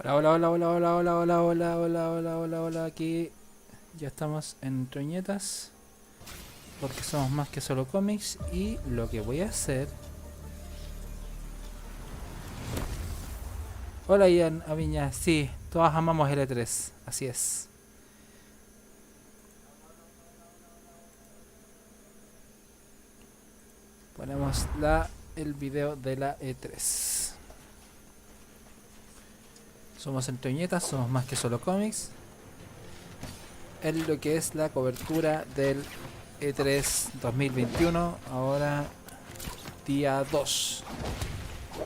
Hola, hola, hola, hola, hola, hola, hola, hola, hola, hola, hola, hola, aquí ya estamos en Entre Viñetas porque somos más que solo cómics y lo que voy a hacer... Hola Ian, Aviña, sí, todos amamos el E3, así es. Ponemos el video de la E3. Somos Entre Viñetas, somos más que solo cómics. En lo que es la cobertura del E3 2021, ahora día 2.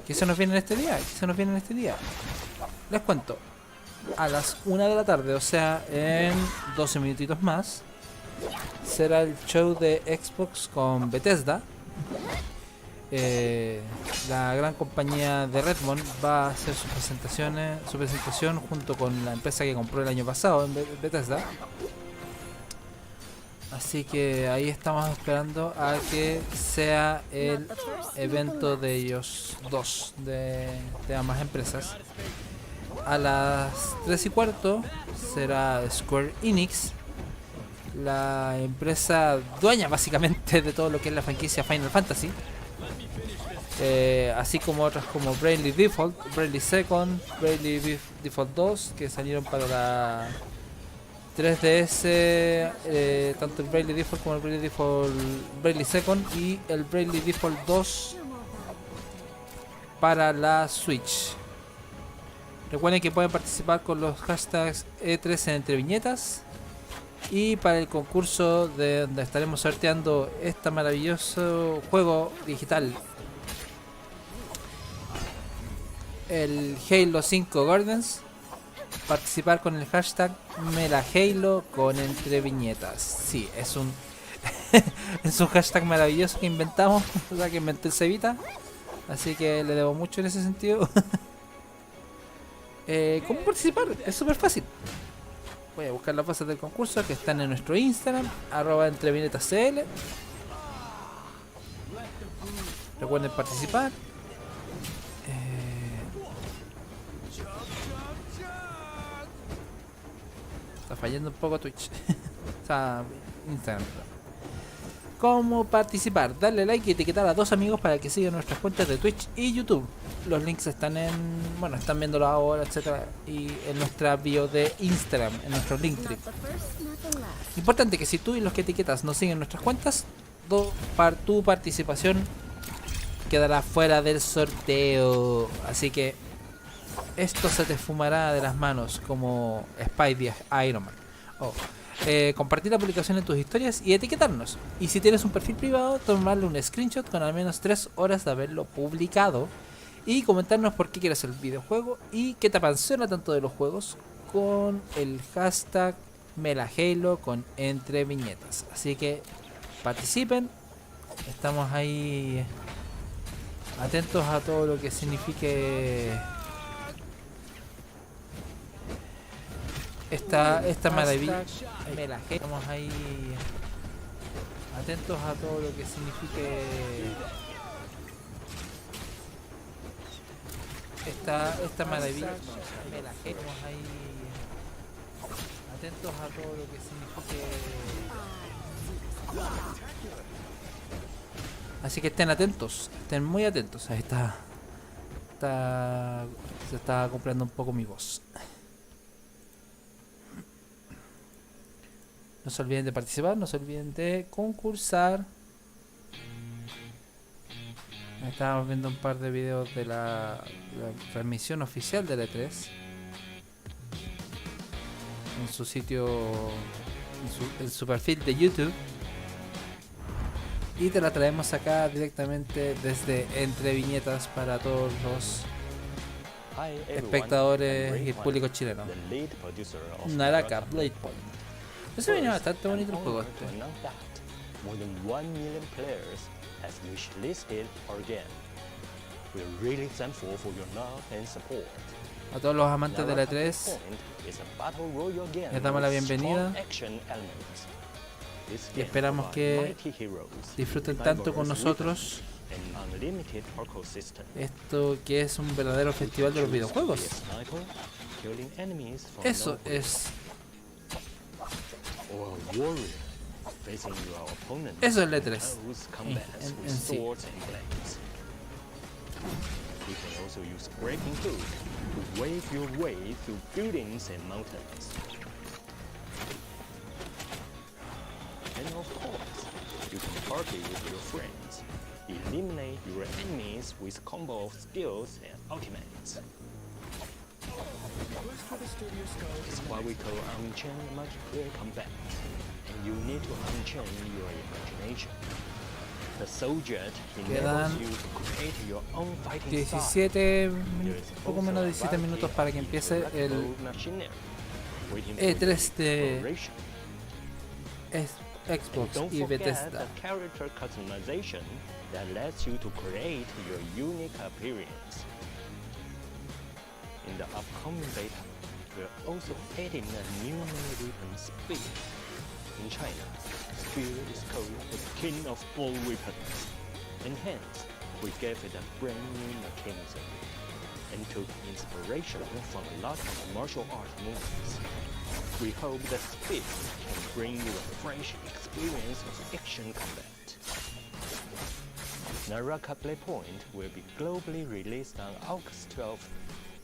¿Qué se nos viene en este día? ¿Qué se nos viene en este día? Les cuento. A las 1 de la tarde, o sea, en 12 minutitos más, será el show de Xbox con Bethesda. La gran compañía de Redmond va a hacer su presentación junto con la empresa que compró el año pasado en Bethesda. Así que ahí estamos esperando a que sea el evento de ellos dos, de ambas empresas. A las 3:15 será Square Enix, la empresa dueña básicamente de todo lo que es la franquicia Final Fantasy. Así como otras como Bravely Default, Bravely Second, Bravely Default 2 que salieron para la 3DS, tanto el Bravely Default como el Bravely Default Bravely Second y el Bravely Default 2 para la Switch. Recuerden que pueden participar con los hashtags E3 en Entre Viñetas. Y para el concurso de donde estaremos sorteando este maravilloso juego digital, el Halo 5 Gardens, participar con el hashtag MelaHalo con Entre Viñetas. Sí, es un es un hashtag maravilloso que inventamos, o sea, que inventó el Cevita. Así que le debo mucho en ese sentido. ¿Cómo participar? Es súper fácil. Voy a buscar las bases del concurso que están en nuestro Instagram, @entreviñetascl. Recuerden participar. Está fallando un poco Twitch. O sea, Instagram. ¿Cómo participar? Darle like y etiquetar a 2 amigos para que sigan nuestras cuentas de Twitch y YouTube. Los links están están viéndolo ahora, etcétera, y en nuestra bio de Instagram, en nuestro Linktree. Importante que si tú y los que etiquetas no siguen nuestras cuentas, tu participación quedará fuera del sorteo. Así que esto se te fumará de las manos como Spidey Iron Man. Compartir la publicación en tus historias y etiquetarnos. Y si tienes un perfil privado, tomarle un screenshot con al menos 3 horas de haberlo publicado y comentarnos por qué quieres el videojuego y qué te apasiona tanto de los juegos con el hashtag MelaHalo con Entre Viñetas. Así que participen, estamos ahí atentos a todo lo que signifique esta maravilla. Estamos ahí atentos a todo lo que signifique esta maravilla. Estamos ahí atentos a todo lo que signifique. Así que estén atentos, estén muy atentos. Ahí se está cumpliendo un poco mi voz. No se olviden de participar, no se olviden de concursar. Estábamos viendo un par de videos de la transmisión oficial de E3 en su sitio, en su perfil de YouTube. Y te la traemos acá directamente desde Entre Viñetas para todos los espectadores y el público chileno. Naraka Blade Point. Ese venía bastante bonito el juego este. A todos los amantes de la E3 les damos la bienvenida y esperamos que disfruten tanto con nosotros An unlimited parkour system. Esto que es un verdadero festival de los videojuegos. Be a sniper, killing enemies from Eso nowhere. es. Or a warrior, facing your opponent. Eso es el E3. Close combats en with sí. swords and blades. You can also use breaking hook to wave your way through buildings and mountains. And of course, you can party with your friends. Eliminate your enemies with combo of skills and ultimates. It's what we call unchained multiplayer combat, and you need to unchain your imagination. The soldier enables you to create your own fighting style. 17, There is poco also menos de a 17 minutos para que variety empiece of el electrical machinery waiting for E3 your de exploration. Xbox Don't y forget Bethesda. the character customization that lets you to create your unique appearance. In the upcoming beta, we're also adding a new melee weapon, Spear. In China, Spear is called the king of all weapons. And hence, we gave it a brand new mechanism and took inspiration from a lot of martial arts movies. We hope that Spear can bring you a fresh experience of action combat. Naraka Playpoint will be globally released on August 12th,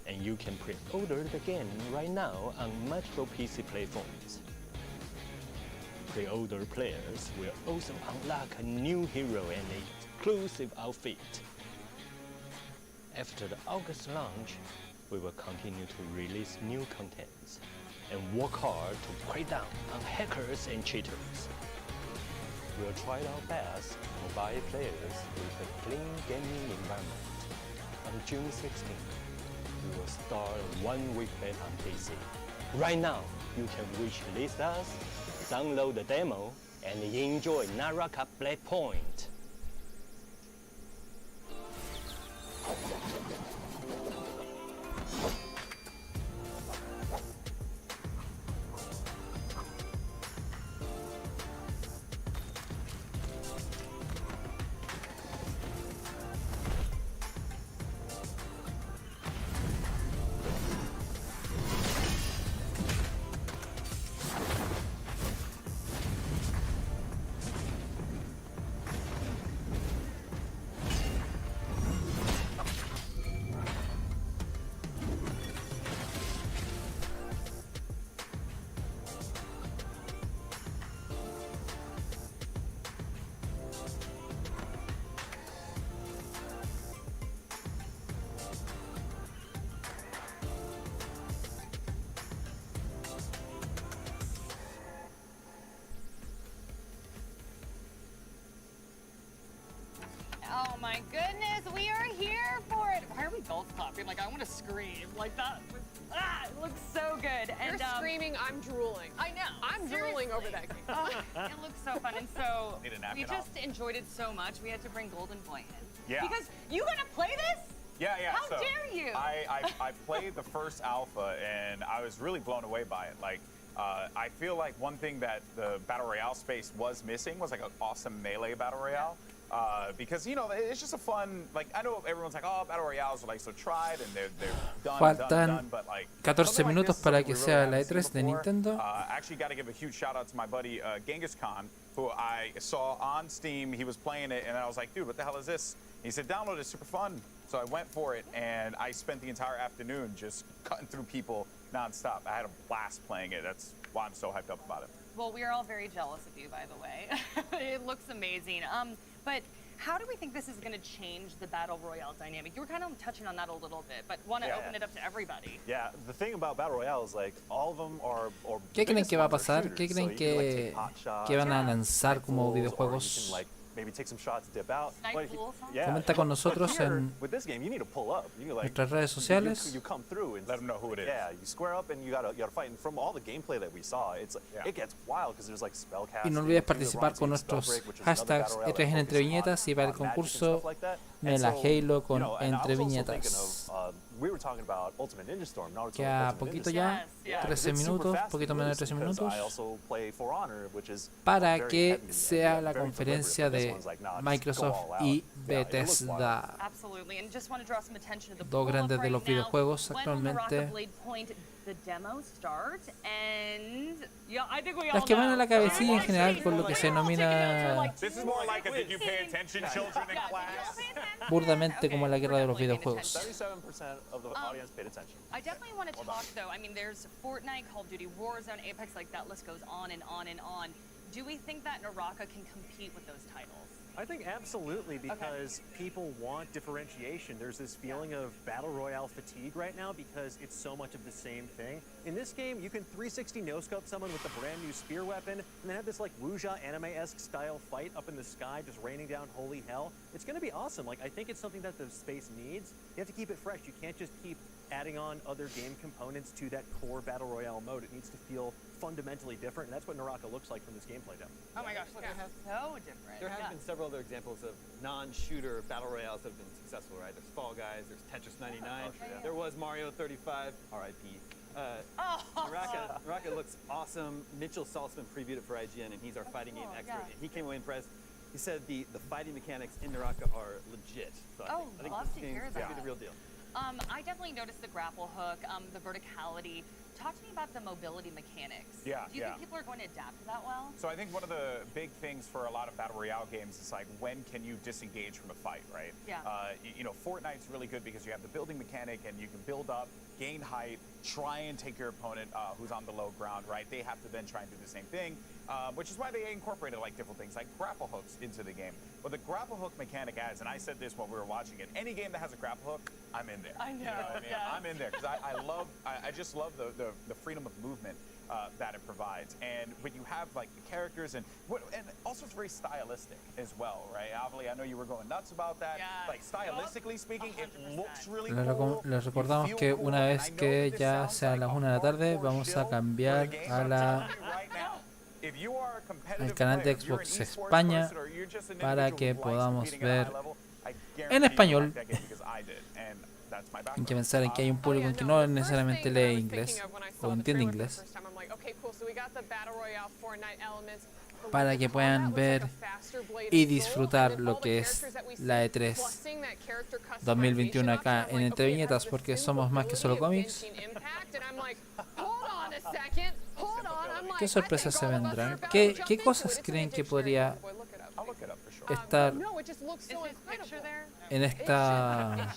and you can pre-order the game right now on multiple PC platforms. Pre-order players will also unlock a new hero and an exclusive outfit. After the August launch, we will continue to release new contents and work hard to crack down on hackers and cheaters. We'll try our best to provide players with a clean gaming environment. On June 16th, we will start a one-week beta on PC. Right now, you can wishlist us, download the demo, and enjoy Naraka Playpoint. Oh my goodness, we are here for it. Why are we both clapping? Like, I want to scream. Like, that was, it looks so good. You're screaming, I'm drooling. I know. I'm drooling over that game. It looks so fun. And so, Need a napkin we just enjoyed it so much, we had to bring Golden Boy in. Yeah. Because you gonna play this? Yeah. How So dare you? I played the first alpha and I was really blown away by it. Like, I feel like one thing that the Battle Royale space was missing was like an awesome melee Battle Royale. Because, you know, it's just a fun, like, I know everyone's like, oh, Battle Royales are like so tried and they're done, but like 14 minutos para que sea la E3 de Nintendo. I actually got to give a huge shout out to my buddy Genghis Khan, who I saw on Steam. He was playing it and I was like, dude, what the hell is this? He said, download it, it's super fun. So I went for it and I spent the entire afternoon just cutting through people nonstop. I had a blast playing it. That's why I'm so hyped up about it. Well, we are all very jealous of you, by the way. It looks amazing. But how do we think this is going to change the Battle Royale dynamic? You were kind of touching on that a little bit, but want to open it up to everybody. Yeah, the thing about Battle Royale is like all of them are. ¿Qué creen que va a pasar? ¿Qué creen que van a lanzar como videojuegos? Maybe take some shots, dip out. Snipe pools, huh? Yeah. Comenta con nosotros But here, en with this game, you need to pull up. You like nuestras redes sociales. You come through and Let them know who it is. Yeah, you square up and you gotta fight. And from all the gameplay that we saw, it gets wild because there's like spellcasting. Y no olvides participar con nuestros hashtags E3 Entre Viñetas y para el concurso Mela Halo con Entre Viñetas. we were talking about Ultimate Ninja Storm, Naruto Queda Ultimate poquito Ninja ya, Yes, yeah. 13 minutos, poquito menos de 13 minutos, para que sea la conferencia de Microsoft y Bethesda. Absolutely, and just want to draw some attention to the Dos poll grandes up de right los now. videojuegos When will actualmente. Naraka Blade Point the demo start? And yeah, I think we all Las que van a know. la cabecilla en general con lo que se denomina This is more like a did you pay attention, children in class? burdamente como la guerra de los videojuegos. 77% of the audience paid attention. I definitely want to talk though. I mean, there's Fortnite, Call of Duty, Warzone, Apex, like that list goes on and on and on. Do we think that Naraka can compete with those titles? I think absolutely, because people want differentiation. There's this feeling of battle royale fatigue right now because it's so much of the same thing. In this game, you can 360 no-scope someone with a brand new spear weapon, and then have this like wuxia anime-esque style fight up in the sky, just raining down holy hell. It's going to be awesome. Like, I think it's something that the space needs. You have to keep it fresh. You can't just keep adding on other game components to that core battle royale mode. It needs to feel fundamentally different, and that's what Naraka looks like from this gameplay demo. Oh my gosh, look, Yeah. it's so different. There have Yeah. been several other examples of non-shooter battle royales that have been successful, right? There's Fall Guys, there's Tetris 99, there was Mario 35, RIP. Naraka looks awesome. Mitchell Saltzman previewed it for IGN, and he's our fighting game cool, expert. yeah. And he came away impressed. He said the fighting mechanics in Naraka are legit. So Oh, I think love this to game hear is going to that. be the real deal. I definitely noticed the grapple hook, the verticality. Talk to me about the mobility mechanics. Yeah, Do you yeah. think people are going to adapt to that well? So I think one of the big things for a lot of battle royale games is like, when can you disengage from a fight, right? Yeah. You know, Fortnite's really good because you have the building mechanic and you can build up, gain height, try and take your opponent who's on the low ground, right? They have to then try and do the same thing, which is why they incorporated like different things like grapple hooks into the game. But the grapple hook mechanic adds, and I said this when we were watching it, any game that has a grapple hook, I'm in there. I know, You know what I mean? yes. I'm in there because I just love the freedom of movement that it provides. And when you have like the characters and also it's very stylistic as well, right? Avali, I know you were going nuts about that. Yes. Like stylistically speaking, it 100%. looks really Les, cool. les You recordamos feel que cool, una and vez I know que that this ya sounds sea like las a 1 de la tarde, hardcore vamos a shill for cambiar the game, a but I'm la telling you right now, if you are a competitive al canal de player, if you're an Xbox esports España person, or you're just an para individual que who likes podamos competing at a high ver level, I en guarantee you español. like that game because I did, and that's my Hay background. que pensar en que hay un Oh, público yeah, que no, no the first necesariamente thing that I lee was inglés thinking of when I saw o the entiende trailer for the inglés, first time, I'm like, okay, cool, so we got the Battle Royale Fortnite elements, but para the que combat puedan looks ver like a faster Blade y and Soul, disfrutar and then lo all the que es characters that we la see, E3 plus seeing that character 2021 customization acá option, en I'm Entre like, okay, it Viñetas, has the porque same somos más que solo mobility of cómics. Genshin Impact, and I'm like, hold on a second, hold on, I'm like, ¿Qué I sorpresas think se all of us vendrán? are about ¿Qué, to jump qué into cosas it. It's in creen the que dictionary, podría boy, look it up. I'll look it up for sure. estar No, it just looks Is so his picture incredible. there? en esta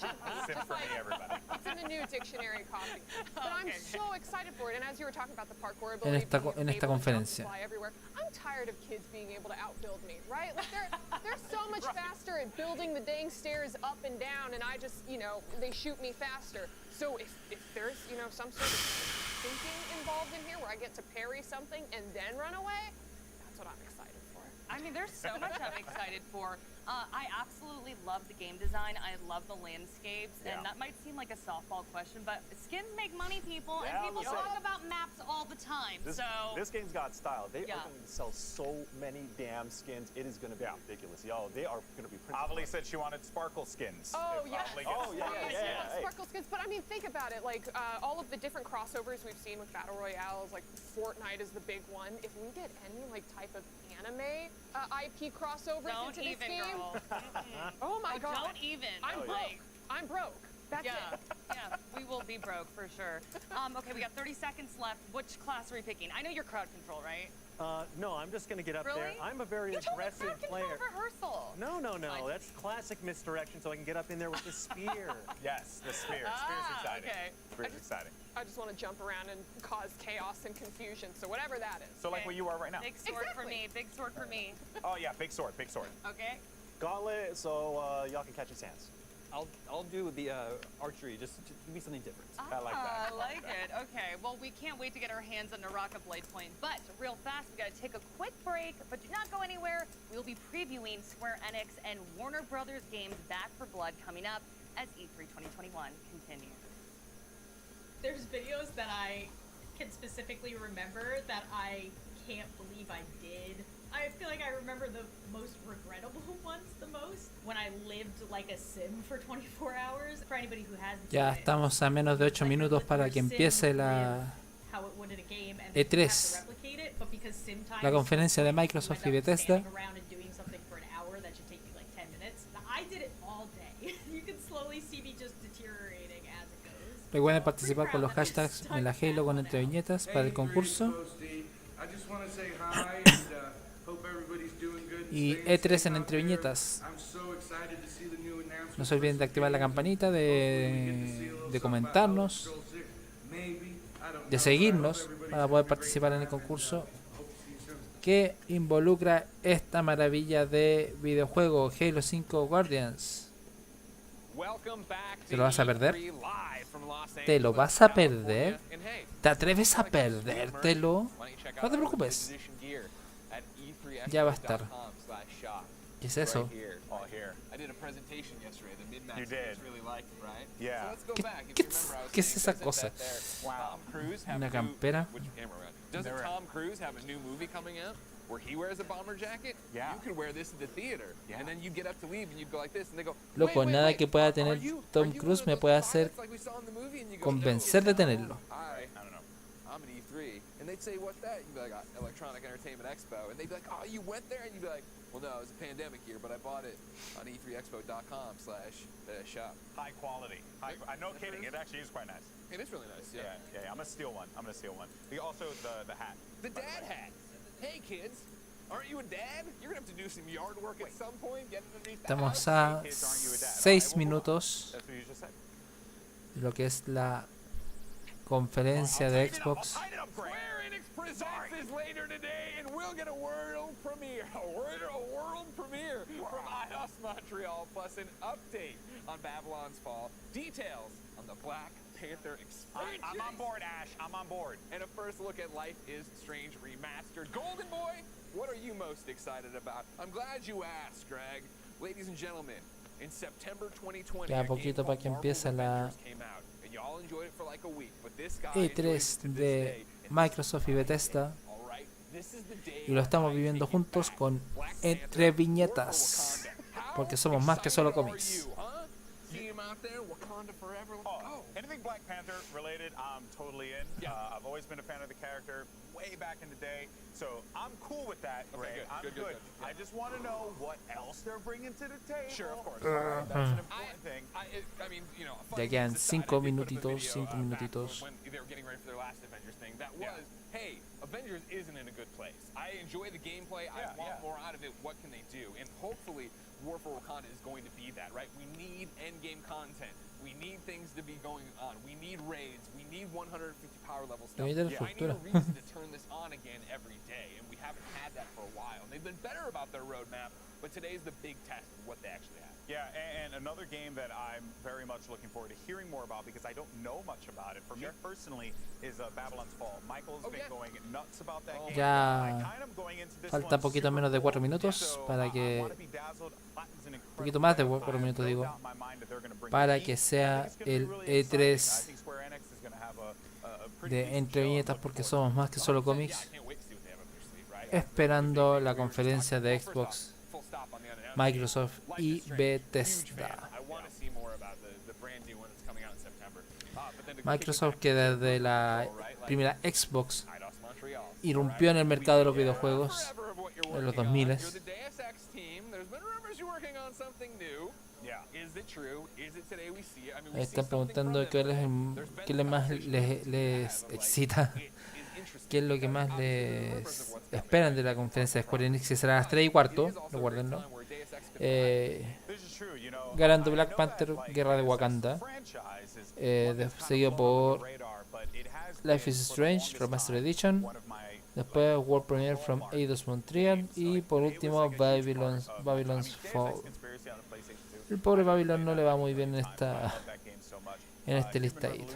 Symphony, everybody. It's in the new dictionary copy. But I'm Okay. so excited for it. And as you were talking about the parkour En ability, esta being en esta able to jump and conferencia? fly everywhere, I'm tired of kids being able to outbuild me, right? Like they're so much faster at building the dang stairs up and down, and I just, they shoot me faster. So if there's, some sort of thinking involved in here where I get to parry something and then run away, that's what I'm excited for. I mean, there's so much I'm excited for. I absolutely love the game design. I love the landscapes, Yeah. and that might seem like a softball question, but skins make money, people, Yeah, and people listen. talk about maps all the time. This game's got style. They Yeah. are going to sell so many damn skins. It is going to be ridiculous. Yo, they are going to be pretty Avali said she wanted sparkle skins. Oh, If yes. Avali gets Oh, yeah, sparkle yeah, skins. Hey. Sparkle skins, but I mean, think about it. Like all of the different crossovers we've seen with battle royales, like Fortnite is the big one. If we get any type of anime IP crossovers Don't into this even, game, girl. oh my Oh, god, don't even. I'm broke. Like, I'm broke. That's yeah, it. yeah, we will be broke for sure. Okay, we got 30 seconds left. Which class are we picking? I know you're crowd control, right? No, I'm just going to get up there. Really? I'm a very You told me aggressive crowd player. control rehearsal. No, Fine. that's classic misdirection so I can get up in there with the spear. Yes, the spear. Spear's exciting. okay. Spear's exciting. I just want to jump around and cause chaos and confusion. So whatever that is. So like Okay. where you are right now. Big sword for Exactly. me. Big sword for me. Oh yeah, big sword, big sword. Okay. Gauntlet, so y'all can catch his hands. I'll do the archery, just give me something different. I like that. I like it. Okay. Well, we can't wait to get our hands on Naraka Blade Point. But real fast, we got to take a quick break. But do not go anywhere. We'll be previewing Square Enix and Warner Brothers games Back for Blood coming up as E3 2021 continues. There's videos that I can specifically remember that I can't believe I did I feel like I remember the most regrettable ones the most when I lived like a sim for 24 hours. For anybody who hasn't Ya seen it, estamos a menos de 8 minutos para que empiece la how it would in a game and E3, you have to replicate it, but because sim time la is conferencia de so quick, Microsoft you y end up Bethesda. standing around and doing something for an hour that should take you like 10 minutes. Now, I did it all day. You can slowly see me just deteriorating as it goes. Recuerden participar con los hashtags en la Halo con Entre Viñetas para el concurso. Y E3 en Entre Viñetas. No se olviden de activar la campanita, de comentarnos, de seguirnos para poder participar en el concurso que involucra esta maravilla de videojuego Halo 5 Guardians. ¿Te lo vas a perder? ¿Te lo vas a perder? ¿Te atreves a perdértelo? No te preocupes, ya va a estar. ¿Qué es eso? You did. Yeah. ¿Qué es esa cosa? ¿Una campera? Doesn't Tom Cruise have a new movie coming out where he wears a bomber jacket? Yeah. You could wear this at the theater, and then you get up to leave and you go like this, and they go. Loco, nada que pueda tener Tom Cruise me puede hacer convencer de tenerlo. I don't know. I'm at E3, and they'd say, "What's that?" You'd be like, "Electronic Entertainment Expo," and they'd be like, "Oh, you went there?" And you'd be like, "Well, no, it was a pandemic year, but I bought it on e3expo.com/shop." High quality. I'm no kidding. It actually is quite nice. It is really nice. Yeah. Yeah. I'm gonna steal one. Also, the hat. The dad hat. Hey kids, aren't you a dad? You're gonna have to do some yard work at some point. Get underneath the Estamos house. a 6 minutos That's what you just said. de lo que es la conferencia de Xbox. Square Enix presents later today, and we'll get a world premiere. A world premiere from IOS Montreal, plus an update on Babylon's Fall. Details on the Black Panther expansion. I'm on board, Ash. I'm on board. And a first look at Life is Strange Remastered. Golden Boy, what are you most excited about? I'm glad you asked, Greg. Ladies and gentlemen, in September 2020, Ya poquito para que empiece la E3 de Microsoft y Bethesda. Y lo estamos viviendo juntos con Entre Viñetas, porque somos más que solo cómics. Anything Black Panther related, I'm totally in. I've always been a fan of the character way back in the day, so I'm cool with that. Okay, I'm good. I just want to know what else they're bringing to the table. Sure, of course. That's an important thing. I mean, you know, Ya quedan 5 minutitos, 5 minutitos. when they were getting ready for their last Avengers thing, that was, hey, Avengers isn't in a good place. I enjoy the gameplay. I want more out of it. What can they do? And hopefully, War for Wakanda is going to be that, right? We need endgame content. We need things to be going on. We need raids. We need 150 power level stuff. Need la I need a estructura. reason to turn this on again every day, and we haven't had that for a while. And they've been better about their roadmap, but today's the big test of what they actually have. Yeah, and another game that I'm very much looking forward to hearing more about because I don't know much about it. For me personally, is Babylon's Fall. Michael's been going nuts about that game. Ya falta poquito menos de 4 minutos para que, poquito más de 4 minutos digo, para que sea el E3 de Entre Viñetas, porque somos más que solo cómics, esperando la conferencia de Xbox, Microsoft y Bethesda. Microsoft, que desde la primera Xbox irrumpió en el mercado de los videojuegos en los 2000. Están preguntando qué más les excita, qué es lo que más les esperan de la conferencia de Square Enix, que será a las 3:15, recuérdenlo. Ganando Black Panther, Guerra de Wakanda, seguido por Life is Strange Remastered Edition, después World Premiere from Eidos Montreal y por último Babylon's Fall. El pobre Babylon no le va muy bien en este listadito.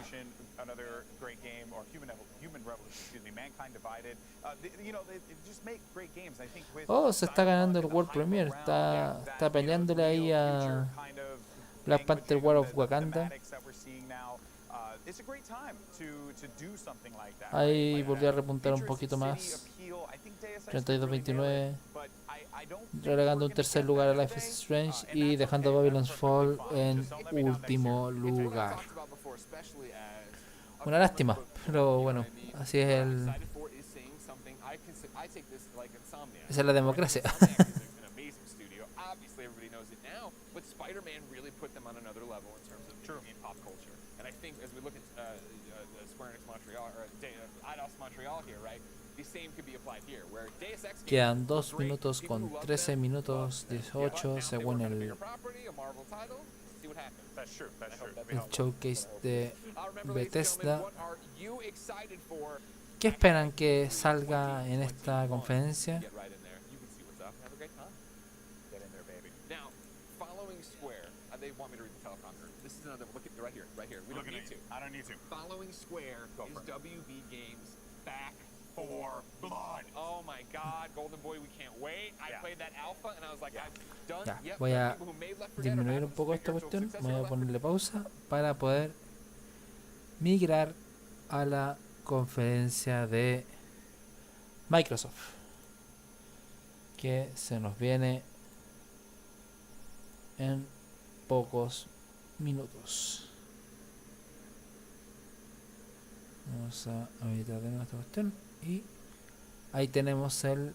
Oh, se está ganando el World Premiere, está peleándole ahí a Black Panther War of Wakanda. Ahí volvió a repuntar un poquito más. 32-29, relegando un tercer lugar a Life is Strange y dejando Babylon's Fall en último lugar. Una lástima, pero bueno, así es esa es la democracia. But Spider-Man really put them on another level in terms of in pop culture. And I think as we look at Square Enix Montreal, or Eidos Montreal here, right, the same could be applied here, where Deus Ex Quedan 2 minutos con 13 minutos 18 según el showcase de Bethesda. ¿Qué esperan que salga en esta conferencia? They want me to read the teleprompter. This is another look at right here. We don't need to. I don't need to. Following Square is WB Games Back for Blood. Oh my God, Golden Boy, we can't wait. I played that alpha and I was like, I've done. Ya, voy a disminuir un poco esta cuestión. Voy a ponerle pausa para poder migrar a la conferencia de Microsoft, que se nos viene en pocos minutos. Vamos a habilitar de nuevo esta cuestión y ahí tenemos el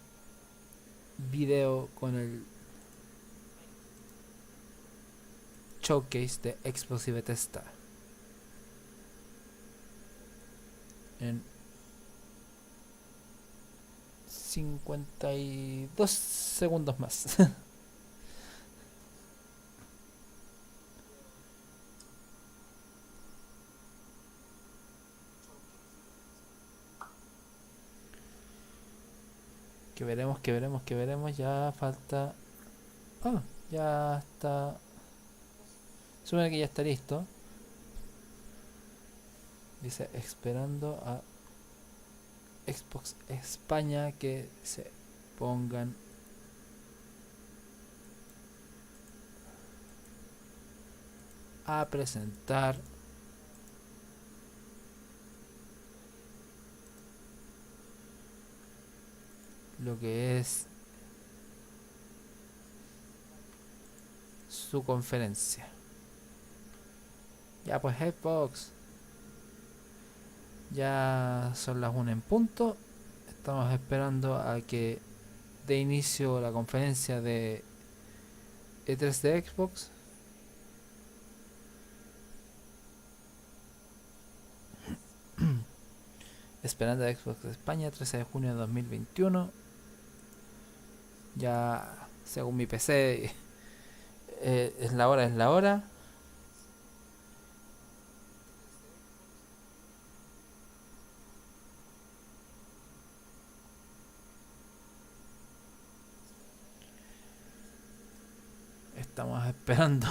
video con el showcase de Xbox y Bethesda en 52 segundos más. Que veremos, ya falta. Ya está. Supone que ya está listo. Dice esperando a Xbox España que se pongan a presentar lo que es su conferencia. Ya pues Xbox, ya son las 1 en punto. Estamos esperando a que dé inicio la conferencia de E3 de Xbox. Esperando a Xbox de España, 13 de junio de 2021. Ya, según mi PC, es la hora. Estamos esperando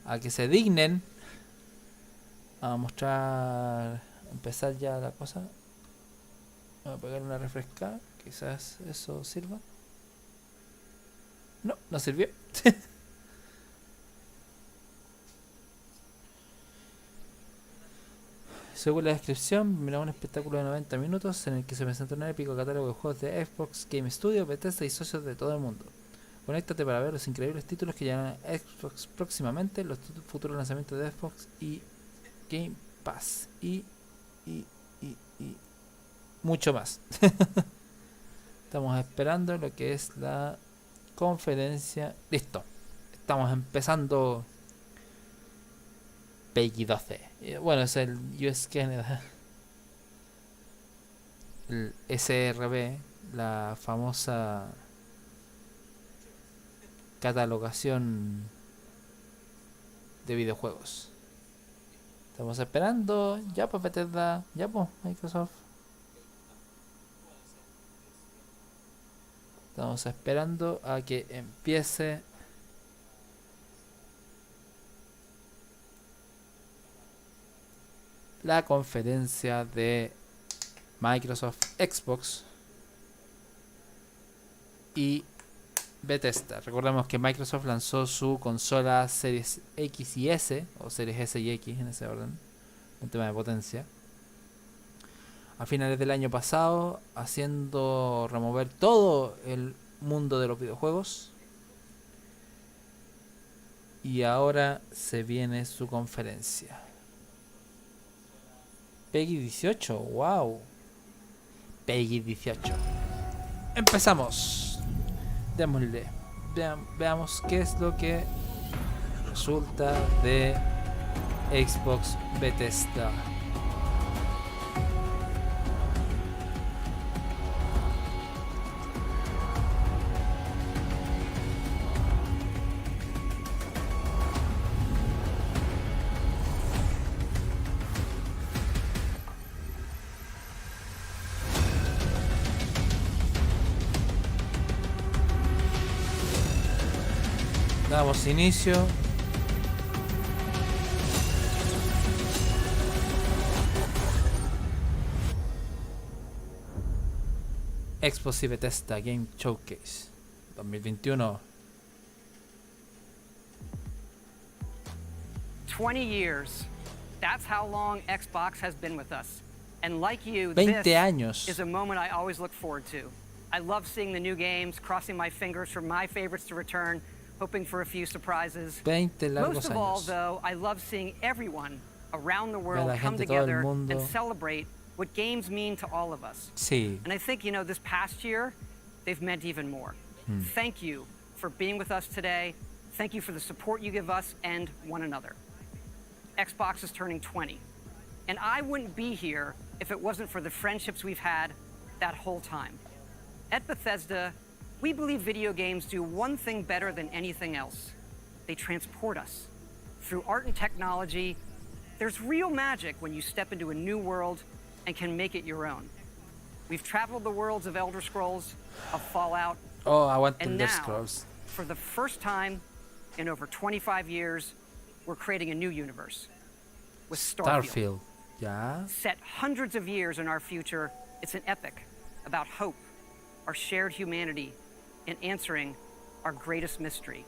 a que se dignen a mostrar, empezar ya la cosa. Voy a pegar una refrescada, quizás eso sirva. No sirvió. Según la descripción, miramos un espectáculo de 90 minutos en el que se presenta un épico catálogo de juegos de Xbox Game Studio, Bethesda y socios de todo el mundo. Conéctate para ver los increíbles títulos que llegarán a Xbox próximamente, los futuros lanzamientos de Xbox y Game Pass y mucho más. Estamos esperando lo que es la conferencia. Listo. Estamos empezando PEGI 12. Bueno, es el US Canada. El SRB, la famosa catalogación de videojuegos. Estamos esperando. Ya pues Bethesda. Ya pues Microsoft. Estamos esperando a que empiece la conferencia de Microsoft, Xbox y Bethesda. Recordemos que Microsoft lanzó su consola Series X y S, o Series S y X en ese orden, un tema de potencia, a finales del año pasado, haciendo remover todo el mundo de los videojuegos. Y ahora se viene su conferencia. Peggy 18, wow. Peggy 18. Empezamos. Démosle. Veamos qué es lo que resulta de Xbox Bethesda. Damos inicio. Xbox y Bethesda Game Showcase 2021. 20 years. That's how long Xbox has been with us. And like you, 20 this años. is a moment I always look forward to. I love seeing the new games, crossing my fingers for my favorites to return, hoping for a few surprises. 20 largos Most of all, años. though, I love seeing everyone around the world la come gente, todo el together mundo. and celebrate what games mean to all of us. Sí. And I think, this past year, they've meant even more. Thank you for being with us today. Thank you for the support you give us and one another. Xbox is turning 20. And I wouldn't be here if it wasn't for the friendships we've had that whole time. At Bethesda, we believe video games do one thing better than anything else. They transport us. Through art and technology, there's real magic when you step into a new world and can make it your own. We've traveled the worlds of Elder Scrolls, of Fallout, Oh, aguante and Elder now, Scrolls. for the first time in over 25 years, we're creating a new universe with Starfield. Ya. Set hundreds of years in our future, it's an epic about hope, our shared humanity, and answering our greatest mystery.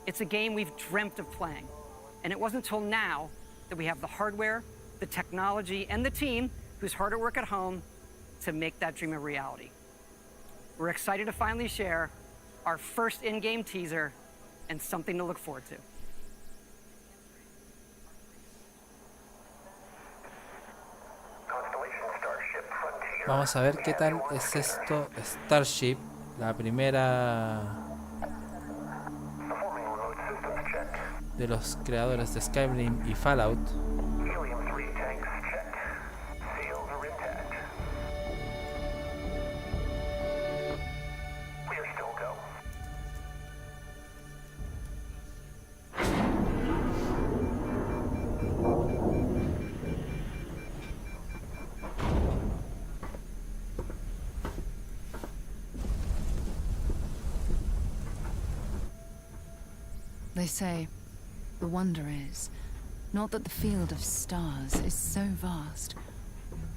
It's a game we've dreamt of playing, and it wasn't until now that we have the hardware, the technology, and the team who's hard at work at home to make that dream a reality. We're excited to finally share our first in-game teaser and something to look forward to. Vamos a ver qué tal es esto. Starship, la primera de los creadores de Skyrim y Fallout. They say, the wonder is, not that the field of stars is so vast,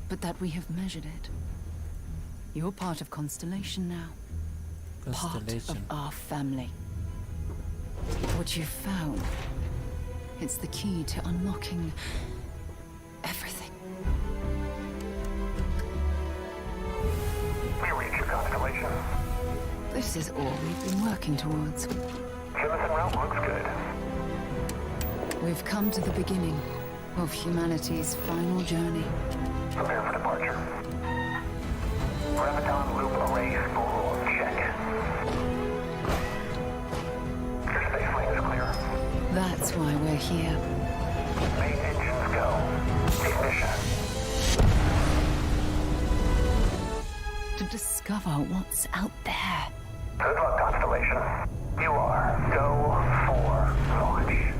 but that we have measured it. You're part of Constellation now. Constellation. Part of our family. What you've found, it's the key to unlocking everything. We reach your constellation. This is all we've been working towards. Jemison route looks good. We've come to the beginning of humanity's final journey. Prepare for departure. Graviton loop array spool check. Your space lane is clear. That's why we're here. Main engines go. Ignition. To discover what's out there. Good luck, Constellation. You are go for launch.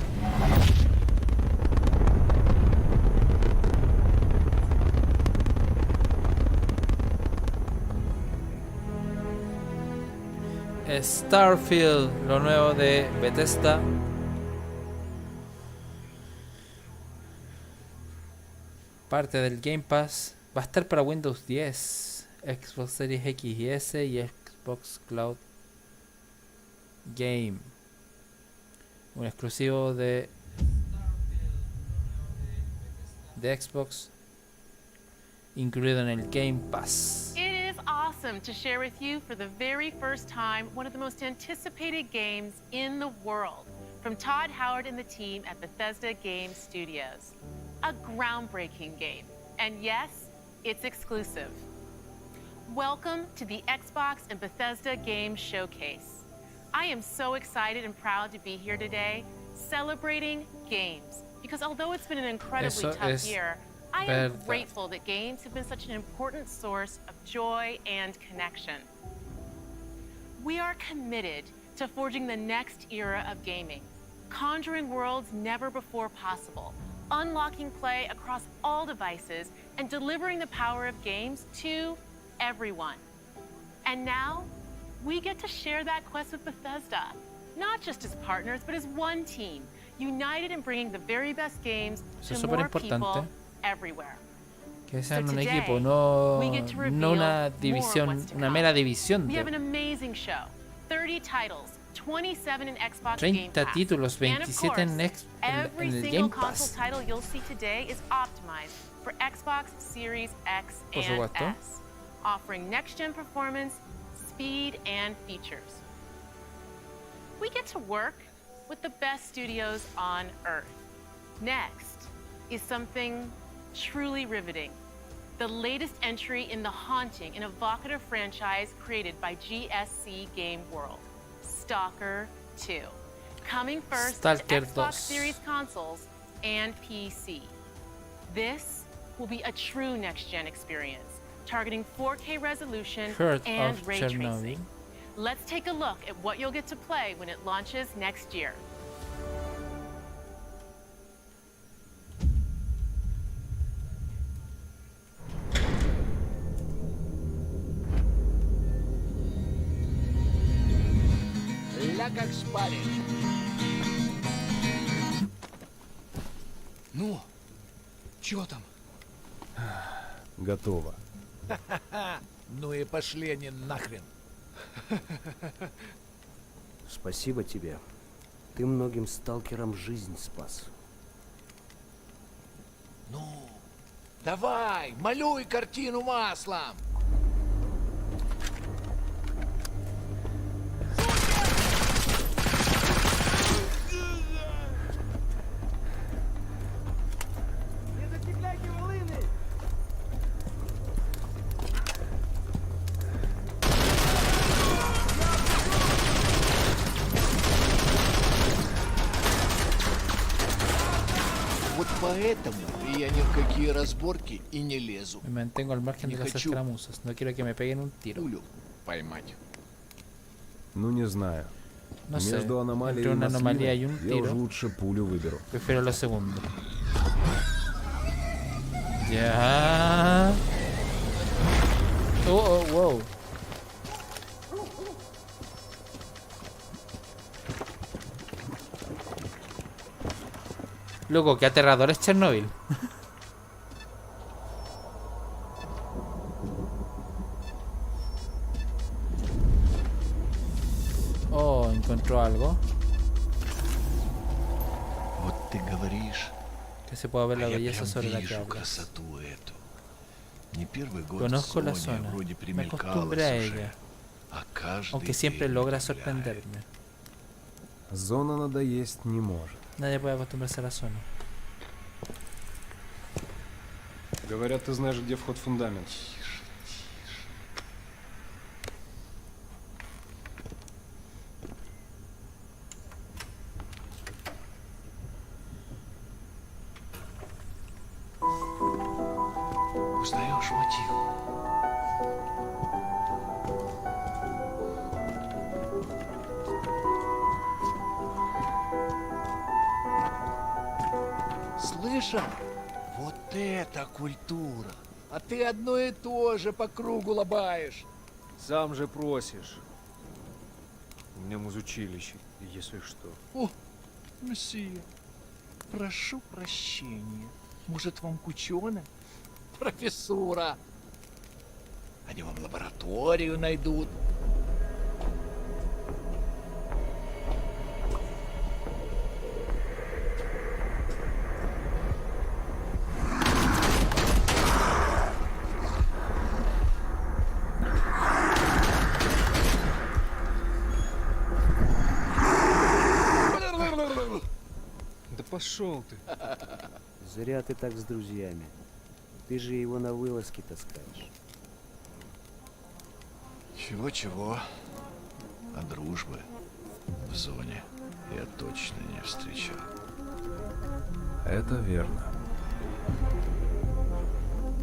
Starfield, lo nuevo de Bethesda. Parte del Game Pass. Va a estar para Windows 10, Xbox Series X y S y Xbox Cloud Game. Un exclusivo de Xbox. incluido en el Game Pass. It is awesome to share with you for the very first time one of the most anticipated games in the world from Todd Howard and the team at Bethesda Game Studios. A groundbreaking game, and yes, it's exclusive. Welcome to the Xbox and Bethesda Game Showcase. I am so excited and proud to be here today celebrating games, because although it's been an incredibly tough year, I am grateful that games have been such an important source of joy and connection. We are committed to forging the next era of gaming, conjuring worlds never before possible, unlocking play across all devices, and delivering the power of games to everyone. And now, we get to share that quest with Bethesda, not just as partners, but as one team, united in bringing the very best games to more people everywhere. Que sean un equipo, no una división, una mera división. We have an amazing show. 30 titles, 27 in Xbox 30 Game Pass. títulos, 27 en el Game Pass. Console title you'll see today is optimized for Xbox Series X and S, offering next-gen performance, speed, and features. We get to work with the best studios on Earth. Next is something truly riveting. The latest entry in the haunting and evocative franchise created by GSC Game World, Stalker 2. Coming first to Xbox Series consoles and PC. This will be a true next-gen experience, targeting 4K resolution and ray tracing. Let's take a look at what you'll get to play when it launches next year. Как спали. Ну, чё там? Готово. Ну и пошли они нахрен. Спасибо тебе. Ты многим сталкерам жизнь спас. Ну, давай, малюй картину маслом. Поэтому я ни в какие разборки и не лезу. Me mantengo al margen de las escaramuzas. No quiero que me peguen un tiro. Поймать. Ну не знаю. No sé. Между аномалией Entre una и anomalía y un я tiro, уже лучше пулю выберу. prefiero lo segundo. Ya. Oh, wow. Loco, qué aterrador es Chernobyl. Oh, encontró algo. Вот ты говоришь, que se pueda ver la belleza sobre la que hablas. Conozco la zona, me acostumbré a ella, aunque siempre logra sorprenderme. Зона надоесть не может. Nadie puede acostumbrarse a la zona. Говорят, ты знаешь, где вход в фундамент. Узнаешь мотив? Слышал? Вот это культура! А ты одно и то же по кругу лобаешь. Сам же просишь. У меня музучилище, если что. О, месье, прошу прощения. Может, вам кучёна? Профессура. Они вам лабораторию найдут. пошел ты. Зря ты так с друзьями. Ты же его на вылазки таскаешь. Чего-чего, а дружбы в зоне я точно не встречал. Это верно.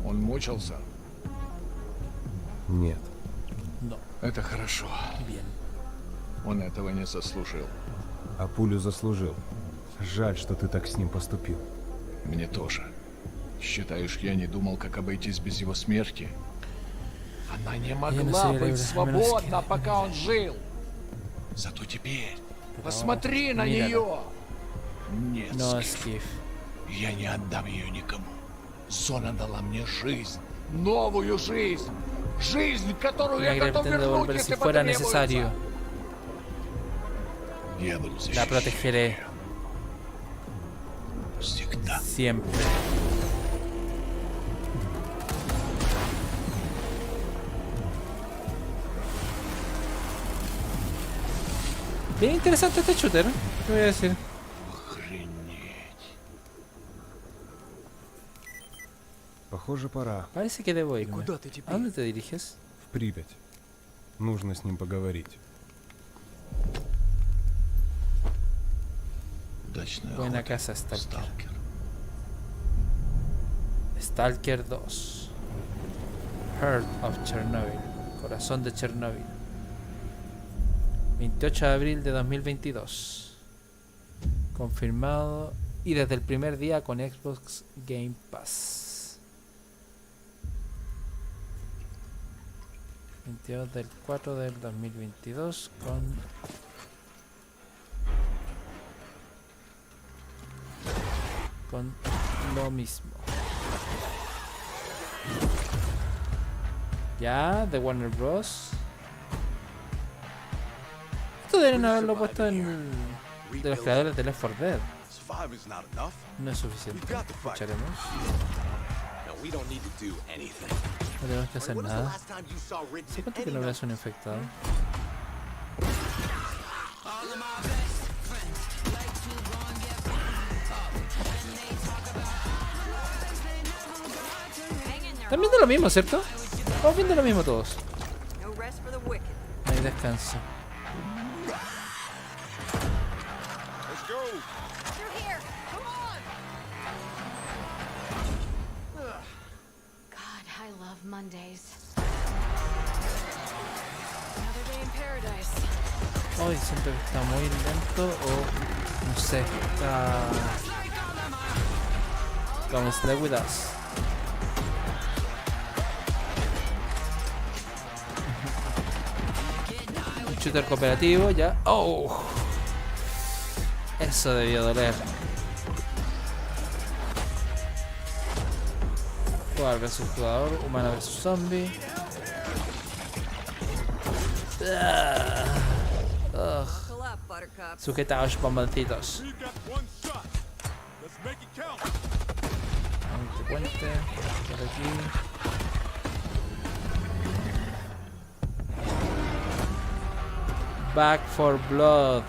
Он мучился? Нет. No. Это хорошо. Bien. Он этого не заслужил. А пулю заслужил. Жаль, что ты так с ним поступил. Мне тоже. Считаешь, я не думал, как обойтись без его смерти? Она не могла быть свободна, пока он жил. Зато теперь посмотри на нее. Нет, Скиф. Я не отдам ее никому. Зона дала мне жизнь. Новую жизнь. Жизнь, которую я готов вернуть, если потребуется. Я буду защищать. La protegeré. Всегда. Siempre. Bien interesante este shooter, te voy a decir. Похоже, пора. Parece que debo irme. ¿A dónde te diriges? В Припять. Нужно с ним поговорить. Buena casa, Stalker. Stalker 2. Heart of Chernobyl. Corazón de Chernobyl. 28 de abril de 2022. Confirmado. Y desde el primer día con Xbox Game Pass. 22 del 4 del 2022 con lo mismo. Ya, de Warner Bros. Esto deberían haberlo puesto en de los creadores de Left 4 Dead. No es suficiente. Escucharemos. No tenemos que hacer nada. ¿Se cuenta que no veas un infectado? Están viendo lo mismo, ¿cierto? Estamos viendo lo mismo todos. No hay descanso. Mondays. Another day in paradise. Hoy siento que está muy lento o no sé, está como Stay With Us. Un shooter cooperativo ya. Oh, eso debió doler. Jugador versus jugador, humano versus zombie. Sujetaos, bomboncitos. Puente, por aquí. Back for Blood.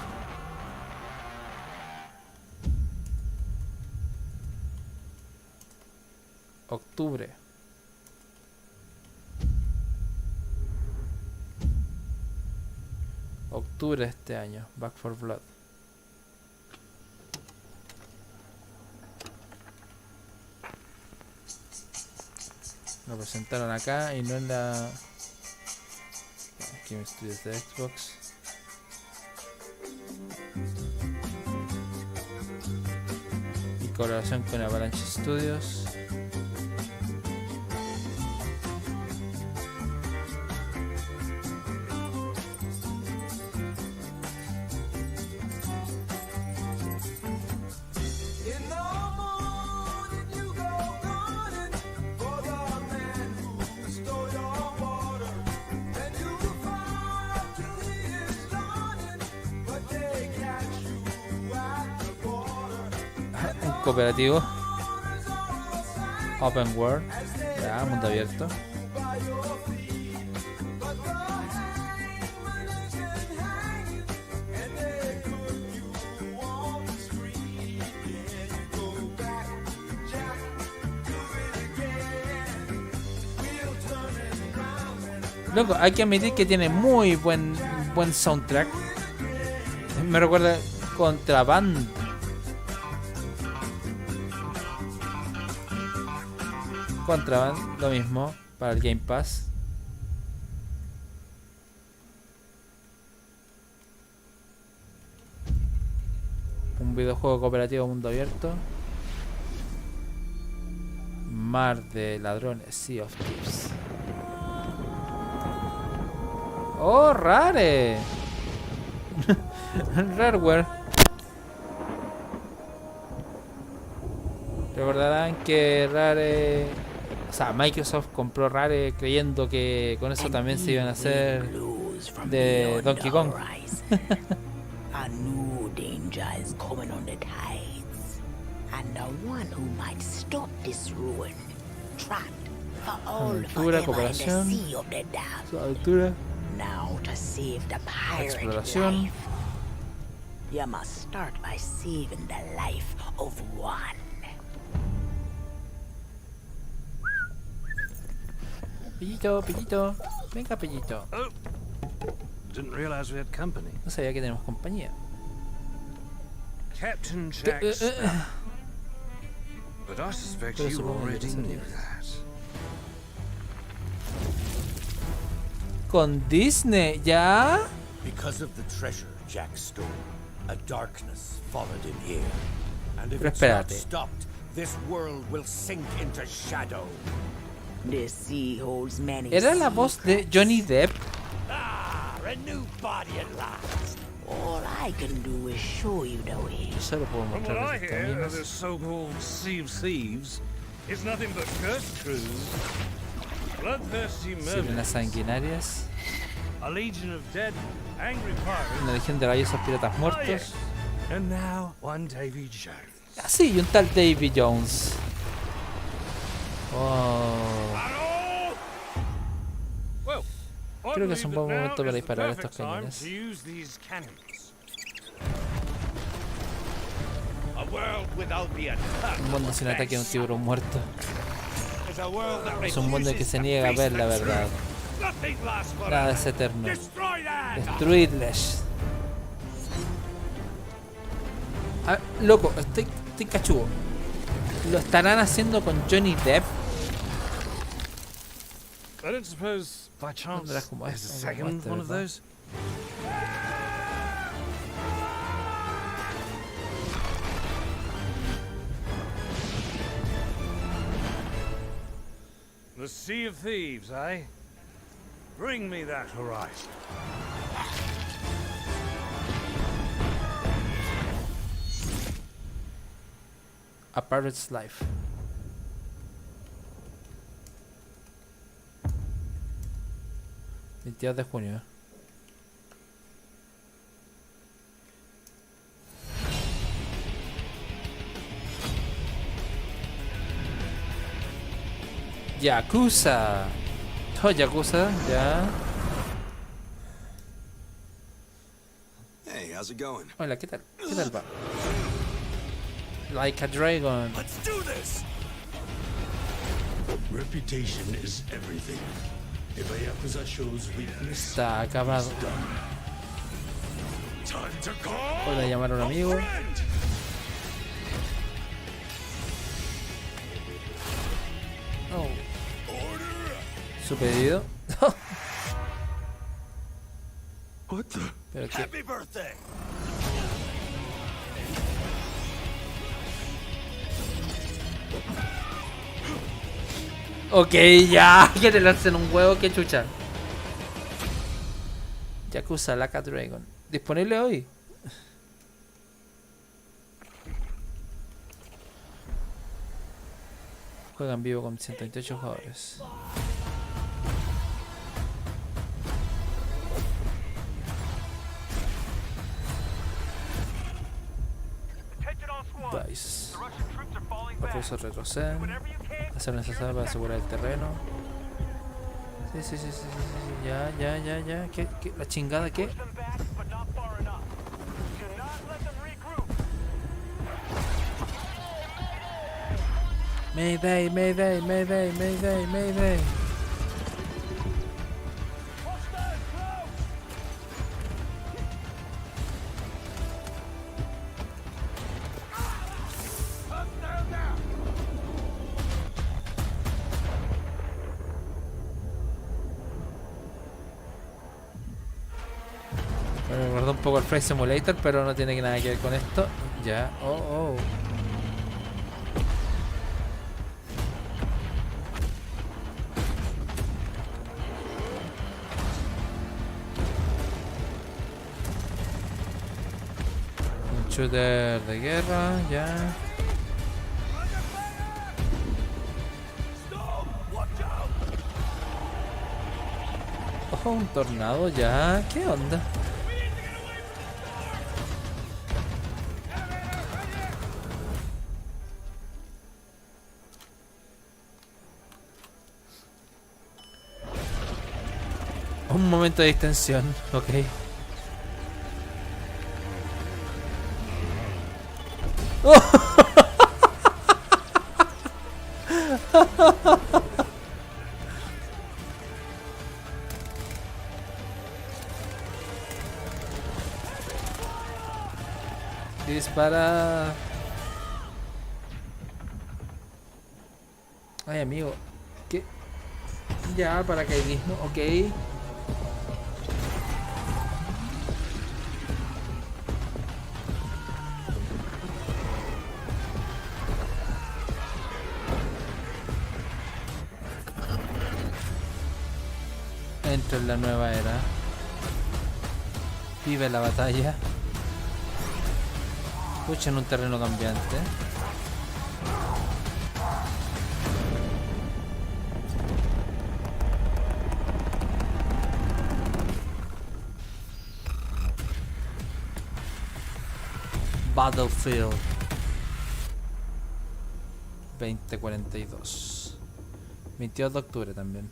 Octubre. Octubre de este año. Back for Blood. Lo presentaron acá y no en la... Aquí en estudios de Xbox. Y colaboración con Avalanche Studios. Cooperativo, Open World, ya, mundo abierto. Loco, hay que admitir que tiene muy buen soundtrack. Me recuerda Contraband. Contraband, lo mismo para el Game Pass. Un videojuego cooperativo mundo abierto. Mar de ladrones, Sea of Thieves. ¡Oh, Rare! Rareware. Recordarán que Rare... O sea, Microsoft compró Rare creyendo que con eso también se iban a hacer de Donkey Kong. A new danger is coming on the tides, and the one who might stop this ruin, trapped for all Aventura, forever in the cooperación, sea of the damned. aventura, Now to save the pirate exploración. life, you must start by saving the life of one. Pellito, Pellito. Venga, Pellito. Didn't realize we had company. No sabía que tenemos compañía. Captain Jack Sparrow. But I suspect Pero you supongo que already lo knew sabías. that. Con Disney, ¿ya? Because of the treasure Jack stole, a darkness followed him here. And if Pero it's not espérate. stopped, this world will sink into shadow. The sea holds many ¿Era la voz de Johnny Depp? Ah, a new body at last. All I can do is show you the way. Yo solo puedo From what mostrar I los hear of caminos. this so-called Sea of Thieves, it's nothing but cursed crews, bloodthirsty Sirenas murderers, sanguinarias. a legion of dead, angry pirates, Una legión de valiosos piratas muertos. and now one Davy Jones. Ah, sí, y un tal Davy Jones. Oh. Well, I Creo que es un believe buen that now momento para is the disparar perfect estos time cañones. to use these cannons. A world without the attack. Un mundo sin ataque de un tiburón muerto. Is a world that Es un mundo que se niega a ver la verdad. Nothing lasts forever. Nada es eterno. Destroy that. Destruidles. Ah, loco, estoy cachudo. ¿Lo estarán haciendo con Johnny Depp? I don't suppose, by chance, verás cómo es, there's a cómo second este, one of ¿verdad? those? The Sea of Thieves, eh? Bring me that horizon. A Pirate's Life. ...22 de junio. Yakuza. Oh, Yakuza, ya. Hey, how's it going? Hola, ¿qué tal? ¿Qué tal va? Like a Dragon. Let's do this. Reputation is everything. If a Yakuza shows weakness, Está acabado. time to call. Puedo llamar a un amigo. Oh. Su pedido. What the? Pero que... Happy birthday. Ok, ya. Que te lancen un huevo, que chucha. Yakuza Like a Dragon. Disponible hoy. Juega en vivo con 128 jugadores. Dice. Los rusos retroceden. Hacer lo necesario para asegurar el terreno. Sí, sí, sí, sí, sí, sí. Ya. ¿Qué? ¿La chingada qué? Mayday. Me recordó un poco el Flight Simulator, pero no tiene nada que ver con esto. Ya, oh. Un shooter de guerra, ya. Oh, un tornado, ya. ¿Qué onda? Un momento de distensión, ok. Dispara. Ay, amigo. ¿Qué? Ya, paracaidismo, ok. Entra en la nueva era. Vive la batalla. Lucha en un terreno cambiante. Battlefield 2042. 22 de octubre también.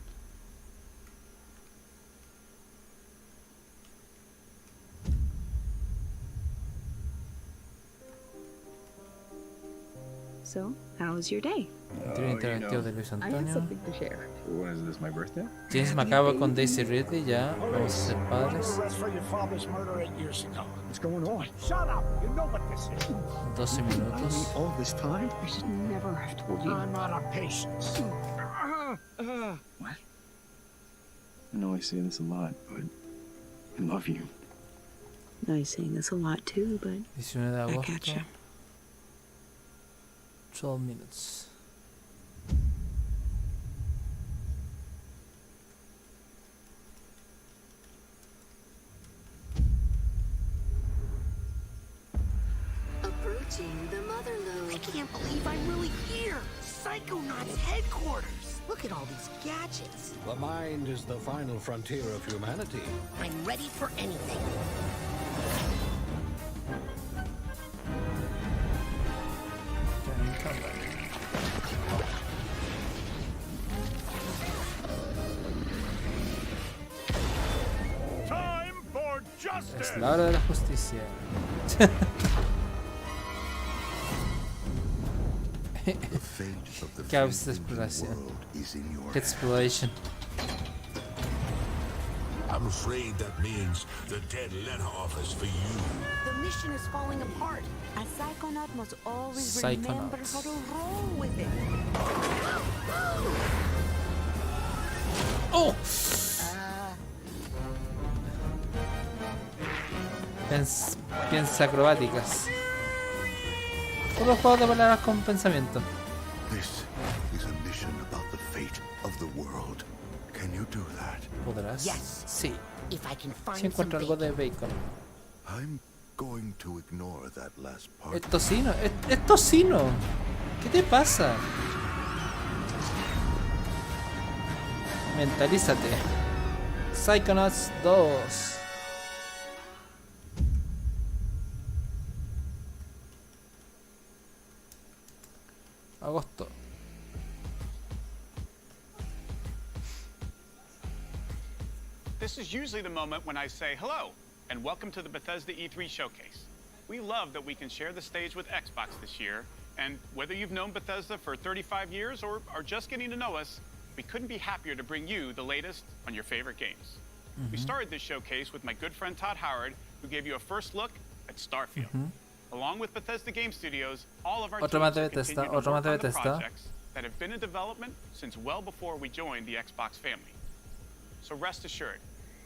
So, how was your day? Interactivo de Luis I have Antonio. something to share. When is this, my birthday? James Macabo con Daisy Ridley, ya. Vamos a ser padres. Arrest for your father's murder 8 years ago. What's going on? Shut up! You know what this is. 12 minutos. All this time? I should never have told you. I'm out of patience. What? I know I say this a lot, but I love you. I say this a lot too, but 19 de I agosto. gotcha. 12 minutes. Approaching the Motherlode. I can't believe I'm really here. Psychonauts headquarters. Look at all these gadgets. The mind is the final frontier of humanity. I'm ready for anything. Time for justice. Es la hora de la justicia. The fate of the Caos de fleeting exploración. world is in your Exploration. I'm afraid that means the dead letter office for you. The mission is falling apart. A psychonaut must always Psychonauts. remember how to roll with it. ¡Oh! Piensa acrobáticas. Todos los juegos de palabras con pensamiento. This is a mission about the fate of the world. Can you do that? ¿Podrás? Yes. Sí. If I can find Si encuentro some algo de bacon. I'm going to ignore that last part. Es tocino. Es tocino. ¿Qué te pasa? Mentalízate. Psychonauts 2. Agosto. This is usually the moment when I say hello and welcome to the Bethesda E3 showcase. We love that we can share the stage with Xbox this year, and whether you've known Bethesda for 35 years or are just getting to know us, we couldn't be happier to bring you the latest on your favorite games. We started this showcase with my good friend Todd Howard, who gave you a first look at Starfield. Along with Bethesda Game Studios, all of our Otro teams más de have Bethesda, continued to otro más work de on the Bethesda. projects that have been in development since well before we joined the Xbox family. So rest assured,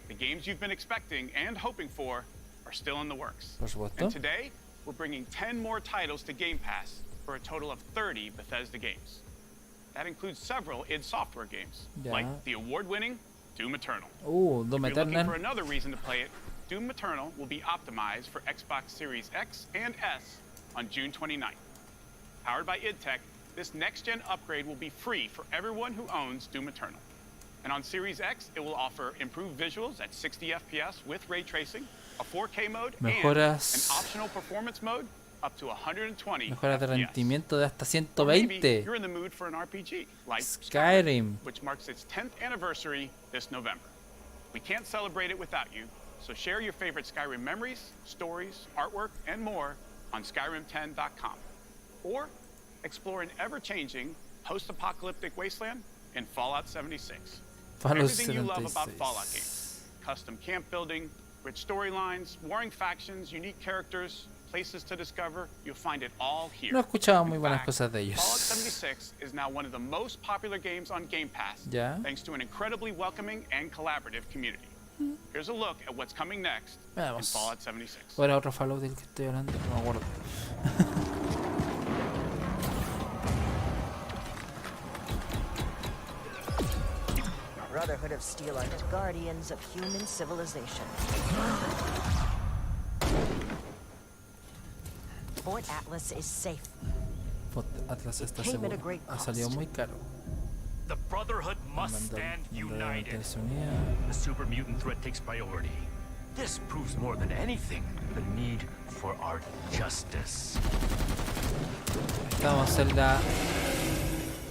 the games you've been expecting and hoping for are still in the works. Por supuesto. And today, we're bringing 10 more titles to Game Pass for a total of 30 Bethesda games. That includes several id Software games, like the award-winning Doom Eternal. Doom If you're looking Eternal. for another reason to play it, Doom Eternal will be optimized for Xbox Series X and S on June 29th. Powered by id Tech, this next-gen upgrade will be free for everyone who owns Doom Eternal. And on Series X, it will offer improved visuals at 60 FPS with ray tracing, a 4K mode, and an optional performance mode up to 120 Mejoras de FPS. rendimiento de hasta Or maybe 120. you're in the mood for an RPG, like Skyrim. which marks its 10th anniversary this November. We can't celebrate it without you, so share your favorite Skyrim memories, stories, artwork, and more on Skyrim10.com. Or explore an ever-changing post-apocalyptic wasteland in Fallout 76. Everything you love about Fallout games. Custom camp building, rich storylines, warring factions, unique characters, places to discover, you'll find it all here. No escuchaba muy buenas cosas de ellos. Fallout 76 is now one of the most popular games on Game Pass, thanks to an incredibly welcoming and collaborative community. Here's a look at what's coming next in Veamos. Fallout 76. ¿O era otro Fallout del que estoy hablando? No me acuerdo. Brotherhood of Steel are the guardians of human civilization. Fort Atlas is safe. Fort Atlas está seguro. Ha salido muy caro. The Brotherhood must stand united. The super mutant threat takes priority. This proves more than anything the need for our justice. Estamos en la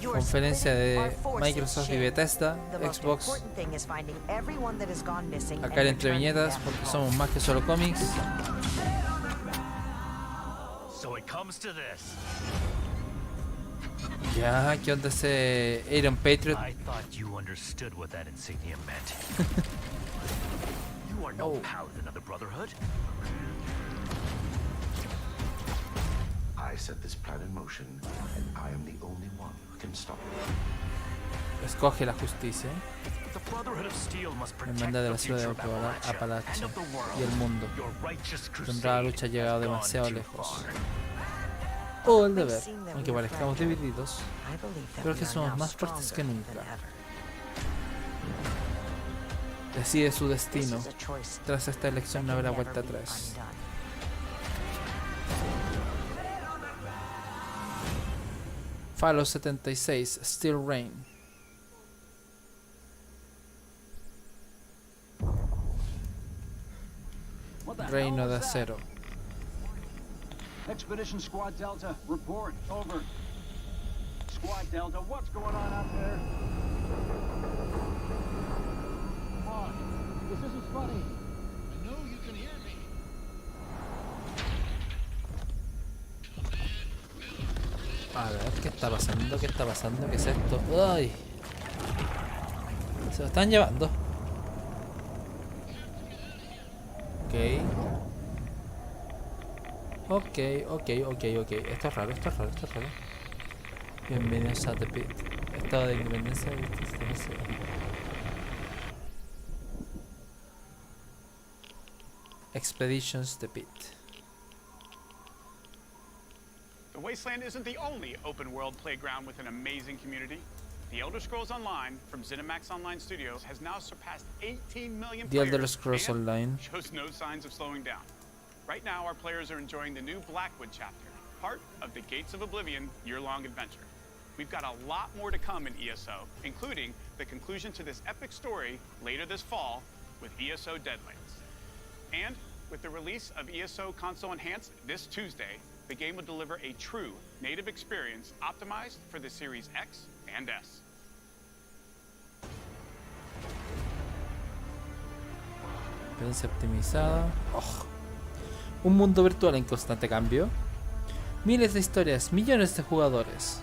conferencia de Microsoft y Bethesda, Xbox, acá en Entre Viñetas, porque somos más que solo cómics. So it comes to this. Ya, ¿qué onda ese Iron Patriot? I thought you understood what that insignia meant. You are no paladin of the Brotherhood. I set this plan in motion, and I am the only one who can stop it. Escoge la justicia. The Brotherhood of Steel must Me protect manda de the la ciudad future de of Appalachia Apalache and of the world. y el mundo. Your righteous Tendrá la lucha crusade llegado has gone demasiado too lejos. far. O el deber, aunque parezcamos divididos, creo que somos más fuertes que nunca. Decide su destino. Tras esta elección no habrá vuelta atrás. Fallout 76, Steel Rain. Reino de acero. Expedition Squad Delta, report. Over. Squad Delta, what's going on out there? Come on. This isn't funny. I know you can hear me. A ver, ¿qué está pasando? ¿Qué está pasando? ¿Qué es esto? ¡Ay! Se lo están llevando. Ok. Ok. Esto es raro. Bienvenidos a The Pit. Estado de independencia. Expeditions The Pit. The Wasteland isn't the only open-world playground with an amazing community. The Elder Scrolls Online from ZeniMax Online Studios has now surpassed 18 million The players Elder Scrolls and Online. shows no signs of slowing down. Right now, our players are enjoying the new Blackwood chapter, part of the Gates of Oblivion year-long adventure. We've got a lot more to come in ESO, including the conclusion to this epic story later this fall with ESO Deadlands. And with the release of ESO Console Enhanced this Tuesday, the game will deliver a true native experience optimized for the Series X and S. Experiencia optimizada. Oh. Un mundo virtual en constante cambio. Miles de historias, millones de jugadores.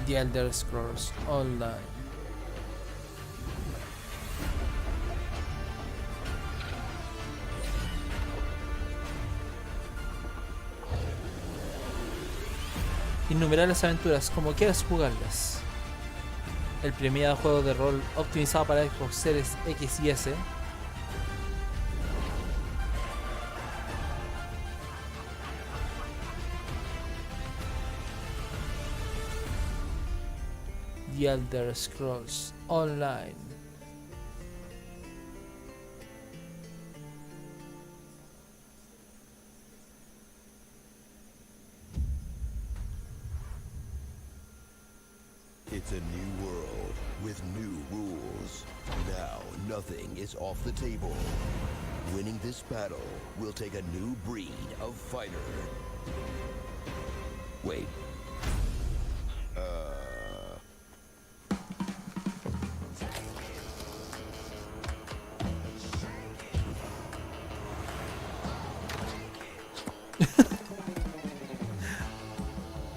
The Elder Scrolls Online. innumerables aventuras, como quieras jugarlas. El premiado juego de rol optimizado para Xbox Series X y S. The Elder Scrolls Online. It's a new world with new rules. Now, nothing is off the table. Winning this battle will take a new breed of fighter. Wait.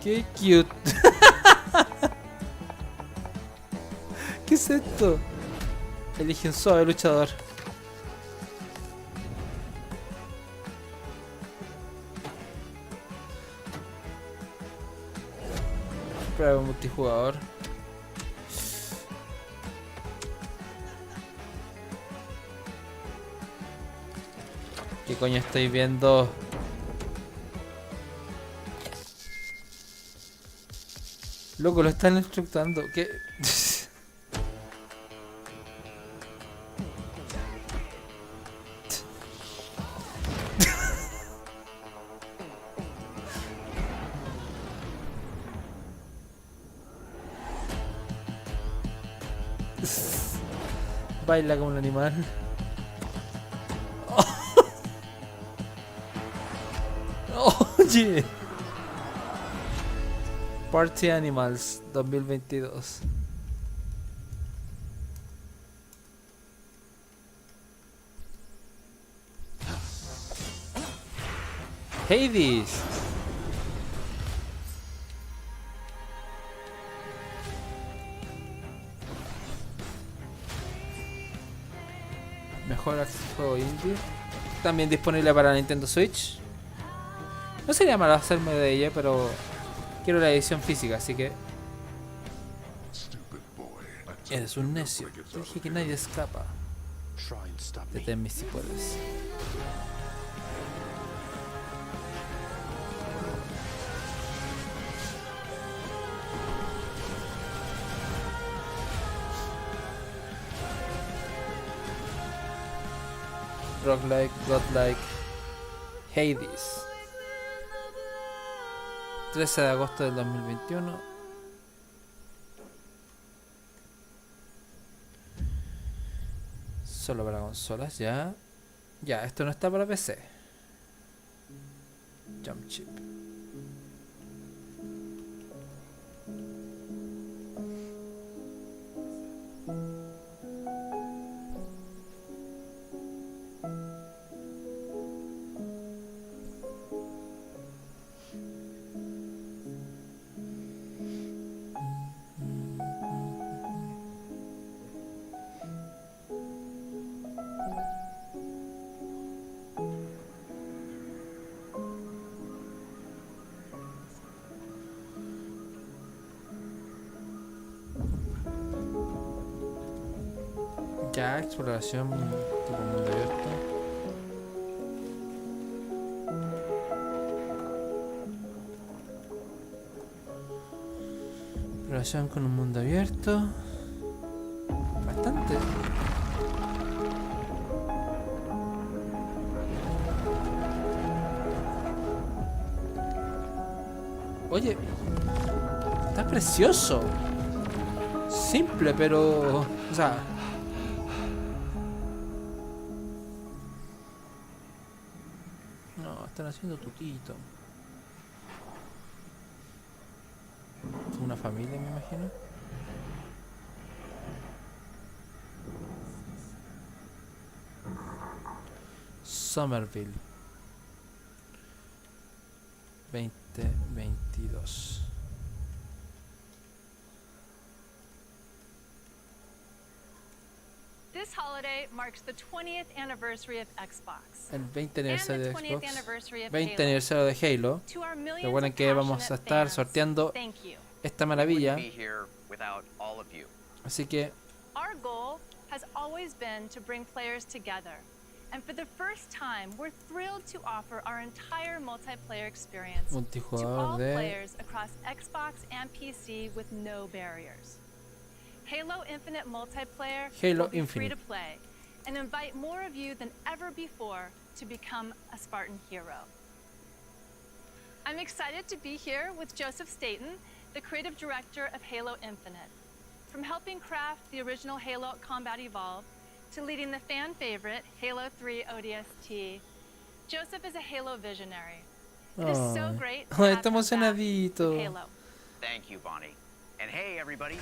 Qué cute. ¿Qué es esto? Elige un suave luchador. Prueba multijugador. ¿Qué coño estoy viendo? Loco, lo están instructando. ¿Qué? Baila como un animal. Oye. Party Animals 2022. Hades. Mejor juego indie. También disponible para Nintendo Switch. No sería malo hacerme de ella, pero quiero la edición física, así que... Eres un necio. Te dije que nadie escapa. Deténme si puedes. Roguelike, Godlike, Hades. 13 de agosto del 2021. Solo para consolas, ya. Ya, esto no está para PC. Jump chip. Ya, exploración tipo mundo abierto. Exploración con un mundo abierto. Bastante. Oye, está precioso. Simple, pero... O sea... Están haciendo tutito. Una familia, me imagino. Somerville 2022. This This holiday marks the 20th anniversary of Xbox. El 20 aniversario de And the 20th Xbox. anniversary of 20 Halo. aniversario de Halo. To our millions Recuerden of que vamos a passionate estar fans, sorteando thank you. esta maravilla. Be here without all of you. Así que Our goal has always been to bring players together. And for the first time, we're thrilled to offer our entire multiplayer experience to multijugador all de players across Xbox and PC with no barriers. Halo Infinite Multiplayer Halo will be free Infinite. to play and invite more of you than ever before to become a Spartan hero. I'm excited to be here with Joseph Staten, the creative director of Halo Infinite. From helping craft the original Halo Combat Evolved to leading the fan favorite Halo 3 ODST, Joseph is a Halo visionary. It is so great to Ay, have está him back emocionadito. with Halo. Thank you, Bonnie. And hey, everybody.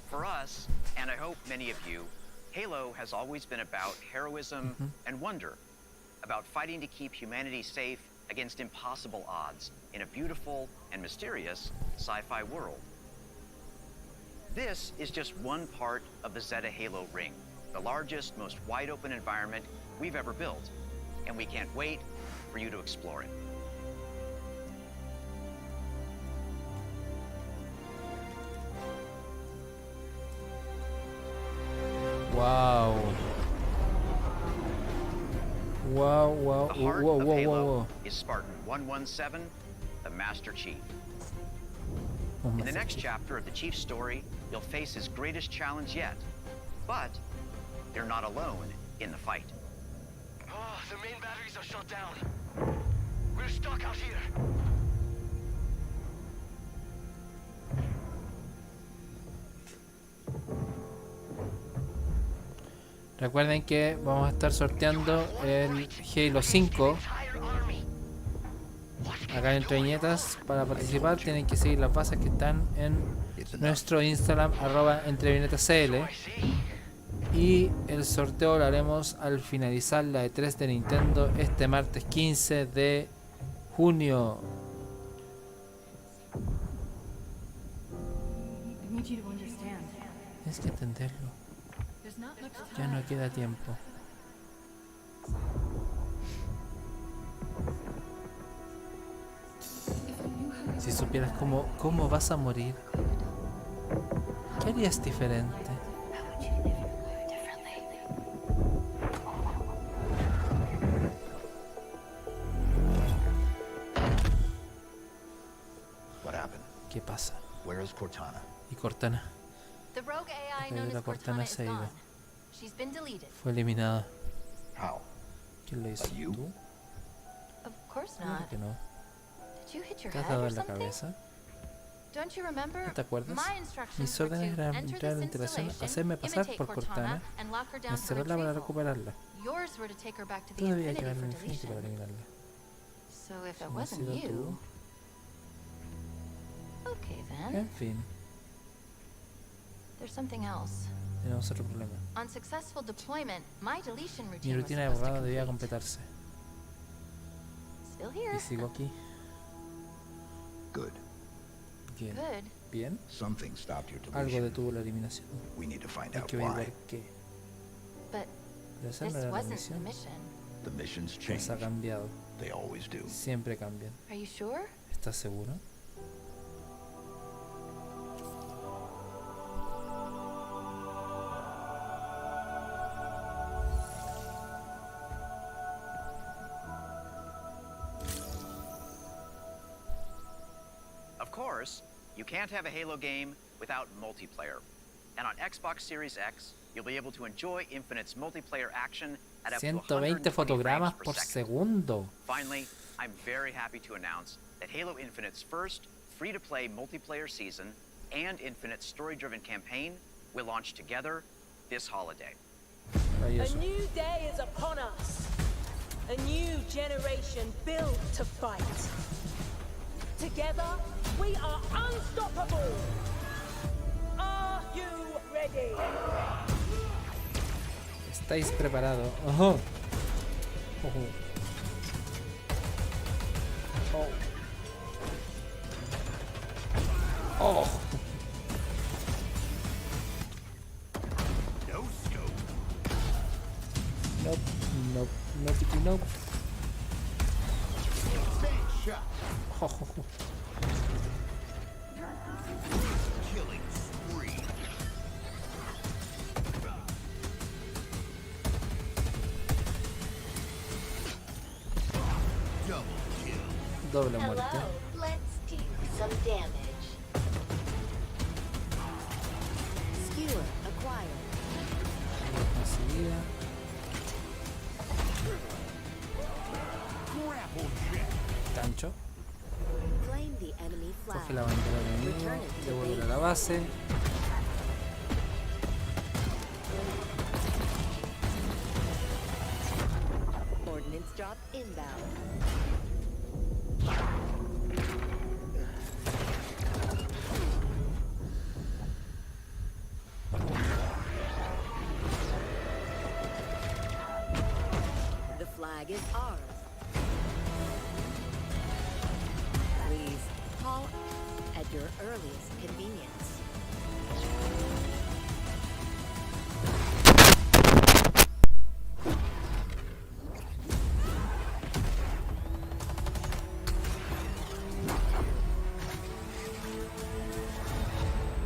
For us, and I hope many of you, Halo has always been about heroism and wonder, about fighting to keep humanity safe against impossible odds in a beautiful and mysterious sci-fi world. This is just one part of the Zeta Halo ring, the largest, most wide-open environment we've ever built, and we can't wait for you to explore it. Wow. Wow, wow, The heart wow, of wow, Halo wow. is Spartan 117, the Master Chief. Oh, In the Master next Chief. chapter of the Chief's story, you'll face his greatest challenge yet. But you're not alone in the fight. Oh, the main batteries are shut down. We're stuck out here. Recuerden que vamos a estar sorteando el Halo 5 acá en Entre Viñetas. Para participar tienen que seguir las bases que están en nuestro Instagram @entreviñetascl, y el sorteo lo haremos al finalizar la E3 de Nintendo este martes 15 de junio. Tienes que entenderlo. Ya no queda tiempo. Si supieras cómo vas a morir, ¿qué harías diferente? What happened? ¿Qué pasa? Where is Cortana? Y Cortana. The rogue AI La known la as Cortana Cortana is se ha ido. gone. She's been deleted. Fue eliminada. How? ¿Quién lo hizo? ¿Tú? Of course Claro not. que no. Did you hit your ¿Te has head dado or en la something? cabeza? Don't you remember? ¿No te acuerdas? My instructions Mis were órdenes to eran enter entrar en la this instalación, installation, hacerme pasar imitate por Cortana, and lock her down for encerrarla para retrieval. recuperarla. Yours were to take her back to the Tú debías Infinity llevarla for al infinito para deletion. eliminarla. So if Si it no has wasn't sido you, tú. okay En then. fin, There's something else. tenemos otro problema. On successful deployment, my deletion Mi routine was rutina de supposed to borrado debía complete. completarse. Still here. Y sigo aquí. Good. Bien. Good. Bien. Something stopped your Algo deletion. detuvo la eliminación. We need to find Hay out que why. averiguar qué. But Pero esa this no era la wasn't the misión. mission. The missions Pues change. ha cambiado. They always do. Siempre cambian. Are you sure? ¿Estás seguro? Of course, you can't have a Halo game without multiplayer. And on Xbox Series X, you'll be able to enjoy Infinite's multiplayer action at up to 120 120 fotogramas frames per por second. segundo. Finally, I'm very happy to announce that Halo Infinite's first free-to-play multiplayer season and Infinite's story-driven campaign will launch together this holiday. Maravilloso. A new day is upon us. A new generation built to fight. Together, we are unstoppable. Are you ready? ¿Estáis preparados? Ojo. Ojo. Oh. Oh. No scope. No tiki no. Jo, jo, jo. Killing spree. Double kill. Doble muerte. Hello, let's do some damage. Skewer acquired. Enseguida. Gancho. Claim the enemy flag. Coge la bandera de enemigo. Devuelve a la base. Ordnance drop inbound. The flag is ours. Please call at your earliest convenience.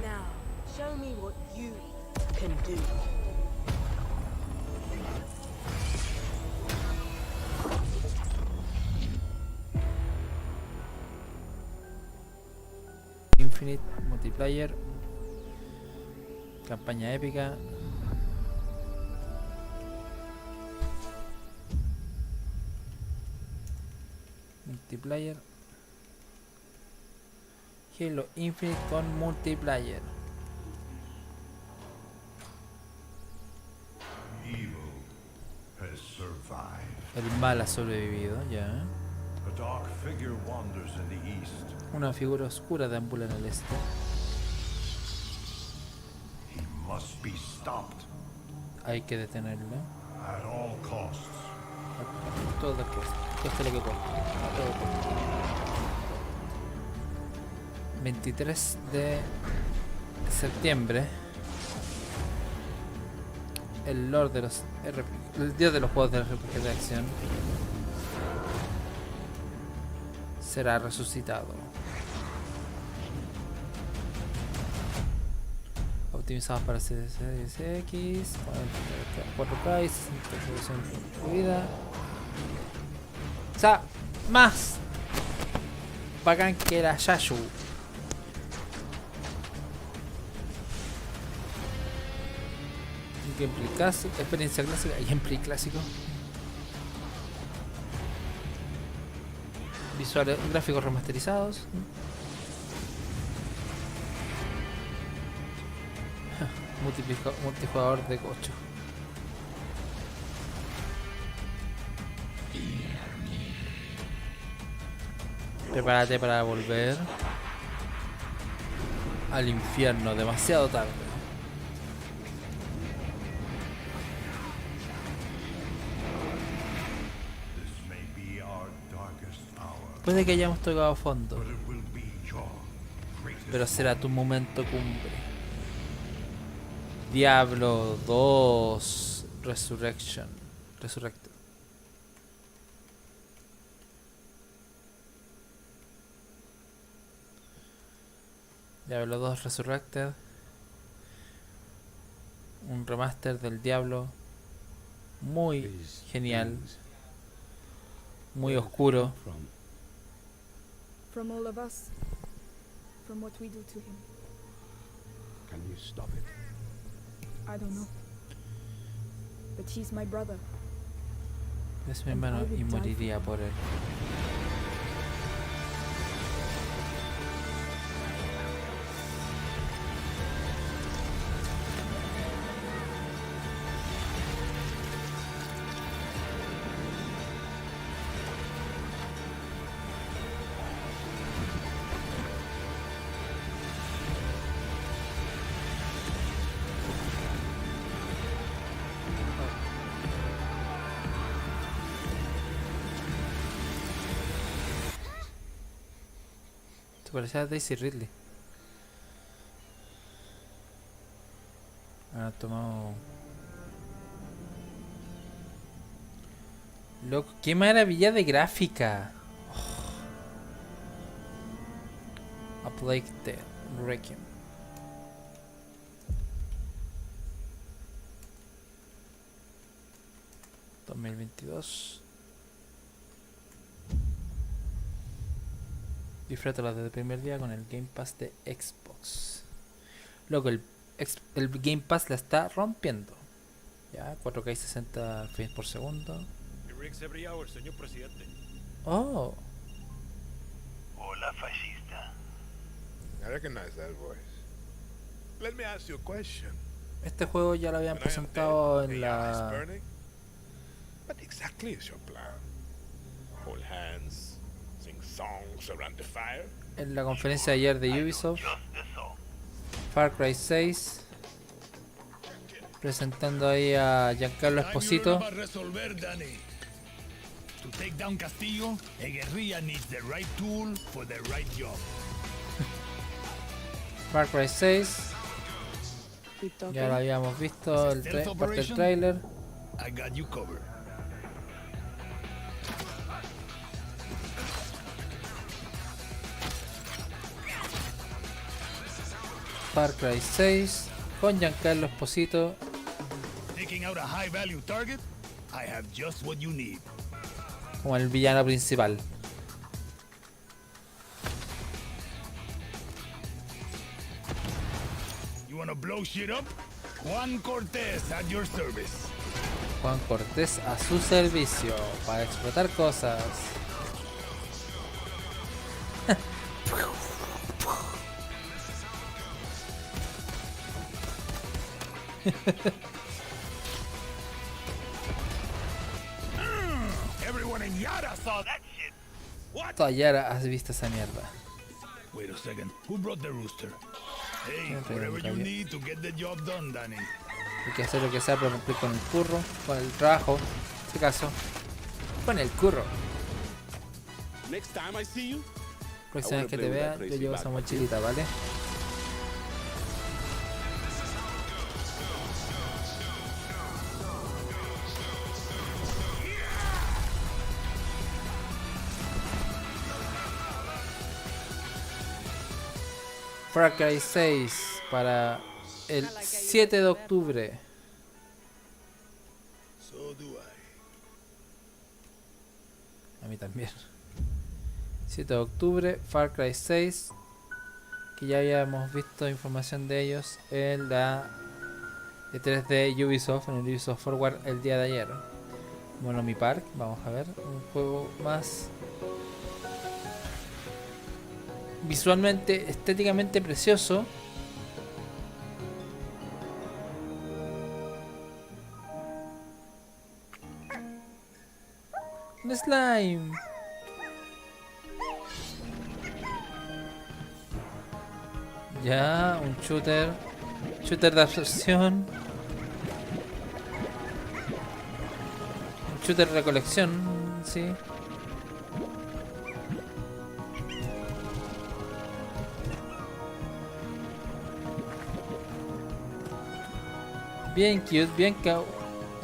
Now, show me what you can do. Infinite multiplayer. Campaña épica. Multiplayer. Halo Infinite con multiplayer. Evil has survived. El mal ha sobrevivido, ya. A dark figure wanders in the east. Una figura oscura deambula en el este. He must be stopped Hay que detenerlo. at all costs. A toda costa. Cueste lo que cueste. A todo costo. 23 de septiembre. El Lord de los el dios de los juegos de RPG de acción será resucitado. Optimizados para Series X, 4K y 60% de vida. O sea, más bacán que la Yashu. Gameplay clásico, experiencia clásica, gameplay clásico. Visuales, gráficos remasterizados. Multijugador de 8. Prepárate para volver al infierno demasiado tarde. Puede que hayamos tocado fondo, pero será tu momento cumbre. Diablo 2 Resurrected. Diablo 2 Resurrected. Un remaster del Diablo muy genial, muy oscuro. From all of us, from what we do to him. Can you stop it? I don't know. But he's my brother. Es mi hermano y moriría por él. Parecía Daisy Ridley. Ha tomado Loco, qué maravilla de gráfica. A Plague Tale Requiem. ...2022... Disfrútala desde el primer día con el Game Pass de Xbox. Loco, el Game Pass la está rompiendo. Ya, 4K y 60 frames por segundo. Every hour, señor presidente. Oh. Hola, fascista. I recognize that voice. Let me ask you a question. Este juego ya lo habían presentado en la... What exactly is your plan? Hold hands, sing songs around the fire. En la conferencia de ayer de Ubisoft, Far Cry 6, presentando ahí a Giancarlo Esposito. To take down Castillo, a guerrilla needs the right tool for the right job. Far Cry 6, ya lo habíamos visto, parte del trailer. I got you covered. Far Cry 6 con Giancarlo Esposito. Taking out a high value target, I have just what you need. Como el villano principal. You wanna blow shit up? Juan Cortés at your service. Juan Cortés a su servicio para explotar cosas. Everyone in Yara saw that shit. What? Toda Yara has visto esa mierda. Wait a second. Who brought the rooster? Hey, whatever you need to get the job done, Danny. Hay que hacer lo que sea para cumplir con el curro, con el trabajo, en este caso, con el curro. Next time I see you, Próxima vez que te vea, yo llevo esa mochilita, ¿vale? Far Cry 6 para el 7 de octubre. A mí también. 7 de octubre, Far Cry 6. Que ya habíamos visto información de ellos en la E3 de Ubisoft, en el Ubisoft Forward el día de ayer. Bueno, mi Park, vamos a ver. Un juego más visualmente, estéticamente precioso. Un slime. Ya, un shooter de absorción. Un shooter de recolección, sí. Bien cute, bien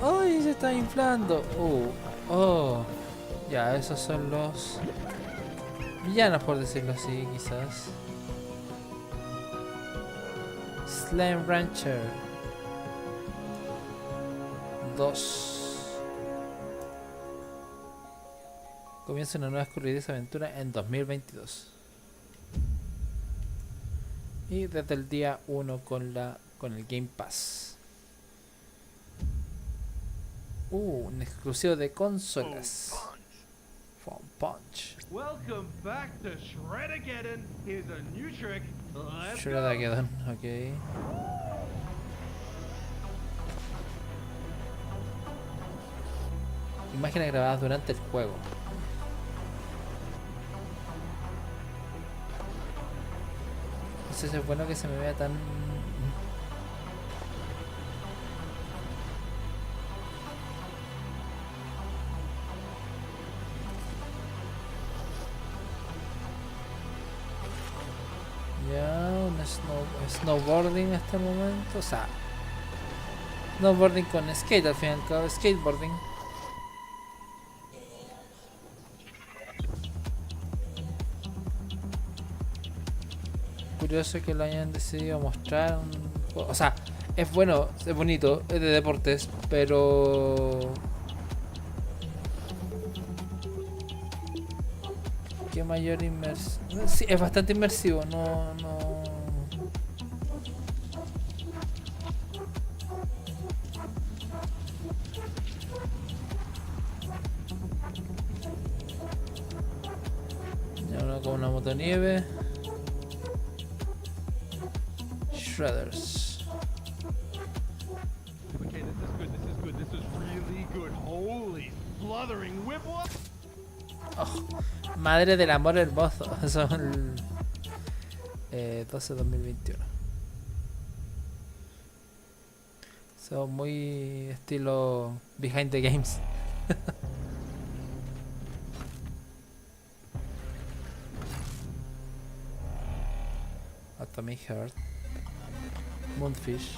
¡ay! Se está inflando. Oh. Ya, esos son los villanos, por decirlo así, quizás. Slime Rancher 2. Comienza una nueva escurridiza aventura en 2022. Y desde el día 1 con el Game Pass. Un exclusivo de consolas. Phone Punch. Welcome back to Shred-Ageddon. Here's a new trick. Let's go. Shred-Ageddon, ok. Imágenes grabadas durante el juego. No sé si es bueno que se me vea tan... Ya, un snowboarding hasta el momento, o sea, snowboarding con skate al fin y al cabo, skateboarding. curioso que lo hayan decidido mostrar un juego. O sea, es bueno, es bonito, es de deportes, pero qué mayor inmersión. Sí, es bastante inmersivo, no. Ya uno con una motonieve. Shredders. Okay, this is good. This is good. This is really good. Holy sluthering whip whoop. Oh, madre del amor hermoso. Son 12-2021. Son muy estilo Behind the Games. Atomic Heart, Moonfish.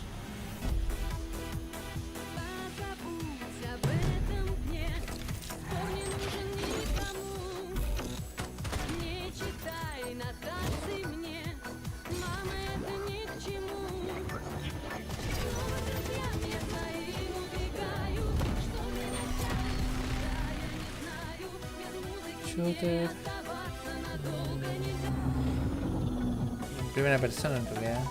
Shooter. Primera persona en realidad.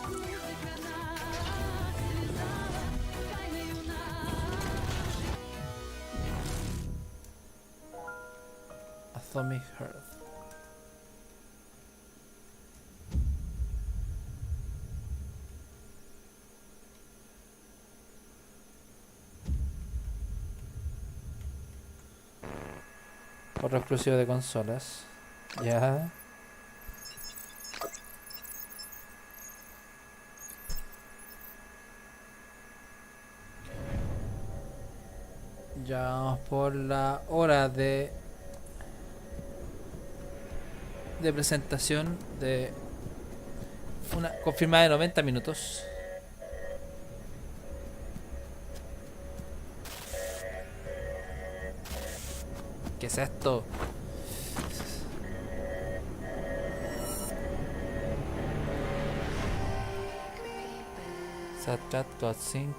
Atomic Heart. Otro exclusivo de consolas. Ya. Ya vamos por la hora de presentación de una confirmada de 90 minutos. ¿Qué es esto? Satchat to sync.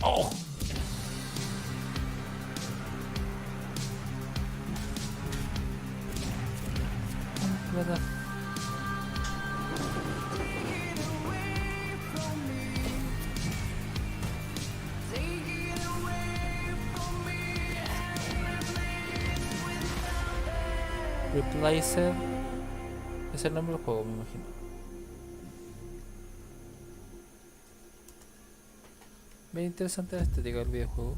Oh. ¿Verdad? Replacer es el nombre del juego, me imagino. Bien interesante la estética del videojuego.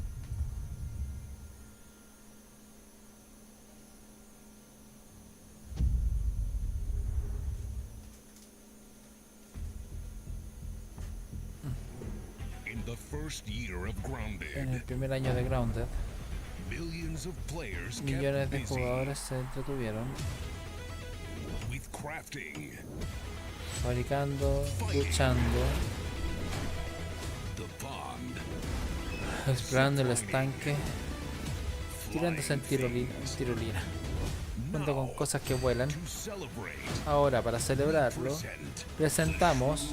In the first year of Grounded, En el primer año de Grounded, millions of players kept millones de busy jugadores se entretuvieron with crafting, fabricando, luchando, the pond, explorando el estanque, tirándose en tirolina, junto con cosas que vuelan. to celebrate. Ahora, para celebrarlo, presentamos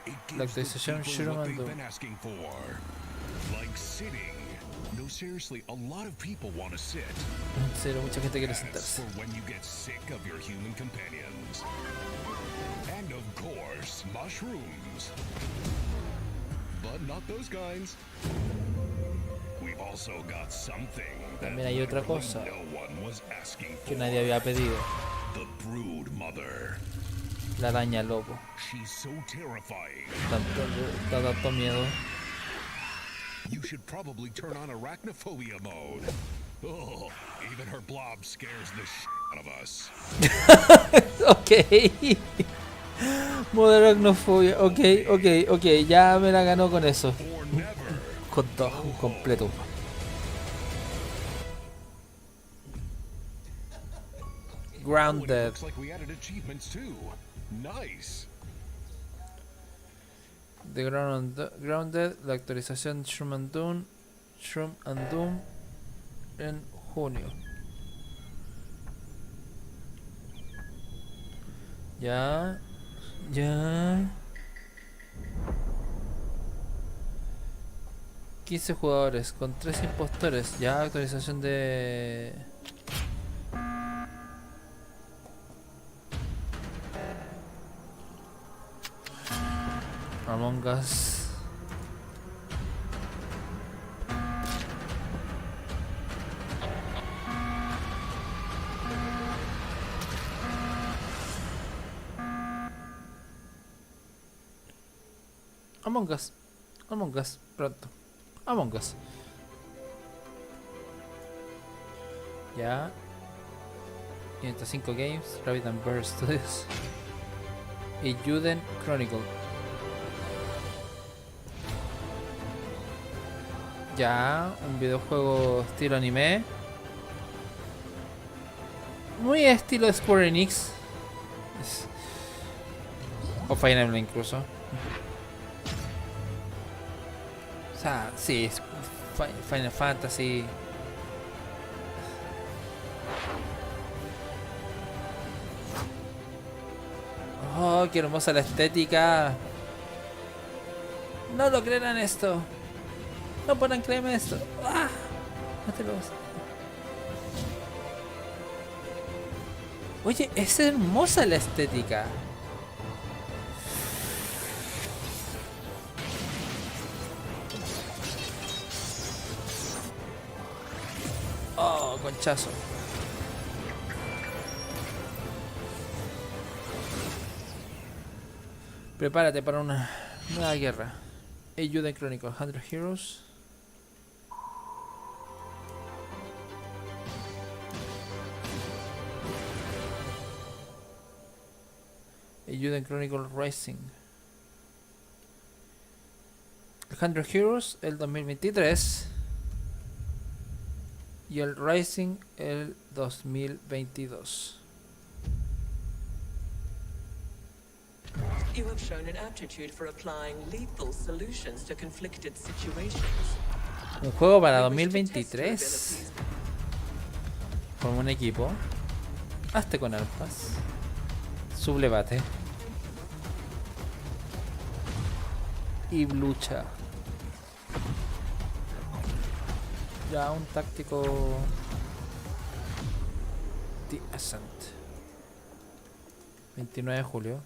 It la gives the actualización people Shroom what and they've Doom. been asking for, like sitting. No, seriously, a lot of people want to sit. En serio, mucha gente quiere That's sentarse. for when you get sick of your human companions. And of course, mushrooms. But not those kinds. We've also got something that También hay otra literally cosa no one was asking que for. nadie había pedido: The Brood Mother. la araña lobo. She's so terrifying. Da tanto miedo. You should probably turn on arachnophobia mode. Oh, even her blob scares the of us. Ok. Modern Arachnofobia. Ok. Ya me la ganó con eso. Con todo, un completo. Grounded. Looks like we added achievements too. Nice. The Grounded, la actualización Shroom and Doom en junio. Ya. 15 jugadores con 3 impostores. Ya, actualización de... Among Us. Among Us, pronto. Among Us. Ya. 505 Games, Rabbit and Bear Studios. Y Juden Chronicle. Ya, un videojuego estilo anime. Muy estilo Square Enix. O Fire Emblem incluso. O sea, sí, es Final Fantasy. Oh, qué hermosa la estética. No lo creerán esto. No puedan creerme esto. ¡Ah! No te lo vas. Oye, es hermosa la estética. Oh, conchazo. Prepárate para una nueva guerra. Ayuda en Chronicle 100 Heroes. Ayuda en Chronicle Rising. 100 Heroes el 2023. Y el Rising el 2022. You have shown an aptitude for applying lethal solutions to conflicted situations. Un juego para 2023. Forma un equipo. Hazte con alfas. Sublevate. Y lucha. Ya un táctico. The Ascent. 29 de julio.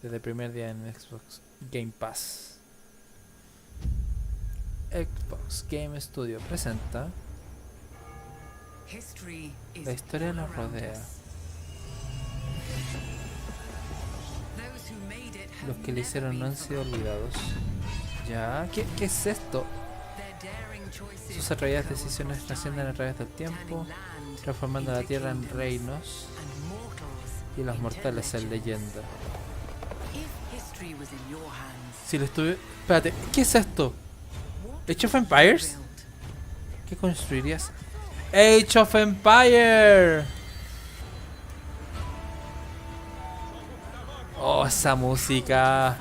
Desde el primer día en Xbox Game Pass. Xbox Game Studio presenta. La historia nos rodea. Los que le hicieron no han sido olvidados. Ya, ¿qué es esto? Sus arraigadas decisiones trascienden a través del tiempo, transformando la tierra en reinos y los mortales en leyenda. Si lo estuve... Espérate, ¿qué es esto? ¿Age of Empires? ¿Qué construirías? ¡Age of Empire! Oh, esa música.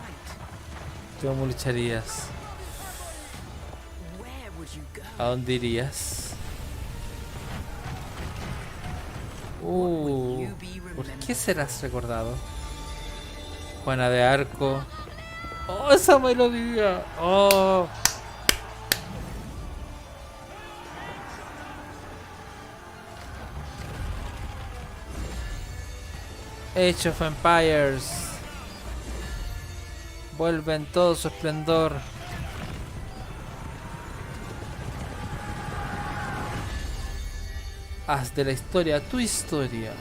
¿Cómo lucharías? ¿A dónde irías? ¿Por qué serás recordado? Juana de Arco. Oh, esa melodía. Oh. Age of Empires. Vuelve en todo su esplendor. Haz de la historia tu historia.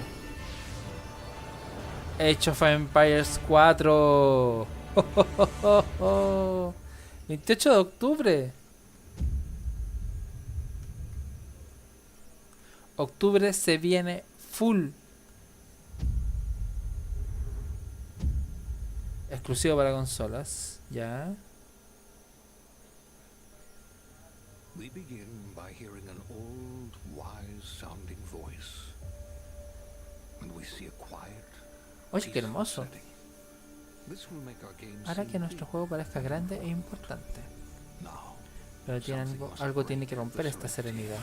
Age of Empires 4. 28 de octubre. Octubre se viene full. Exclusivo para consolas. Ya. We begin by hearing an old, wise-sounding voice. And we see a quiet, Oye, qué hermoso. this will make our game Hará que nuestro juego parezca grande e importante. Pero tiene algo tiene que romper esta serenidad.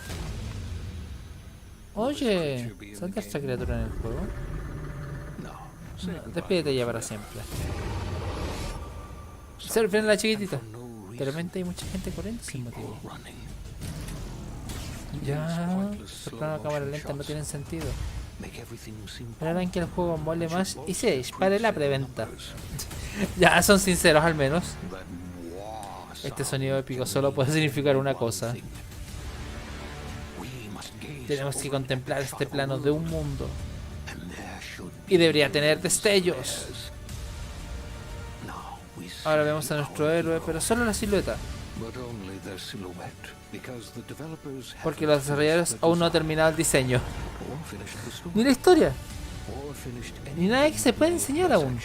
Oye, ¿saldrá esta criatura en el juego? No, despídete ya para siempre. Se refiere a la chiquitita. De repente hay mucha gente corriendo sin motivo. Ya, los planos de cámara lenta no tienen sentido. Pero harán que el juego mole más y se dispare la preventa. Ya, son sinceros al menos. Este sonido épico solo puede significar una cosa. Tenemos que contemplar este plano de un mundo. Y debería tener destellos. Ahora vemos a nuestro héroe, pero solo la silueta. Porque los desarrolladores aún no han terminado el diseño. Ni la historia. Ni nada que se pueda enseñar aún.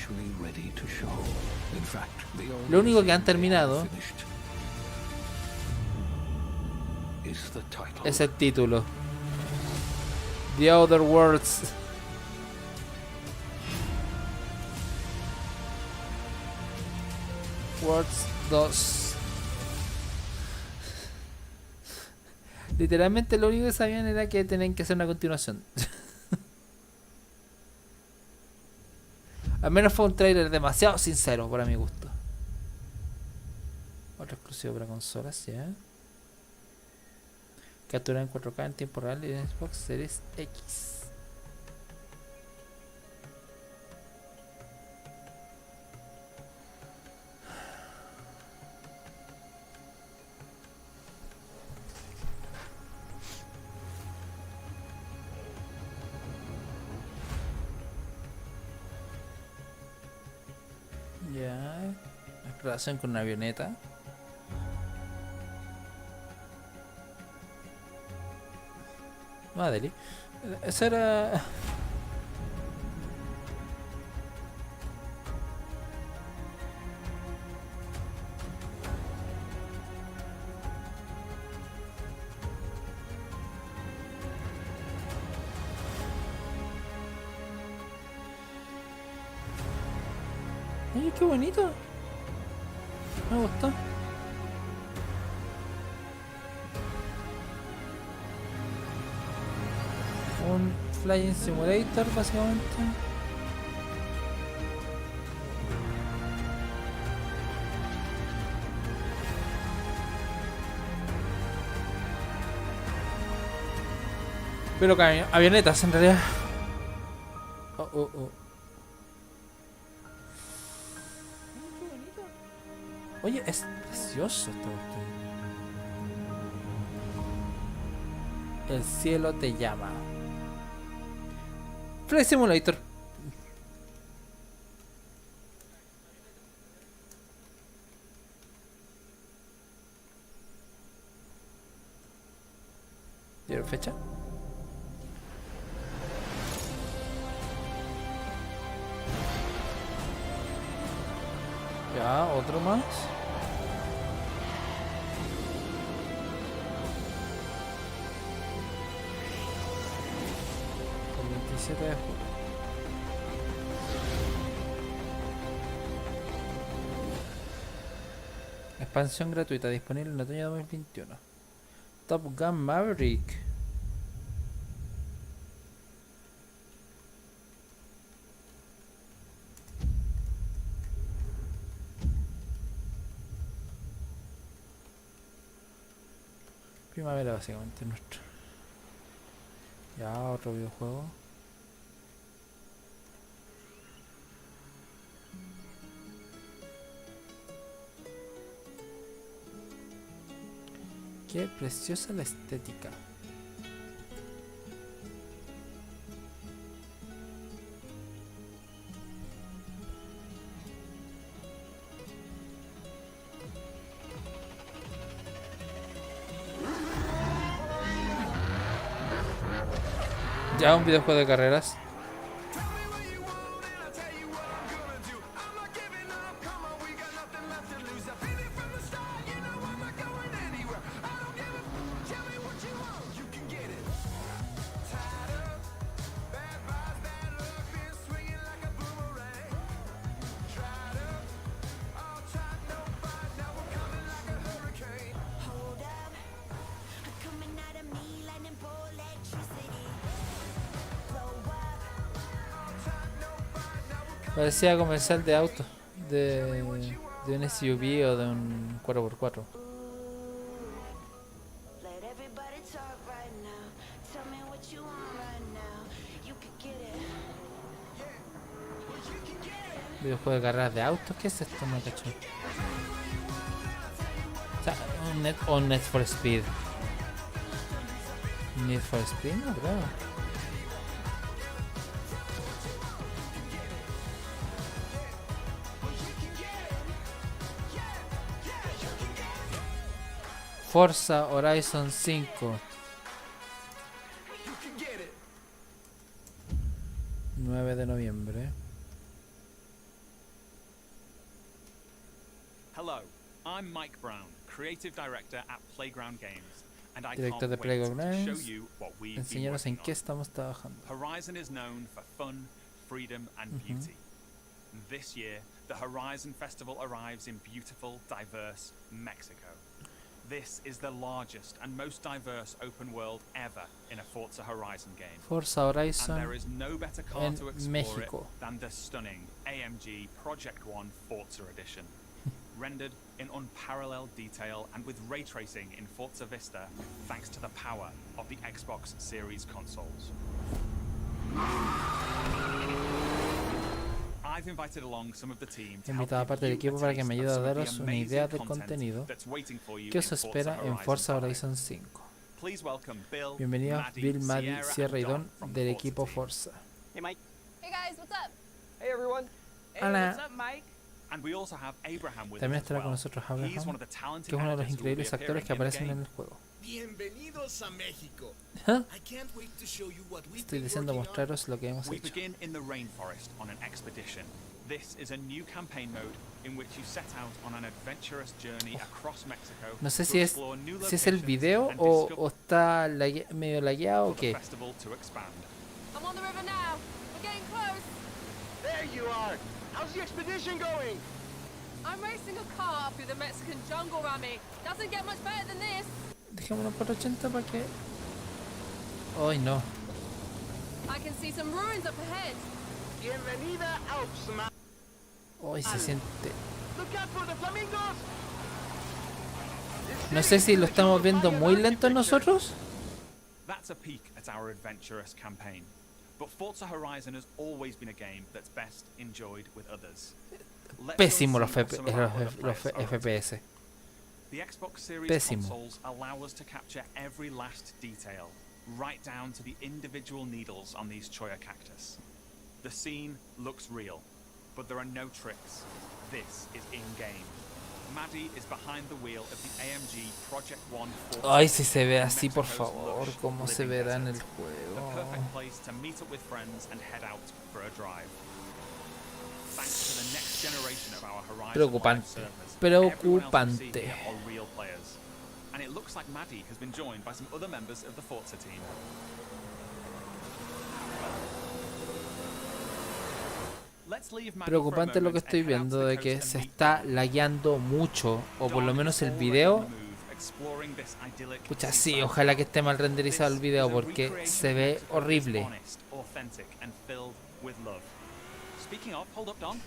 Lo único que han terminado es el título. The Other Worlds. Worlds 2. Literalmente lo único que sabían era que tenían que hacer una continuación. Al menos fue un trailer demasiado sincero para mi gusto. Otro exclusivo para consolas, ya. Captura en 4K en tiempo real y en Xbox Series X. Ya, exploración con una avioneta. Madre, eso era. Oye, qué bonito. Me gustó. Un Flying Simulator, básicamente. Pero que avionetas, en realidad. Oh. Oye, es precioso esto. El cielo te llama. Flight Simulator. ¿Dieron fecha? Ya, otro más. El 27 de julio. Expansión gratuita disponible en otoño de 2021. Top Gun Maverick. Primavera básicamente nuestro. Ya, otro videojuego. Qué preciosa la estética. Ya un videojuego de carreras. Parecía comercial de auto, de un SUV o de un 4x4. Videojuego de carreras de autos, ¿qué es esto? No cacho. O sea, un Need for Speed. Need for Speed, no creo. Forza Horizon 5. De noviembre. Hello, I'm Mike Brown, creative director at Playground Games, and I Director de can't wait Playground to show Games. you what we've been Enseñaros en working qué on. estamos trabajando. Horizon is known for fun, freedom, and beauty. This year, the Horizon Festival arrives in beautiful, diverse Mexico. This is the largest and most diverse open world ever in a Forza Horizon game. Forza Horizon and there is no better car en to explore México. it than the stunning AMG Project One Forza Edition. Rendered in unparalleled detail and with ray tracing in Forza Vista thanks to the power of the Xbox Series consoles. I've invited along some of the team He invitado a parte del equipo para que me ayude a daros una idea del contenido que os espera en Forza Horizon 5. Bienvenidos Bill, Maddie, Sierra y Don del equipo Forza. Hey Mike. Hey guys, what's up? Hey everyone. Hola. Mike? And we also have Abraham with También us as estará well. con nosotros He's one Abraham, of the talented que es uno de los actors who will be increíbles actores que appearing in the aparecen en game. el juego. Bienvenidos a México. ¿Ah? I can't wait to show you what we've Estoy been deseando working on. mostraros lo que hemos We hecho. begin in the rainforest on an expedition. This is a new campaign mode in which you set out on an adventurous journey across Mexico. No sé to si es explore new el locations video and o discover está medio lagueado o the qué. festival to expand. I'm on the river now. We're getting close. There you are. How's the expedition going? I'm racing a car through the Mexican jungle, Rami. Doesn't get much better than this. Dejémoslo por 80 para que... Ay no. I can see some ruins up ahead. Bienvenida Alps. Ay, se siente... Look out for the flamingos. No sé si lo estamos viendo muy lento nosotros. That's a peek at our adventurous campaign. But Forza Horizon has always been a game that's best enjoyed with others. Let's Pésimo go los, and see what some of our other los players are up to. FPS. The Xbox Series Pésimo. consoles allow us to capture every last detail, right down to the individual needles on these cholla cactus. The scene looks real, but there are no tricks. This is in-game. Maddie is behind the wheel of the AMG Project One Forza. Ay, si se ve así, por Mexico's favor, lush cómo se living verá en desert. el The juego. perfect place to meet up with friends and head out for a drive. Thanks to the next generation of our Horizon Preocupante. Live servers, Preocupante. everyone else we see here are real players. And it looks like Maddie has been joined by some other members of the Forza team. Let's leave Maddie for a Preocupante lo que moment estoy and head out to viendo the de coast que and se meet está lagueando mucho, o por lo Don menos is el already video. on the move, exploring this idyllic Pucha, seaside. sí, ojalá que esté mal renderizado el video This is a porque recreation se of ve Mexico that's horrible. honest, authentic, and filled with love. Speaking of, hold up, Don.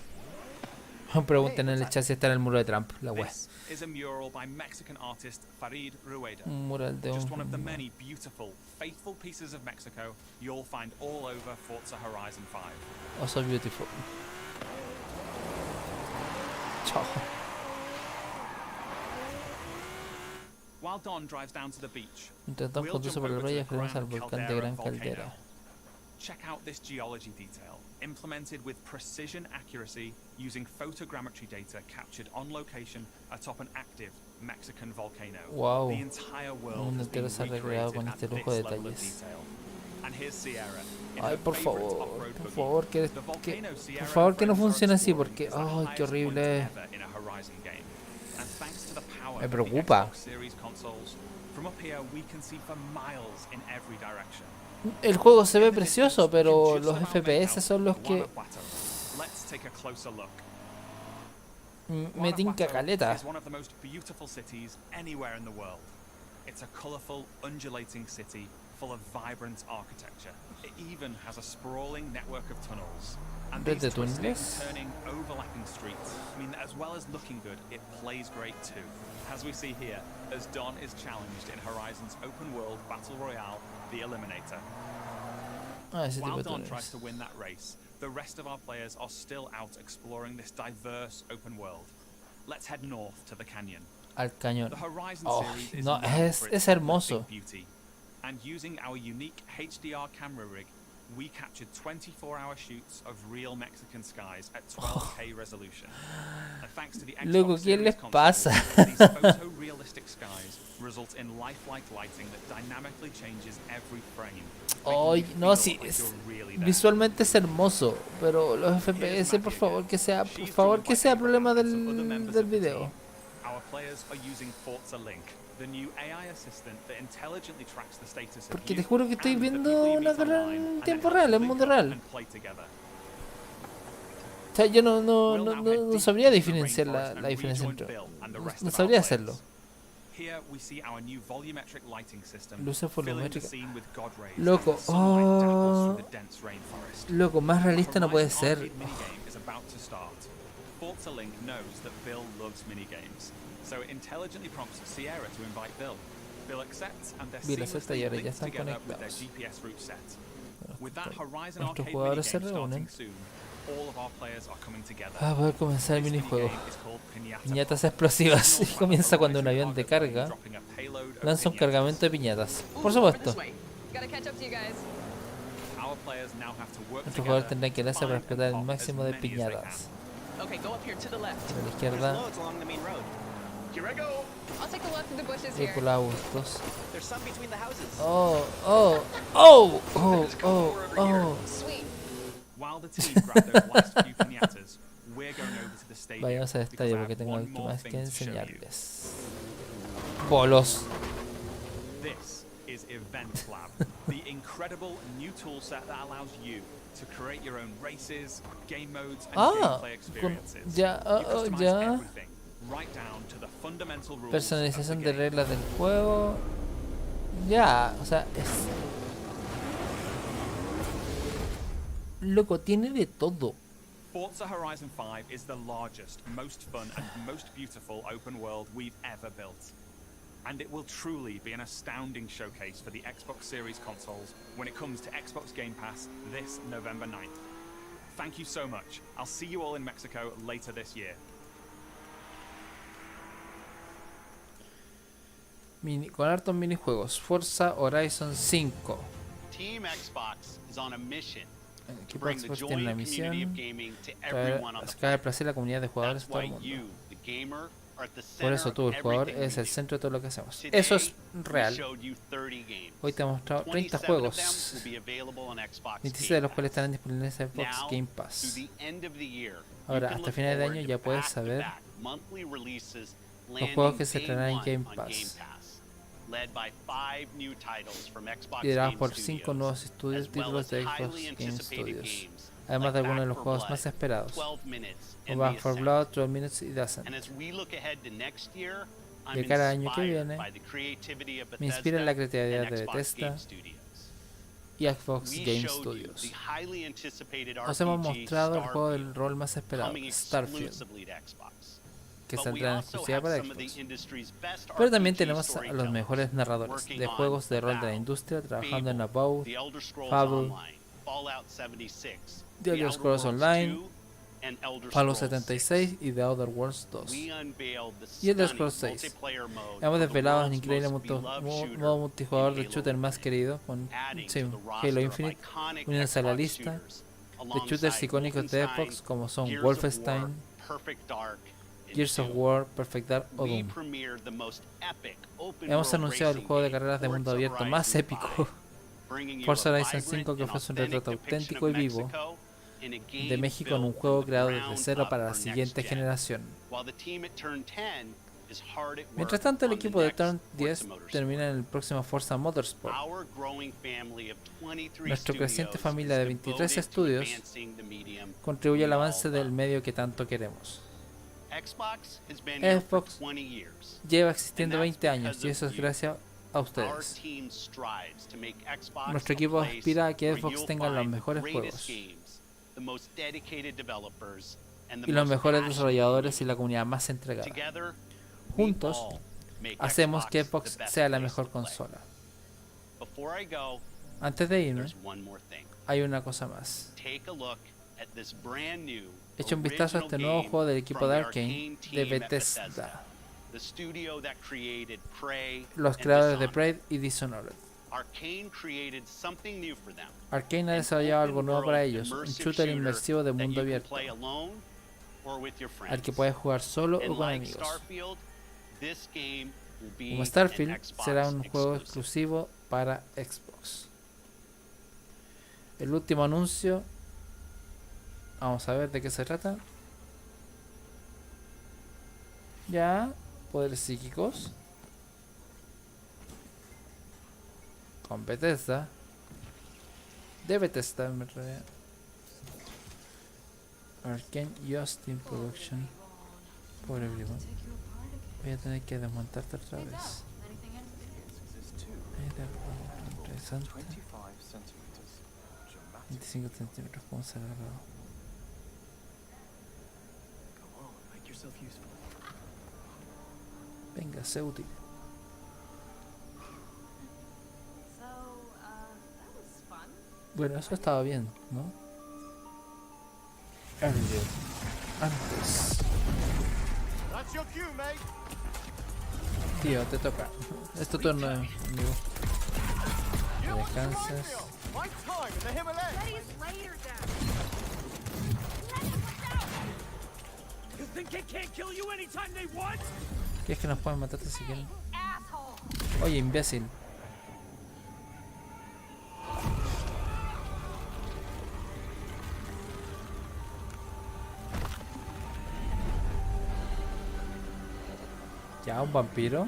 Pregunten en el chat si está en el muro de Trump, la web. This is a mural by Mexican artist Farid Rueda. Un mural de Just one of the un... many beautiful, faithful pieces of Mexico you'll find all over Forza Horizon 5. Oh, so beautiful. Chao. While Don drives down to the beach, Mientras Don we'll conduce jump por el over valle, to the llegaremos al Gran volcán de Caldera Gran volcano. Caldera. Check out this geology detail, implemented with precision accuracy using photogrammetry data captured on location atop an active Mexican volcano. Wow. The entire El world mundo has been entero se ha recreado recreated con at este this lujo de level of detalles. detail. Ay, por favor que no funcione así, porque ay, qué horrible. Me preocupa. El juego se ve precioso, pero los FPS son los que me tinca caleta. It's a colorful, undulating city full of vibrant architecture. It even has a sprawling network of tunnels. And these twisting, turning, overlapping streets mean that as well as looking good, it plays great too. As we see here, as Don is challenged in Horizon's open world battle royale, The Eliminator. While Don tries to win that race, the rest of our players are still out exploring this diverse open world. Let's head north to the canyon. Al cañón. Oh, no, es hermoso. And using our unique HDR camera rig, we captured 24-hour shoots of real Mexican skies at 12K resolution. And thanks to the Loco, ¿qué les pasa? These photorealistic skies result in lifelike lighting that dynamically changes every frame. Oh, no, sí, visualmente es hermoso, pero los FPS, por favor que sea problema del video. Our players are using Forza Link, the new AI assistant that intelligently tracks the status of Porque te juro que estoy viendo una carrera en tiempo real, en mundo real. O sea, yo no sabría diferenciar la diferencia entre... No sabría hacerlo. Luces volumétricas. Loco, oh... Loco, más realista no puede ser. Forza Link knows that Bill loves minigames, so it intelligently prompts Sierra to invite Bill. Bill accepts and they're seamlessly linked together with their GPS route set. With that Horizon Arcade minigame starting soon, all of our players are coming together. Ah, voy a comenzar el minijuego. Piñatas explosivas. Y comienza cuando un avión de carga lanza un cargamento de piñatas. Por supuesto. Nuestros jugadores tendrán que lanzar para explotar el máximo de piñatas. Okay, go up here to the left. A la izquierda. Along the main road. Here I go. I'll take a look through the bushes here. Por arbustos. There's some between the houses. Sweet. While the team grab those last few piñatas, we're going over to the stadium. Vayamos al estadio porque tengo algo más que enseñarles. Bolos. This is Event Lab, the incredible new tool set that allows you to create your own races, game modes, and gameplay experiences. Ya. Everything, right down to the fundamental rules. Personalización de reglas del juego. Ya, o sea, es... Loco, tiene de todo. Forza Horizon 5 is the largest, most fun, and most beautiful open world we've ever built. And it will truly be an astounding showcase for the Xbox Series consoles when it comes to Xbox Game Pass this November 9th. Thank you so much. I'll see you all in Mexico later this year. Con hartos minijuegos. Forza Horizon 5. Team Xbox is on a mission. El equipo Xbox tiene una misión. Sacar el placer a la comunidad de jugadores de todo el mundo. Por eso tú, el jugador, es el centro de todo lo que hacemos. Eso es real. Hoy te he mostrado 30 juegos, 26 de los cuales estarán disponibles en Xbox Game Pass. Ahora, hasta finales de año ya puedes saber los juegos que se traerán en Game Pass, liderados por 5 nuevos títulos de Xbox Game Studios, además de algunos de los juegos más esperados: Back 4 Blood, 12 Minutes y Descent. De cara al año que viene, me inspira la creatividad de Bethesda y Xbox Game Studios. Os hemos mostrado el juego del rol más esperado, Starfield, que saldrá en exclusiva para Xbox. Pero también tenemos a los mejores narradores de juegos de rol de la industria trabajando en About, Fable, The Elder Scrolls Online, Fallout 76 y The Outer Worlds 2 y Elder Scrolls 6. Hemos desvelado un increíble modo multijugador de shooter más querido con Halo Infinite, uniéndose a la lista de shooters icónicos de Xbox como son Wolfenstein, Gears of War, Perfect Dark o Doom. Hemos anunciado el juego de carreras de mundo abierto más épico bringing you Forza a Horizon vibrant 5, que and ofrece un authentic retrato depiction auténtico of y vivo Mexico in a game de México en un built juego from the creado desde ground cero up para la for siguiente next gen. generación. While the team at Turn 10 is hard at work Mientras tanto, el on the equipo de next Turn 10 Forza Motorsport. termina en el próximo Forza Motorsport. Our growing family of 23 Nuestra creciente studios familia de is 23 devoted to estudios advancing the medium contribuye al we all avance del love. medio que tanto queremos. Xbox has been here for Xbox 20 years. lleva existiendo And that's 20 años because y eso of es you. gracias a Our ustedes. team strives to make Xbox Nuestro a equipo place aspira a que where Xbox you'll tenga los find the mejores greatest juegos games, the most dedicated developers, and the y los most mejores passionate desarrolladores y la comunidad más entregada. Together, Juntos we all make hacemos que Xbox Xbox the best sea la place mejor to play. consola. Before I go, Antes de irme, there's one more thing. hay una cosa más. Take a look at this brand new Echa un vistazo a este nuevo original juego del game equipo from de the Arkane Arkane de team at Bethesda, the studio that created Prey los and creadores de Dishonored. Prey y Dishonored. Arkane created something new for them. Arkane ha desarrollado algo nuevo para ellos, un shooter inmersivo de mundo abierto, Play alone or with your friends. al que puedes jugar solo And o con like amigos. Starfield, this game will be Como an Starfield, Xbox será un juego exclusive. exclusivo para Xbox. El último anuncio, vamos a ver de qué se trata. Ya, poderes psíquicos. Con Bethesda. De Bethesda, en realidad. Arkane Justin Production. For everyone. Voy a tener que desmontarte otra vez. Interesante. 25 centímetros, ¿cómo se agarrado? Venga, sé útil. Bueno, eso estaba bien, ¿no? Antes. That's your cue, mate. Tío, te toca. Es tu turno, amigo. Descansas. My time in the Himalayas. You think they can't kill you anytime they want? ¿Quieres que nos pueden matarte si quieren? Oye, imbécil. Ya, un vampiro.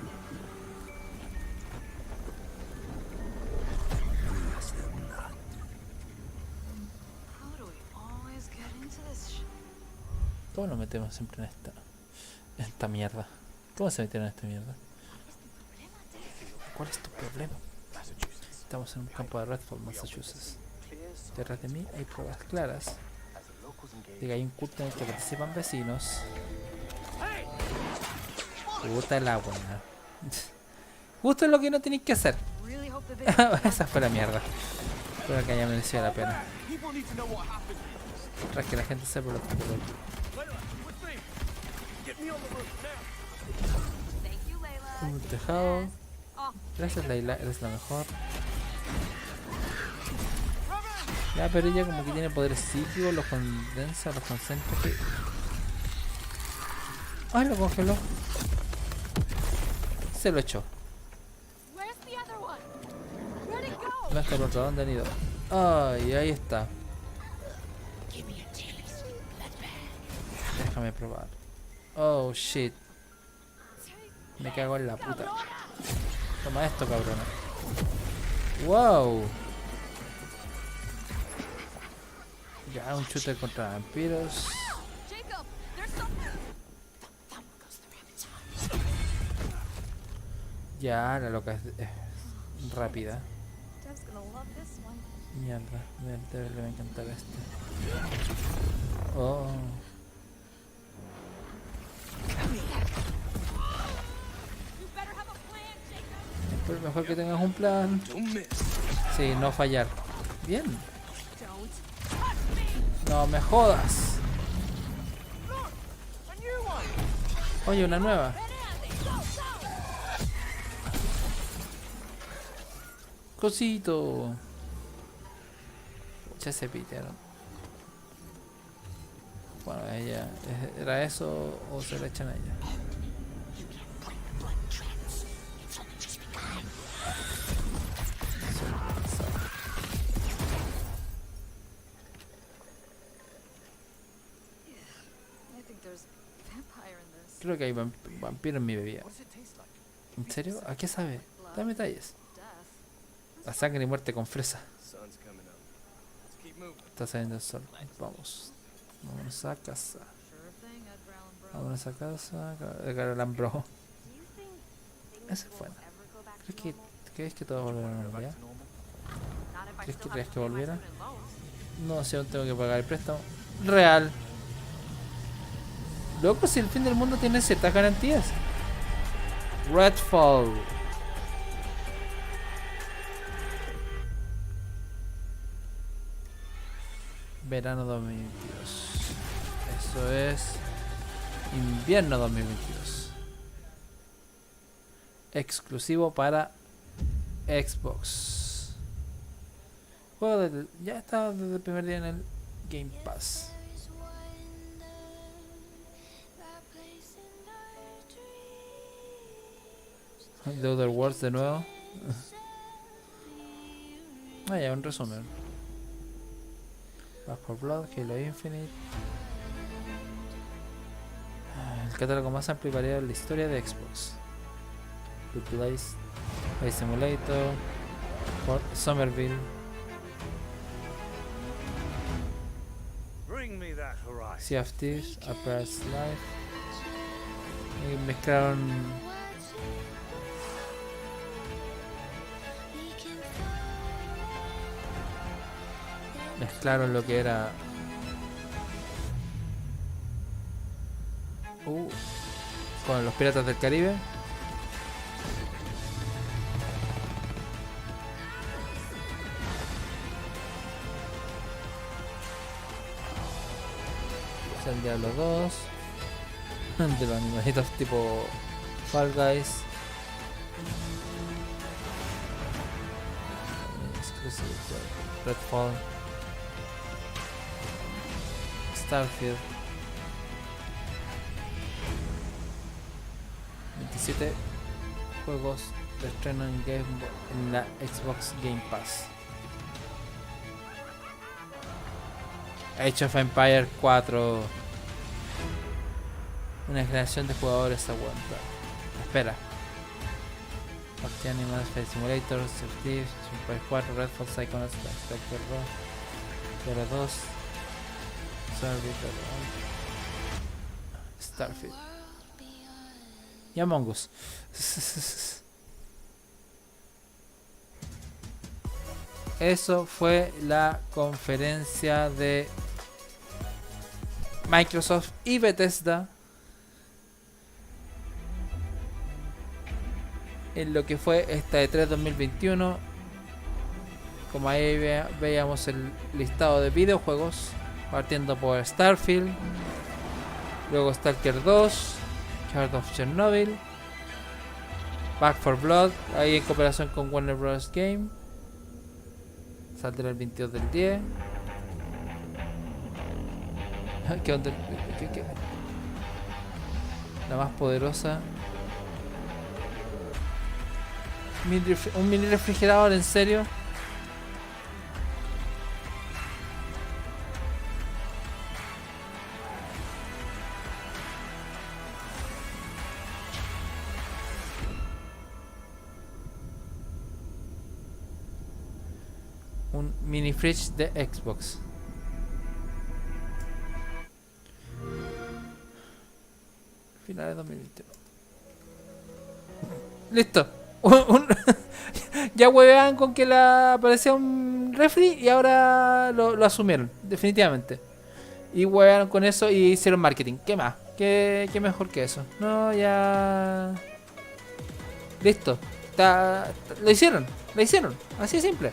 ¿Cómo nos metemos siempre en esta mierda? ¿Cómo se metieron en esta mierda? ¿Cuál es tu problema? Estamos en un campo de Redfall, Massachusetts. Detrás de mí hay pruebas claras de que hay un culto en el que participan vecinos. Puta la buena. Justo lo que no tenéis que hacer. Esa fue la mierda. Espero que haya merecido la pena. Tras que la gente sepa lo que ocurre aquí. Un tejado. Gracias, Leila, eres la mejor. Ya, pero ella como que tiene poderes psíquicos, los condensa, los concentra. ¡Ay, lo congeló! Se lo echó. No está el otro, ¿dónde han ido? ¡Ay, ahí está! Déjame probar. Oh, shit. Me cago en la puta. Toma esto, cabrona. ¡Wow! Ya, un shooter contra vampiros. Ya, la loca es rápida. Mierda, le va a encantar este. Oh. Pero mejor que tengas un plan. Sí, no fallar. Bien. No me jodas. Oye, una nueva. Cosito. Ya se pitearon. Bueno, ella. ¿Era eso o se le echan a ella? Creo que hay vampiro en mi bebida. ¿En serio? ¿A qué sabe? Dame detalles. La sangre y muerte con fresa. Está saliendo el sol. Vamos. Vámonos a casa. Vámonos a casa. De cara al Ambro. Esa es buena. ¿Crees que todo volverá a la normalidad? ¿Crees que volviera? No, si aún tengo que pagar el préstamo. Real. Loco, si el fin del mundo tiene ciertas garantías. Redfall. Verano 2022. Eso es invierno 2022. Exclusivo para Xbox. Juego ya está desde el primer día en el Game Pass. The Other Worlds de nuevo. Ya, un resumen. Back 4 Blood, Halo Infinite. El catálogo más amplio y variado en la historia de Xbox. Good Place, Play Simulator, Somerville. Sea of Thieves, A Price Life. Y mezclaron. Mezclaron lo que era con los Piratas del Caribe. Es el Diablo 2 de los animalitos tipo Fall Guys. Exclusive Redfall, Starfield. 27 juegos de estreno en la Xbox Game Pass. Age of Empires 4. Una generación de jugadores aguanta. Espera. Party Animals, Flight Simulator, Sea of Thieves, Empires 4, Redfall, Psychonauts, Spectre Row, 2, Starfield y Among Us. Eso fue la conferencia de Microsoft y Bethesda en lo que fue esta E3 2021. Como ahí veíamos el listado de videojuegos, partiendo por Starfield, luego Stalker 2, Heart of Chernobyl, Back 4 Blood, ahí en cooperación con Warner Bros. Game, saldrá el 22 del 10. ¿Qué onda? ¿Qué? La más poderosa. Un mini refrigerador, ¿en serio? Un mini fridge de Xbox. Finales de 2021. Listo. Ya hueveaban con que aparecía un refri y ahora lo asumieron, definitivamente. Y huevearon con eso y hicieron marketing. ¿Qué más? ¿Qué mejor que eso? No, ya. Listo. Lo hicieron. Así de simple.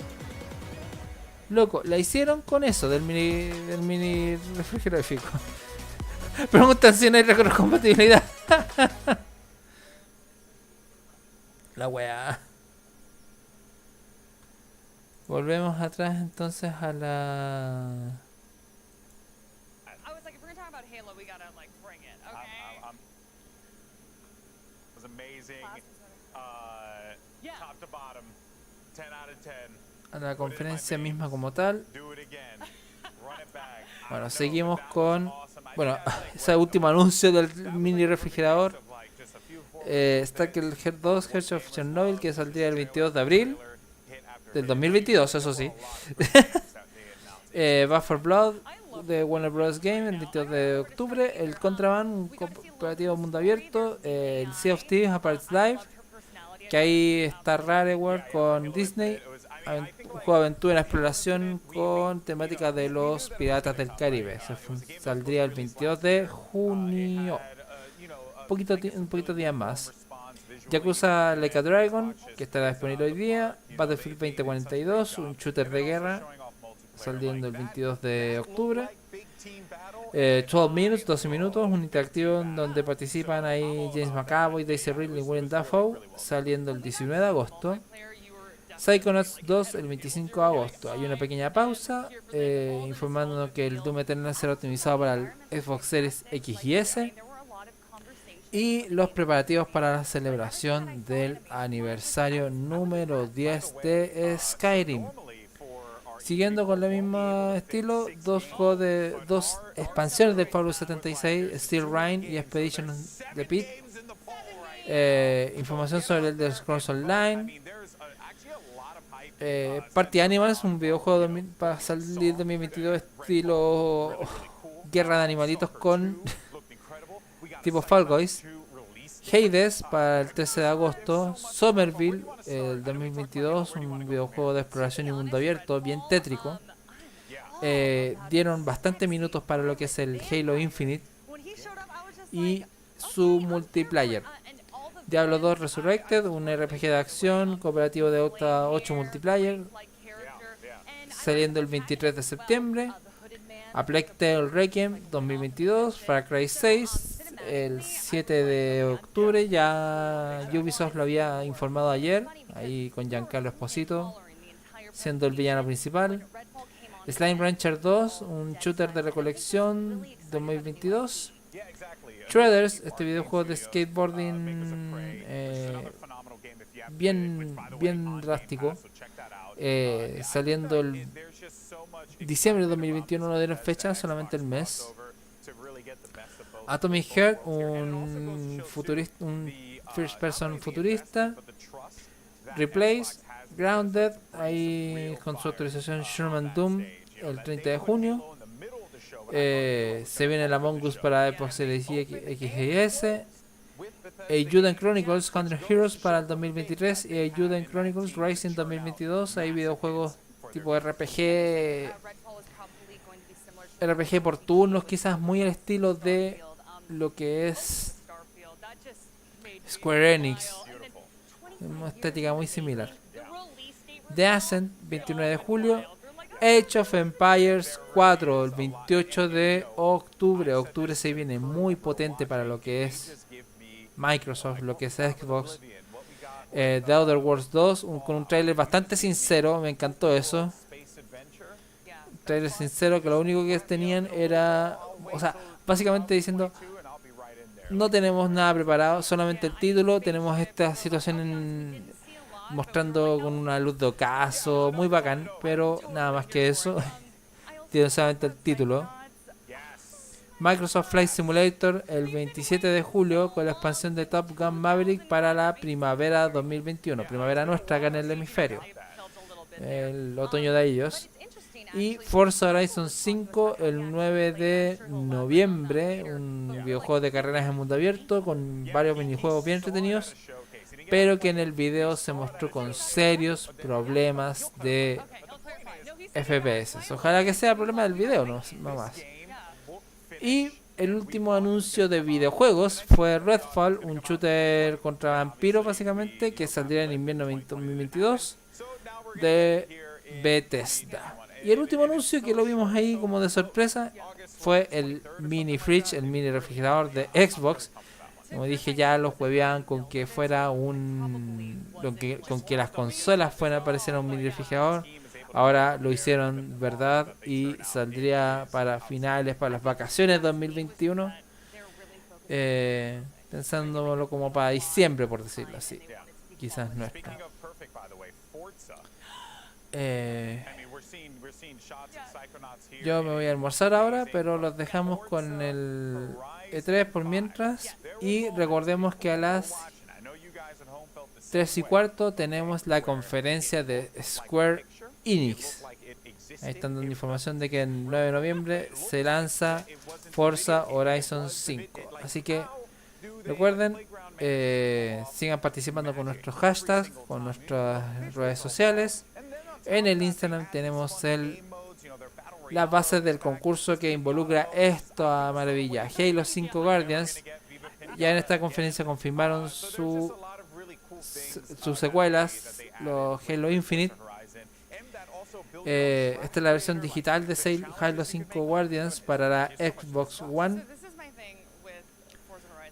Loco, la hicieron con eso del mini refrigerador. Preguntan si no hay retrocompatibilidad. La weá. Volvemos atrás entonces a la... I was like, if we're gonna talk about Halo, we gotta like bring it, okay? It was amazing. Top to bottom, 10 out of 10. A la conferencia misma como tal. Bueno, seguimos con bueno, ese último anuncio del mini refrigerador. Está que el Head 2 Hearts of Chernobyl, que saldría el 22 de abril del 2022, eso sí. Back 4 Blood de Warner Bros. Game el 22 de octubre. El Contraband, un cooperativo mundo abierto. El Sea of Thieves A Parts Live, que ahí está Rareware con Disney. Un juego de aventura en exploración con temática de los piratas del Caribe. Saldría el 22 de junio. Un poquito días más. Yakuza Like a Dragon, que estará disponible hoy día. Battlefield 2042, un shooter de guerra, saliendo el 22 de octubre. 12 Minutes, 12 minutos, un interactivo en donde participan ahí James McAvoy, Daisy Ridley y Willem Dafoe, saliendo el 19 de agosto. Psychonauts 2 el 25 de agosto. Hay una pequeña pausa, informándonos que el Doom Eternal será optimizado para el Xbox Series X y S. Y los preparativos para la celebración del aniversario número 10 de Skyrim. Siguiendo con el mismo estilo, dos expansiones de Fallout 76, Steel Rain y Expedition The Pit. Información sobre el The Scrolls Online. Party Animals, un videojuego para salir 2022 estilo guerra de animalitos con tipo Fall Guys. Hades para el 13 de agosto. Somerville el 2022, un videojuego de exploración y mundo abierto bien tétrico. Dieron bastante minutos para lo que es el Halo Infinite y su multiplayer. Diablo 2 Resurrected, un RPG de acción cooperativo de 8 multiplayer, saliendo el 23 de septiembre. A Plague Tale Requiem 2022, Far Cry 6 el 7 de octubre. Ya Ubisoft lo había informado ayer, ahí con Giancarlo Esposito siendo el villano principal. Slime Rancher 2, un shooter de recolección 2022. Shredders, este videojuego de skateboarding bien drástico, saliendo el diciembre de 2021, no dieron fecha, solamente el mes. Atomic Heart, un first person futurista. Replace, Grounded, ahí con su autorización Sherman Doom el 30 de junio. Se viene el Among Us para Xbox Series X y S. Ayuden Chronicles 100 Heroes para el 2023 y Ayuden Chronicles Rising 2022. Hay videojuegos tipo RPG por turnos, quizás muy al estilo de lo que es Square Enix, una estética muy similar. The Ascent 29 de julio. Age of Empires 4 el 28 de octubre. Octubre se viene muy potente para lo que es Microsoft, lo que es Xbox. The Outer Worlds 2 con un trailer bastante sincero, me encantó eso. Un trailer sincero que lo único que tenían era, o sea, básicamente diciendo no tenemos nada preparado, solamente el título, tenemos esta situación mostrando con una luz de ocaso, muy bacán, pero nada más que eso. Tiene solamente el título. Microsoft Flight Simulator el 27 de julio con la expansión de Top Gun Maverick para la primavera 2021, primavera nuestra acá en el hemisferio, el otoño de ellos. Y Forza Horizon 5 el 9 de noviembre, un videojuego de carreras en mundo abierto con varios minijuegos bien entretenidos, pero que en el video se mostró con serios problemas de FPS. Ojalá que sea problema del video, no más. Y el último anuncio de videojuegos fue Redfall, un shooter contra vampiros básicamente, que saldría en invierno 2022 de Bethesda. Y el último anuncio que lo vimos ahí como de sorpresa fue el mini fridge, el mini refrigerador de Xbox. Como dije, ya los hueveaban con que fuera con que las consolas fueran a aparecer un mini refrigerador. Ahora lo hicieron verdad y saldría para finales, para las vacaciones 2021. Pensándolo como para diciembre, por decirlo así. Quizás nuestro. Yo me voy a almorzar ahora, pero los dejamos con el E3 por mientras. Y recordemos que a las 3:15 tenemos la conferencia de Square Enix. Ahí están dando información de que el 9 de noviembre se lanza Forza Horizon 5. Así que recuerden, sigan participando con nuestros hashtags, con nuestras redes sociales. En el Instagram tenemos las bases del concurso que involucra esta maravilla, Halo 5 Guardians. Ya en esta conferencia confirmaron sus secuelas, los Halo Infinite. Esta es la versión digital de Halo 5 Guardians para la Xbox One.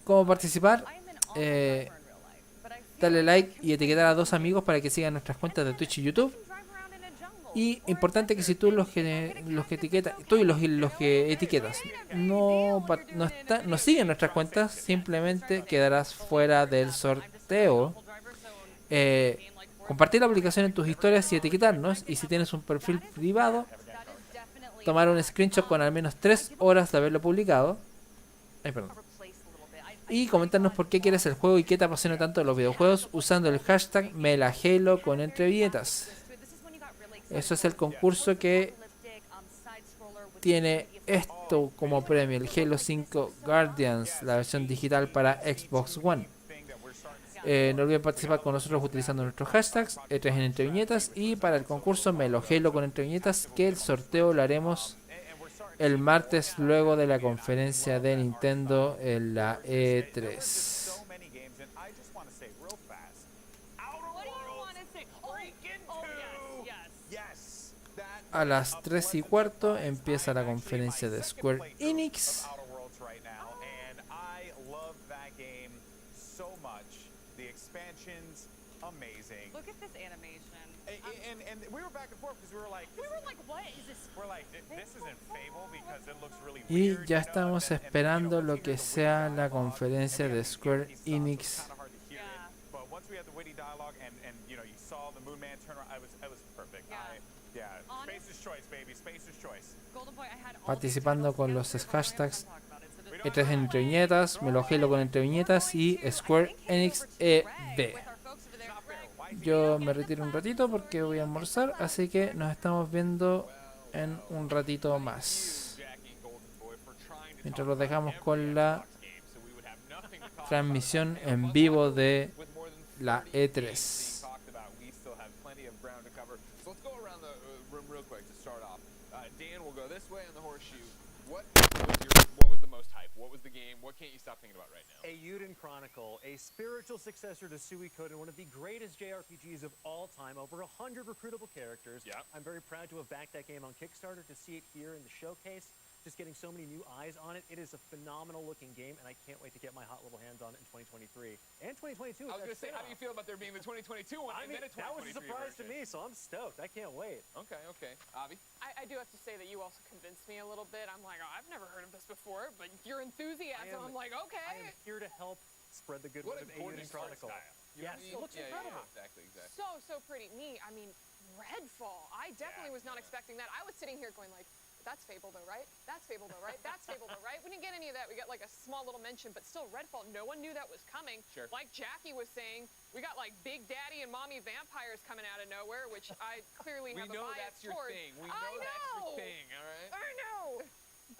¿Cómo participar? Darle like y etiquetar a 2 amigos para que sigan nuestras cuentas de Twitch y YouTube. Y importante que si tú los que etiquetas, tú y los que etiquetas no siguen nuestras cuentas, simplemente quedarás fuera del sorteo. Compartir la publicación en tus historias y etiquetarnos. Y si tienes un perfil privado, tomar un screenshot con al menos 3 horas de haberlo publicado. Y comentarnos por qué quieres el juego y qué te apasiona tanto de los videojuegos usando el hashtag #melahalo con Entre Viñetas. Eso es el concurso que tiene esto como premio, el Halo 5 Guardians, la versión digital para Xbox One. No olviden participar con nosotros utilizando nuestros hashtags E3 en Entre Viñetas, y para el concurso Halo con Entre Viñetas, que el sorteo lo haremos el martes luego de la conferencia de Nintendo en la E3. A las 3:15 empieza la conferencia de Square Enix. Look at this animation. And we were back and forth because we were like, what is this? We're like, this isn't Fable because it looks really Y ya estamos esperando lo que sea la conferencia de Square Enix. But once we had the witty dialogue and you know, you saw the Moon Man turn around, it was perfect. Spacer's choice, baby, Spacer's choice. Participando con los hashtags E3 en Entre Viñetas, Melojelo con Entre Viñetas y Square Enix EV. Yo me retiro un ratito porque voy a almorzar, así que nos estamos viendo en un ratito más. Mientras los dejamos con la transmisión en vivo de la E3. What can't you stop thinking about right now? A Yuden Chronicle, a spiritual successor to Suikoden, one of the greatest JRPGs of all time, over 100 recruitable characters. Yeah. I'm very proud to have backed that game on Kickstarter, to see it here in the showcase, just getting so many new eyes on it. It is a phenomenal looking game, and I can't wait to get my hot little hands on it in 2023. And 2022. I was going to say, how do you feel about there being the 2022 one and then a 2023 that was a surprise version to me, so I'm stoked. I can't wait. Okay. Avi? I do have to say that you also convinced me a little bit. I'm like, oh, I've never heard of this before, but your enthusiasm, I'm like, okay. I am here to help spread the good word of A Yuden Chronicle. Yes, it looks incredible. Exactly. So pretty. I mean, Redfall. I definitely was not expecting that. I was sitting here going like, that's Fable though, right? That's Fable though, right? That's Fable though, right? We didn't get any of that. We got like a small little mention, but still Redfall, no one knew that was coming. Sure. Like Jackie was saying, we got like Big Daddy and Mommy Vampires coming out of nowhere, which I clearly have a bias towards. We know that's your thing, all right? I know.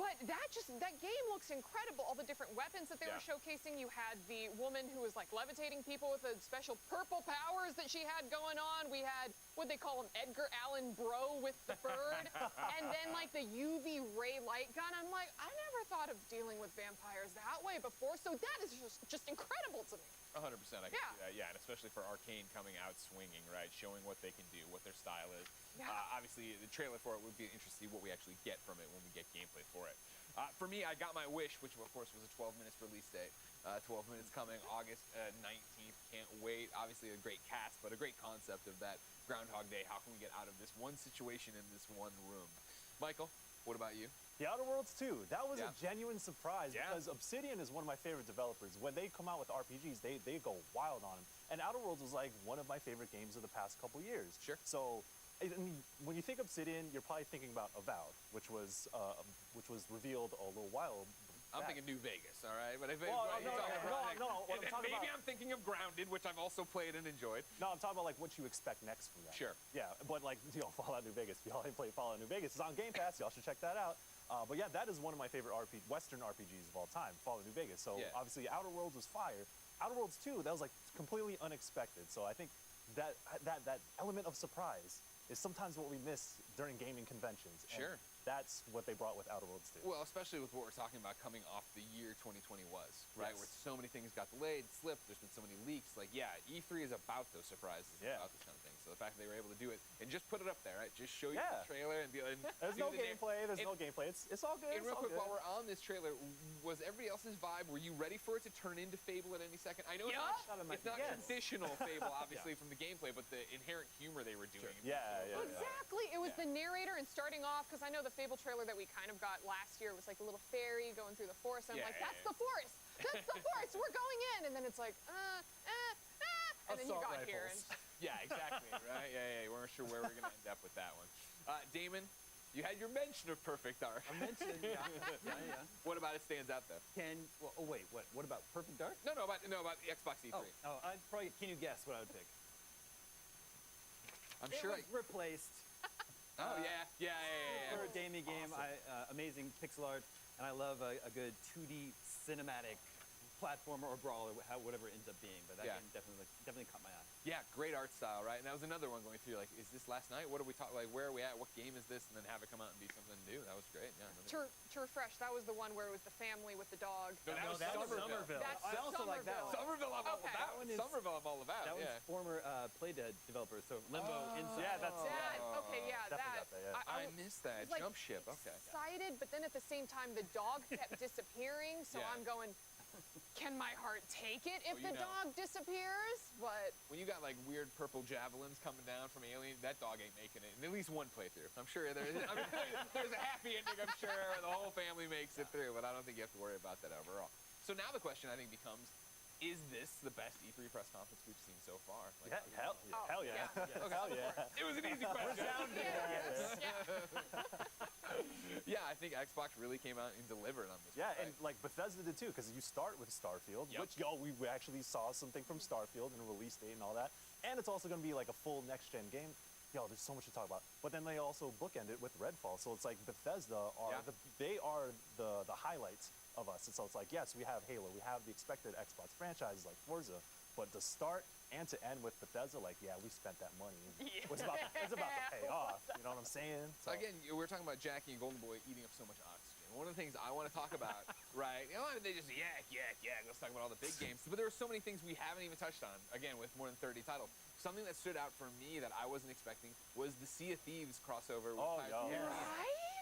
But that game looks incredible. All the different weapons that they were showcasing. You had the woman who was like levitating people with the special purple powers that she had going on. We had, what they call him, Edgar Allan Bro with the bird. And then like the UV ray light gun. I'm like, I never thought of dealing with vampires that way before. So that is just incredible to me. 100%, I can see that, and especially for Arcane coming out swinging, right, showing what they can do, what their style is. Obviously, the trailer for it would be interesting to see what we actually get from it when we get gameplay for it. For me, I got my wish, which of course was a 12 minutes release date. 12 minutes coming August 19th. Can't wait. Obviously, a great cast, but a great concept of that Groundhog Day. How can we get out of this one situation in this one room? Michael, what about you? The Outer Worlds 2, that was a genuine surprise because Obsidian is one of my favorite developers. When they come out with RPGs, they go wild on them. And Outer Worlds was like one of my favorite games of the past couple years. Sure. So I mean, when you think Obsidian, you're probably thinking about Avowed, which was revealed a little while I'm back. thinking New Vegas, all right? But if no, what I'm talking maybe about, I'm thinking of Grounded, which I've also played and enjoyed. No, I'm talking about like what you expect next from that. Sure. Yeah, but like Fallout New Vegas. If y'all ain't played Fallout New Vegas, it's on Game Pass. Y'all should check that out. But yeah, that is one of my favorite Western RPGs of all time, Fallout New Vegas. So obviously, Outer Worlds was fire. Outer Worlds 2, that was like completely unexpected. So I think that element of surprise is sometimes what we miss during gaming conventions. Sure. That's what they brought with Outer Worlds 2. Well, especially with what we're talking about coming off the year 2020 was, right? Yes. Where so many things got delayed, slipped, there's been so many leaks. Like, yeah, E3 is about those surprises, about this kind of thing. So the fact that they were able to do it and just put it up there, right? Just show you the trailer and be like... There's no gameplay, there's no gameplay. It's all good. And real quick, while we're on this trailer, was everybody else's vibe, were you ready for it to turn into Fable at any second? I know it's not traditional Fable, obviously, from the gameplay, but the inherent humor they were doing. Exactly. It was the narrator and starting off, because I know the Fable trailer that we kind of got last year was like a little fairy going through the forest. And I'm like, that's the forest. That's the forest. We're going in. And then it's like, and then you got here. And... Yeah, exactly. Right? Yeah. We weren't sure where we were going to end up with that one. Damon, you had your mention of Perfect Dark. I mentioned, yeah. What about it stands out though? Wait, what? What about Perfect Dark? No, about the Xbox E3. I'd probably. Can you guess what I would pick? I'm sure it was replaced. Yeah. For a gaming game, amazing pixel art, and I love a good 2D cinematic platformer or brawler, whatever it ends up being. But that game definitely caught my eye. Yeah, great art style, right? And that was another one going through, like, is this last night? What are we talking, like, where are we at? What game is this? And then have it come out and be something new. That was great, yeah. To refresh, that was the one where it was the family with the dog. No, that was Somerville. I also like that one. Somerville, I'm all about. Somerville, I'm all about, That was former Playdead developer, so Limbo Inside. Yeah, that's... I missed that. Like, Jump ship, okay. Excited, but then at the same time, the dog kept disappearing, so I'm going... Can my heart take it if the dog disappears? But when you got like weird purple javelins coming down from Alien, that dog ain't making it in at least one playthrough. I'm sure there's a happy ending, I'm sure, the whole family makes it through, but I don't think you have to worry about that overall. So now the question I think becomes, is this the best E3 press conference we've seen so far? Like, hell yeah. Hell yeah. It was an easy question. Yeah, I think Xbox really came out and delivered on this. Yeah, and like Bethesda did too, because you start with Starfield, which we actually saw something from Starfield and a release date and all that. And it's also going to be like a full next-gen game. There's so much to talk about. But then they also bookend it with Redfall. So it's like Bethesda are the highlights of us. And so it's like, yes, we have Halo, we have the expected Xbox franchises like Forza, but to start and to end with Bethesda, like, we spent that money. It's about to pay off. You know what I'm saying? So. Again, we were talking about Jackie and Golden Boy eating up so much oxygen. One of the things I want to talk about, right? They just yak. Let's talk about all the big games. But there are so many things we haven't even touched on, again, with more than 30 titles. Something that stood out for me that I wasn't expecting was the Sea of Thieves crossover with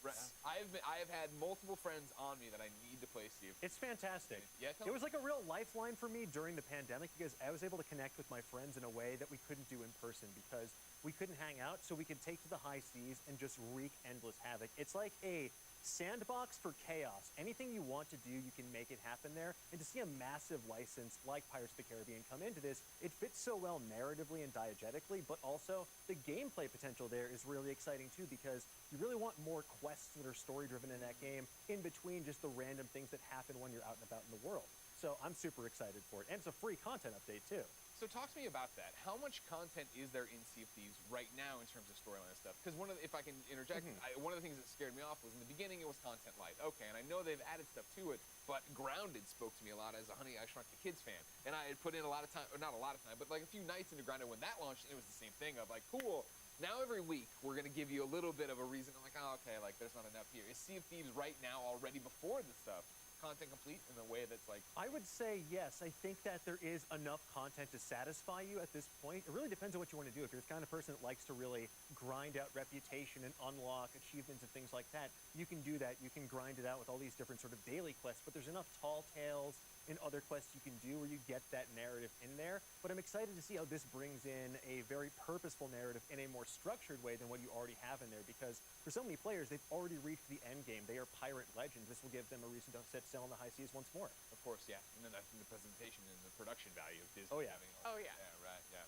Right? I have had multiple friends on me that I need to play Sea of Thieves. It's fantastic. Yeah, it was like a real lifeline for me during the pandemic because I was able to connect with my friends in a way that we couldn't do in person because we couldn't hang out, so we could take to the high seas and just wreak endless havoc. It's like a sandbox for chaos. Anything you want to do, you can make it happen there. And to see a massive license like Pirates of the Caribbean come into this, it fits so well narratively and diegetically, but also the gameplay potential there is really exciting too because you really want more quests that are story-driven in that game in between just the random things that happen when you're out and about in the world. So I'm super excited for it. And it's a free content update too. So talk to me about that. How much content is there in Sea of Thieves right now in terms of storyline stuff? Because if I can interject, one of the things that scared me off was in the beginning it was content light. Okay, and I know they've added stuff to it, but Grounded spoke to me a lot as a Honey, I Shrunk the Kids fan. And I had put in a lot of time, or not a lot of time, but like a few nights into Grounded when that launched, and it was the same thing of like, cool, now every week we're going to give you a little bit of a reason. I'm like, oh, okay, like there's not enough here. Is Sea of Thieves right now already before this stuff content complete in a way that's like... I would say yes. I think that there is enough content to satisfy you at this point. It really depends on what you want to do. If you're the kind of person that likes to really grind out reputation and unlock achievements and things like that, you can do that. You can grind it out with all these different sort of daily quests, but there's enough tall tales and other quests you can do where you get that narrative in there. But I'm excited to see how this brings in a very purposeful narrative in a more structured way than what you already have in there, because for so many players, they've already reached the end game. They are pirate legends. This will give them a reason to set sail on the high seas once more. Of course, yeah. And then I think the presentation and the production value of Disney having all yeah. Yeah, right, yeah.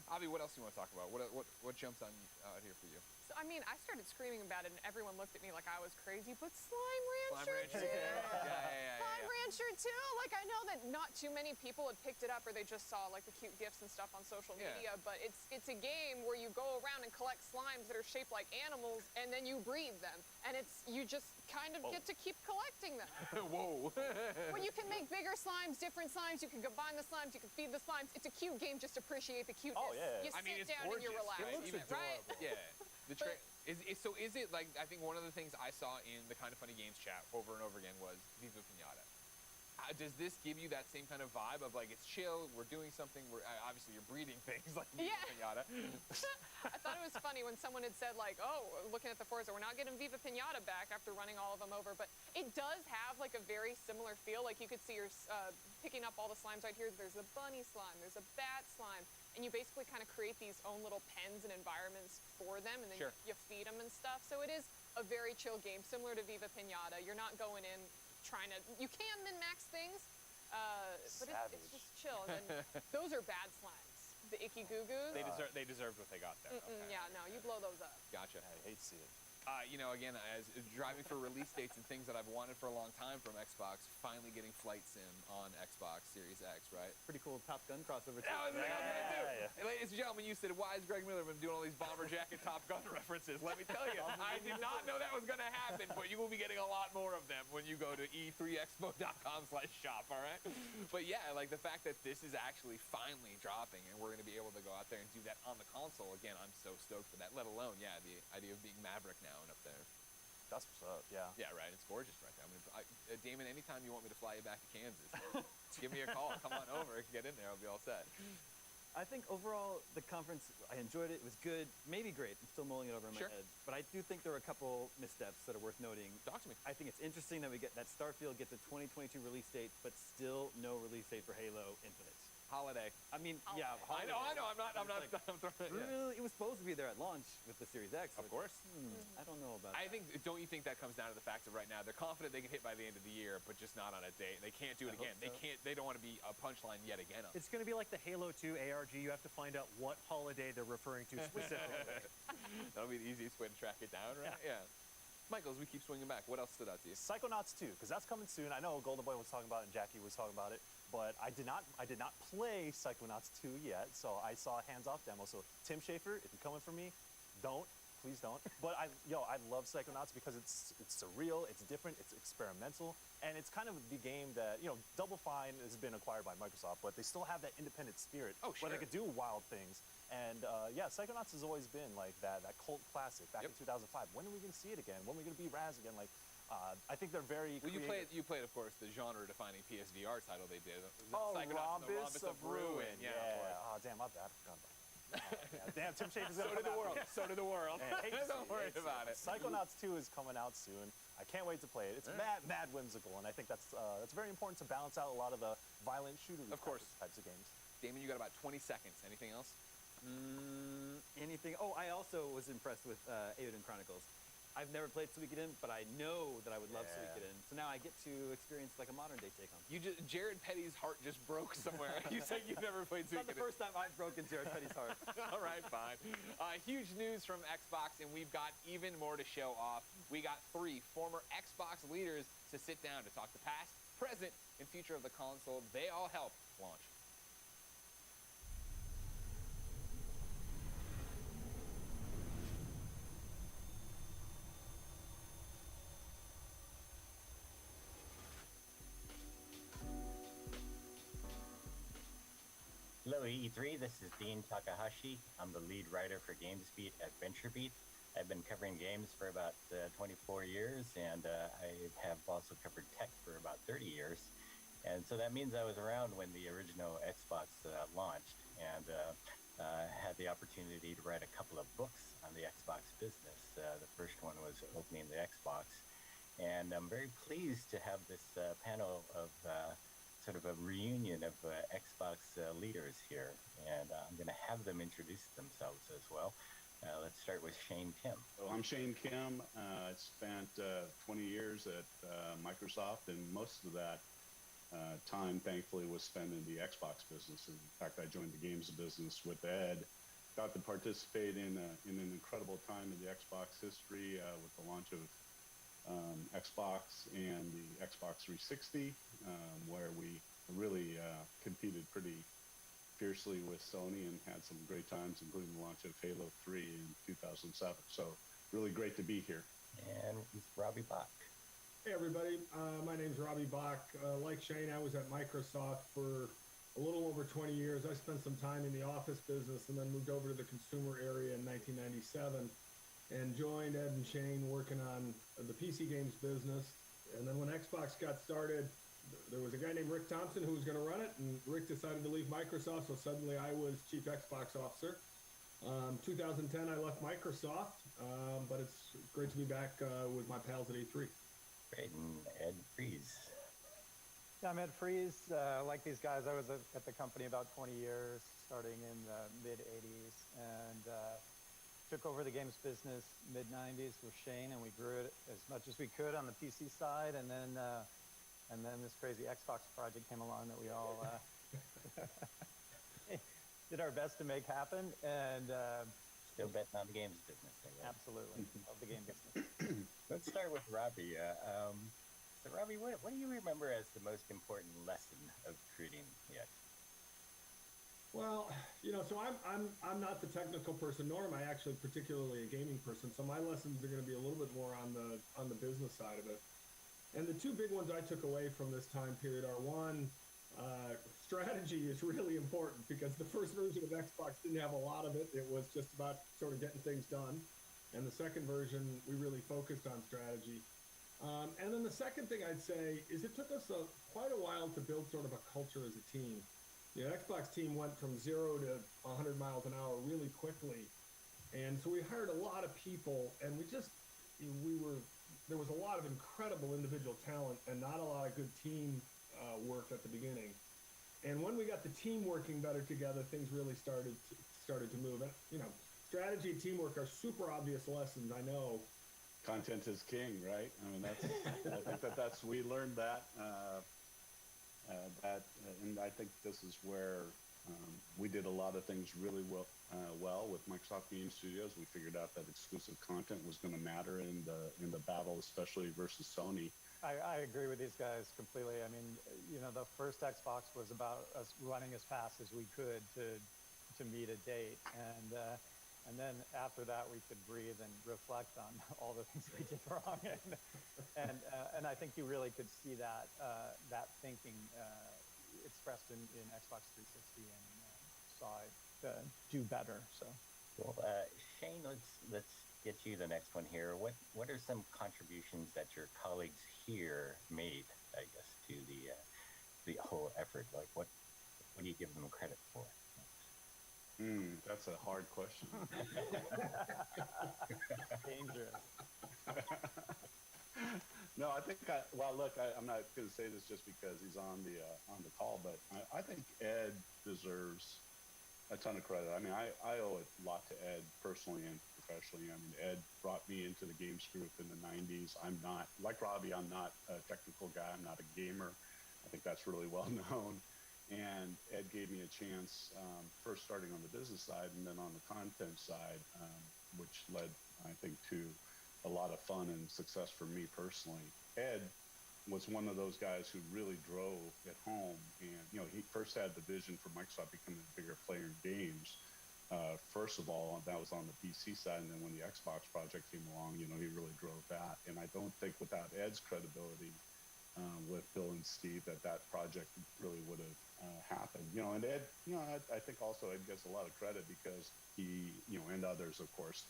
Avi, what else do you want to talk about? What jumps out here for you? So, I mean, I started screaming about it, and everyone looked at me like I was crazy, but Slime Rancher too? Slime Rancher too? Like, I know that not too many people had picked it up, or they just saw, like, the cute GIFs and stuff on social media, but it's a game where you go around and collect slimes that are shaped like animals, and then you breed them. And you just kind of get to keep collecting them. Whoa. Well, you can make bigger slimes, different slimes, you can combine the slimes, you can feed the slimes. It's a cute game, just appreciate the cuteness. Oh, yeah. You sit down and you relax. It looks adorable. Right? Yeah. Is it like, I think one of the things I saw in the Kind of Funny Games chat over and over again was Viva Pinata. Does this give you that same kind of vibe of like, it's chill, we're doing something, obviously you're breeding things like Viva Pinata. I thought it was funny when someone had said like, oh, looking at the Forza, we're not getting Viva Pinata back after running all of them over, but it does have like a very similar feel. Like you could see you're picking up all the slimes right here. There's a bunny slime, there's a bat slime, and you basically kind of create these own little pens and environments for them, and then you feed them and stuff. So it is a very chill game, similar to Viva Pinata. You're not going in trying to, you can min-max things, but it's just chill. And then those are bad slimes. The icky goo-goos. They deserved what they got there. Okay. Yeah, no, you blow those up. Gotcha. I hate to see it. Again, as driving for release dates and things that I've wanted for a long time from Xbox, finally getting Flight Sim on Xbox Series X, right? Pretty cool Top Gun crossover too. Hey, ladies and gentlemen, you said, why is Greg Miller been doing all these bomber jacket Top Gun references? Let me tell you, I did not know that was going to happen, but you will be getting a lot more of them when you go to e3expo.com/shop, all right? But yeah, like the fact that this is actually finally dropping and we're going to be able to go out there and do that on the console, again, I'm so stoked for that, let alone, the idea of being Maverick now and up there. That's what's up, yeah. Yeah, right, it's gorgeous right there. Damon, anytime you want me to fly you back to Kansas, give me a call, come on over, get in there, I'll be all set. I think overall, the conference, I enjoyed it. It was good, maybe great. I'm still mulling it over in my head. But I do think there are a couple missteps that are worth noting. Talk to me. I think it's interesting that Starfield gets a 2022 release date, but still no release date for Halo Infinite. Holiday. I mean, holiday. Yeah, holiday. I know, I'm not Really, it was supposed to be there at launch with the Series X. Of course. I don't know about that. Don't you think that comes down to the fact that right now they're confident they can hit by the end of the year, but just not on a date. They can't do it again. They don't want to be a punchline yet again. It's going to be like the Halo 2 ARG. You have to find out what holiday they're referring to specifically. That'll be the easiest way to track it down, right? Yeah. Michael, as we keep swinging back, what else stood out to you? Psychonauts 2, because that's coming soon. I know Golden Boy was talking about it and Jackie was talking about it, but I did not play Psychonauts 2 yet, so I saw a hands-off demo. So Tim Schafer, if you're coming for me, please don't. But I love Psychonauts because it's surreal, it's different, it's experimental, and it's kind of the game that, Double Fine has been acquired by Microsoft, but they still have that independent spirit where they could do wild things. And Psychonauts has always been like that cult classic back in 2005. When are we going to see it again? When are we going to be Raz again? Like, I think they're very creative. You played, of course, the genre-defining PSVR title they did. Rhombus of Ruin. Yeah. Oh, damn, my bad. Damn, Tim Schafer's So did the world. So did the world. Don't worry about it. Psychonauts 2 is coming out soon. I can't wait to play it. It's mad whimsical, and I think that's very important to balance out a lot of the violent shooter types of games. Damon, you got about 20 seconds. Anything else? Anything? Oh, I also was impressed with Eiyuden Chronicles. I've never played Suikoden, but I know that I would love Suikoden. So now I get to experience like a modern day take on. Jared Petty's heart just broke somewhere. You said you've never played Suikoden. It's not the first time I've broken Jared Petty's heart. All right, fine. Huge news from Xbox, and we've got even more to show off. We got 3 former Xbox leaders to sit down to talk the past, present, and future of the console. They all helped launch. Hello E3, this is Dean Takahashi. I'm the lead writer for GamesBeat at VentureBeat. I've been covering games for about 24 years, and I have also covered tech for about 30 years. And so that means I was around when the original Xbox launched, and had the opportunity to write a couple of books on the Xbox business. The first one was Opening the Xbox, and I'm very pleased to have this panel of sort of a reunion of Xbox leaders here, and I'm going to have them introduce themselves as well. Let's start with Shane Kim. Well, I'm Shane Kim. I spent 20 years at Microsoft, and most of that time, thankfully, was spent in the Xbox business. In fact, I joined the games business with Ed. Got to participate in an incredible time in the Xbox history with the launch of Xbox and the Xbox 360, where we really competed pretty fiercely with Sony and had some great times, including the launch of Halo 3 in 2007. So really great to be here. And it's Robbie Bach. Hey everybody, my name's Robbie Bach. Like Shane, I was at Microsoft for a little over 20 years. I spent some time in the office business and then moved over to the consumer area in 1997 and joined Ed and Shane working on the PC games business. And then when Xbox got started, there was a guy named Rick Thompson who was going to run it, and Rick decided to leave Microsoft, so suddenly I was Chief Xbox Officer. 2010, I left Microsoft, but it's great to be back with my pals at E3. Great, and Ed Freeze. Yeah, I'm Ed Freeze. Like these guys, I was at the company about 20 years, starting in the mid-'80s, and took over the games business mid-'90s with Shane, and we grew it as much as we could on the PC side, and then this crazy Xbox project came along that we all did our best to make happen, and still betting on the games business. Absolutely, love the game business. Let's start with Robbie. So Robbie, what do you remember as the most important lesson of creating the X? Well, so I'm not the technical person, nor am I actually particularly a gaming person. So my lessons are going to be a little bit more on the business side of it. And the two big ones I took away from this time period are, one, strategy is really important, because the first version of Xbox didn't have a lot of it. It was just about sort of getting things done. And the second version, we really focused on strategy. And then the second thing I'd say is it took us quite a while to build sort of a culture as a team. The Xbox team went from 0 to 100 miles an hour really quickly. And so we hired a lot of people, and there was a lot of incredible individual talent and not a lot of good team work at the beginning. And when we got the team working better together, things really started to move. And, strategy and teamwork are super obvious lessons, I know. Content is king, right? I mean, I think we learned that, and I think this is where we did a lot of things really well with Microsoft Game Studios. We figured out that exclusive content was going to matter in the battle, especially versus Sony. I agree with these guys completely. I mean, the first Xbox was about us running as fast as we could to meet a date, and then after that we could breathe and reflect on all the things we did wrong, and I think you really could see that thinking expressed in Xbox 360, and saw it do better. So, well, Shane, let's get you the next one here. What are some contributions that your colleagues here made, I guess, to the whole effort? Like, what do you give them credit for? That's a hard question. Dangerous. No, I think. I'm not going to say this just because he's on the call, but I think Ed deserves a ton of credit. I mean, I owe a lot to Ed personally and professionally. I mean, Ed brought me into the games group in the '90s. I'm not like Robbie. I'm not a technical guy. I'm not a gamer. I think that's really well known. And Ed gave me a chance, first starting on the business side and then on the content side, which led, I think, to a lot of fun and success for me personally. Ed was one of those guys who really drove it home. And, he first had the vision for Microsoft becoming a bigger player in games. First of all, that was on the PC side. And then when the Xbox project came along, he really drove that. And I don't think without Ed's credibility, with Bill and Steve, that project really would have happened. And Ed, I think also Ed gets a lot of credit because he, and others, of course,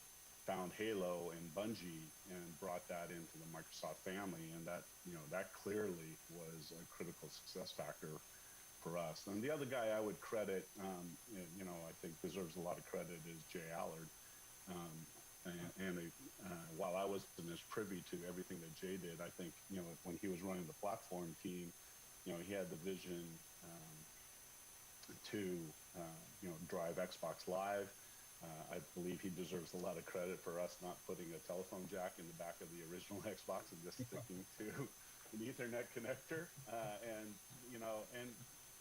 found Halo and Bungie and brought that into the Microsoft family, and that clearly was a critical success factor for us. And the other guy I would credit, I think deserves a lot of credit, is Jay Allard. While I wasn't as privy to everything that Jay did, I think, when he was running the platform team, he had the vision to, drive Xbox Live. I believe he deserves a lot of credit for us not putting a telephone jack in the back of the original Xbox and just sticking to, an Ethernet connector, and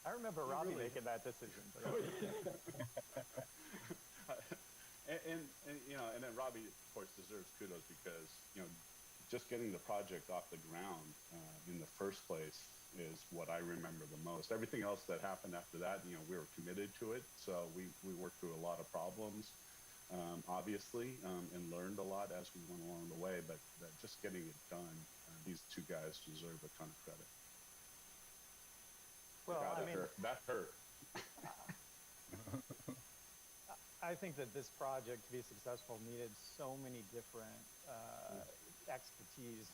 I remember Robbie really making that decision. But and then Robbie, of course, deserves kudos because just getting the project off the ground in the first place is what I remember the most. Everything else that happened after that, we were committed to it, so we worked through a lot of problems, obviously, and learned a lot as we went along the way. But just getting it done, these two guys deserve a ton of credit. Well, that hurt. I think that this project, to be successful, needed so many different expertise,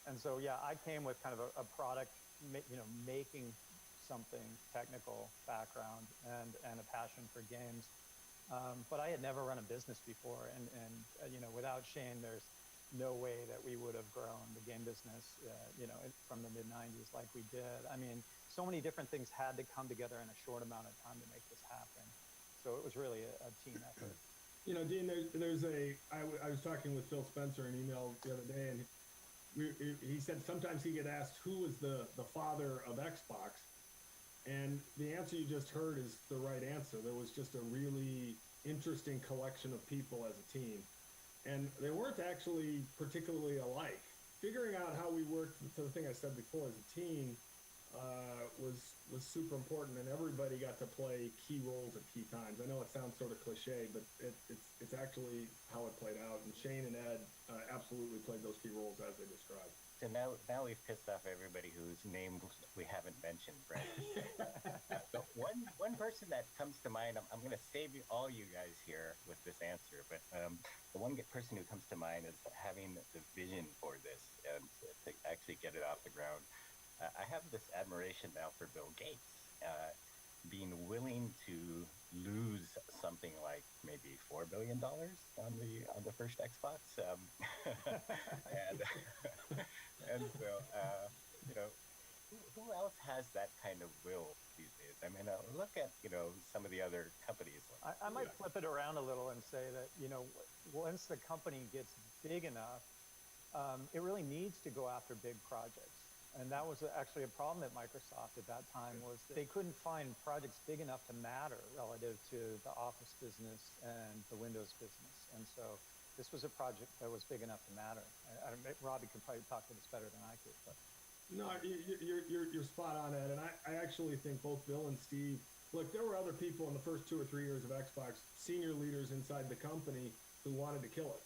and so I came with kind of a product, making something technical background and a passion for games, but I had never run a business before, and without Shane, there's no way that we would have grown the game business, from the mid '90s like we did. I mean, so many different things had to come together in a short amount of time to make this happen. So it was really a team effort. Dean, I was talking with Phil Spencer in email the other day, and he said sometimes he get asked who was the father of Xbox, and the answer you just heard is the right answer. There was just a really interesting collection of people as a team, and they weren't actually particularly alike. Figuring out how we worked, to the thing I said before, as a team, was super important, and everybody got to play key roles at key times. I know it sounds sort of cliche, but it's actually how it played out. And Shane and Ed absolutely played those key roles as they described. So now we've pissed off everybody whose name we haven't mentioned, Brent. So one person that comes to mind, I'm going to save all you guys here with this answer, but the one person who comes to mind is having the vision for this and to actually get it off the ground. I have this admiration now for Bill Gates, being willing to lose something like maybe $4 billion on the first Xbox, and so who else has that kind of will these days? I mean, look at some of the other companies. I might flip it around a little and say that once the company gets big enough, it really needs to go after big projects. And that was actually a problem at Microsoft at that time, was they couldn't find projects big enough to matter relative to the Office business and the Windows business. And so this was a project that was big enough to matter. Robbie could probably talk to this better than I could. But. No, you're spot on, Ed. And I actually think both Bill and Steve, look, there were other people in the first 2 or 3 years of Xbox, senior leaders inside the company, who wanted to kill it.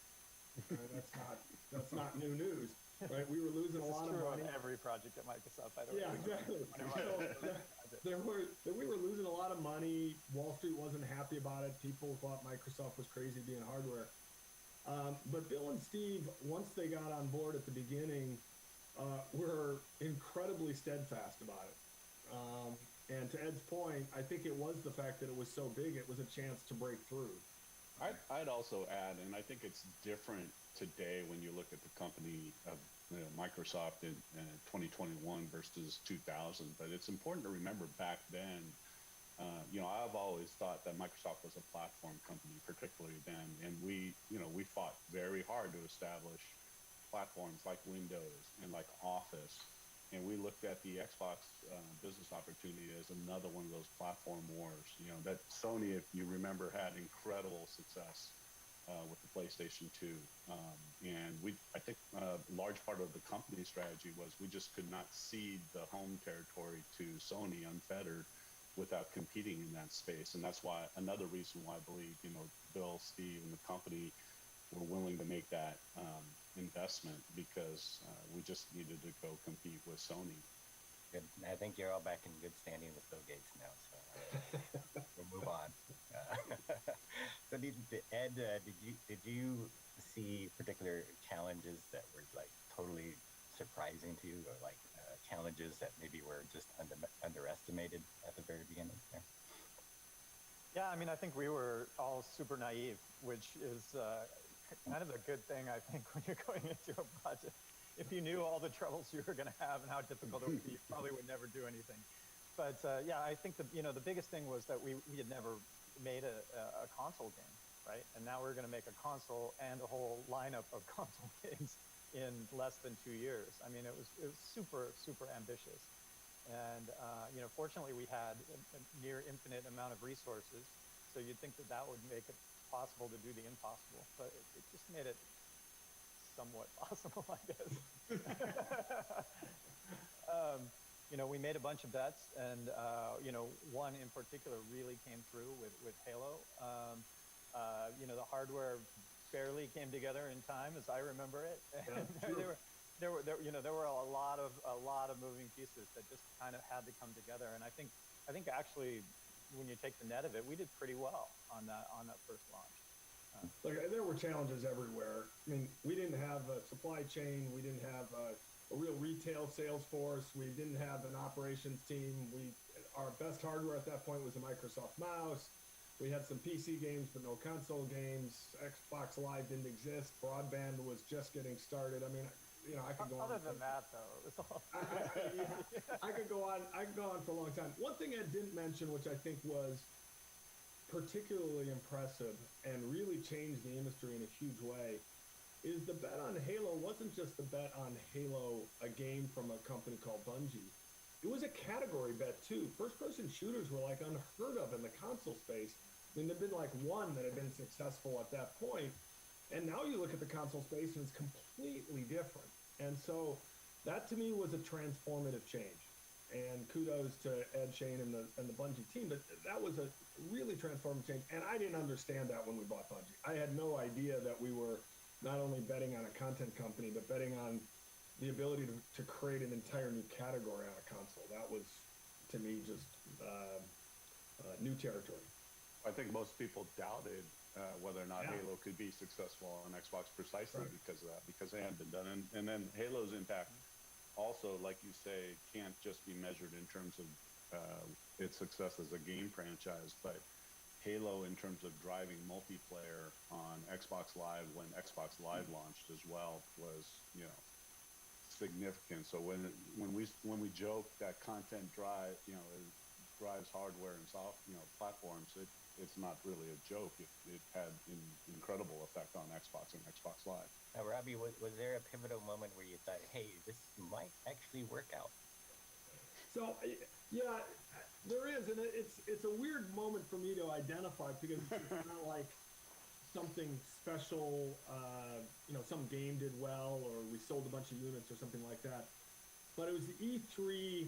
That's not new news. Right, we were losing a lot of money. On every project at Microsoft, by the way. Yeah, exactly. We were losing a lot of money. Wall Street wasn't happy about it. People thought Microsoft was crazy being hardware. But Bill and Steve, once they got on board at the beginning, were incredibly steadfast about it. And to Ed's point, I think it was the fact that it was so big, it was a chance to break through. I'd also add, and I think it's different today when you look at the company of Microsoft in 2021 versus 2000. But it's important to remember back then, I've always thought that Microsoft was a platform company, particularly then, and we fought very hard to establish platforms like Windows and like Office. And we looked at the Xbox business opportunity as another one of those platform wars. That Sony, if you remember, had incredible success with the PlayStation 2. And I think a large part of the company strategy was we just could not cede the home territory to Sony unfettered without competing in that space. And that's why another reason why I believe, Bill, Steve, and the company were willing to make that investment, because we just needed to go compete with Sony. Good. I think you're all back in good standing with Bill Gates now, so we'll move on. So, Ed, did you see particular challenges that were like totally surprising to you, or like challenges that maybe were just underestimated at the very beginning there? Yeah, I mean, I think we were all super naive, which is kind of a good thing, I think, when you're going into a project. If you knew all the troubles you were going to have and how difficult it would be, you probably would never do anything. But I think the biggest thing was that we had never made a console game, right? And now we're going to make a console and a whole lineup of console games. in less than 2 years. I mean, it was super, super ambitious. And, fortunately we had a near infinite amount of resources. So you'd think that would make it possible to do the impossible, but it just made it somewhat possible, I guess. We made a bunch of bets, and one in particular really came through with Halo. The hardware barely came together in time, as I remember it. Yeah, there were a lot of moving pieces that just kind of had to come together. And I think actually, when you take the net of it, we did pretty well on that first launch. There were challenges everywhere. I mean, we didn't have a supply chain. We didn't have a real retail sales force. We didn't have an operations team. Our best hardware at that point was a Microsoft mouse. We had some PC games, but no console games. Xbox Live didn't exist. Broadband was just getting started. I mean, I could go on. Other than that, though, it was all... I could go on. I could go on for a long time. One thing I didn't mention, which I think was particularly impressive and really changed the industry in a huge way, is the bet on Halo wasn't just the bet on Halo, a game from a company called Bungie. It was a category bet too. First-person shooters were like unheard of in the console space. I mean, there'd been like one that had been successful at that point, and now you look at the console space and it's completely different. And so that to me was a transformative change. And kudos to Ed, Shane, and the Bungie team. But that was a really transformative change. And I didn't understand that when we bought Bungie. I had no idea that we were not only betting on a content company, but betting on the ability to create an entire new category on a console. That was, to me, just new territory. I think most people doubted whether or not Halo could be successful on Xbox precisely because of that, because it hadn't been done. And then Halo's impact also, like you say, can't just be measured in terms of its success as a game franchise, but Halo in terms of driving multiplayer on Xbox Live when Xbox Live launched as well was, significant. So when we joke that content drives hardware and platforms, it's not really a joke. It had an incredible effect on Xbox and Xbox Live. Now, Robbie, was there a pivotal moment where you thought, hey, this might actually work out? So, yeah, there is, and it's a weird moment for me to identify because it's not like something special, some game did well or we sold a bunch of units or something like that. But it was the E3.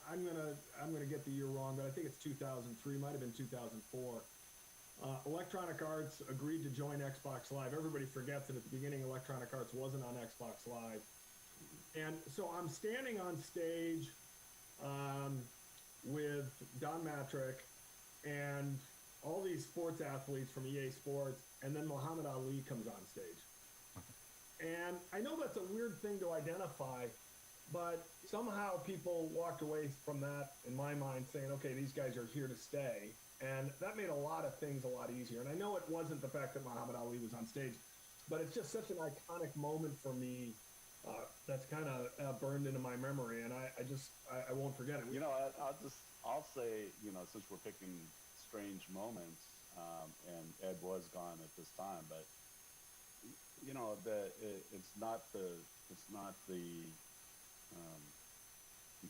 I'm gonna get the year wrong, but I think it's 2003. Might have been 2004. Electronic Arts agreed to join Xbox Live. Everybody forgets that at the beginning, Electronic Arts wasn't on Xbox Live. And so I'm standing on stage with Don Matrick and all these sports athletes from EA Sports, and then Muhammad Ali comes on stage. And I know that's a weird thing to identify, but somehow people walked away from that, in my mind, saying, okay, these guys are here to stay. And that made a lot of things a lot easier. And I know it wasn't the fact that Muhammad Ali was on stage, but it's just such an iconic moment for me that's kind of burned into my memory, and I won't forget it. I'll say, since we're picking strange moments, and Ed was gone at this time, but it's not the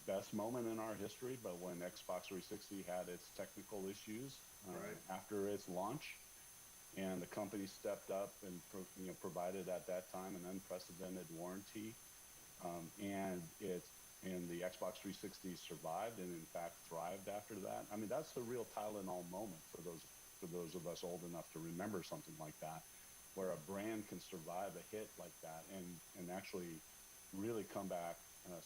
best moment in our history, but when Xbox 360 had its technical issues after its launch, and the company stepped up and provided at that time an unprecedented warranty, and the Xbox 360 survived and in fact thrived after that. I mean, that's the real Tylenol moment for those of us old enough to remember something like that, where a brand can survive a hit like that and actually really come back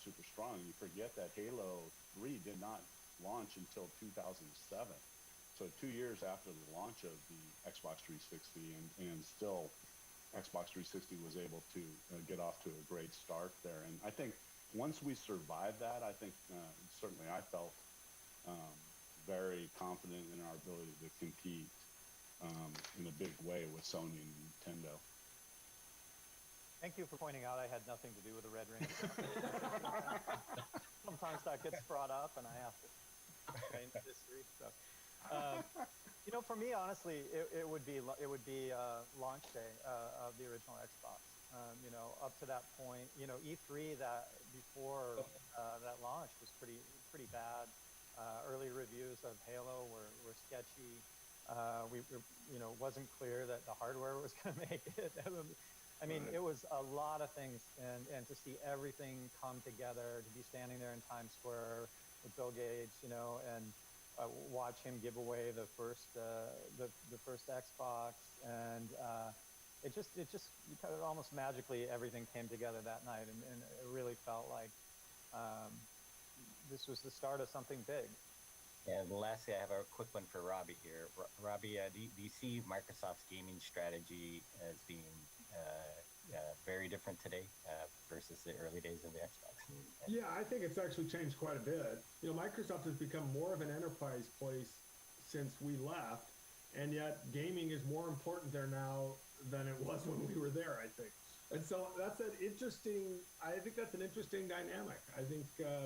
super strong. You forget that Halo 3 did not launch until 2007. So 2 years after the launch of the Xbox 360, and still Xbox 360 was able to get off to a great start there. And I think once we survived that, I think certainly I felt very confident in our ability to compete in a big way with Sony and Nintendo. Thank you for pointing out I had nothing to do with the Red Ring. Sometimes that gets brought up, and I have to explain history. So, for me, honestly, it would be launch day of the original Xbox. You know, up to that point, you know, E3 that before that launch was pretty bad. Early reviews of Halo were sketchy. You know, it wasn't clear that the hardware was going to make it. I mean, it was a lot of things, and to see everything come together, to be standing there in Times Square with Bill Gates, you know, and watch him give away the first Xbox, and it just kind of almost magically everything came together that night, and it really felt like this was the start of something big. And lastly, I have a quick one for Robbie here. Robbie, do you see Microsoft's gaming strategy as being very different today versus the early days of the Xbox? Yeah, I think it's actually changed quite a bit. You know, Microsoft has become more of an enterprise place since we left, and yet gaming is more important there now than it was when we were there, I think. And so that's an interesting, I think that's an interesting dynamic. I think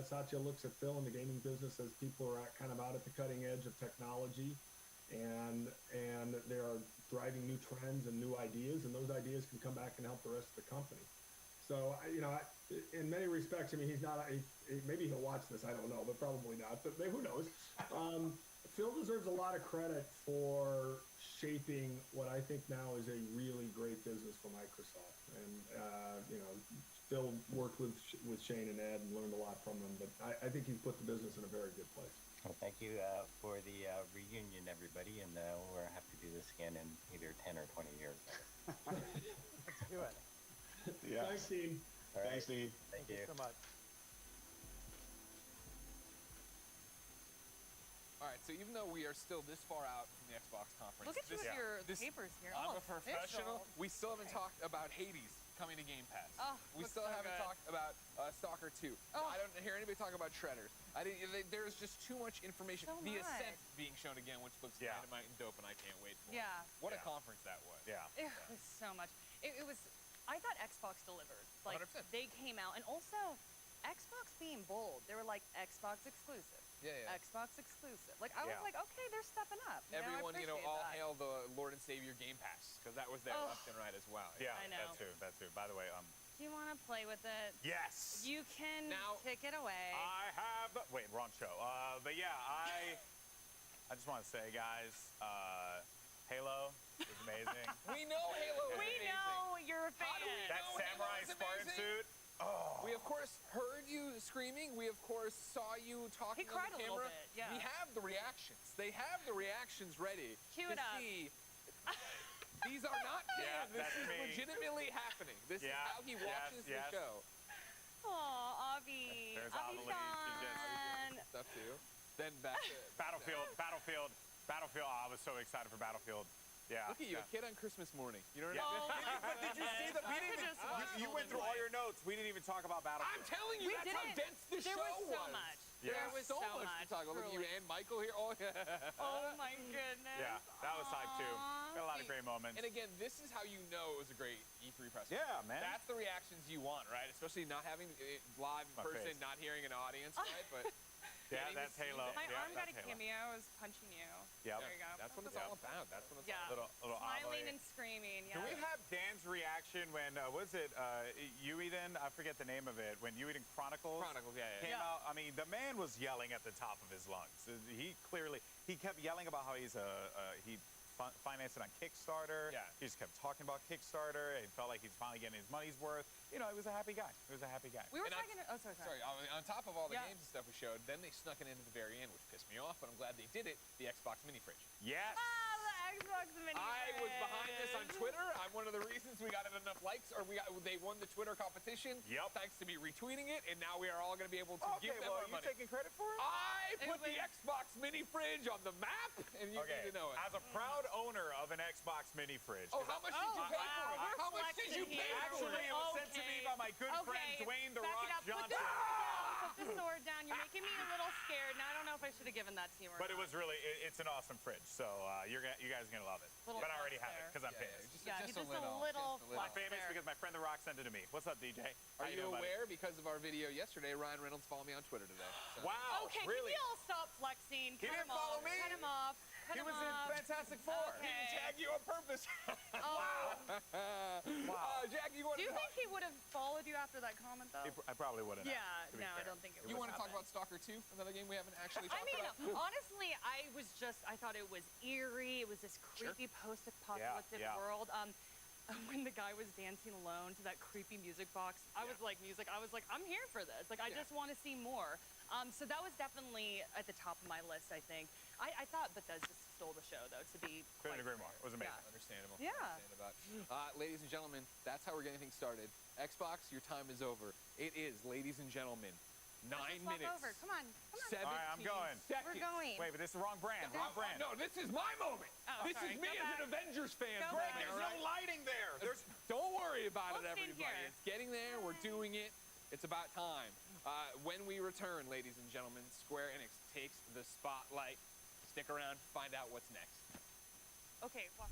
Satya looks at Phil in the gaming business as people are kind of out at the cutting edge of technology, and they are driving new trends and new ideas, and those ideas can come back and help the rest of the company. So, you know, in many respects, I mean, he's not, maybe he'll watch this, I don't know, but probably not, but who knows? Phil deserves a lot of credit for shaping what I think now is a really great business for Microsoft. And, you know, Phil worked with Shane and Ed and learned a lot from them, but I think he's put the business in a very good place. Well, thank you for the reunion, everybody, and we'll have to do this again in either 10 or 20 years. Let's do it. Yeah. Thanks, Dean. All right. Thanks, Dean. Thank you so much. All right, so even though we are still this far out from the Xbox conference, Look at you with your papers here. I'm Oh, a professional. official. We still haven't talked about Hades coming to Game Pass. Oh, we looks still so haven't good. talked about Stalker 2. Oh. I don't hear anybody talk about Shredders. There's just too much information. So the much. Ascent being shown again, which looks dynamite and dope, and I can't wait for it. Yeah. What a conference that was. Yeah. It was so much. It was. I thought Xbox delivered. Like 100%. they came out, and also Xbox being bold. They were like Xbox exclusive. Yeah. Xbox exclusive. Like I was like, okay, they're stepping up. Everyone, I all appreciate that. hail the Lord and Savior Game Pass, because that was there left and right as well. Yeah, I know. that too. By the way, Do you want to play with it? Yes. You can take it away. I have. Wait, wrong show. But yeah, I just want to say, guys, Halo is amazing. We know Halo is We amazing. know you're a fan. How do we That know samurai Halo is Spartan amazing? suit. Oh. We of course heard you screaming. We of course saw you talking He cried on the a little camera. bit, yeah. We have the reactions. They have the reactions ready Cue to it up. see. These are not canned. Yeah, this that's is me. legitimately happening. This is how he watches the show. Aw, Avi. There's Avi Avi. She fun. Stuff too. Then back to Battlefield. Oh, I was so excited for Battlefield. Yeah. Look at you, a kid on Christmas morning. You know what Yeah. I mean? But did you see the? We didn't even. You went through all your notes. We didn't even talk about Battlefield. I'm telling you, that's how dense the show was. There was so much. Yeah. There was so so much to talk about. Look at you truly. and Michael here. Oh, yeah. Oh my goodness. Yeah, that was hype too. Got a lot of great moments. And again, this is how you know it was a great E3 press. Yeah, man. That's the reactions you want, right? Especially not having it live in My person, face. not hearing an audience, right? But Yeah, getting to that's see Halo. that. My Yeah, arm got a that's Halo. cameo. I was punching you. Yep. There you go. That's what it's all about. That's what it's Yeah. all about. Little Smiling Avi. and screaming. Yeah. Can we have Dan's reaction when was it Ueden? I forget the name of it. When Ueden Chronicles came out. I mean, the man was yelling at the top of his lungs. He kept yelling about how he financed it on Kickstarter. Yeah. He just kept talking about Kickstarter. He felt like he's finally getting his money's worth. You know, he was a happy guy. We were And talking. Sorry. On top of all the Yeah. games and stuff we showed, then they snuck it in at the very end, which pissed me off, but I'm glad they did it, the Xbox mini fridge. Yes. The Xbox mini. I was behind this on Twitter. I'm one of the reasons we got enough likes, or they won the Twitter competition. Yep. Thanks to me retweeting it, and now we are all going to be able to give them well, our are you money. taking credit for it? I put the Xbox mini fridge on the map, and you need to know it. As a proud owner of an Xbox mini fridge. Oh, how much did you pay for it? We're How much did you flexing pay here. for Actually, it? it was sent to me by my good friend Dwayne The Back Rock it up. Johnson. Put the sword down. You're making me a little scared. Now I don't know if I should have given that to you or But it not. was really, it's an awesome fridge. So you guys are going to love it. Little But I already flex have it there. because I'm famous. Just a little I'm flex famous there. because my friend The Rock sent it to me. What's up, DJ? How Are you doing, buddy? aware, because of our video yesterday, Ryan Reynolds followed me on Twitter today. So. Wow, Okay, really? can we all stop flexing? He Cut didn't him follow off. me. Cut him off. cut He him was off. in Fantastic Four. He didn't tag you on purpose. Oh. Wow. Jack, you want Do to you think he would have followed you after that comment, though? I probably wouldn't. Yeah, no, I don't think it would. You want to talk happen. about Stalker 2, another game we haven't actually I talked mean, about? honestly, I thought it was eerie. It was this creepy post-apocalyptic world. When the guy was dancing alone to that creepy music box, I was like, I'm here for this. Like, I just want to see more. So that was definitely at the top of my list, I think. I thought Bethesda stole the show, though, to be Couldn't agree more. It was amazing. Yeah. Understandable. Yeah. Understandable. Ladies and gentlemen, that's how we're getting things started. Xbox, your time is over. It is, ladies and gentlemen, 9 minutes. Over. Come on. 17 All right, I'm going. seconds. We're going. Wait, but this is the wrong brand. Wrong brand. No, this is my moment. Oh, this sorry. is me Go as back. an Avengers fan. Go Greg, back. there's no lighting there. Don't worry about it, stand everybody. here. It's getting there. We're doing it. It's about time. When we return, ladies and gentlemen, Square Enix takes the spotlight. Stick around, find out what's next. Okay. Well.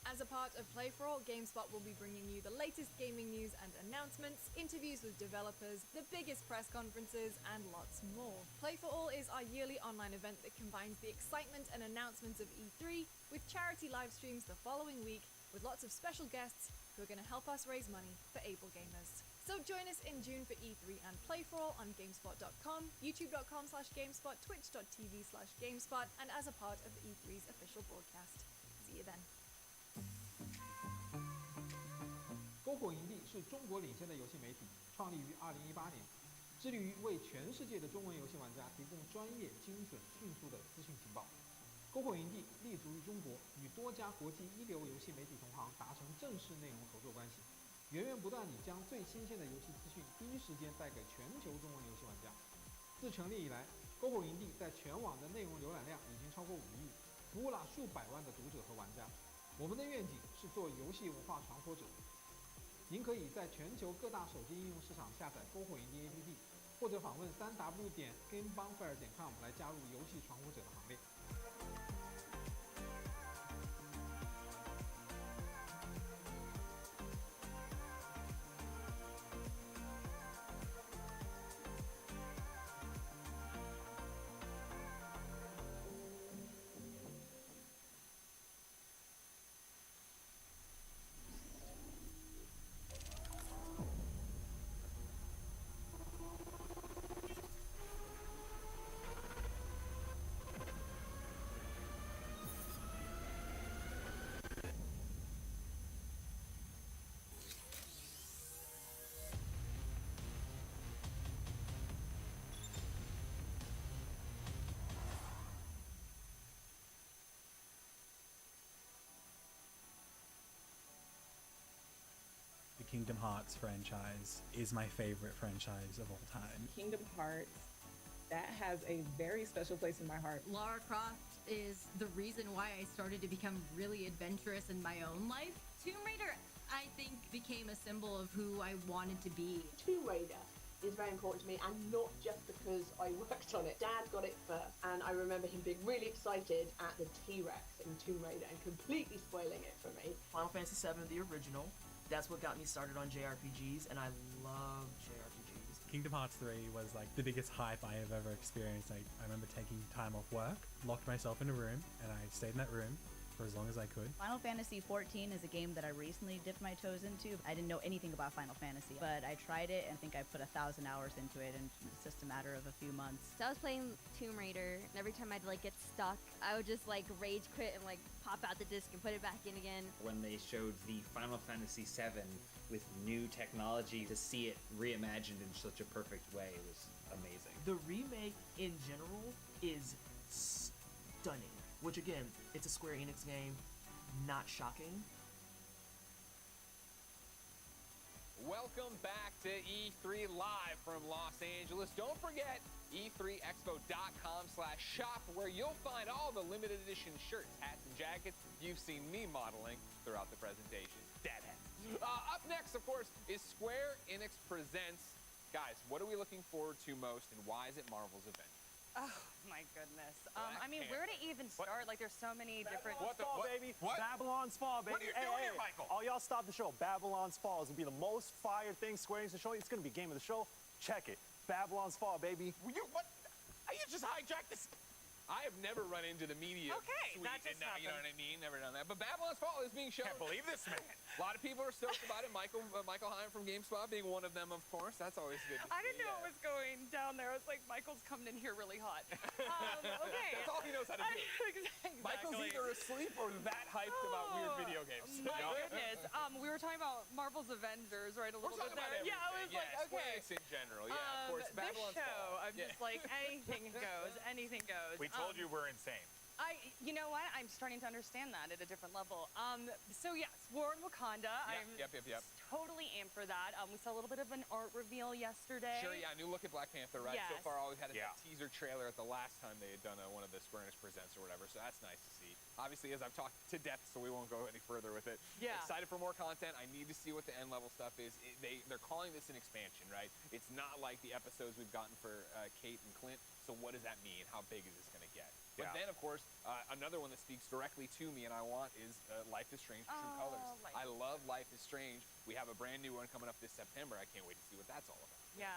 As a part of Play For All, GameSpot will be bringing you the latest gaming news and announcements, interviews with developers, the biggest press conferences, and lots more. Play For All is our yearly online event that combines the excitement and announcements of E3 with charity live streams the following week, with lots of special guests who are going to help us raise money for able gamers. So join us in June for E3 and Play For All on GameSpot.com, YouTube.com/GameSpot, Twitch.tv/GameSpot, and as a part of E3's official broadcast. See you then. 篝火营地是中国领先的游戏媒体，创立于2018年，致力于为全世界的中文游戏玩家提供专业、精准、迅速的资讯情报。篝火营地立足于中国，与多家国际一流游戏媒体同行达成正式内容合作关系，源源不断地将最新鲜的游戏资讯第一时间带给全球中文游戏玩家。自成立以来，篝火营地在全网的内容浏览量已经超过5亿，服务了数百万的读者和玩家。我们的愿景是做游戏文化传播者。您可以在全球各大手机应用市场下载篝火营地 APP， 或者访问3w.gamebonfire.com 来加入游戏传播者的行列。Kingdom Hearts franchise is my favorite franchise of all time. Kingdom Hearts, that has a very special place in my heart. Lara Croft is the reason why I started to become really adventurous in my own life. Tomb Raider, I think, became a symbol of who I wanted to be. Tomb Raider is very important to me, and not just because I worked on it. Dad got it first, and I remember him being really excited at the T-Rex in Tomb Raider and completely spoiling it for me. Final Fantasy VII, the original, that's what got me started on JRPGs, and I love JRPGs. Kingdom Hearts 3 was like the biggest hype I have ever experienced. I remember taking time off work, locked myself in a room, and I stayed in that room for as long as I could. Final Fantasy XIV is a game that I recently dipped my toes into. I didn't know anything about Final Fantasy, but I tried it and I think I put 1,000 hours into it, and it's just a matter of a few months. So I was playing Tomb Raider, and every time I'd like get stuck, I would just like rage quit and like pop out the disc and put it back in again. When they showed the Final Fantasy VII with new technology, to see it reimagined in such a perfect way, it was amazing. The remake in general is stunning. Which again, it's a Square Enix game, not shocking. Welcome back to E3 Live from Los Angeles. Don't forget e3expo.com/shop, where you'll find all the limited edition shirts, hats, and jackets you've seen me modeling throughout the presentation. Dad hats. Up next, of course, is Square Enix Presents. Guys, what are we looking forward to most, and why is it Marvel's event? Oh my goodness. I mean, where to even start? Like, there's so many different. Fall, baby. Babylon's Fall, baby. What are you doing here, Michael? All y'all stop the show. Babylon's Fall is gonna be the most fire thing Square Enix is showing. It's gonna be game of the show. Check it. Babylon's Fall, baby. What? You just hijacked this. I have never run into the media Okay, suite that just and, you know happened. what I mean? Never done that. But Babylon's Fall is being shown. Can't believe this, man. A lot of people are stoked about it. Michael Heim from GameSpot being one of them, of course. That's always good to I didn't see, know what was going down there. I was like, Michael's coming in here really hot. Okay. That's all he knows how to do. Exactly. Michael's either asleep or that hyped about weird video games. My goodness. We were talking about Marvel's Avengers, right? A little We're bit talking there. about Yeah, I was everything. like, Square okay. Enix in general. Yeah, of course. This Babylon's show, Fall. I'm just like, anything goes. Anything goes. We told you we're insane. You know what? I'm starting to understand that at a different level. So yes, War in Wakanda. I'm Yep. totally amped for that. We saw a little bit of an art reveal yesterday. Sure, yeah, new look at Black Panther, right? Yes. So far, all we've had is that teaser trailer at the last time they had done one of the Square Enix Presents or whatever, so that's nice to see. Obviously, as I've talked to death, so we won't go any further with it. Yeah. Excited for more content. I need to see what the end-level stuff is. They're calling this an expansion, right? It's not like the episodes we've gotten for Kate and Clint, so what does that mean? How big is this going to get? But then, of course, another one that speaks directly to me and I want is Life is Strange True Colors. I love Life is Strange. We have a brand new one coming up this September. I can't wait to see what that's all about. Yeah,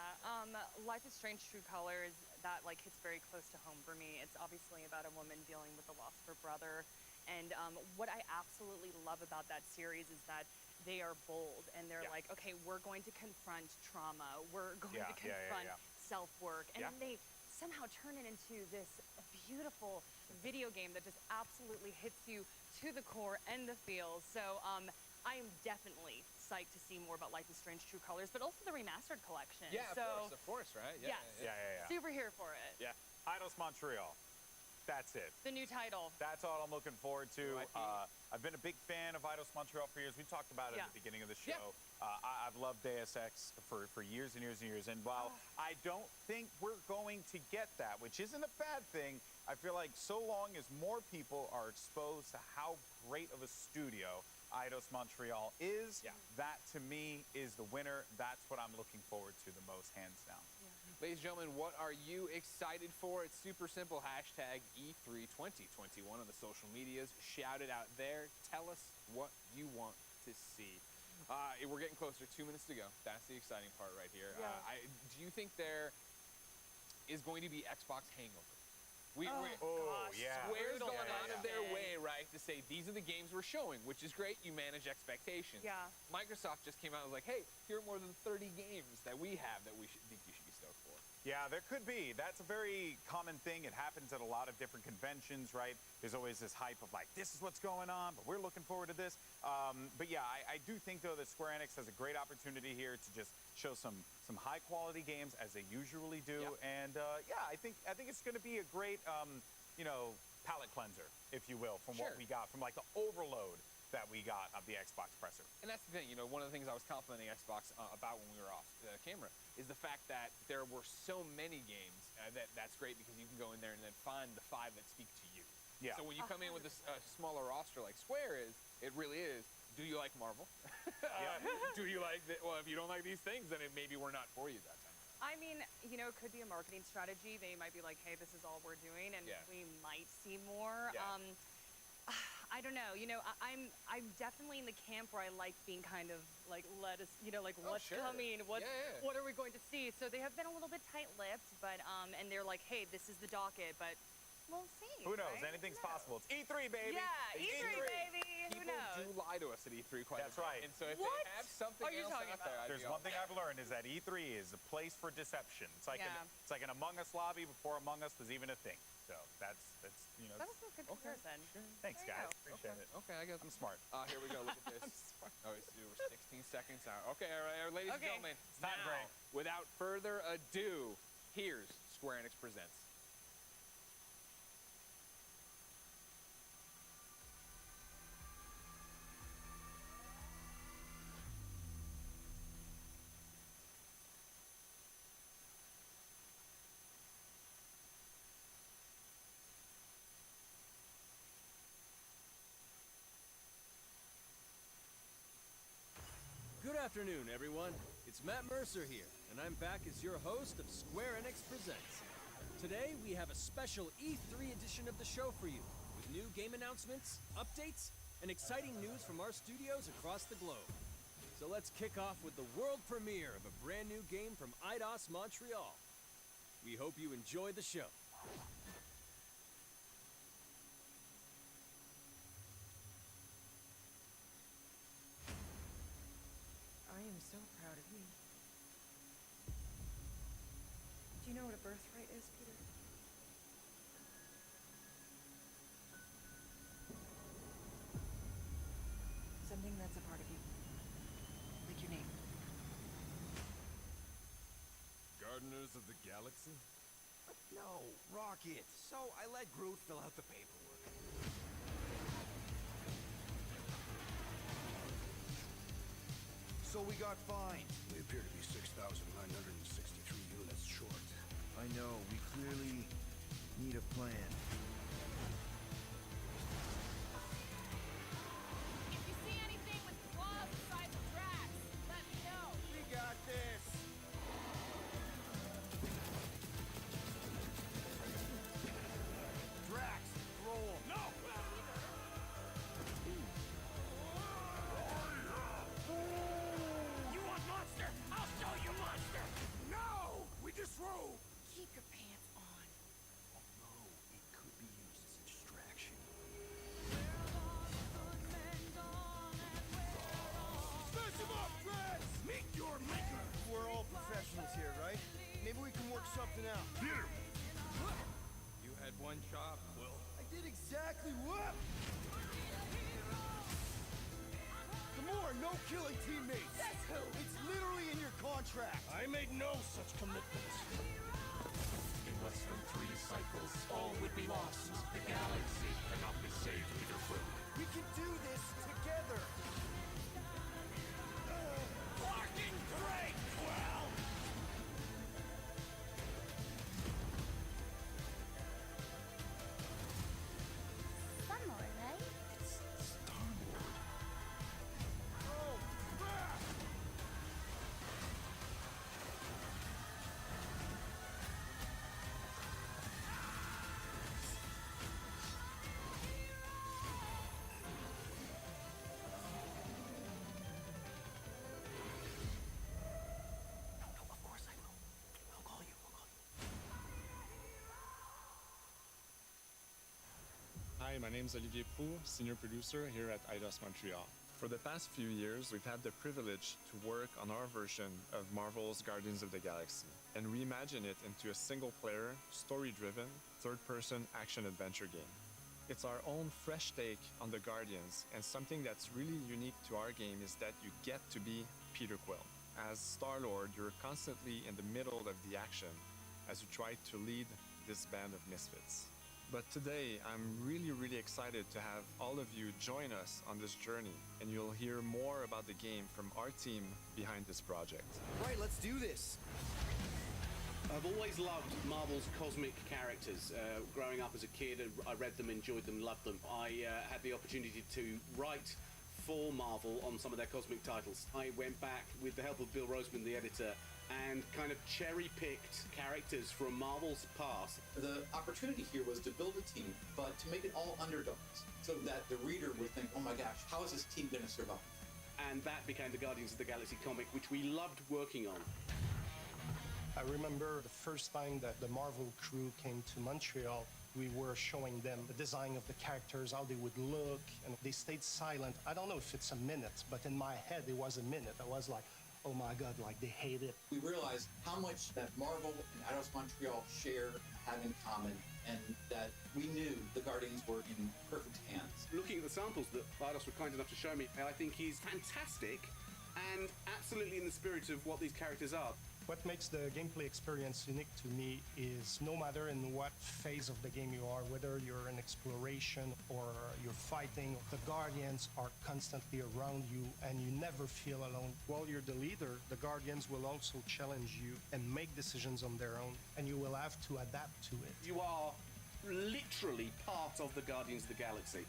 Life is Strange True Colors, that like hits very close to home for me. It's obviously about a woman dealing with the loss of her brother. And what I absolutely love about that series is that they are bold and they're like, okay, we're going to confront trauma. We're going to confront self-work. And then they somehow turn it into this beautiful video game that just absolutely hits you to the core and the feels. So I am definitely psyched to see more about Life is Strange True Colors, but also the remastered collection. Yeah, so, of course, right? Yeah. Super here for it. Yeah. Eidos Montreal. That's it. The new title. That's all I'm looking forward to. I've been a big fan of Eidos Montreal for years. We talked about it at the beginning of the show. I've loved Deus Ex for years and years and years. And while I don't think we're going to get that, which isn't a bad thing, I feel like so long as more people are exposed to how great of a studio Eidos Montreal is, that to me is the winner. That's what I'm looking forward to the most, hands down. Ladies and gentlemen, what are you excited for? It's super simple. Hashtag E3 2021 on the social medias. Shout it out there. Tell us what you want to see. We're getting closer. 2 minutes to go. That's the exciting part right here. Do you think there is going to be Xbox hangover? Square's going out of their way, right, to say these are the games we're showing, which is great. You manage expectations. Yeah. Microsoft just came out and was like, hey, here are more than 30 games that we have that think you should be stoked for. Yeah, there could be. That's a very common thing. It happens at a lot of different conventions, right? There's always this hype of like, this is what's going on, but we're looking forward to this. But yeah, I do think though that Square Enix has a great opportunity here to just show some high quality games as they usually do. And yeah, I think it's going to be a great, palate cleanser, if you will, from what we got, from like the overload that we got of the Xbox presser. And that's the thing, one of the things I was complimenting Xbox about when we were off camera is the fact that there were so many games that's great because you can go in there and then find the 5 that speak to you. Yeah. So when you come in with a smaller roster like Square is, it really is, do you like Marvel? Do you like, well, if you don't like these things, then maybe we're not for you that time. I mean, it could be a marketing strategy. They might be like, hey, this is all we're doing, and we might see more. I don't know. I'm definitely in the camp where I like being kind of like, let us, like what's coming, what are we going to see? So they have been a little bit tight-lipped, but and they're like, hey, this is the docket, but we'll see. Who knows? Right? Anything's possible. It's E3, baby. Yeah, E3, baby. Who knows? People do lie to us at E3 quite a bit. That's right. And so if they have something else out there, there's one thing I've learned is that E3 is a place for deception. It's like an Among Us lobby before Among Us was even a thing. So that's that was a good comparison. Thanks, guys. Appreciate it. Okay, I guess I'm smart. Here we go. Look at this. We're 16 seconds out. Okay, all right, ladies and gentlemen. It's time break. Without further ado, here's Square Enix Presents. afternoon, everyone. It's Matt Mercer here, and I'm back as your host of Square Enix Presents. Today, we have a special E3 edition of the show for you, with new game announcements, updates, and exciting news from our studios across the globe. So let's kick off with the world premiere of a brand new game from Eidos Montreal. We hope you enjoy the show. I am so proud of you. Do you know what a birthright is, Peter? Something that's a part of you. Like your name. Gardeners of the Galaxy? No, Rocket. So I let Groot fill out the paperwork. So we got fined. We appear to be 6,963 units short. I know, we clearly need a plan. If you see anything with claws the size of Drax, let me know. We got this. Drax, throw him. No! You want monster? I'll show you monster! No! We just throw! Keep your pants on. Although it could be used as a distraction. Smash him up, Drax! Meet your maker! We're all professionals here, right? Maybe we can work something out. Peter! You had one job, Quill. I did exactly what? Gamora, no killing teammates! Says who? It's literally in your contract! I made no such commitments. In less than 3 cycles, all would be lost. The galaxy cannot be saved, Peter Quill. We can do this together! Fucking great, Quill! One more, right? Oh, crap! Of course I will. We'll call you. Hi, my name is Olivier Proux, senior producer here at Eidos Montreal. For the past few years, we've had the privilege to work on our version of Marvel's Guardians of the Galaxy and reimagine it into a single-player, story-driven, third-person action-adventure game. It's our own fresh take on the Guardians, and something that's really unique to our game is that you get to be Peter Quill. As Star-Lord, you're constantly in the middle of the action as you try to lead this band of misfits. But today, I'm really excited to have all of you join us on this journey, and you'll hear more about the game from our team behind this project. Right, let's do this. I've always loved Marvel's cosmic characters. Growing up as a kid, I read them, enjoyed them, loved them. I had the opportunity to write for Marvel on some of their cosmic titles. I went back with the help of Bill Roseman, the editor, and kind of cherry-picked characters from Marvel's past. The opportunity here was to build a team, but to make it all underdogs, so that the reader would think, oh my gosh, how is this team going to survive? And that became the Guardians of the Galaxy comic, which we loved working on. I remember the first time that the Marvel crew came to Montreal, we were showing them the design of the characters, how they would look, and they stayed silent. I don't know if it's a minute, but in my head, it was a minute. I was like, oh my God, like they hate it. We realized how much that Marvel and Eidos Montreal share and have in common, and that we knew the Guardians were in perfect hands. Looking at the samples that Eidos were kind enough to show me, I think he's fantastic and absolutely in the spirit of what these characters are. What makes the gameplay experience unique to me is no matter in what phase of the game you are, whether you're in exploration or you're fighting, the Guardians are constantly around you and you never feel alone. While you're the leader, the Guardians will also challenge you and make decisions on their own, and you will have to adapt to it. You are literally part of the Guardians of the Galaxy.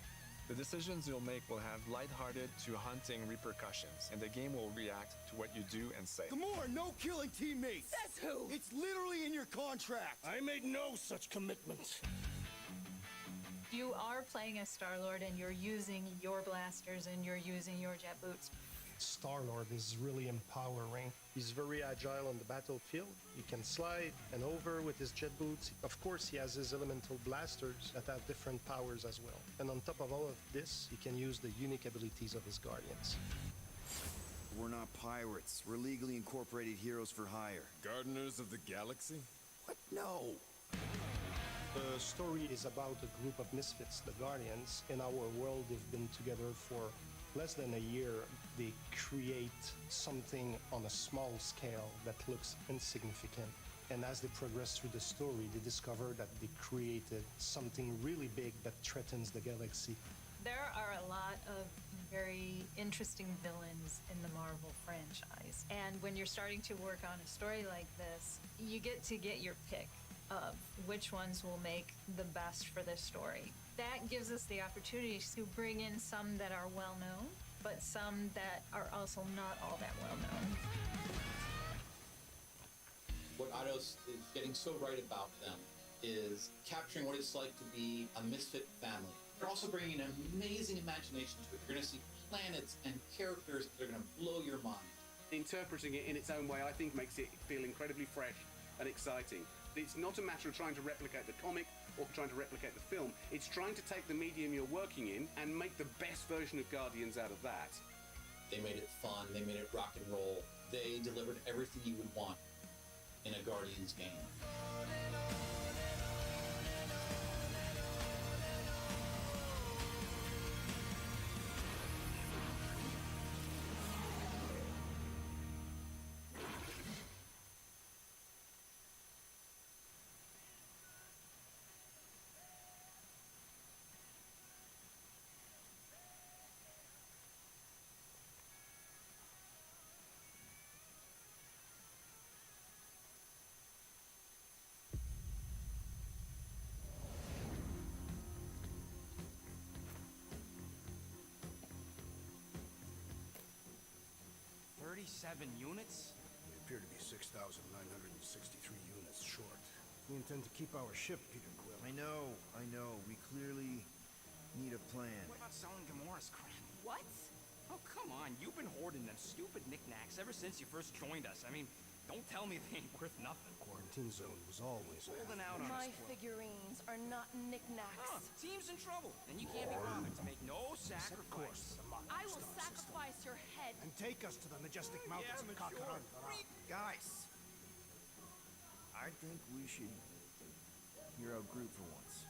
The decisions you'll make will have lighthearted to haunting repercussions, and the game will react to what you do and say. Gamora, no killing teammates! Says who? It's literally in your contract! I made no such commitment. You are playing as Star-Lord and you're using your blasters and you're using your jet boots. Star-Lord is really empowering. He's very agile on the battlefield. He can slide and over with his jet boots. Of course, he has his elemental blasters that have different powers as well. And on top of all of this, he can use the unique abilities of his guardians. We're not pirates. We're legally incorporated heroes for hire. Gardeners of the Galaxy? What? No. The story is about a group of misfits, the Guardians. In our world, they've been together for less than a year. They create something on a small scale that looks insignificant. And as they progress through the story, they discover that they created something really big that threatens the galaxy. There are a lot of very interesting villains in the Marvel franchise. And when you're starting to work on a story like this, you get to get your pick of which ones will make the best for this story. That gives us the opportunity to bring in some that are well known, but some that are also not all that well known. What Eidos is getting so right about them is capturing what it's like to be a misfit family. They're also bringing an amazing imagination to it. You're going to see planets and characters that are going to blow your mind. Interpreting it in its own way, I think, makes it feel incredibly fresh and exciting. It's not a matter of trying to replicate the comic or trying to replicate the film. It's trying to take the medium you're working in and make the best version of Guardians out of that. They made it fun. They made it rock and roll. They delivered everything you would want in a Guardians game. Units? We appear to be 6,963 units short. We intend to keep our ship, Peter Quill. I know. We clearly need a plan. What about selling Gamora's crap? What? Oh, come on. You've been hoarding them stupid knickknacks ever since you first joined us. I mean, don't tell me they ain't worth nothing. Quarantine zone was always holding out on My us. figurines are not knickknacks. Huh, team's in trouble, and you can't be bothered to make no sacrifice. I will sacrifice your head. And take us to the majestic mountains of Kakaranda. Guys, I think we should hear our group for once.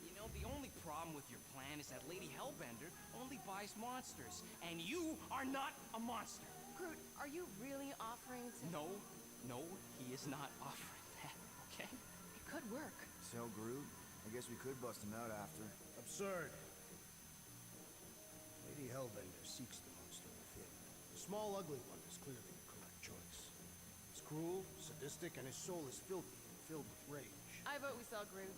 You know, the only problem with your plan is that Lady Hellbender only buys monsters, and you are not a monster. Groot, are you really offering to... No, he is not offering that, okay? It could work. Sell Groot? I guess we could bust him out after. Absurd. Lady Hellbender seeks the monster within. The small, ugly one is clearly the correct choice. He's cruel, sadistic, and his soul is filthy and filled with rage. I vote we sell Groot.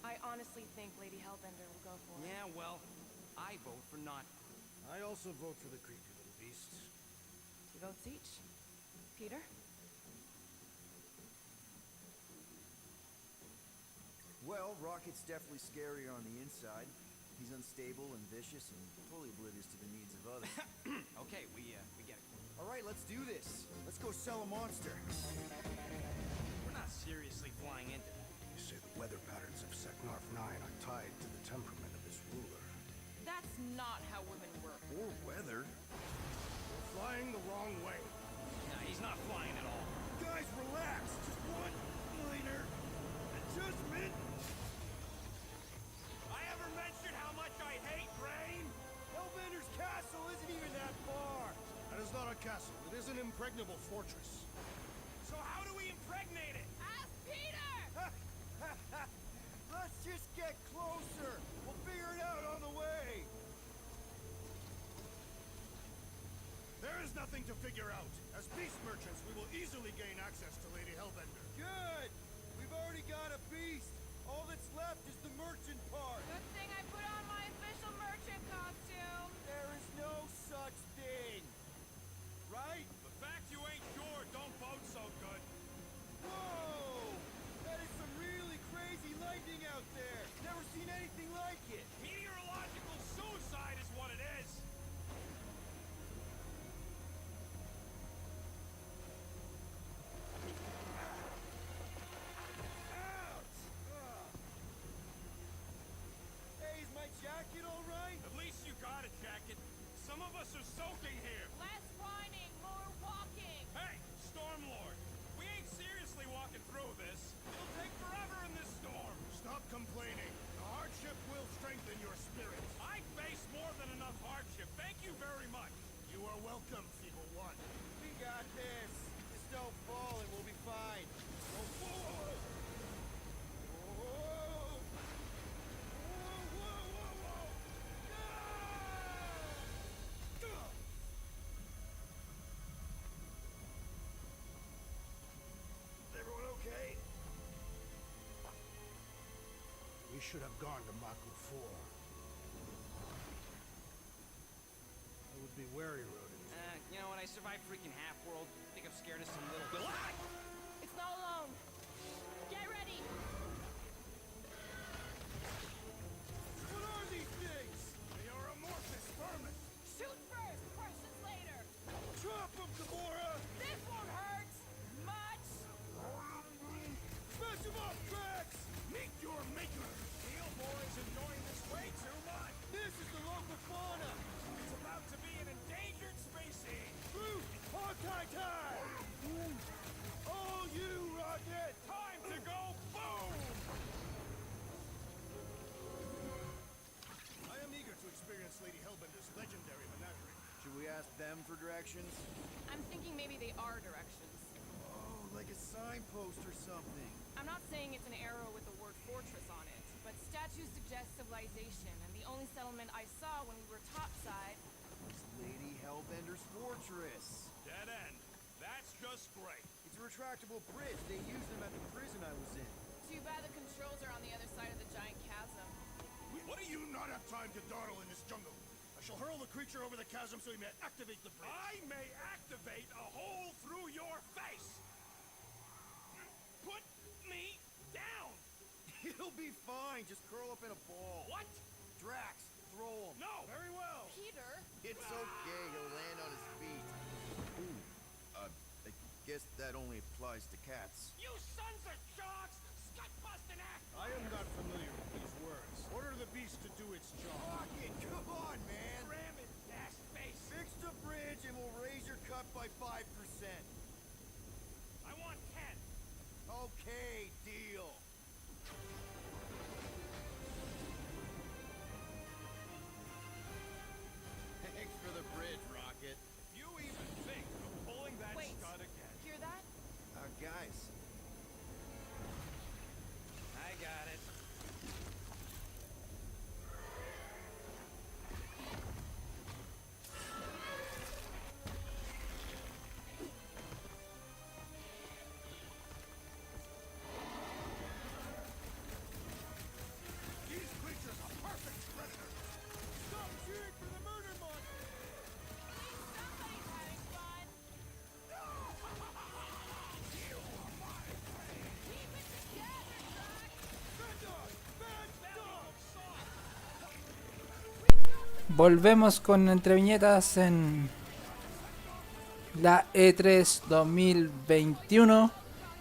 I honestly think Lady Hellbender will go for it. Yeah, well, I vote for not. I also vote for the creepy little beast. 2 votes each. Peter? Well, Rocket's definitely scarier on the inside. He's unstable and vicious and totally oblivious to the needs of others. Okay, we get it. All right, let's do this. Let's go sell a monster. We're not seriously flying into that. You say the weather patterns of Seknarf 9 are tied to the temperament of his ruler. That's not how women work. Or weather. We're flying the wrong way. Nah, he's not flying at all. Guys, relax. Just one minor adjustment. I ever mentioned how much I hate rain? Hellbender's castle isn't even that far. That is not a castle. It is an impregnable fortress. So how do we impregnate it? Ask Peter! Let's just get closer. We'll figure it out on the way. There is nothing to figure out. As peace merchants, we will easily gain access to Lady Hellbender. Good! We've already already got a beast. All that's left is the merchant part. Good thing I put on my official merchant costume. There is no such thing. Right? The fact you ain't sure don't bode so good. Whoa! That is some really crazy lightning out there. Never seen anything like it. Meteorological suicide is what it is. Ouch! Hey, is my jacket all right? At least you got a jacket. Some of us are soaking here. Less whining, more walking. Hey, Stormlord, we ain't seriously walking through this. It'll take forever in this storm. Stop complaining. The hardship will strengthen your spirit. I face more than enough hardship. Thank you very much. You are welcome, Feeble One. We got this. Just don't fall and we'll be fine. Oh, whoa! Whoa! Whoa! Everyone okay? We should have gone to Maku 4. I would be wary, Rodent. You know what? I survived freaking Half-World. Think I'm scared of some little... It's not alone. Get ready. What are these things? They are amorphous vermin. Shoot first, questions later. Drop them, Gamora! This won't hurt much. Smash them up, Drax! Meet your maker. Steelmore is enjoying this way too much. This is the local fauna! It's about to be an endangered species. Groot! Hawkeye time! All you, Rocket! Time to go boom! I am eager to experience Lady Hellbender's legendary menagerie. Should we ask them for directions? I'm thinking maybe they are directions. Oh, like a signpost or something. I'm not saying it's an arrow with the word fortress on it, but statues suggest civilization, and the only settlement I saw when we were topside... It's Lady Hellbender's fortress. Dead end. That's just great. It's a retractable bridge. They used them at the prison I was in. Too bad the controls are on the other side of the giant chasm. What do you not have time to dawdle in this jungle? I shall hurl the creature over the chasm so he may activate the bridge. I may activate a hole through your face. Put me down. It'll be fine. Just curl up in a ball. What? Drax, throw him. No. Very well. Peter? It's okay. He'll land on his feet. Ooh. I guess that only applies to cats. You sons of dogs! Scut-busting act! I am not familiar with these words. Order the beast to do its job. Rocket, come on, man. Ram it, dash face. Fix the bridge and we'll raise your cut by 5%. I want 10. Okay, deal. Thanks for the bridge, Rocket. If you even think of pulling that Wait. stud again. Hear that? Guys. I got it. These creatures are perfect predators. Stop cheering for the murder monster. Somebody's having fun. Keep it together, Drax. Bad dog! Bad dog! Volvemos con Entre Viñetas en la E3 2021.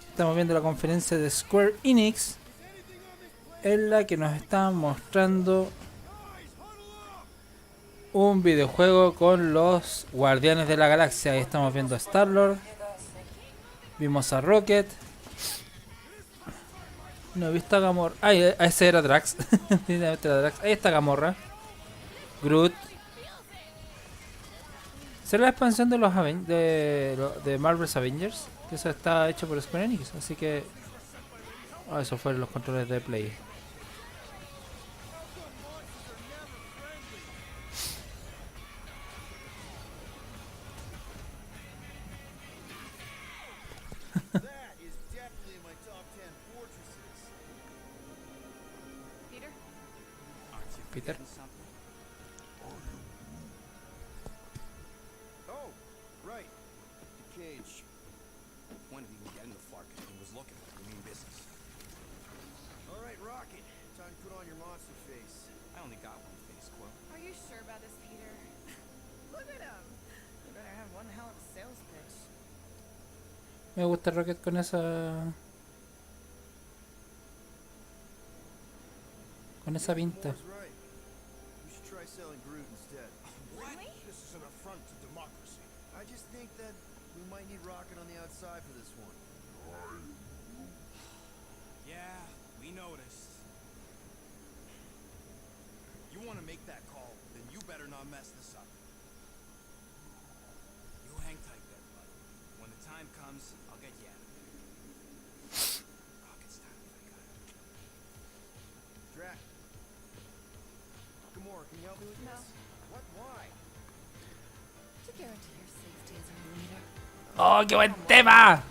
Estamos viendo la conferencia de Square Enix, en la que nos están mostrando un videojuego con los Guardianes de la Galaxia. Ahí estamos viendo a Star-Lord, vimos a Rocket. No he visto a Gamorra. Ah, ese era Drax. Ahí está Gamorra, Groot. Será la expansión de los de Marvel's Avengers, que eso está hecho por Square Enix, así que eso fueron los controles de Play. That is definitely in my top 10 fortresses. Peter. Oh, right. The cage. When did we get in the Farkas and was looking? You mean business? All right, Rocket. Time to put on your monster face. I only got one face, Quill. Are you sure about this, Peter? Look at him. You better have one hell of a sales pitch. Me gusta Rocket con esa pinta. Right. We should try selling Groot instead. Really? This is an affront to democracy. I just think that we might need Rocket on the outside for this one. Yeah, we noticed. You want to make that call, then you better not mess this up. You hang tight there, bud. When the time comes, I'll get you out of there. Rocket's time if I got it. Drac. Gamora, can you help me with No. this? What? Why? To guarantee your safety as a leader. ¡Oh, qué buen tema!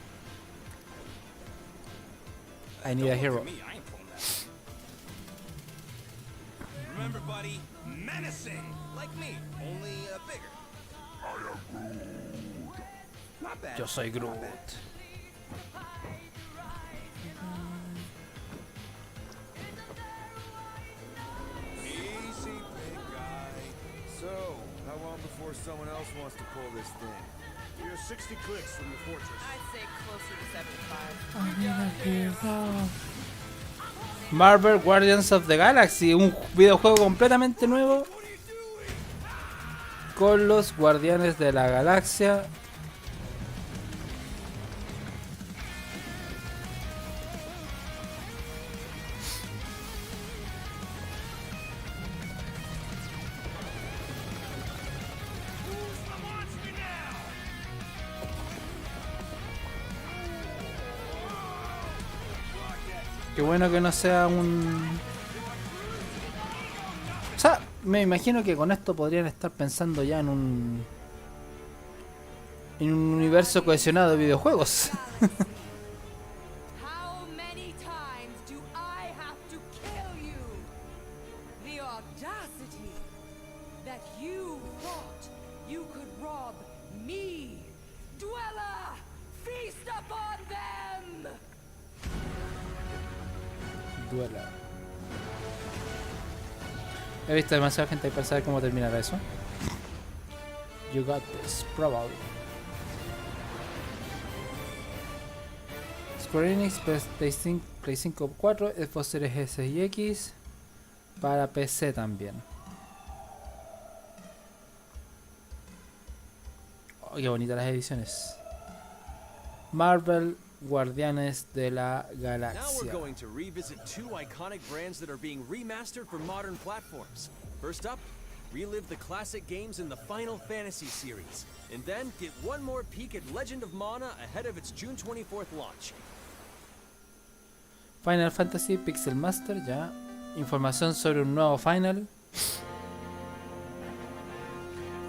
I need a hero. Me, I ain't pulling that. Remember, buddy, menacing, like me, only bigger. Not bad. Yo soy Groot. Easy, big guy. So, how long before someone else wants to pull this thing? You're 60 clicks from the fortress. I'd say closer to 75. I need a hero. Marvel Guardians of the Galaxy, un videojuego completamente nuevo con los Guardianes de la Galaxia. Qué bueno que no sea un... O sea, me imagino que con esto podrían estar pensando ya en un universo cohesionado de videojuegos. How many times do I have to kill you? The audacity that you thought you could rob me. Dweller, feast upon them! Duela. He visto demasiada gente ahí para saber cómo terminará eso. You got this, probably. Square Enix, Play 5 4, Xbox Series S y X, para PC también. Oh, qué bonitas las ediciones. Marvel Guardianes de la Now we're Galaxia. going to revisit two iconic brands that are being remastered for modern platforms. First up, relive the classic games in the Final Fantasy series, and then get one more peek at Legend of Mana ahead of its June 24th launch. Final Fantasy Pixel Master, ya. Información sobre un nuevo Final.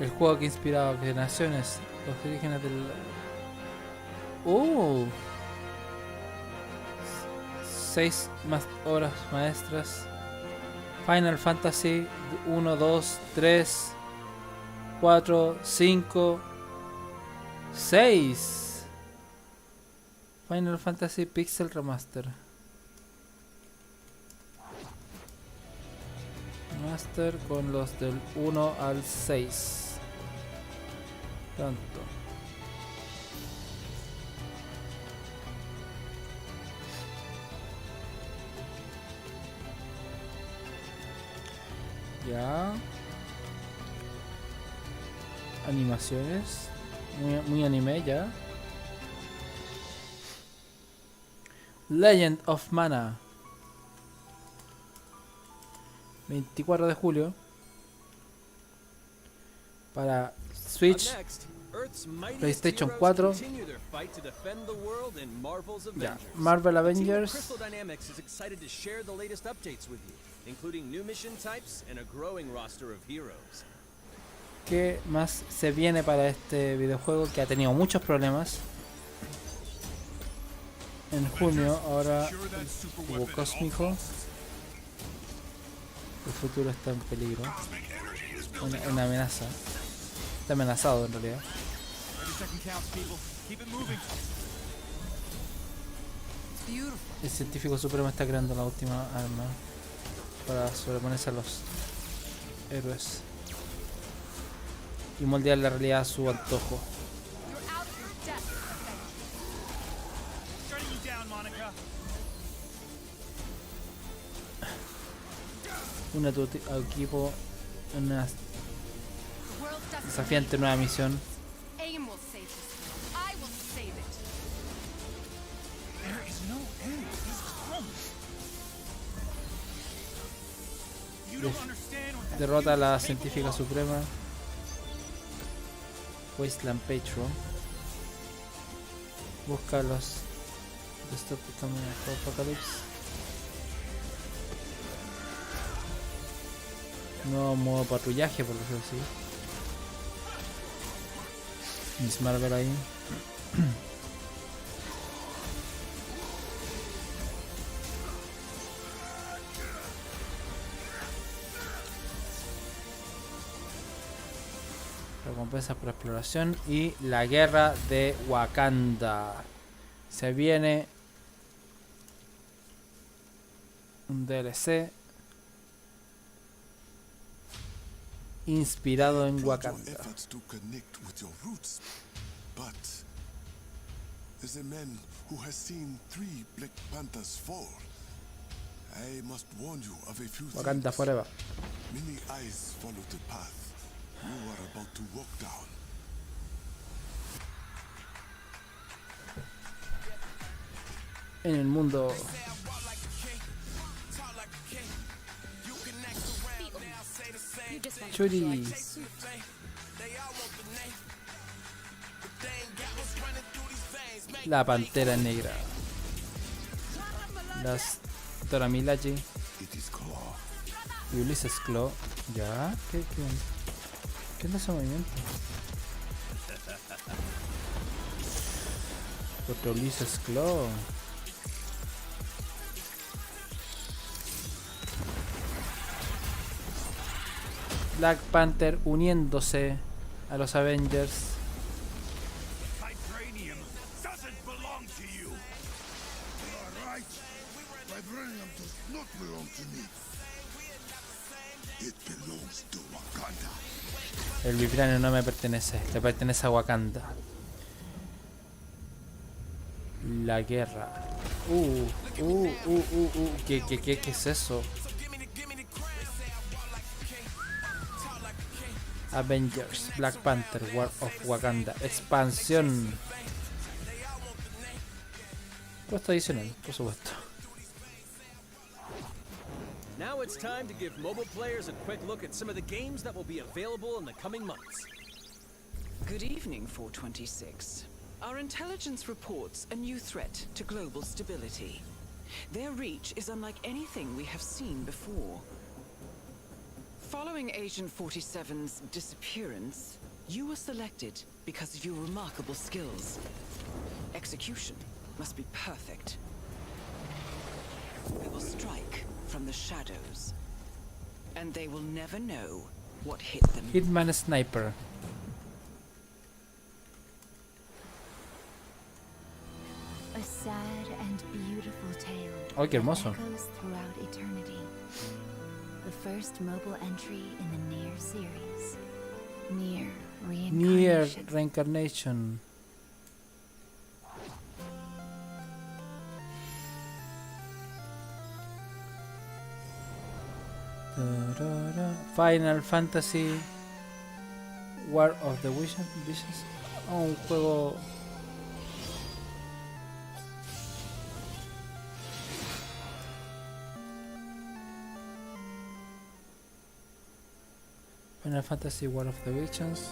El juego que ha inspirado a generaciones. Los orígenes del... 6 más obras maestras. Final Fantasy 1, 2, 3, 4, 5, 6. Final Fantasy Pixel Remaster. Master con los del 1 al 6. Tanto. Ya. Animaciones. Muy anime ya. Legend of Mana. 24 de julio. Para Switch, PlayStation 4. Ya, Marvel Avengers. Crystal Dynamics is excited to share the latest updates with you, including new mission types and a growing roster of heroes. ¿Qué más se viene para este videojuego que ha tenido muchos problemas? En junio, ahora hubo Cósmico. El futuro está en peligro. Una amenaza. Está amenazado en realidad. El científico supremo está creando la última arma para sobreponerse a los héroes y moldear la realidad a su antojo. Une a tu equipo en una desafiante nueva misión. Aim will save this world. I will save it. There is no end. He's home. You don't understand what that Derrota a la means. científica suprema. Wasteland Patron. Busca los Stop Becoming Apocalypse. Nuevo modo patrullaje, por decirlo así. Miss Marvel ahí. Recompensas por exploración y la guerra de Wakanda. Se viene un DLC inspirado en Wakanda. As a man who has seen 3 Black Panthers fall, I must warn you of a few Wakanda things. forever. Many eyes follow the path you are about to walk down. En el mundo Churi. La Pantera Negra. Las Dora Milaje. Y Ulises Claw. ¿Ya? ¿Qué es ese movimiento? Otro Ulises Claw. Black Panther uniéndose a los Avengers. Vibranium doesn't belong to you. You're right. Vibranium does not belong to me. It belongs to Wakanda. El vibranio no me pertenece, le pertenece a Wakanda. La guerra. ¿Qué es eso? Avengers, Black Panther, War of Wakanda, expansión. Puesto adicional, por supuesto. Now it's time to give mobile players a quick look at some of the games that will be available in the coming months. Good evening, 426. Our intelligence reports a new threat to global stability. Their reach is unlike anything we have seen before. Following Agent 47's disappearance, you were selected because of your remarkable skills. Execution must be perfect. We will strike from the shadows, and they will never know what hit them. Hitman Sniper. A sad and beautiful tale. Oh, qué hermoso. That echoes throughout eternity. The first mobile entry in the Nier series. Nier Nier Reincarnation. Reincarnation. Final Fantasy War of the Visions. Un juego Final Fantasy War of the Visions.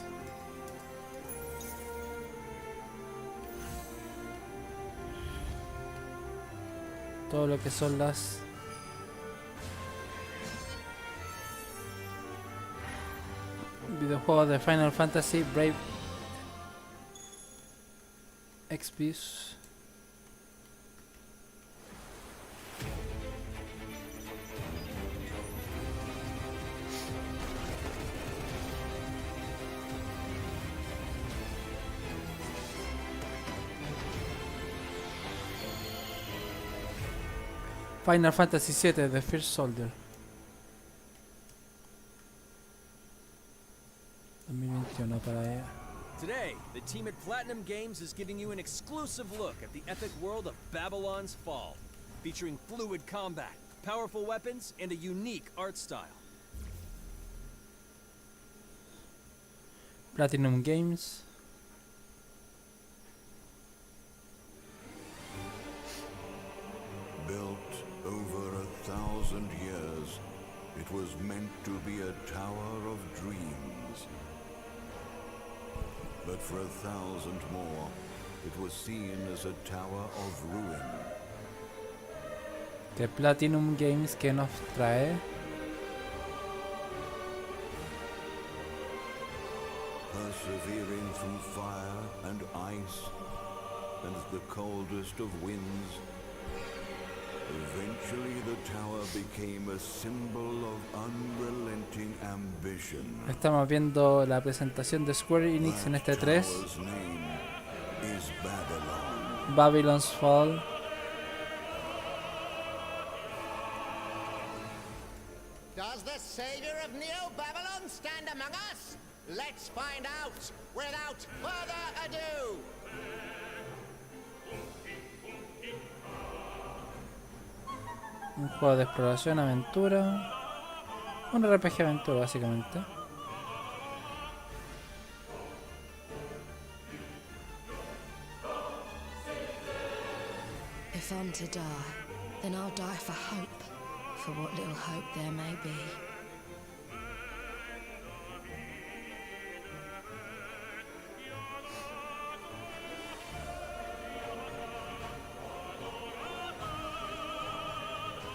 Todo lo que son las videojuegos de Final Fantasy Brave Exvius. Final Fantasy VII The First Soldier. 2021 para ella. Today, the team at Platinum Games is giving you an exclusive look at the epic world of Babylon's Fall, featuring fluid combat, powerful weapons, and a unique art style. Platinum Games. Built over 1,000 years, it was meant to be a tower of dreams. But for 1,000 more, it was seen as a tower of ruin. De Platinum Games, que nos trae. Persevering through fire and ice and the coldest of winds, eventually the tower became a symbol of unrelenting ambition. Estamos viendo la presentación de Square Enix en este 3. Tower's name is Babylon. Babylon's Fall. Does the savior of Neo Babylon stand among us? Let's find out without further ado. Un juego de exploración, aventura. Un RPG aventura, básicamente. If I'm to die, then I'll die for hope, for what little hope there may be.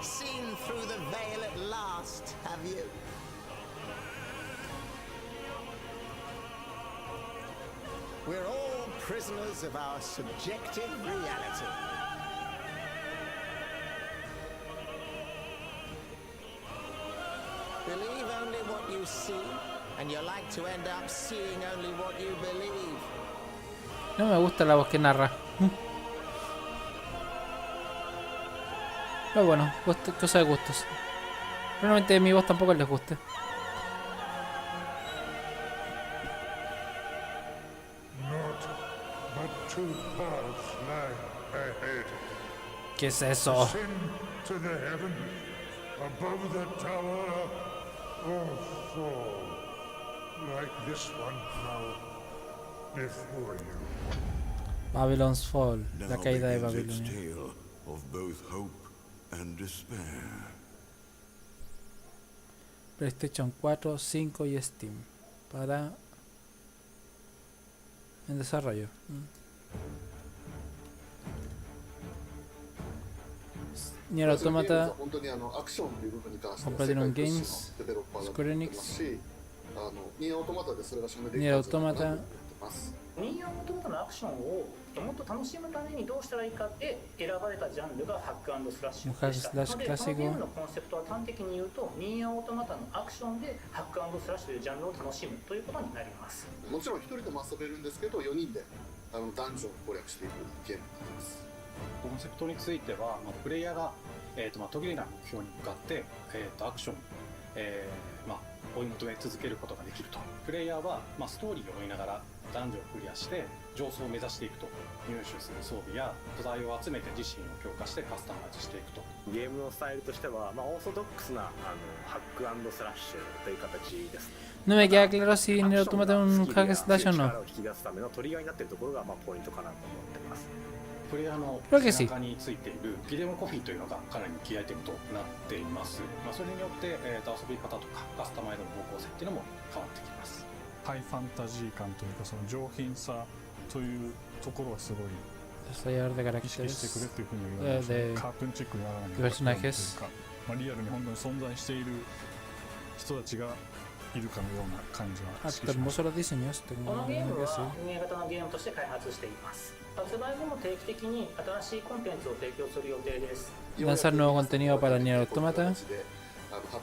Seen through the veil at last, have you? We're all prisoners of our subjective reality. Believe only what you see, and you're like to end up seeing only what you believe. No me gusta la voz que narra. Pero bueno, cosa de gustos. Realmente mi voz tampoco les guste. Not but two paths lie ahead. ¿Qué es eso? Ascend to the heaven above the tower, or fall like this one now before you. Babylon's Fall, la Now caída de begins its Babilonia. tale of both hope and despair. PlayStation 4, 5 y Steam. Para en desarrollo. Nier Automata, Platinum Games, Square Enix, Nier Automata. ニーアオトマタのアクションをもっと楽しむためにどうしたらいいかって選ばれたジャンルがハック&スラッシュでした。ので、このゲームのコンセプトは端的に言うと、ニーアオトマタのアクションでハック&スラッシュというジャンルを楽しむということになります。もちろん一人でも遊べるんですけど、4人でダンジョンを攻略していくゲームになります。コンセプトについては、プレイヤーが、途切れない目標に向かって、アクション、追い求め続けることができると。プレイヤーは、ストーリーを追いながらダンジョンをクリアして上層を目指していくと。入手する装備や素材を集めて自身を強化してカスタマイズしていくと。ゲームのスタイルとしては、オーソドックスなハック&スラッシュという形です。No me queda claro si Nier Automata es un hack slash o no. 力を引き出すためのトリガーになっているところがポイントかなと思ってます。プレイヤーの背中についているギデモコピーというのがかなりキーアイテムとなっています。それによって、遊び方とかカスタマイズの方向性っていうのも変わってきます。ハイファンタジー感というか、その上品さというところはすごい desarrollador de caracteres de personajes. リアルに本当に存在している人たちがいるかのような感じがしました。hermosos los diseños. このゲームは運営型のゲームとして開発しています。発売後も定期的に新しいコンテンツを提供する予定です。 Lanzar nuevo contenido para Nier Automata. 発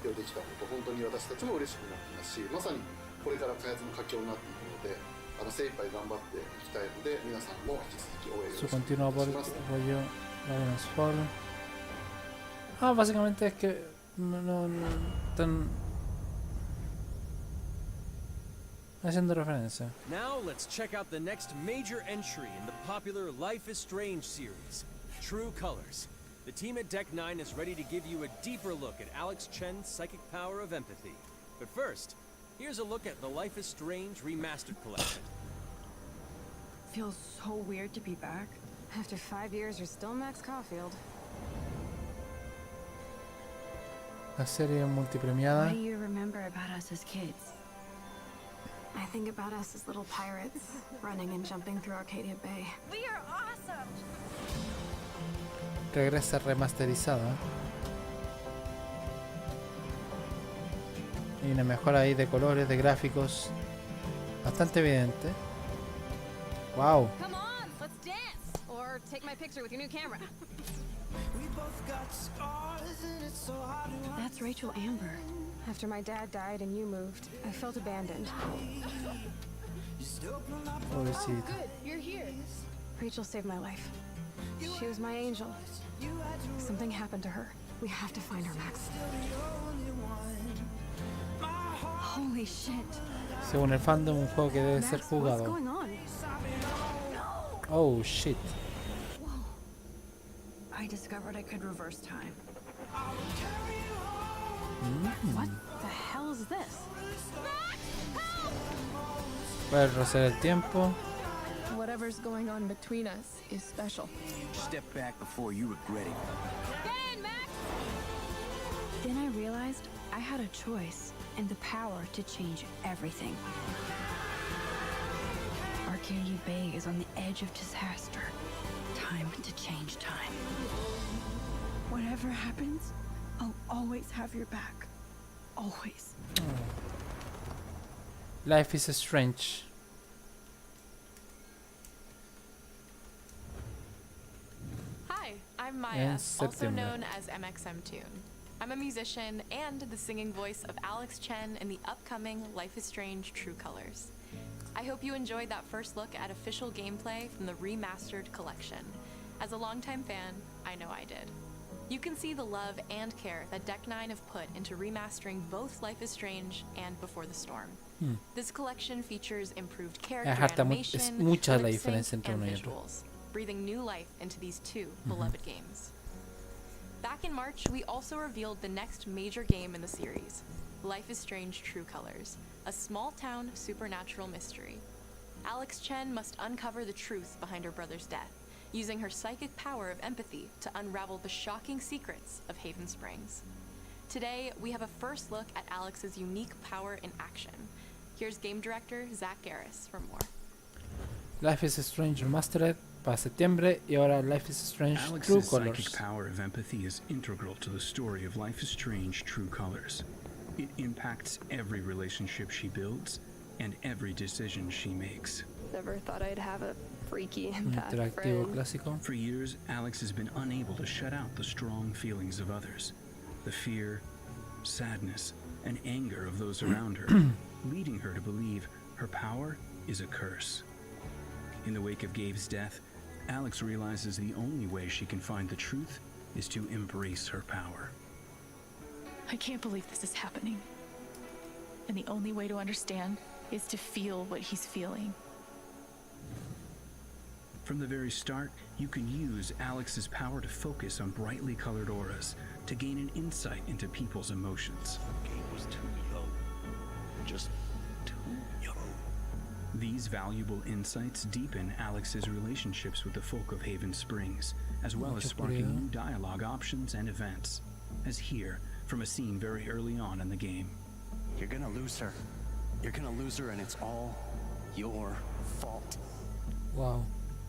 表できたこと本当に私たちも嬉しくなってますし、まさにこれから開発の佳境になっていくので、精一杯頑張っていきたいので、皆さんも引き続き応援よろしくお願いします。 Su continuo desarrollo, Babylon's Fall. Ah, básicamente es que no están haciendo referencia. Now let's check out the next major entry in the popular Life is Strange series, True Colors. The team at Deck 9 is ready to give you a deeper look at Alex Chen's psychic power of empathy. But first, here's a look at the Life is Strange Remastered Collection. Feels so weird to be back. After 5 years, you're still Max Caulfield. La serie multipremiada. What do you remember about us as kids? I think about us as little pirates, running and jumping through Arcadia Bay. We are awesome! Regresa remasterizada. Y una mejora ahí de colores, de gráficos. Bastante evidente. Wow. Come on, let's dance! Or take my picture with your new camera. That's Rachel Amber. After my dad died and you moved, I felt abandoned. Pobrecita. Good, you're here. Rachel saved my life. She was my angel. Something happened to her. We have to find her, Max. Holy shit. Según el fandom, un juego que debe ser What's jugado. going on? Oh shit. I discovered I could reverse time. Mm. What the hell is this? Puede retroceder el tiempo. Whatever's going on between us is special. Step back before you regret it. Then I realized I had a choice and the power to change everything. Arcadia Bay is on the edge of disaster. Time to change time. Whatever happens, I'll always have your back. Always. Life is Strange. Hi, I'm Maya, also known as MXM Tune. I'm a musician and the singing voice of Alex Chen in the upcoming Life is Strange True Colors. I hope you enjoyed that first look at official gameplay from the remastered collection. As a longtime fan, I know I did. You can see the love and care that Deck 9 have put into remastering both Life is Strange and Before the Storm. This collection features improved character animation, mucha la lip sync, diferencia entre and uno y otro. visuals, breathing new life into these two beloved games. Back in March, we also revealed the next major game in the series, Life is Strange True Colors, a small-town supernatural mystery. Alex Chen must uncover the truth behind her brother's death, using her psychic power of empathy to unravel the shocking secrets of Haven Springs. Today, we have a first look at Alex's unique power in action. Here's game director Zach Garris for more. Life is Strange Remastered para septiembre y ahora Life is Strange True Alex's Colors. psychic power of empathy is integral to the story of Life is Strange True Colors. It impacts every relationship she builds and every decision she makes. Never thought I'd have a freaky empath Interactivo friend. clásico. For years, Alex has been unable to shut out the strong feelings of others, the fear, sadness, and anger of those around her, leading her to believe her power is a curse. In the wake of Gabe's death, Alex realizes the only way she can find the truth is to embrace her power. I can't believe this is happening. And the only way to understand is to feel what he's feeling. From the very start, you can use Alex's power to focus on brightly colored auras to gain an insight into people's emotions. Gabe was too young. Just too young. These valuable insights deepen Alex's relationships with the folk of Haven Springs, as well as sparking new dialogue options and events, as here from a scene very early on in the game. You're gonna lose her. You're gonna lose her, and it's all your fault. Wow.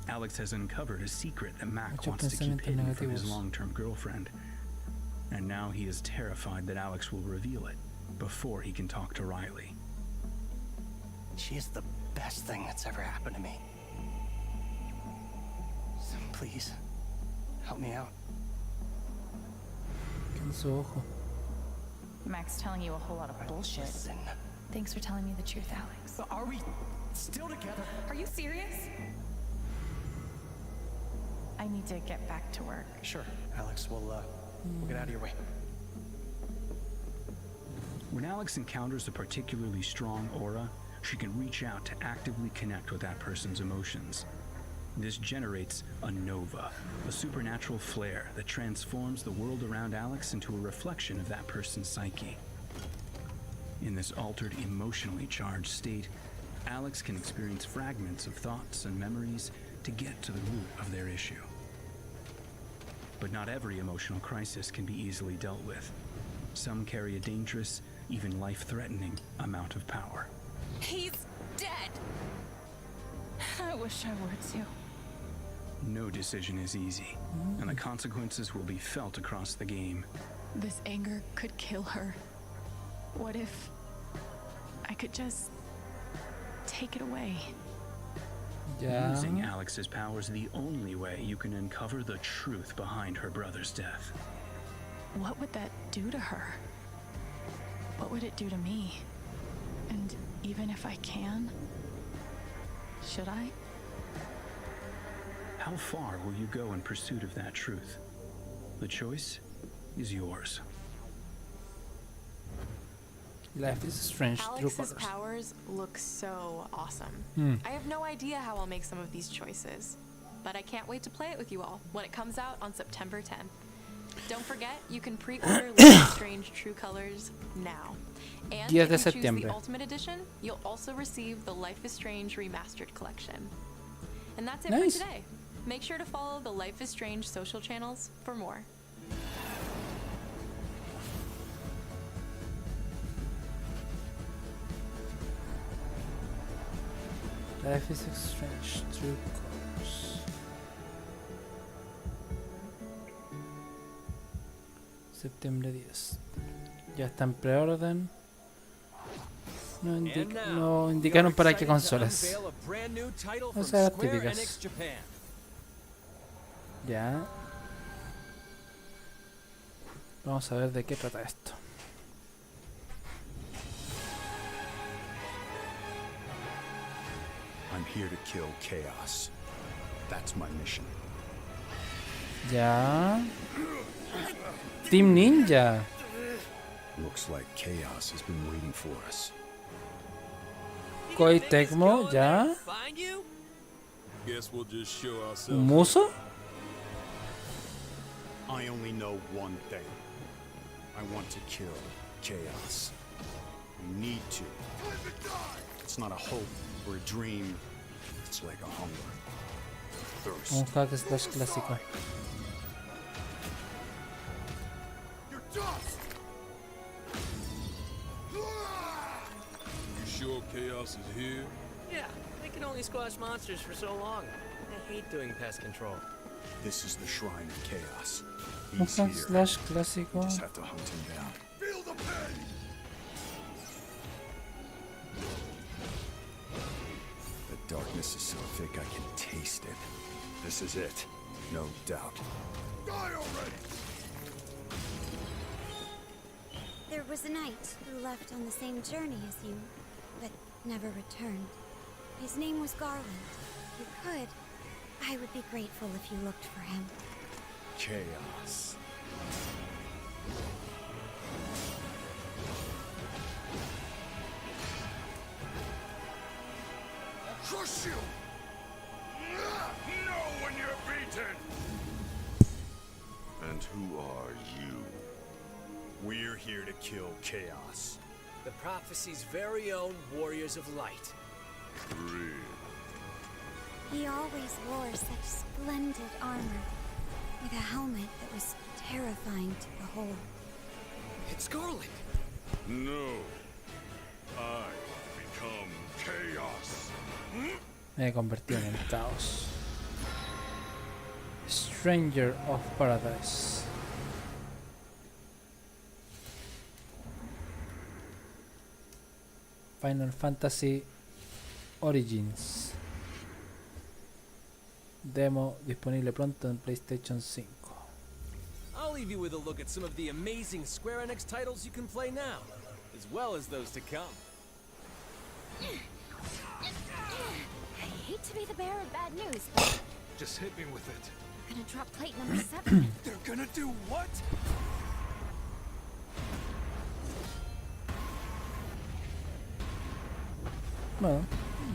Alex has uncovered a secret that Mac wants to keep hidden from his long-term girlfriend. And now he is terrified that Alex will reveal it before he can talk to Riley. She is the best thing that's ever happened to me. So please, help me out. En su ojo. Mac's telling you a whole lot of bullshit. Listen. Thanks for telling me the truth, Alex. Are we still together? Are you serious? I need to get back to work. Sure, Alex. We'll We'll get out of your way. When Alex encounters a particularly strong aura, she can reach out to actively connect with that person's emotions. This generates a nova, a supernatural flare that transforms the world around Alex into a reflection of that person's psyche. In this altered, emotionally charged state, Alex can experience fragments of thoughts and memories to get to the root of their issue. But not every emotional crisis can be easily dealt with. Some carry a dangerous, even life-threatening amount of power. He's dead! I wish I were too. No decision is easy, and the consequences will be felt across the game. This anger could kill her. What if I could just take it away? Yeah. Using Alex's power is the only way you can uncover the truth behind her brother's death. What would that do to her? What would it do to me? And even if I can, should I? How far will you go in pursuit of that truth? The choice is yours. Life is strange. Alex's powers look so awesome. I have no idea how I'll make some of these choices, but I can't wait to play it with you all when it comes out on September 10th. Don't forget, you can pre-order Life is Strange True Colors now. And if you choose the Ultimate Edition, you'll also receive the Life is Strange Remastered Collection. And that's it for today. Make sure to follow the Life is Strange social channels for more. Life is Strange True Colors. Septiembre 10. Ya está en preorden. No indicaron para qué consolas. O sea, las típicas. Ya. Vamos a ver de qué trata esto. I'm here to kill chaos. That's my mission. Ya. Team Ninja. Looks like chaos has been waiting for us. Koi Tecmo, ya. Guess we'll just show ourselves. Muso? I only know one thing. I want to kill chaos. We need to. It's not a hope or a dream. It's like a hunger. Thirst. Un hack slash clásico. You sure chaos is here? Yeah, they can only squash monsters for so long. I hate doing pest control. This is the shrine of chaos. Un hack slash clásico. Just have to hunt him down. Feel the pain. The darkness is so thick I can taste it. This is it, no doubt. Die already! There was a knight who left on the same journey as you, but never returned. His name was Garland. If you could, I would be grateful if you looked for him. Chaos. Crush you! Know when you're beaten! And who are you? We're here to kill chaos. The prophecy's very own warriors of light. Really? He always wore such splendid armor, with a helmet that was terrifying to behold. It's Garland! No. I become chaos. Me he convertido en el caos. Stranger of Paradise. Final Fantasy Origins. Demo disponible pronto en PlayStation 5. I'll leave you with a look at some of the amazing Square Enix titles you can play now, as well as those to come. I hate to be the bearer of bad news, but Just hit me with it. gonna drop plate number 7. They're gonna do what? Bueno,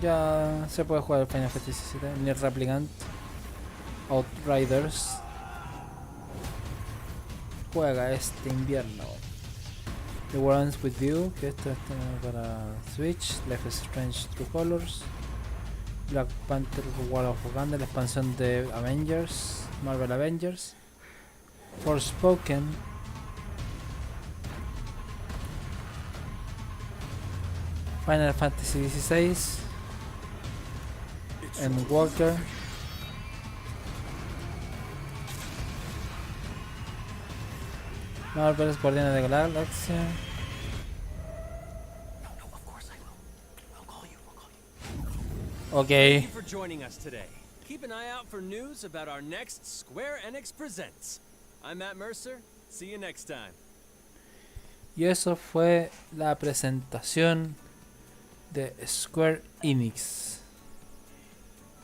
ya se puede jugar el Final Fantasy VII, Nier Replicant, Outriders. Juega este invierno. The World Ends With You, que esto está para Switch. Life is Strange True Colors. Black Panther War of Wakanda, la expansión de Avengers, Marvel Avengers. Forspoken. Final Fantasy XVI. Endwalker. Marvel's Guardianes de la Galaxia. Okay. Thank you for joining us today. Keep an eye out for news about our next Square Enix Presents. I'm Matt Mercer. See you next time. Y eso fue la presentación de Square Enix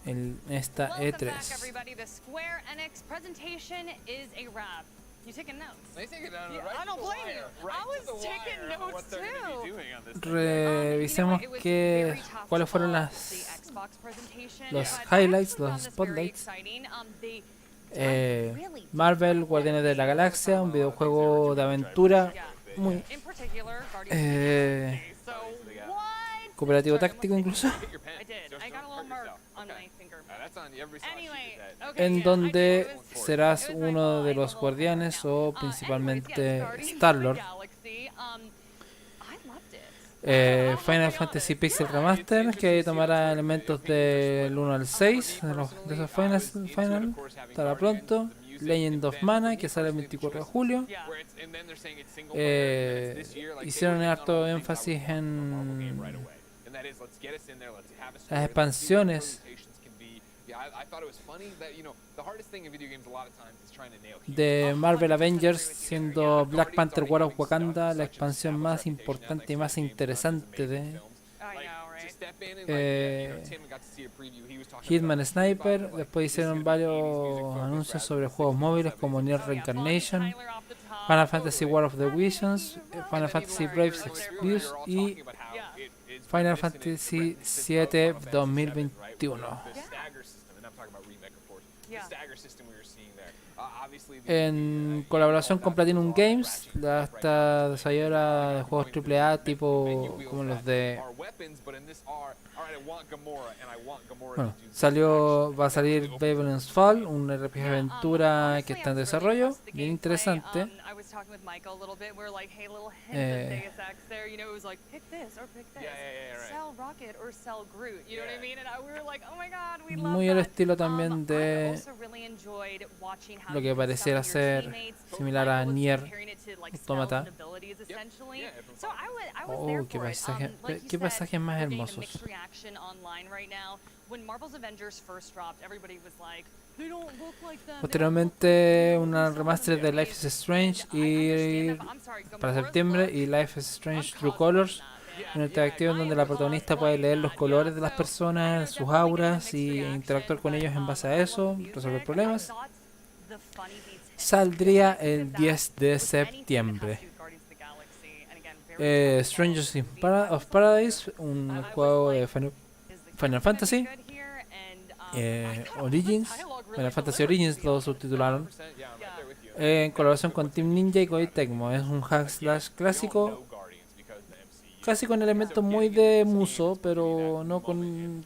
en esta E3. Welcome back, everybody. The Square Enix presentation is a wrap. You taking notes? They take it down Yeah, right I don't to the blame wire, you. right I was to the taking wire on notes what they're gonna be too. doing on this thing. Revisemos cuáles fueron los highlights, los spotlights. Marvel Guardianes de la Galaxia, un videojuego de aventura muy cooperativo táctico incluso, en donde serás uno de los guardianes o principalmente Star-Lord. Final Fantasy Pixel Remaster, que tomará elementos del 1 al 6 de esos final, estará pronto. Legend of Mana, que sale el 24 de julio. Hicieron harto énfasis en las expansiones de Marvel Avengers, siendo Black Panther War of Wakanda la expansión más importante y más interesante de Hitman Sniper. Después hicieron varios anuncios sobre juegos móviles como Nier Reincarnation, Final Fantasy War of the Visions, Final Fantasy Brave Exvius y Final Fantasy VII 2021. En colaboración con Platinum Games, esta desarrolladora de juegos AAA tipo como los de... Bueno, va a salir Babylon's Fall, un RPG de aventura que está en desarrollo, bien interesante. Muy al estilo también de lo que pareciera ser similar a Nier Automata. Oh, qué pasajes más hermosos. Posteriormente una remaster de Life is Strange y para septiembre, y Life is Strange True Colors, un interactivo en donde la protagonista puede leer los colores de las personas, sus auras y interactuar con ellos en base a eso, resolver problemas. Saldría el 10 de septiembre. Strangers of Paradise, un juego de Final Fantasy Origins. Final Fantasy Origins lo subtitularon, en colaboración con Team Ninja y Koei Tecmo. Es un hack slash clásico, casi con elementos muy de Muso, pero no con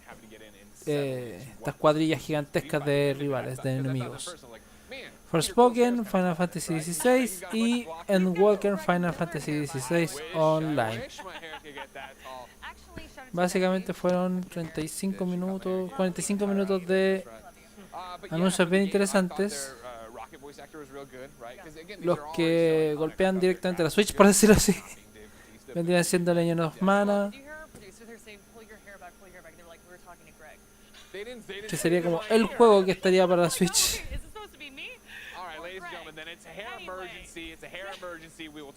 estas cuadrillas gigantescas de rivales, de enemigos. Forspoken, Final Fantasy XVI y Endwalker, Final Fantasy XVI Online. Básicamente fueron 45 minutos de anuncios bien interesantes, los que golpean directamente la Switch, por decirlo así. Vendrían siendo Legend of Mana, que sería como el juego que estaría para la Switch.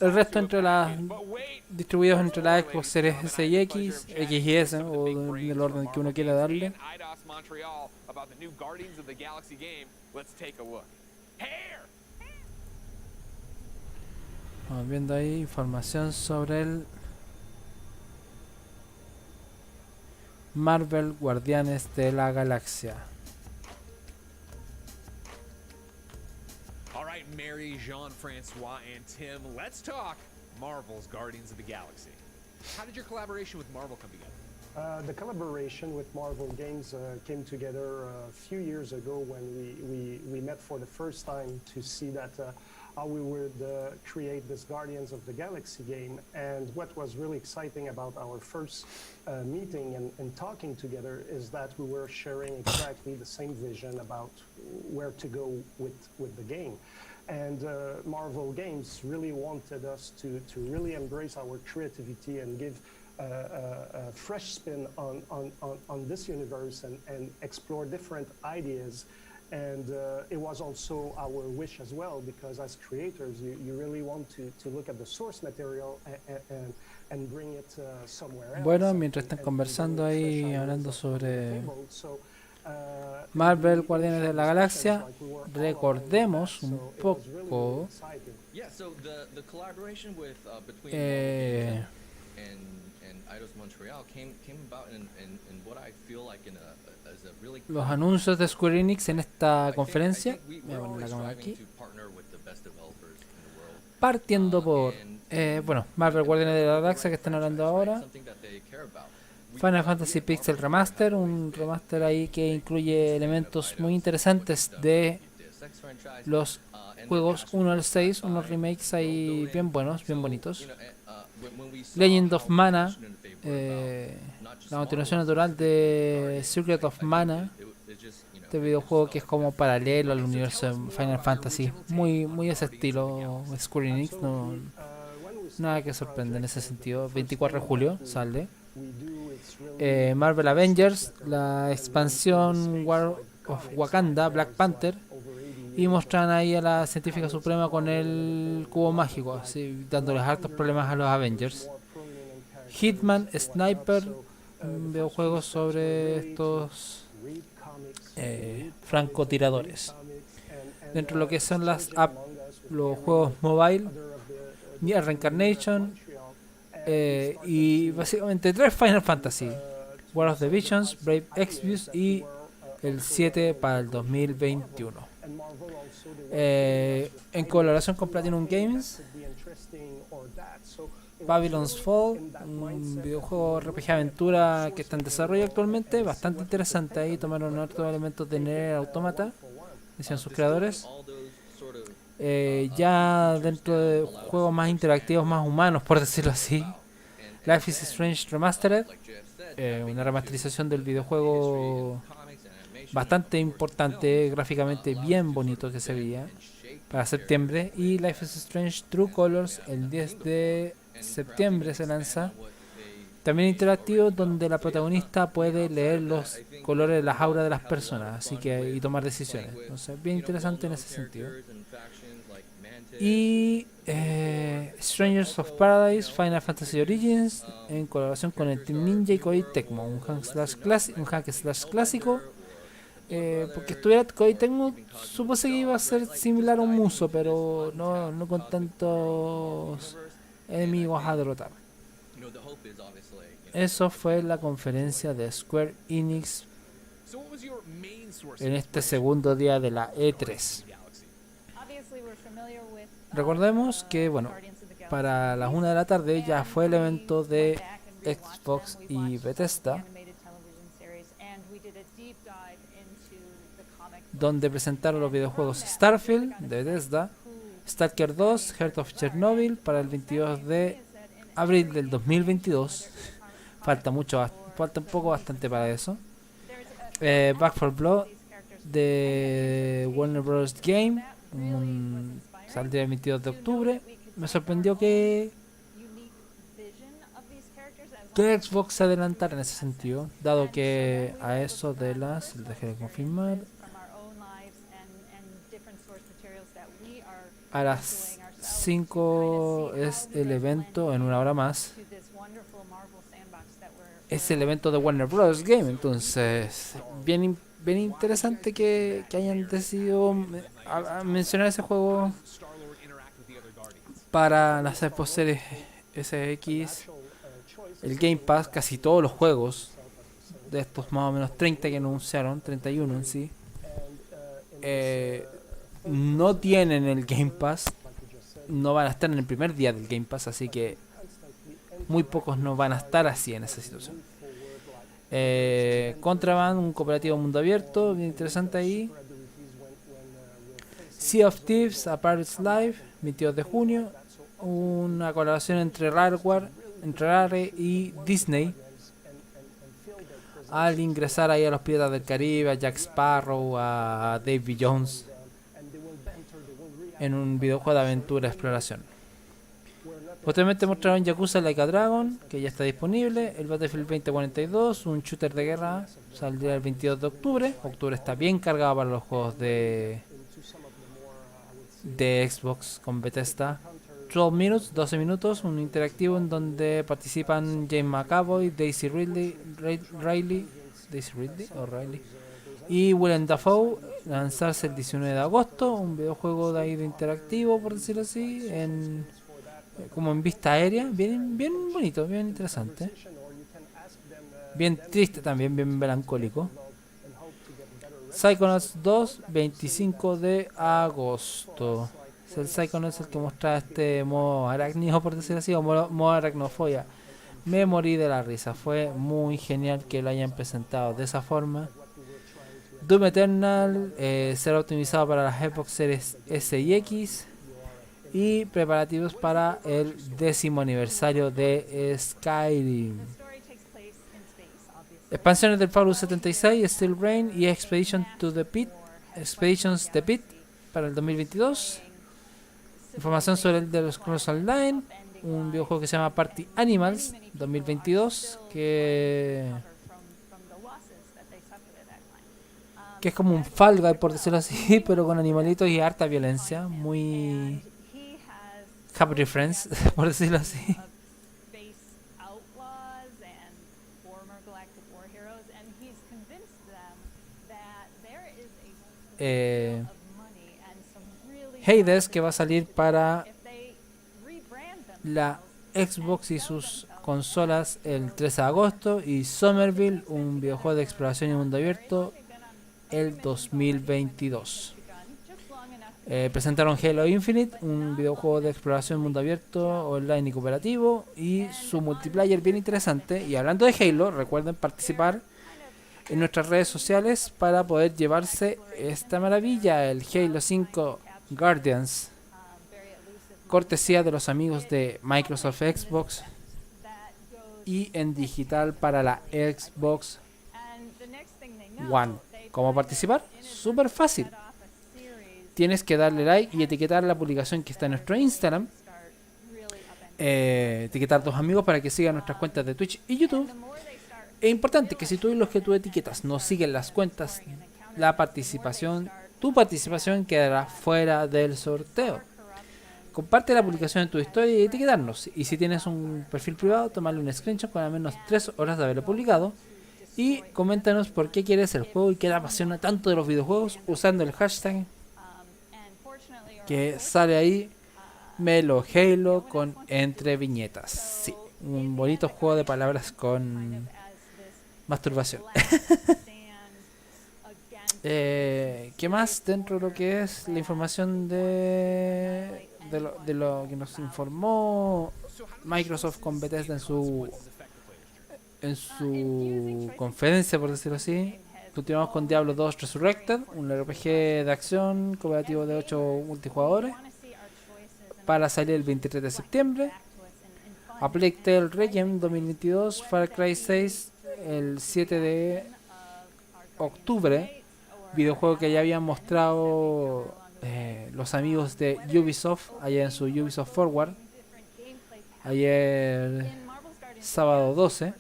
El resto entre las distribuidos entre la Xbox Series S y X, X y S, o del orden que uno quiera darle. Let's take a look. Hair! Vamos viendo ahí información sobre el Marvel Guardianes de la Galaxia. All right, Mary, Jean-Francois, and Tim, let's talk Marvel's Guardians of the Galaxy. How did your collaboration with Marvel come together? The collaboration with Marvel Games came together a few years ago when we met for the first time to see that how we would create this Guardians of the Galaxy game. And what was really exciting about our first meeting and talking together is that we were sharing exactly the same vision about where to go with the game. And Marvel Games really wanted us to really embrace our creativity and give a fresh spin on this universe and explore different ideas. And it was also our wish as well, because as creators, you really want to look at the source material and bring it somewhere else. Bueno, mientras están conversando ahí, hablando sobre Marvel Guardianes de la Galaxia, recordemos un poco los anuncios de Square Enix en esta conferencia. Voy a poner la cámara aquí. Partiendo por bueno, Marvel Guardianes de la Galaxia, que están hablando ahora. Final Fantasy Pixel Remaster, un remaster ahí que incluye elementos muy interesantes de los juegos 1 al 6, unos remakes ahí bien buenos, bien bonitos. Legend of Mana, la continuación natural de Secret of Mana, este videojuego que es como paralelo al universo de Final Fantasy, muy ese estilo Square Enix, no, nada que sorprenda en ese sentido. 24 de julio sale. Marvel Avengers, la expansión War of Wakanda, Black Panther, y muestran ahí a la científica suprema con el cubo mágico, así dándoles hartos problemas a los Avengers. Hitman Sniper, un videojuego sobre estos francotiradores. Dentro de lo que son los juegos mobile, Nier Reincarnation, y básicamente 3 Final Fantasy: War of the Visions, Brave Exvius y el 7 para el 2021. En colaboración con Platinum Games, Babylon's Fall, un videojuego RPG aventura que está en desarrollo actualmente, bastante interesante. Ahí tomaron otros elementos de Nier Automata, decían sus creadores. Ya dentro de juegos más interactivos, más humanos, por decirlo así, Life is Strange Remastered, una remasterización del videojuego bastante importante, gráficamente bien bonito que se veía, para septiembre. Y Life is Strange True Colors el 10 de septiembre se lanza, también interactivo, donde la protagonista puede leer los colores de las auras de las personas, así que y tomar decisiones. Entonces, bien interesante en ese sentido. Y Strangers of Paradise Final Fantasy Origins, en colaboración con el Team Ninja y Koei Tecmo, un hack slash clásico. Porque estuviera Koei Tecmo, supuse que iba a ser similar a un Muso, pero no con tantos enemigos a derrotar. Eso fue la conferencia de Square Enix en este segundo día de la E3. Recordemos que, bueno, para las 1 de la tarde ya fue el evento de Xbox y Bethesda, donde presentaron los videojuegos Starfield de Bethesda, Stalker 2, Heart of Chernobyl para el 22 de abril del 2022. Falta un poco bastante para eso. Back 4 Blood de Warner Bros. Game, saldría el 22 de octubre. Me sorprendió que Xbox se adelantara en ese sentido, dado que a eso de las... Déjenme confirmar. A las 5 es el evento, en 1 hora más. Es el evento de Warner Bros. Game, entonces bien bien interesante que hayan decidido mencionar ese juego para las Xbox Series SX, el Game Pass. Casi todos los juegos de estos más o menos 30 que anunciaron, 31 en sí, no tienen el Game Pass, no van a estar en el primer día del Game Pass, así que muy pocos no van a estar así en esa situación. Contraband, un cooperativo mundo abierto, bien interesante ahí. Sea of Thieves, A Pirate's Life, 22 de junio, una colaboración entre Rare y Disney, al ingresar ahí a los Piratas del Caribe, a Jack Sparrow, a Davy Jones, en un videojuego de aventura y exploración. Posteriormente mostraron Yakuza Like a Dragon, que ya está disponible. El Battlefield 2042, un shooter de guerra, saldrá el 22 de octubre. Octubre está bien cargado para los juegos de Xbox con Bethesda. 12 minutos, un interactivo en donde participan James McAvoy, Daisy Ridley y Willem Dafoe. Lanzarse el 19 de agosto, un videojuego de ahí de interactivo, por decirlo así, como en vista aérea, bien bonito, bien interesante, bien triste también, bien melancólico. Psychonauts 2, 25 de agosto. El Psychonauts es el que muestra este modo arácnido, por decirlo así, o modo aracnofobia. Me morí de la risa, fue muy genial que lo hayan presentado de esa forma. Doom Eternal será optimizado para las Xbox Series S y X. Y preparativos para el 10º aniversario de Skyrim. Expansiones del Fallout 76, Steel Rain y Expeditions the Pit para el 2022. Información sobre el de los Scrolls Online, un videojuego que se llama Party Animals 2022, que es como un Fall Guy, por decirlo así, pero con animalitos y harta violencia, muy Happy Friends, por decirlo así. Hades, que va a salir para la Xbox y sus consolas el 13 de agosto, y Somerville, un videojuego de exploración y mundo abierto, el 2022. Presentaron Halo Infinite, un videojuego de exploración mundo abierto, online y cooperativo, y su multiplayer bien interesante. Y hablando de Halo, recuerden participar en nuestras redes sociales para poder llevarse esta maravilla, el Halo 5 Guardians, cortesía de los amigos de Microsoft Xbox, y en digital para la Xbox One. ¿Cómo participar? Súper fácil. Tienes que darle like y etiquetar la publicación que está en nuestro Instagram. Etiquetar a tus amigos para que sigan nuestras cuentas de Twitch y YouTube. Es importante que si tú y los que tú etiquetas no siguen las cuentas, tu participación quedará fuera del sorteo. Comparte la publicación en tu historia y etiquetarnos. Y si tienes un perfil privado, tomarle un screenshot con al menos 3 horas de haberlo publicado. Y coméntanos por qué quieres el juego y qué te apasiona tanto de los videojuegos usando el hashtag que sale ahí, Melo Halo con Entre Viñetas. Sí, un bonito juego de palabras con masturbación. ¿Qué más dentro de lo que es la información de lo que nos informó Microsoft con Bethesda en su conferencia, por decirlo así? Continuamos con Diablo 2 Resurrected, un RPG de acción cooperativo de 8 multijugadores, para salir el 23 de septiembre. A Plague Tale Requiem 2022, Far Cry 6 el 7 de octubre, videojuego que ya habían mostrado los amigos de Ubisoft allá en su Ubisoft Forward ayer sábado 12,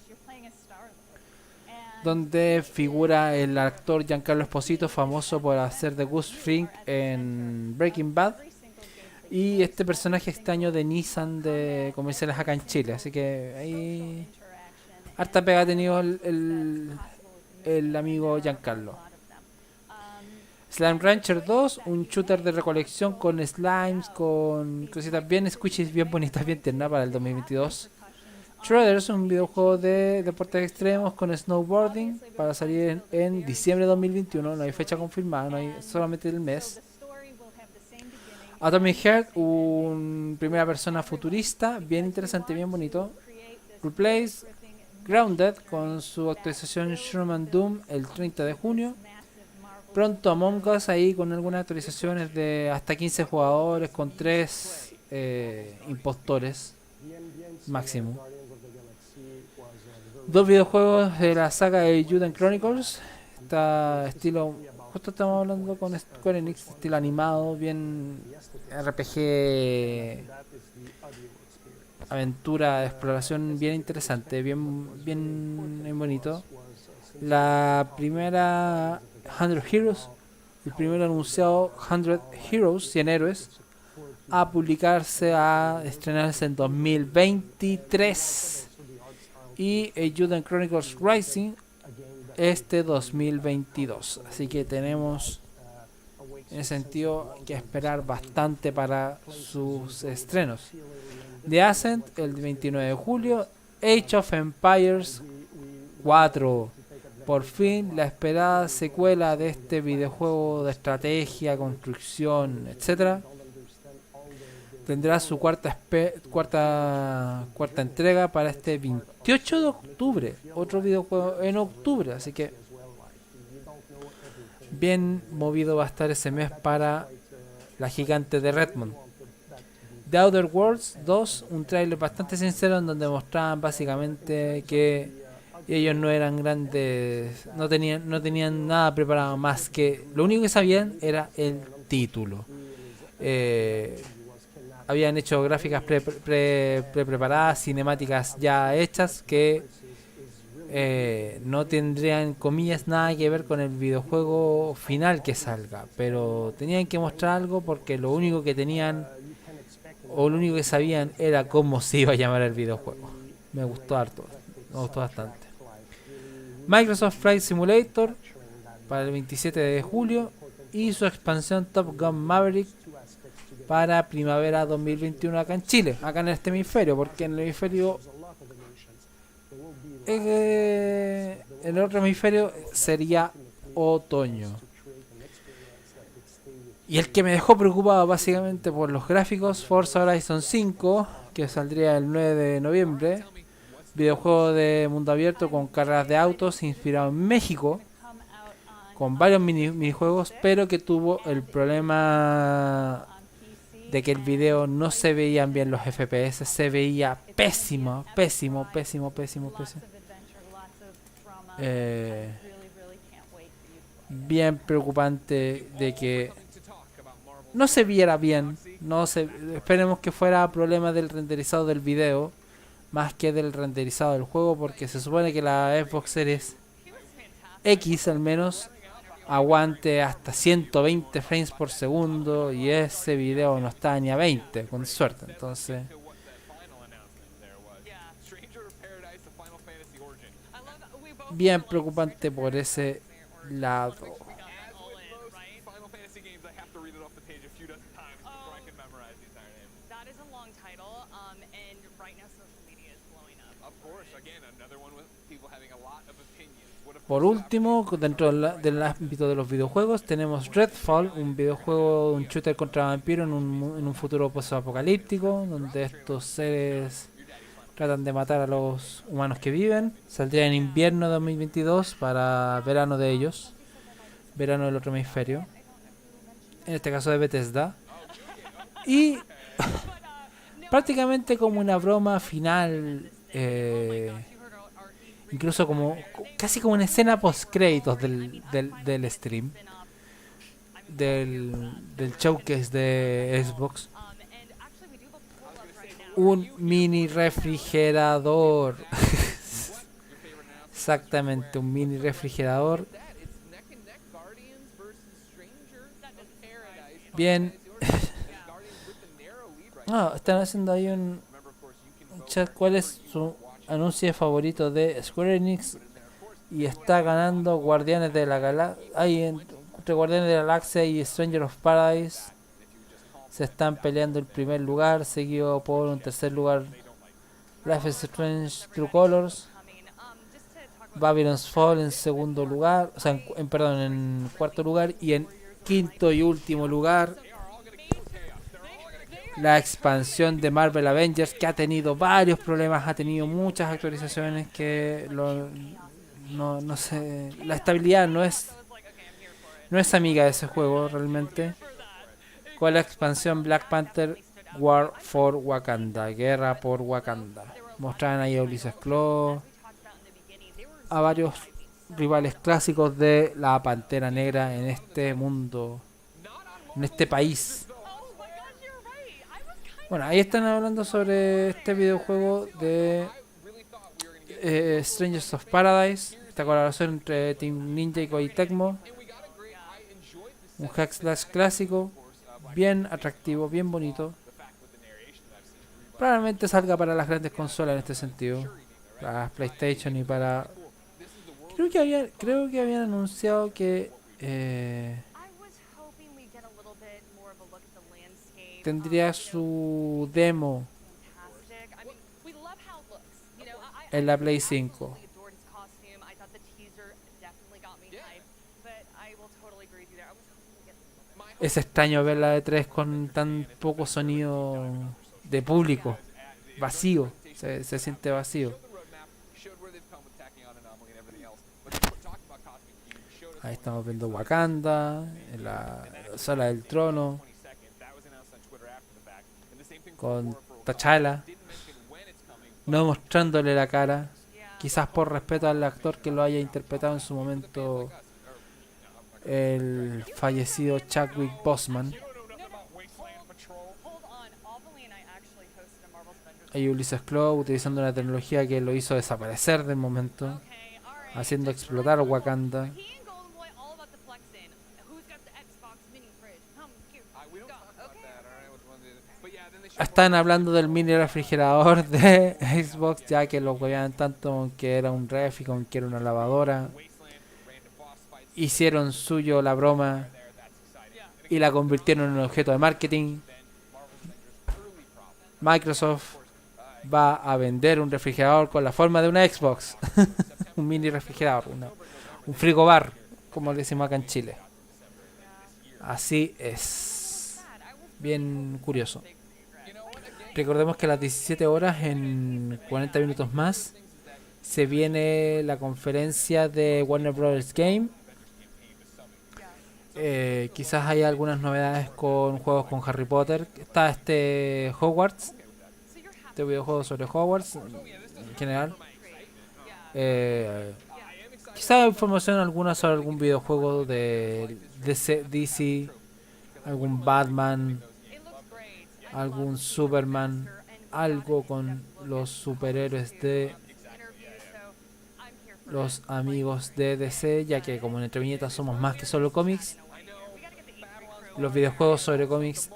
donde figura el actor Giancarlo Esposito, famoso por hacer de Gus Fring en Breaking Bad, y este personaje extraño de Nissan de comerciales acá en Chile. Así que ahí harta pega ha tenido el amigo Giancarlo. Slime Rancher 2, un shooter de recolección con slimes, con cositas bien squishy, bien bonitas, bien tiernas para el 2022. Shredders, un videojuego de deportes extremos con snowboarding para salir en diciembre de 2021. No hay fecha confirmada, no hay solamente el mes. Atomic Heart, un primera persona futurista, bien interesante, bien bonito. Replace Grounded con su actualización Sherman Doom el 30 de junio. Pronto Among Us ahí con algunas actualizaciones de hasta 15 jugadores con 3 impostores máximo. 2 videojuegos de la saga de Junio Chronicles. Está estilo, justo estamos hablando con Square Enix, estilo animado, bien RPG, aventura, exploración, bien interesante, bien bonito. La primera 100 Heroes, el primero anunciado 100 Heroes, 100 héroes, a publicarse, a estrenarse en 2023. Y Junio Chronicles Rising este 2022. Así que tenemos en ese sentido que esperar bastante para sus estrenos. The Ascent el 29 de julio. Age of Empires 4. Por fin la esperada secuela de este videojuego de estrategia, construcción, etcétera. Tendrá su cuarta entrega para este 28 de octubre. Otro videojuego en octubre. Así que bien movido va a estar ese mes para la gigante de Redmond. The Outer Worlds 2, un trailer bastante sincero en donde mostraban básicamente que ellos no eran grandes, no tenían nada preparado más que lo único que sabían era el título. Habían hecho gráficas preparadas, cinemáticas ya hechas que no tendrían, comillas, nada que ver con el videojuego final que salga, pero tenían que mostrar algo porque lo único que tenían o lo único que sabían era cómo se iba a llamar el videojuego. Me gustó harto, me gustó bastante. Microsoft Flight Simulator para el 27 de julio y su expansión Top Gun Maverick para primavera 2021 acá en Chile, acá en este hemisferio, porque en el hemisferio en el otro hemisferio sería otoño. Y el que me dejó preocupado básicamente por los gráficos, Forza Horizon 5, que saldría el 9 de noviembre, videojuego de mundo abierto con carreras de autos inspirado en México, con varios minijuegos, pero que tuvo el problema de que el video no se veían bien los FPS, se veía pésimo. Bien preocupante de que no se viera bien. Esperemos que fuera problema del renderizado del video más que del renderizado del juego, porque se supone que la Xbox Series X al menos aguante hasta 120 frames por segundo y ese video no está ni a 20 con suerte. Entonces bien preocupante por ese lado. Por último, dentro del ámbito de los videojuegos, tenemos Redfall, un videojuego, un shooter contra vampiros en un futuro post-apocalíptico, donde estos seres tratan de matar a los humanos que viven. Saldría en invierno de 2022 para verano de ellos, verano del otro hemisferio, en este caso de Bethesda. Y prácticamente como una broma final, incluso como casi como una escena post créditos del stream del showcase de Xbox, un mini refrigerador. Exactamente, un mini refrigerador bien. Están haciendo ahí un chat. ¿Cuál es su anuncio favorito de Square Enix? Y está ganando Guardianes de la Galaxia. entre Guardianes de la Galaxia y Stranger of Paradise se están peleando el primer lugar, seguido por un tercer lugar Life is Strange True Colors, Babylon's Fall en segundo lugar, o sea, en cuarto lugar, y en quinto y último lugar la expansión de Marvel Avengers, que ha tenido varios problemas, ha tenido muchas actualizaciones que no sé, la estabilidad no es amiga de ese juego realmente. Con la expansión Black Panther War for Wakanda, Guerra por Wakanda, mostraban ahí a Ulysses Claw, a varios rivales clásicos de la Pantera Negra en este mundo, en este país. Bueno, ahí están hablando sobre este videojuego de Strangers of Paradise, esta colaboración entre Team Ninja y Koei Tecmo, un hack slash clásico, bien atractivo, bien bonito. Probablemente salga para las grandes consolas en este sentido, para PlayStation y para... Creo que habían anunciado que tendría su demo en la Play 5. Es extraño ver la E3 con tan poco sonido de público, vacío, se siente vacío. Ahí estamos viendo Wakanda en la sala del trono con T'Challa no mostrándole la cara, quizás por respeto al actor que lo haya interpretado en su momento, el fallecido Chadwick Boseman. Hay Ulysses Claw utilizando una tecnología que lo hizo desaparecer del momento, haciendo explotar Wakanda. Están hablando del mini refrigerador de Xbox, ya que lo hueveaban tanto que era un refri, con que era una lavadora. Hicieron suyo la broma y la convirtieron en un objeto de marketing. Microsoft va a vender un refrigerador con la forma de una Xbox. Un mini refrigerador, un frigobar, como le decimos acá en Chile. Así es. Bien curioso. Recordemos que a las 17 horas, en 40 minutos más, se viene la conferencia de Warner Bros. Game. Quizás haya algunas novedades con juegos con Harry Potter. Está este Hogwarts, este videojuego sobre Hogwarts en general. Quizás información alguna sobre algún videojuego de DC, algún Batman, algún Superman, algo con los superhéroes de los amigos de DC, ya que como en Entre Viñetas somos más que solo cómics. Los videojuegos sobre cómics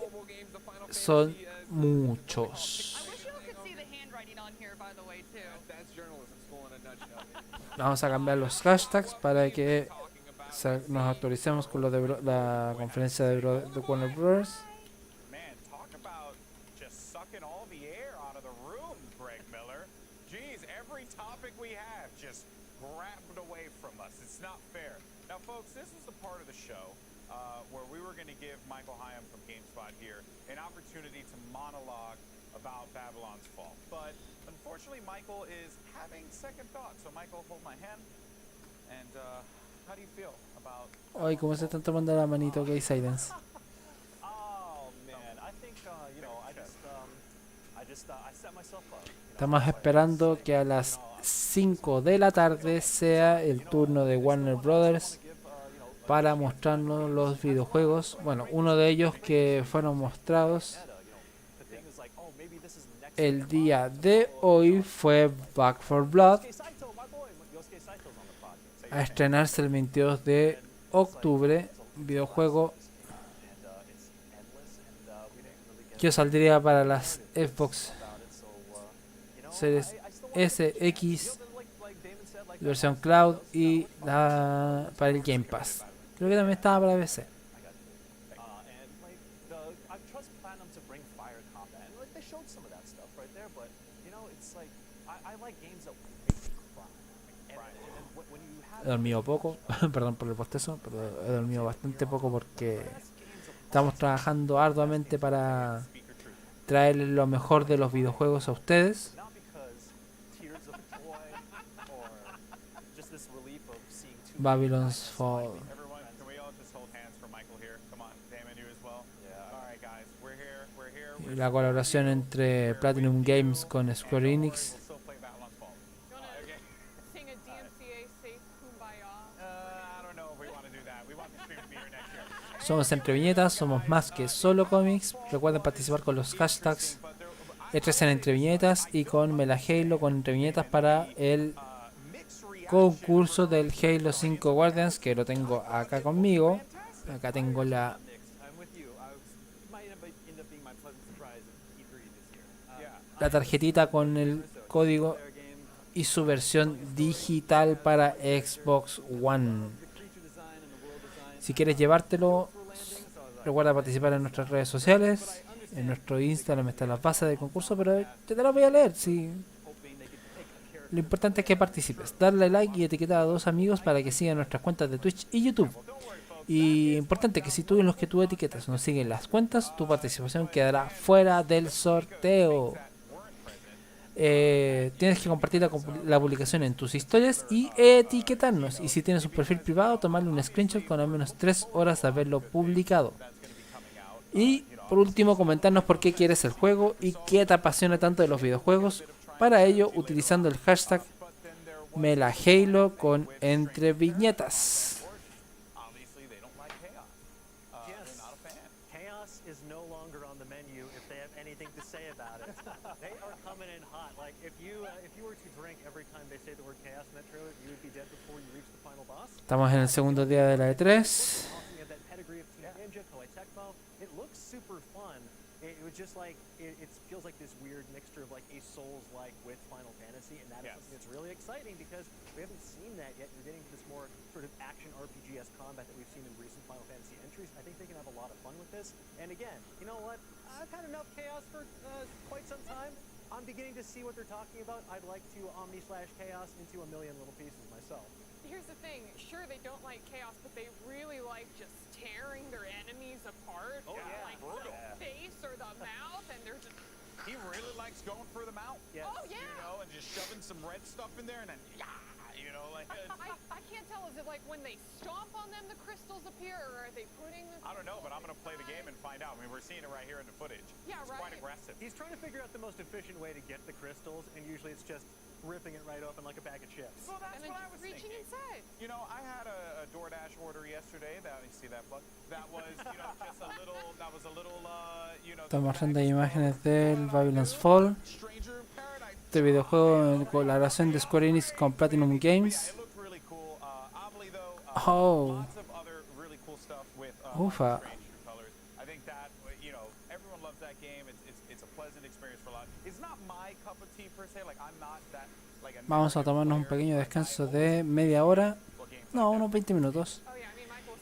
son muchos. Vamos a cambiar los hashtags para que nos actualicemos con lo de la conferencia de Warner Bros. Michael is having second thoughts. So Michael, hold my hand. And how do you feel about... Ay, cómo se están tomando la manito, que hay silence. Oh man, I think I set myself up. Estamos esperando que a las 5 de la tarde sea el turno de Warner Brothers para mostrarnos los videojuegos. Bueno, uno de ellos que fueron mostrados el día de hoy fue Back 4 Blood, a estrenarse el 22 de octubre, videojuego que saldría para las Xbox Series S, X, versión Cloud y para el Game Pass. Creo que también estaba para PC. And like I trust Platinum to bring fire combat, and like they showed some of that stuff right there. But you know, it's like I like games that make me cry. And when you have He dormido poco, perdón por el postezo, pero he dormido bastante poco porque estamos trabajando arduamente para traerles lo mejor de los videojuegos a ustedes. Babylon's Fall. Y la colaboración entre Platinum Games con Square Enix. Somos Entre Viñetas, somos más que solo cómics. Recuerden participar con los hashtags E3 en Entre Viñetas y con Mela Halo con Entre Viñetas para el concurso del Halo 5 Guardians, que lo tengo acá conmigo. Acá tengo la tarjetita con el código y su versión digital para Xbox One. Si quieres llevártelo, recuerda participar en nuestras redes sociales. En nuestro Instagram están las bases del concurso, pero te las voy a leer. Sí. Lo importante es que participes. Darle like y etiquetar a 2 amigos para que sigan nuestras cuentas de Twitch y YouTube. Y importante que si tú en los que tú etiquetas no siguen las cuentas, tu participación quedará fuera del sorteo. Tienes que compartir la publicación en tus historias y etiquetarnos. Y si tienes un perfil privado, tomarle un screenshot con al menos 3 horas de haberlo publicado. Y por último, comentarnos por qué quieres el juego y qué te apasiona tanto de los videojuegos. Para ello, utilizando el hashtag MelaHalo con Entre Viñetas. Estamos en el segundo día de la E3. Just like it feels like this weird mixture of like a Souls-like with Final Fantasy, and that is something that's really exciting because we haven't seen that yet. You're getting this more sort of action RPG-esque combat that we've seen in recent Final Fantasy entries. I think they can have a lot of fun with this. And again, you know what? I've had enough chaos for quite some time. I'm beginning to see what they're talking about. I'd like to Omni/Chaos into a million little pieces myself. Here's the thing, sure they don't like chaos, but they really like just tearing their enemies apart. Oh yeah, like brutal. the face or the mouth, and they're just... He really likes going for the mouth. Yes. Oh yeah! You know, and just shoving some red stuff in there and then, you know, like... I can't tell, is it like when they stomp on them the crystals appear, or are they putting the... I don't know, but I'm going to play the game and find out. I mean, we're seeing it right here in the footage. Yeah, it's quite aggressive. He's trying to figure out the most efficient way to get the crystals, and usually it's just ripping it right open like a bag of chips. Well, that's what I was reaching inside. You know, I had a DoorDash order yesterday. That you see that plug? That was, you know, just a little. That was a little, you know. Estamos mostrando imágenes del Babylon's Fall. Este videojuego en colaboración de Square Enix con Platinum Games. Oh. Ufa. I think that, you know, everyone loves that game. It's a pleasant experience for a lot. It's not my cup of tea per se. Like I'm not that. Vamos a tomarnos un pequeño descanso de media hora. No, unos 20 minutos.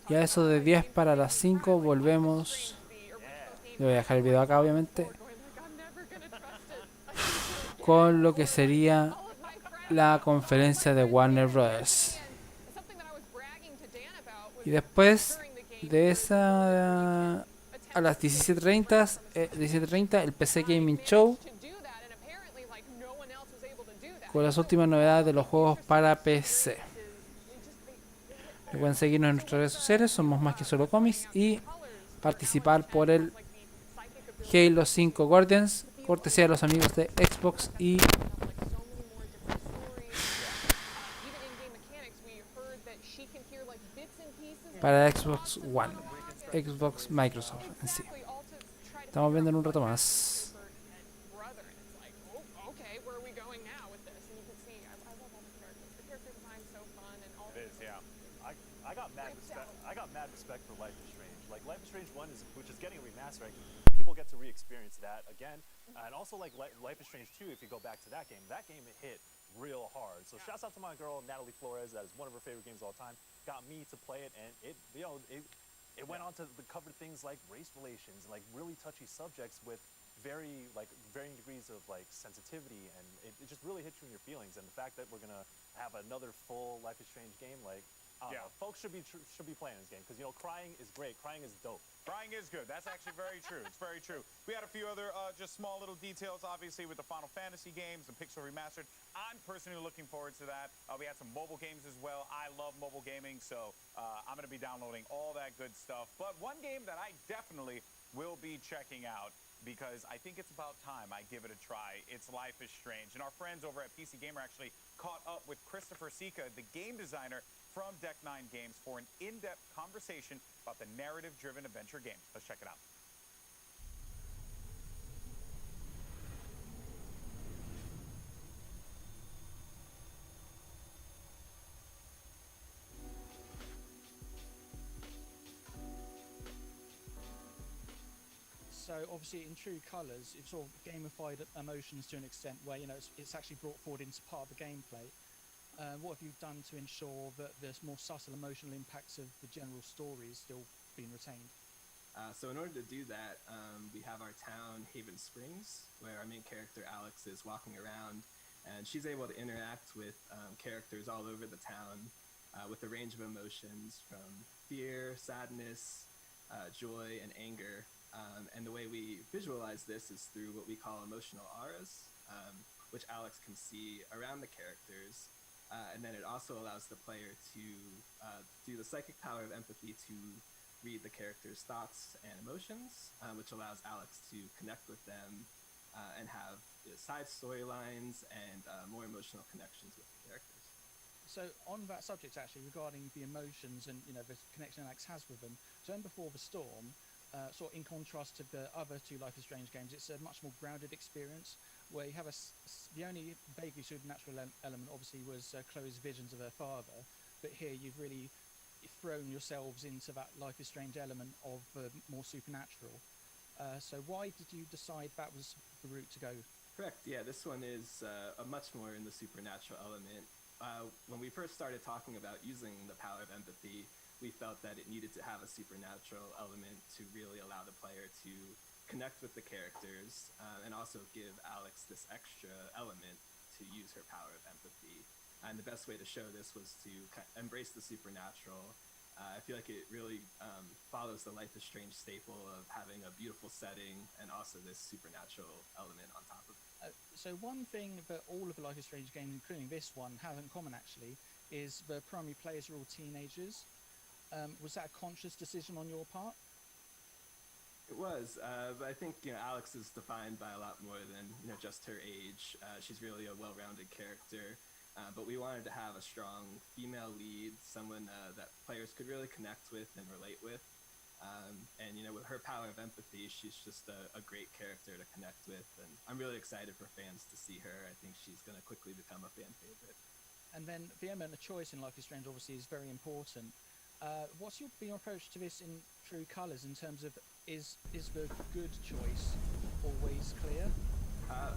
Y a eso de 10 para las 5 volvemos. Yo voy a dejar el video acá, obviamente. Con lo que sería la conferencia de Warner Bros. Y después de esa, a las 17:30 el PC Gaming Show con las últimas novedades de los juegos para PC. Recuerden seguirnos en nuestras redes sociales, somos más que solo cómics, y participar por el Halo 5 Guardians, cortesía de los amigos de Xbox y para Xbox One, Xbox Microsoft en sí. Estamos viendo en un rato más. Life is Strange 1 which is getting a remaster. People get to re-experience that again, and also like Life is Strange 2. If you go back to that game hit real hard. So shouts out to my girl Natalie Flores. That is one of her favorite games of all time. got me to play it, and it went on to cover things like race relations and like really touchy subjects with varying degrees of like sensitivity, and it just really hits you in your feelings. And the fact that we're gonna have another full Life is Strange game, like I don't know, folks should be playing this game, because crying is great, crying is dope. Crying is good. That's actually very true. It's very true. We had a few other just small little details, obviously, with the Final Fantasy games, the Pixel Remastered. I'm personally looking forward to that. We had some mobile games as well. I love mobile gaming, so I'm going to be downloading all that good stuff. But one game that I definitely will be checking out, because I think it's about time I give it a try. It's Life is Strange. And our friends over at PC Gamer actually caught up with Christopher Sika, the game designer from Deck 9 Games, for an in-depth conversation about the narrative-driven adventure game. Let's check it out. So obviously in true colours, it's sort of gamified emotions to an extent where, it's actually brought forward into part of the gameplay. What have you done to ensure that the more subtle emotional impacts of the general story is still being retained? So in order to do that, we have our town, Haven Springs, where our main character, Alex, is walking around, and she's able to interact with characters all over the town with a range of emotions from fear, sadness, joy, and anger. And the way we visualize this is through what we call emotional auras, which Alex can see around the characters. And then it also allows the player to do the psychic power of empathy to read the character's thoughts and emotions, which allows Alex to connect with them and have side storylines and more emotional connections with the characters. So on that subject, actually, regarding the emotions and the connection Alex has with them, so in Before the Storm, sort of in contrast to the other two Life is Strange games, it's a much more grounded experience where you have the only vaguely supernatural element obviously was Chloe's visions of her father, but here you've really thrown yourselves into that Life is Strange element of more supernatural. So why did you decide that was the route to go? Correct, yeah, this one is a much more in the supernatural element. When we first started talking about using the power of empathy, we felt that it needed to have a supernatural element to really allow the player to connect with the characters and also give Alex this extra element to use her power of empathy. And the best way to show this was to embrace the supernatural. I feel like it really follows the Life is Strange staple of having a beautiful setting and also this supernatural element on top of it. So one thing that all of the Life is Strange games, including this one, have in common actually is the primary players are all teenagers. Was that a conscious decision on your part? It was, but I think Alex is defined by a lot more than just her age. She's really a well-rounded character, but we wanted to have a strong female lead, someone that players could really connect with and relate with. And with her power of empathy, she's just a great character to connect with, and I'm really excited for fans to see her. I think she's going to quickly become a fan favorite. And then the element of choice in Life is Strange obviously is very important. What's your approach to this in true colours in terms of is the good choice always clear?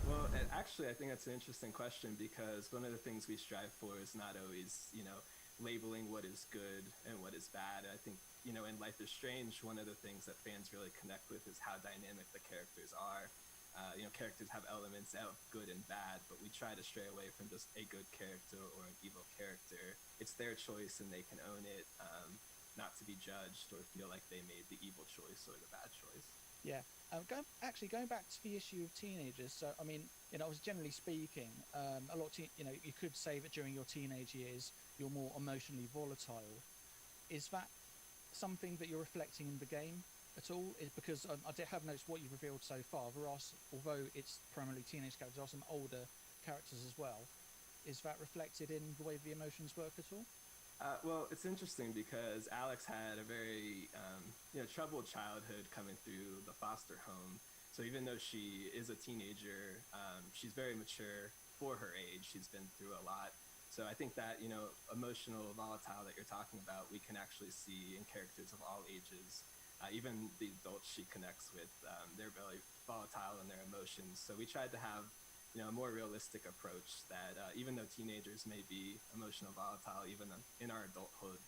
Well, actually, I think that's an interesting question, because one of the things we strive for is not always, labeling what is good and what is bad. I think, in Life is Strange, one of the things that fans really connect with is how dynamic the characters are. Characters have elements of good and bad, but we try to stray away from just a good character or an evil character. It's their choice and they can own it, not to be judged or feel like they made the evil choice or the bad choice. Yeah. Going back to the issue of teenagers, so I mean, was generally speaking, a lot of you could say that during your teenage years you're more emotionally volatile. Is that something that you're reflecting in the game at all? Because I have noticed what you've revealed so far. Although it's primarily teenage characters, there are some older characters as well. Is that reflected in the way the emotions work at all? Well, it's interesting because Alex had a very troubled childhood coming through the foster home. So even though she is a teenager, she's very mature for her age. She's been through a lot. So I think that, emotional volatile that you're talking about, we can actually see in characters of all ages. Even the adults she connects with, they're really volatile in their emotions. So we tried to have a more realistic approach that even though teenagers may be emotional volatile, even in our adulthood,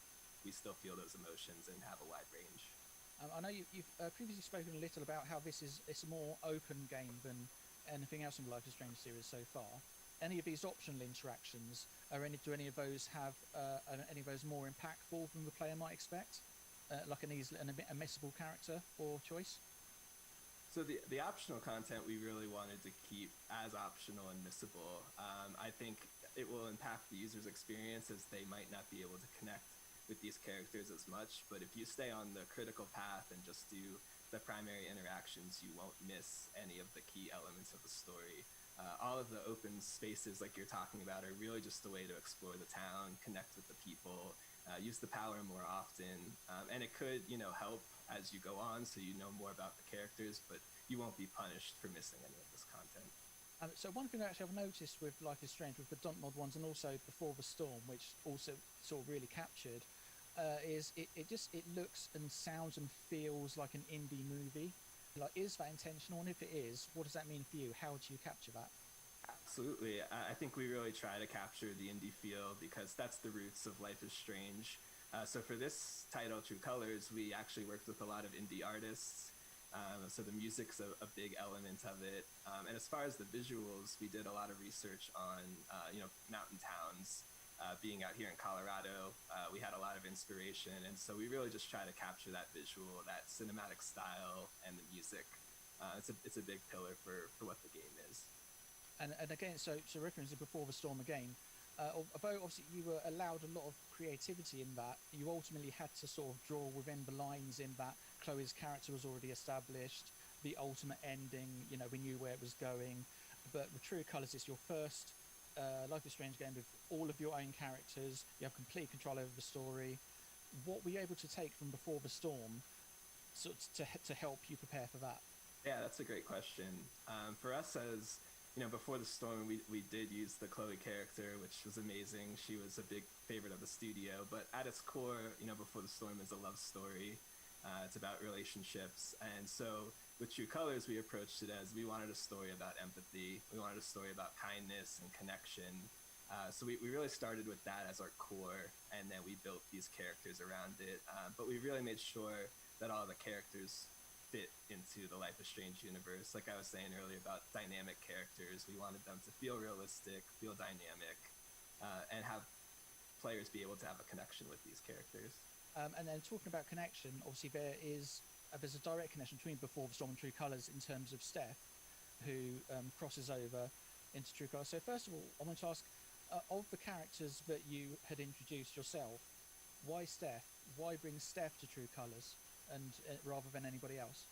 we still feel those emotions and have a wide range. I know you've previously spoken a little about how it's a more open game than anything else in the Life is Strange series so far. Any of these optional interactions, do any of those have any of those more impactful than the player might expect? Like an missable character or choice? So the optional content we really wanted to keep as optional and missable. I think it will impact the user's experience as they might not be able to connect with these characters as much, but if you stay on the critical path and just do the primary interactions, you won't miss any of the key elements of the story. All of the open spaces like you're talking about are really just a way to explore the town, connect with the people, use the power more often, and it could, help as you go on so you know more about the characters, but you won't be punished for missing any of this content. So one thing that actually I've noticed with Life is Strange, with the dump mod ones and also Before the Storm, which also sort of really captured, is it looks and sounds and feels like an indie movie. Like, is that intentional? And if it is, what does that mean for you? How do you capture that? Absolutely. I think we really try to capture the indie feel because that's the roots of Life is Strange. So for this title, True Colors, we actually worked with a lot of indie artists. So the music's a big element of it. And as far as the visuals, we did a lot of research on, mountain towns. Being out here in Colorado, we had a lot of inspiration, and so we really just try to capture that visual, that cinematic style, and the music. It's a big pillar for what the game is. And again, so referencing Before the Storm again, although obviously you were allowed a lot of creativity in that, you ultimately had to sort of draw within the lines in that Chloe's character was already established, the ultimate ending, we knew where it was going. But with True Colors, it's your first Life is Strange game with all of your own characters. You have complete control over the story. What were you able to take from Before the Storm to help you prepare for that? Yeah, that's a great question. For us, as Before the Storm, we did use the Chloe character, which was amazing. She was a big favorite of the studio, but at its core, Before the Storm is a love story. It's about relationships, and so with True Colors, we approached it as we wanted a story about empathy. We wanted a story about kindness and connection. So we really started with that as our core, and then we built these characters around it. But we really made sure that all the characters fit into the Life is Strange universe. Like I was saying earlier about dynamic characters, we wanted them to feel realistic, feel dynamic, and have players be able to have a connection with these characters. And then talking about connection, obviously there's a direct connection between Before the Storm and True Colors in terms of Steph, who crosses over into True Colors. So first of all, I want to ask, of the characters that you had introduced yourself, why Steph? Why bring Steph to True Colors and rather than anybody else?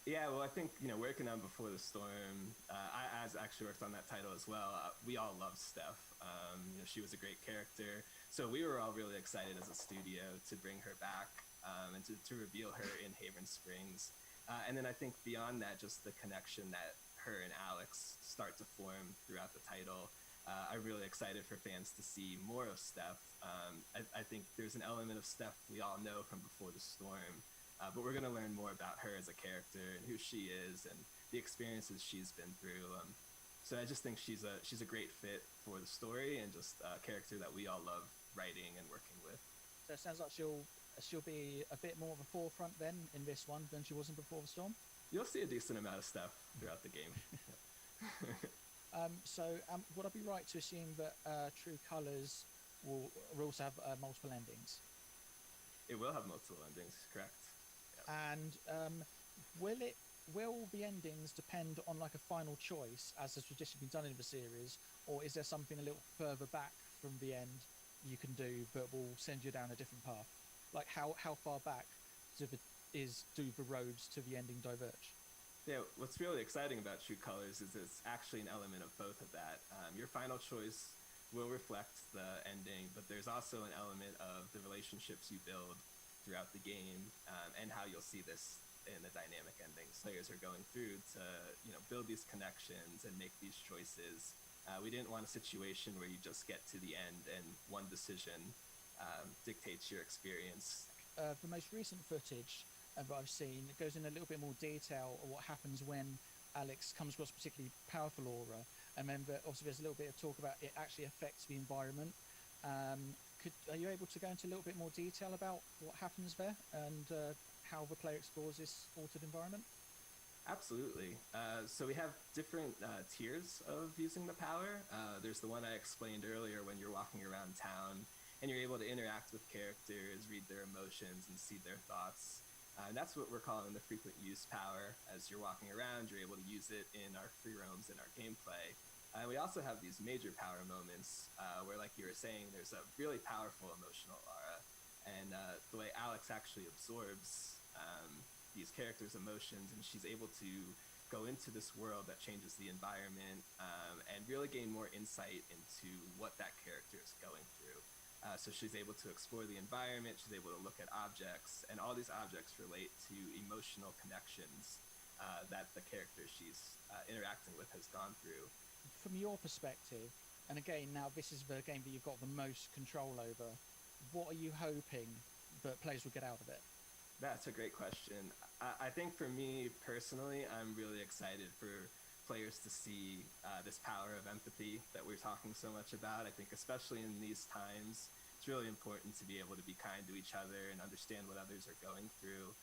Yeah, well, I think, working on Before the Storm, I actually worked on that title as well. We all loved Steph. She was a great character. So we were all really excited as a studio to bring her back and to reveal her in Haven Springs. And then I think beyond that, just the connection that her and Alex start to form throughout the title. I'm really excited for fans to see more of Steph. I think there's an element of Steph we all know from Before the Storm. But we're going to learn more about her as a character and who she is and the experiences she's been through. So I just think she's a great fit for the story and just a character that we all love writing and working with. So it sounds like she'll be a bit more of a forefront then in this one than she was in Before the Storm? You'll see a decent amount of Steph throughout the game. So would I be right to assume that True Colors will also have multiple endings? It will have multiple endings, correct. And will the endings depend on like a final choice, as has traditionally been done in the series, or is there something a little further back from the end you can do that will send you down a different path? Like how far back do the roads to the ending diverge? Yeah, what's really exciting about True Colors is it's actually an element of both of that. Your final choice will reflect the ending, but there's also an element of the relationships you build throughout the game, and how you'll see this in the dynamic endings players are going through to build these connections and make these choices. We didn't want a situation where you just get to the end and one decision dictates your experience. The most recent footage that I've seen, it goes in a little bit more detail of what happens when Alex comes across a particularly powerful aura, and then obviously there's a little bit of talk about it actually affects the environment. Are you able to go into a little bit more detail about what happens there and how the player explores this altered environment? Absolutely. So we have different tiers of using the power. There's the one I explained earlier when you're walking around town and you're able to interact with characters, read their emotions, and see their thoughts. And that's what we're calling the frequent use power. As you're walking around, you're able to use it in our free roams in our gameplay. And we also have these major power moments where, like you were saying, there's a really powerful emotional aura. And the way Alex actually absorbs these characters' emotions, and she's able to go into this world that changes the environment and really gain more insight into what that character is going through. So she's able to explore the environment, she's able to look at objects, and all these objects relate to emotional connections that the character she's interacting with has gone through. From your perspective, and again, now this is the game that you've got the most control over, what are you hoping that players will get out of it? That's a great question. I think for me personally, I'm really excited for players to see this power of empathy that we're talking so much about. I think especially in these times, it's really important to be able to be kind to each other and understand what others are going through.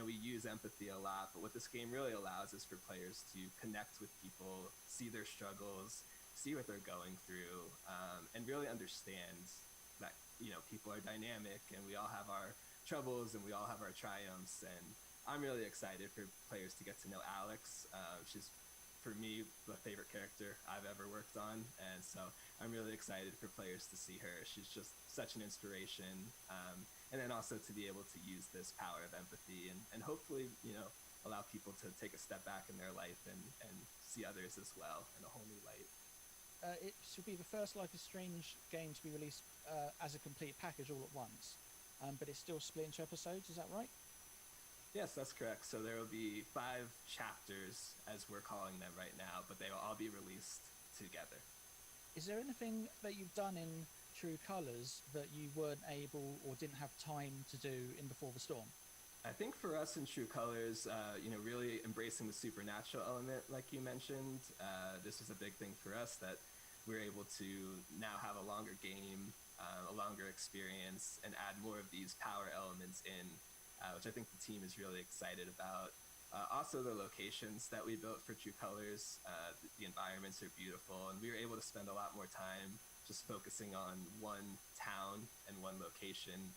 We use empathy a lot, but what this game really allows is for players to connect with people, see their struggles, see what they're going through, and really understand that, people are dynamic and we all have our troubles and we all have our triumphs. And I'm really excited for players to get to know Alex. She's, for me, the favorite character I've ever worked on, and so I'm really excited for players to see her. She's just such an inspiration, and then also to be able to use this power of empathy and hopefully, allow people to take a step back in their life and see others as well in a whole new light. It should be the first Life is Strange game to be released as a complete package all at once. But it's still split into episodes, is that right? Yes, that's correct. So there will be 5 chapters, as we're calling them right now, but they will all be released together. Is there anything that you've done in True Colors that you weren't able or didn't have time to do in Before the Storm? I think for us in True Colors, really embracing the supernatural element, like you mentioned, this was a big thing for us, that we're able to now have a longer game, a longer experience, and add more of these power elements in, which I think the team is really excited about. Also, the locations that we built for True Colors, the environments are beautiful, and we were able to spend a lot more time just focusing on one town and one location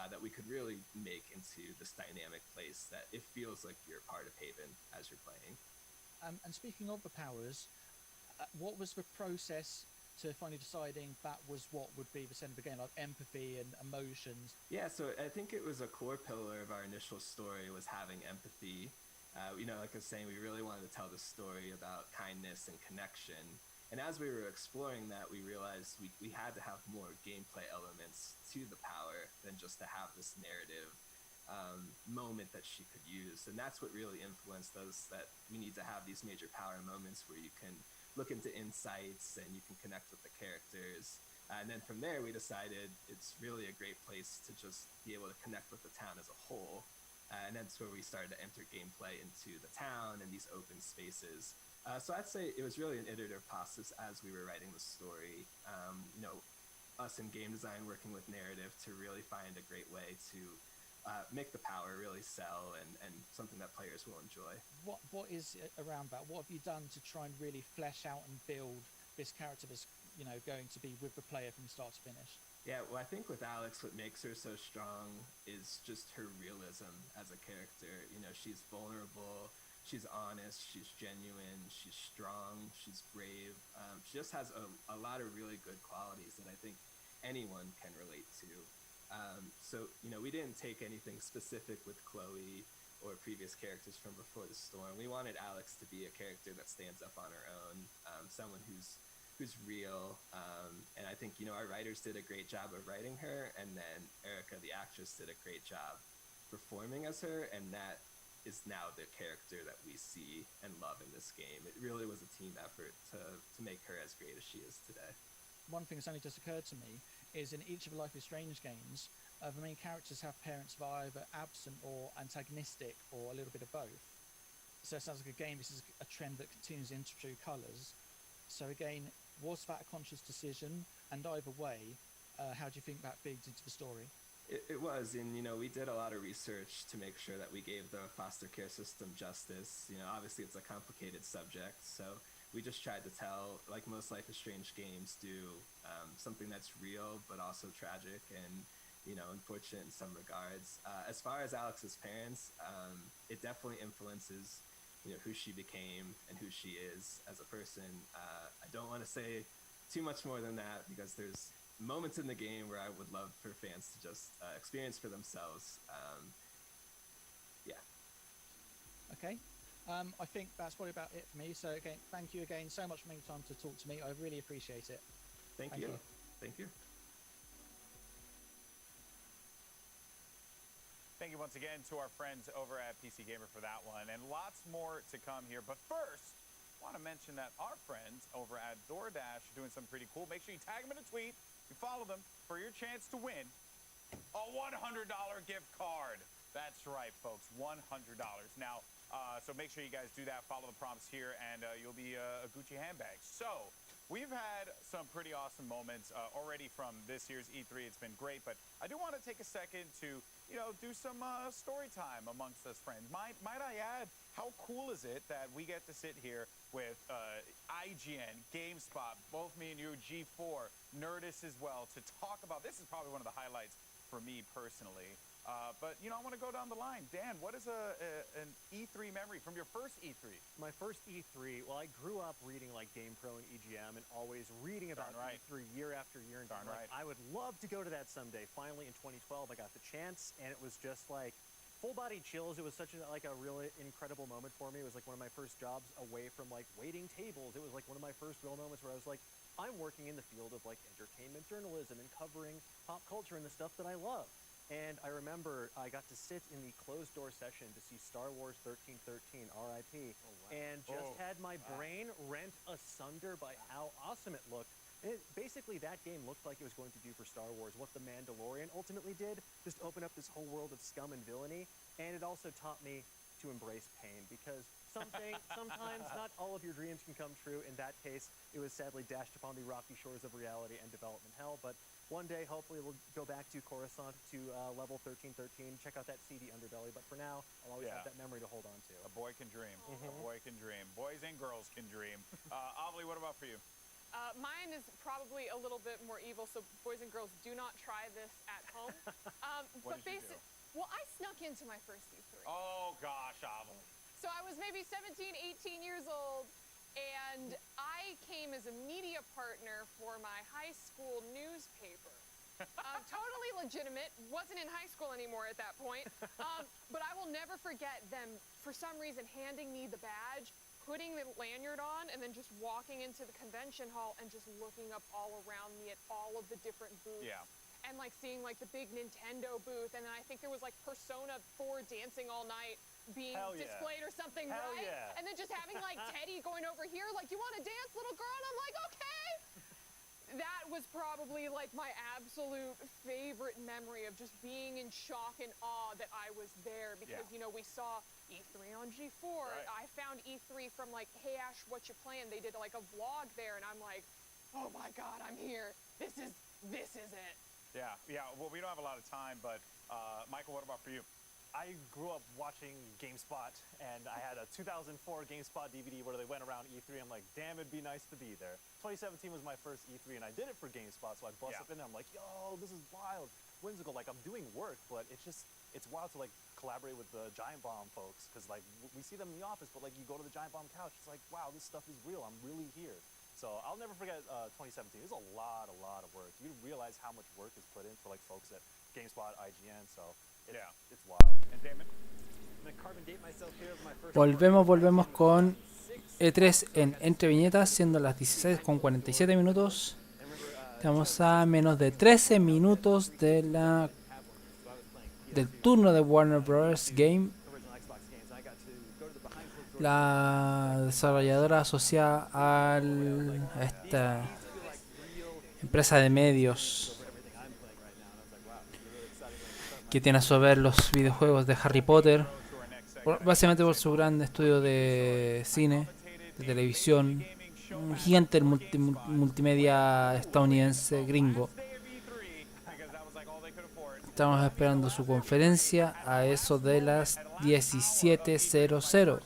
that we could really make into this dynamic place that it feels like you're part of Haven as you're playing. And speaking of the powers, what was the process to finally deciding that was what would be the center of the game, like empathy and emotions? Yeah, so I think it was a core pillar of our initial story was having empathy. Like I was saying, we really wanted to tell the story about kindness and connection. And as we were exploring that, we realized we had to have more gameplay elements to the power than just to have this narrative moment that she could use. And that's what really influenced us, that we need to have these major power moments where you can look into insights and you can connect with the characters. And then from there, we decided it's really a great place to just be able to connect with the town as a whole. And that's where we started to enter gameplay into the town and these open spaces. So I'd say it was really an iterative process as we were writing the story. Us in game design working with narrative to really find a great way to make the power really sell and something that players will enjoy. What is around that? What have you done to try and really flesh out and build this character that's going to be with the player from start to finish? Yeah, well, I think with Alex, what makes her so strong is just her realism as a character. She's vulnerable, she's honest, she's genuine, she's strong, she's brave. She just has a lot of really good qualities that I think anyone can relate to. So we didn't take anything specific with Chloe or previous characters from Before the Storm. We wanted Alex to be a character that stands up on her own, someone who's real, and I think our writers did a great job of writing her, and then Erica, the actress, did a great job performing as her, and that is now the character that we see and love in this game. It really was a team effort to make her as great as she is today. One thing that's only just occurred to me is in each of the Life is Strange games, the main characters have parents that are either absent or antagonistic or a little bit of both. So it sounds like this is a trend that continues into True Colors. So again, was that a conscious decision? And either way, how do you think that feeds into the story? It was, and we did a lot of research to make sure that we gave the foster care system justice. Obviously it's a complicated subject, so we just tried to tell, like most Life is Strange games do, something that's real but also tragic and unfortunate in some regards. As far as Alex's parents, it definitely influences who she became and who she is as a person. I don't want to say too much more than that because there's moments in the game where I would love for fans to just experience for themselves. Yeah. Okay. I think that's probably about it for me. So again, thank you again so much for making time to talk to me. I really appreciate it. Thank you. Thank you. Thank you once again to our friends over at PC Gamer for that one, and lots more to come here. But first, I want to mention that our friends over at DoorDash are doing something pretty cool. Make sure you tag them in a tweet, you follow them for your chance to win a $100 gift card. That's right, folks, $100. Now, so make sure you guys do that. Follow the prompts here, and you'll be a Gucci handbag. So we've had some pretty awesome moments already from this year's E3. It's been great, but I do want to take a second to, do some story time amongst us friends. Might I add, how cool is it that we get to sit here with IGN, GameSpot, both me and you, G4, Nerdist as well, to talk about, this is probably one of the highlights for me personally. But, I want to go down the line. Dan, what is an E3 memory from your first E3? My first E3, well, I grew up reading like GamePro and EGM and always reading about E3 year after year. And I would love to go to that someday. Finally, in 2012, I got the chance, and it was just like full-body chills. It was such a really incredible moment for me. It was like one of my first jobs away from like waiting tables. It was like one of my first real moments where I was like, I'm working in the field of like entertainment journalism and covering pop culture and the stuff that I love. And I remember I got to sit in the closed-door session to see Star Wars 1313, R.I.P., and just had my brain rent asunder by how awesome it looked. And basically, that game looked like it was going to do for Star Wars what The Mandalorian ultimately did, just open up this whole world of scum and villainy. And it also taught me to embrace pain, because sometimes not all of your dreams can come true. In that case, it was sadly dashed upon the rocky shores of reality and development hell. But one day, hopefully, we'll go back to Coruscant, to level 1313, check out that seedy underbelly. But for now, I'll always have that memory to hold on to. A boy can dream. A boy can dream. Boys and girls can dream. Avli, what about for you? Mine is probably a little bit more evil, so boys and girls, do not try this at home. What did you do? Well, I snuck into my first E3. Oh, gosh, Avli. So I was maybe 17, 18 years old, and I came as a media partner for my high school newspaper. Totally legitimate, wasn't in high school anymore at that point, but I will never forget them, for some reason, handing me the badge, putting the lanyard on, and then just walking into the convention hall and just looking up all around me at all of the different booths. Yeah. And like seeing like the big Nintendo booth, and then I think there was like Persona 4 Dancing All Night being displayed or something, right? Yeah. And then just having like Teddy going over here, like, you want to dance, little girl? And I'm like, okay. That was probably like my absolute favorite memory of just being in shock and awe that I was there, because we saw E3 on G4. Right. I found E3 from like, hey Ash, what you playing? They did like a vlog there, and I'm like, oh my God, I'm here. This is it. Yeah. Well, we don't have a lot of time, but Michael, what about for you? I grew up watching GameSpot, and I had a 2004 GameSpot DVD where they went around E3. I'm like, damn, it'd be nice to be there. 2017 was my first E3, and I did it for GameSpot, so I bust up in there. I'm like, yo, this is wild, whimsical. Like, I'm doing work, but it's wild to, like, collaborate with the Giant Bomb folks, because, like, we see them in the office, but, like, you go to the Giant Bomb couch, it's like, wow, this stuff is real. I'm really here. So I'll never forget 2017. It was a lot of work. You realize how much work is put in for, like, folks at GameSpot, IGN, so it's wild. And Damon? Volvemos con E3 en Entre Viñetas, siendo las 16:47 minutos. Estamos a menos de 13 minutos del turno de Warner Bros. Game, la desarrolladora asociada a esta empresa de medios que tiene a su haber los videojuegos de Harry Potter, básicamente por su gran estudio de cine, de televisión, un gigante del multimedia estadounidense, gringo. Estamos esperando su conferencia a eso de las 17:00.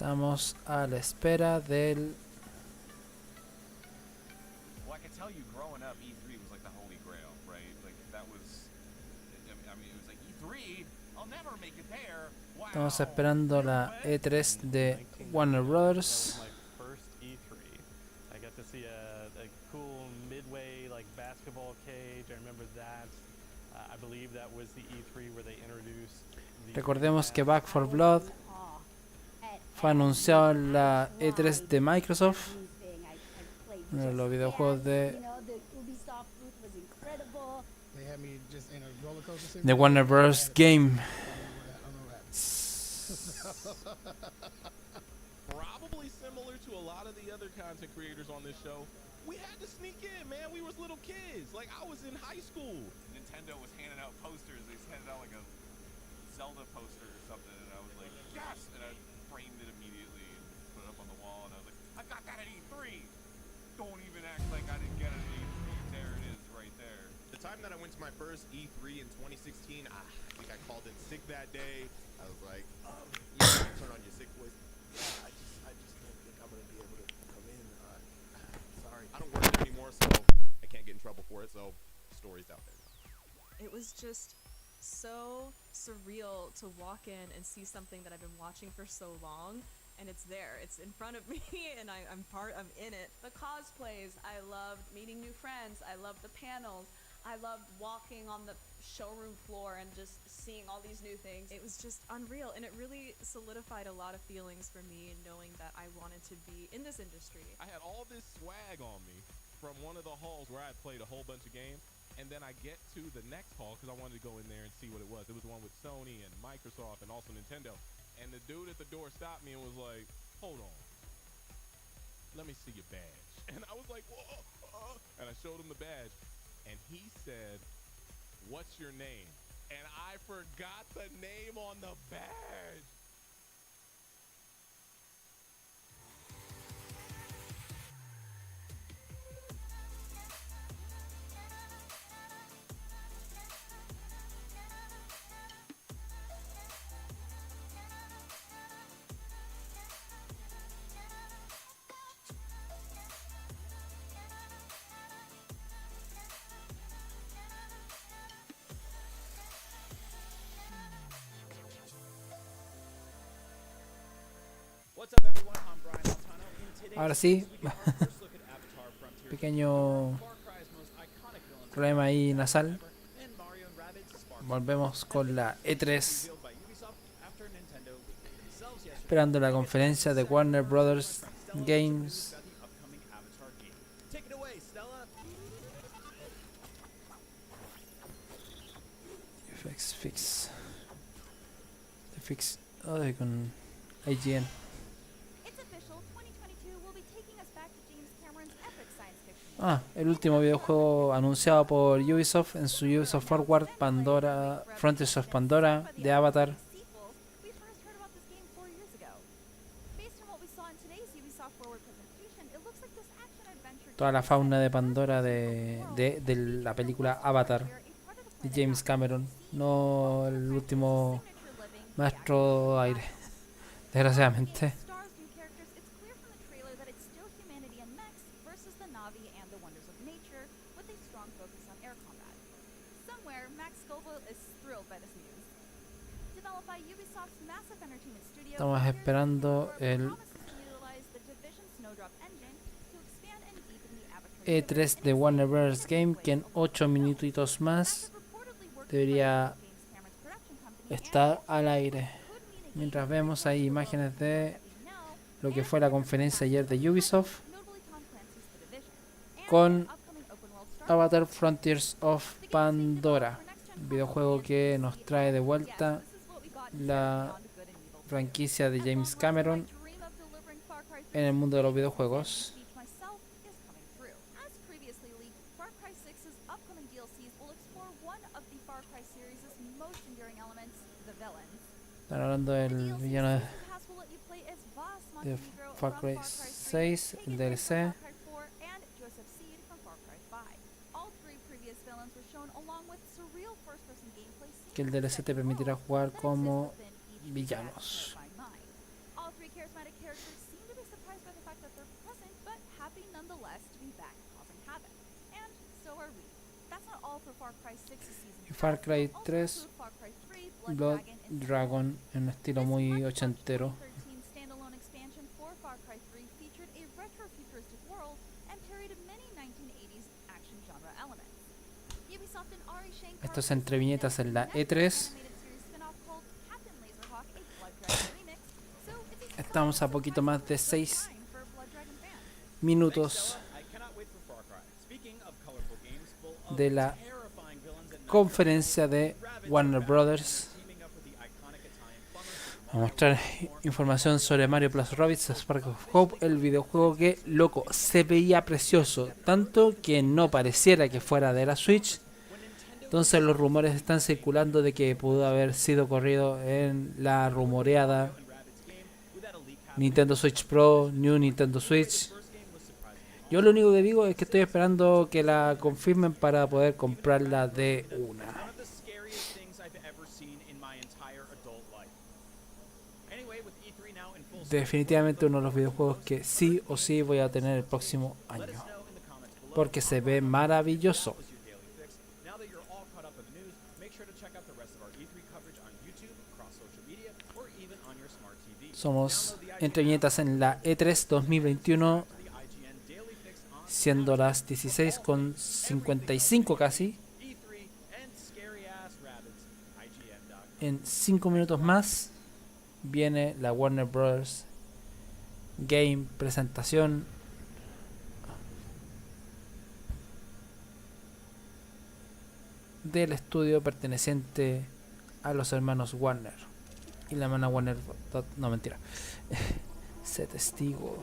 Estamos a la espera del... Well, I can tell you, growing up, E3 was like the holy grail, right? Like that was, I mean, it was like E3. I'll never make it there. Wow. Estamos esperando la E3 de Warner Brothers. First E3. I got to see a cool midway like basketball cage. I remember that. I believe that was the E3 where they introduced. Recordemos que Back 4 Blood fue anunciado en la E3 de Microsoft, uno de los videojuegos de Warner Bros. Game. Probably similar to a lot of the other content creators on this show. We had to sneak in, man. We was little kids. Like, I was in high school. Nintendo was handing out posters. They handed out like a Zelda poster or something, and I was like, yes! And I framed it immediately and put it up on the wall, and I was like, I got that at E3! Don't even act like I didn't get it at E3. There it is, right there. The time that I went to my first E3 in 2016, I think I called in sick that day. I was like, yeah, turn on your sick voice. I just don't think I'm going to be able to come in. Sorry. I don't work there anymore, so I can't get in trouble for it, so story's out there. It was just so surreal to walk in and see something that I've been watching for so long, and it's there, it's in front of me, and I'm in it. The cosplays, I loved meeting new friends, I loved the panels, I loved walking on the showroom floor and just seeing all these new things. It was just unreal, and it really solidified a lot of feelings for me, knowing that I wanted to be in this industry. I had all this swag on me from one of the halls where I played a whole bunch of games. And then I get to the next hall because I wanted to go in there and see what it was. It was the one with Sony and Microsoft and also Nintendo. And the dude at the door stopped me and was like, hold on. Let me see your badge. And I was like, whoa. And I showed him the badge. And he said, what's your name? And I forgot the name on the badge. Ahora sí, pequeño problema ahí nasal. Volvemos con la E3, esperando la conferencia de Warner Brothers Games. Fix con IGN. El último videojuego anunciado por Ubisoft en su Ubisoft Forward, Pandora, Frontiers of Pandora, de Avatar. Toda la fauna de Pandora de la película Avatar de James Cameron, no el último maestro aire, desgraciadamente. Estamos esperando el E3 de Warner Bros. Game, que en 8 minutitos más debería estar al aire. Mientras vemos ahí imágenes de lo que fue la conferencia ayer de Ubisoft con Avatar Frontiers of Pandora, videojuego que nos trae de vuelta la franquicia de James Cameron en el mundo de los videojuegos. Far Cry series' most enduring elements, the villains. Están hablando del villano Season Pass will let you play as Voss de Montenegro Far from Cry Far Cry 3, 6, el Taken from DLC. Far Cry 4, and Joseph Seed from Far Cry 5. All three previous villains were shown along with surreal first-person gameplay scenes Que el DLC te permitirá jugar como villanos. All three charismatic characters seem to be surprised by the fact that they're present, but happy nonetheless to be back causing havoc. And so are we. That's not all for Far Cry 6's season. Y Far Cry 3, Far Cry 3, Blood Dragon, en un estilo muy ochentero. 13 standalone expansion for Far Cry 3 featured a retro-futuristic world and parodied many 1980s action genre elements. Ubisoft and Ari Shankar Esto es Entre Viñetas en la E3. Estamos a poquito más de 6 minutos de la conferencia de Warner Brothers. Vamos a mostrar información sobre Mario Plus Rabbids Spark of Hope, el videojuego que, loco, se veía precioso, tanto que no pareciera que fuera de la Switch. Entonces los rumores están circulando de que pudo haber sido corrido en la rumoreada Nintendo Switch Pro, New Nintendo Switch. Yo lo único que digo es que estoy esperando que la confirmen para poder comprarla de una. Definitivamente uno de los videojuegos que sí o sí voy a tener el próximo año, porque se ve maravilloso. Somos Entre Viñetas en la E3 2021, siendo las 16:55 casi. En 5 minutos más viene la Warner Bros. Game presentación del estudio perteneciente a los hermanos Warner y la hermana Warner. No, mentira. Sé testigo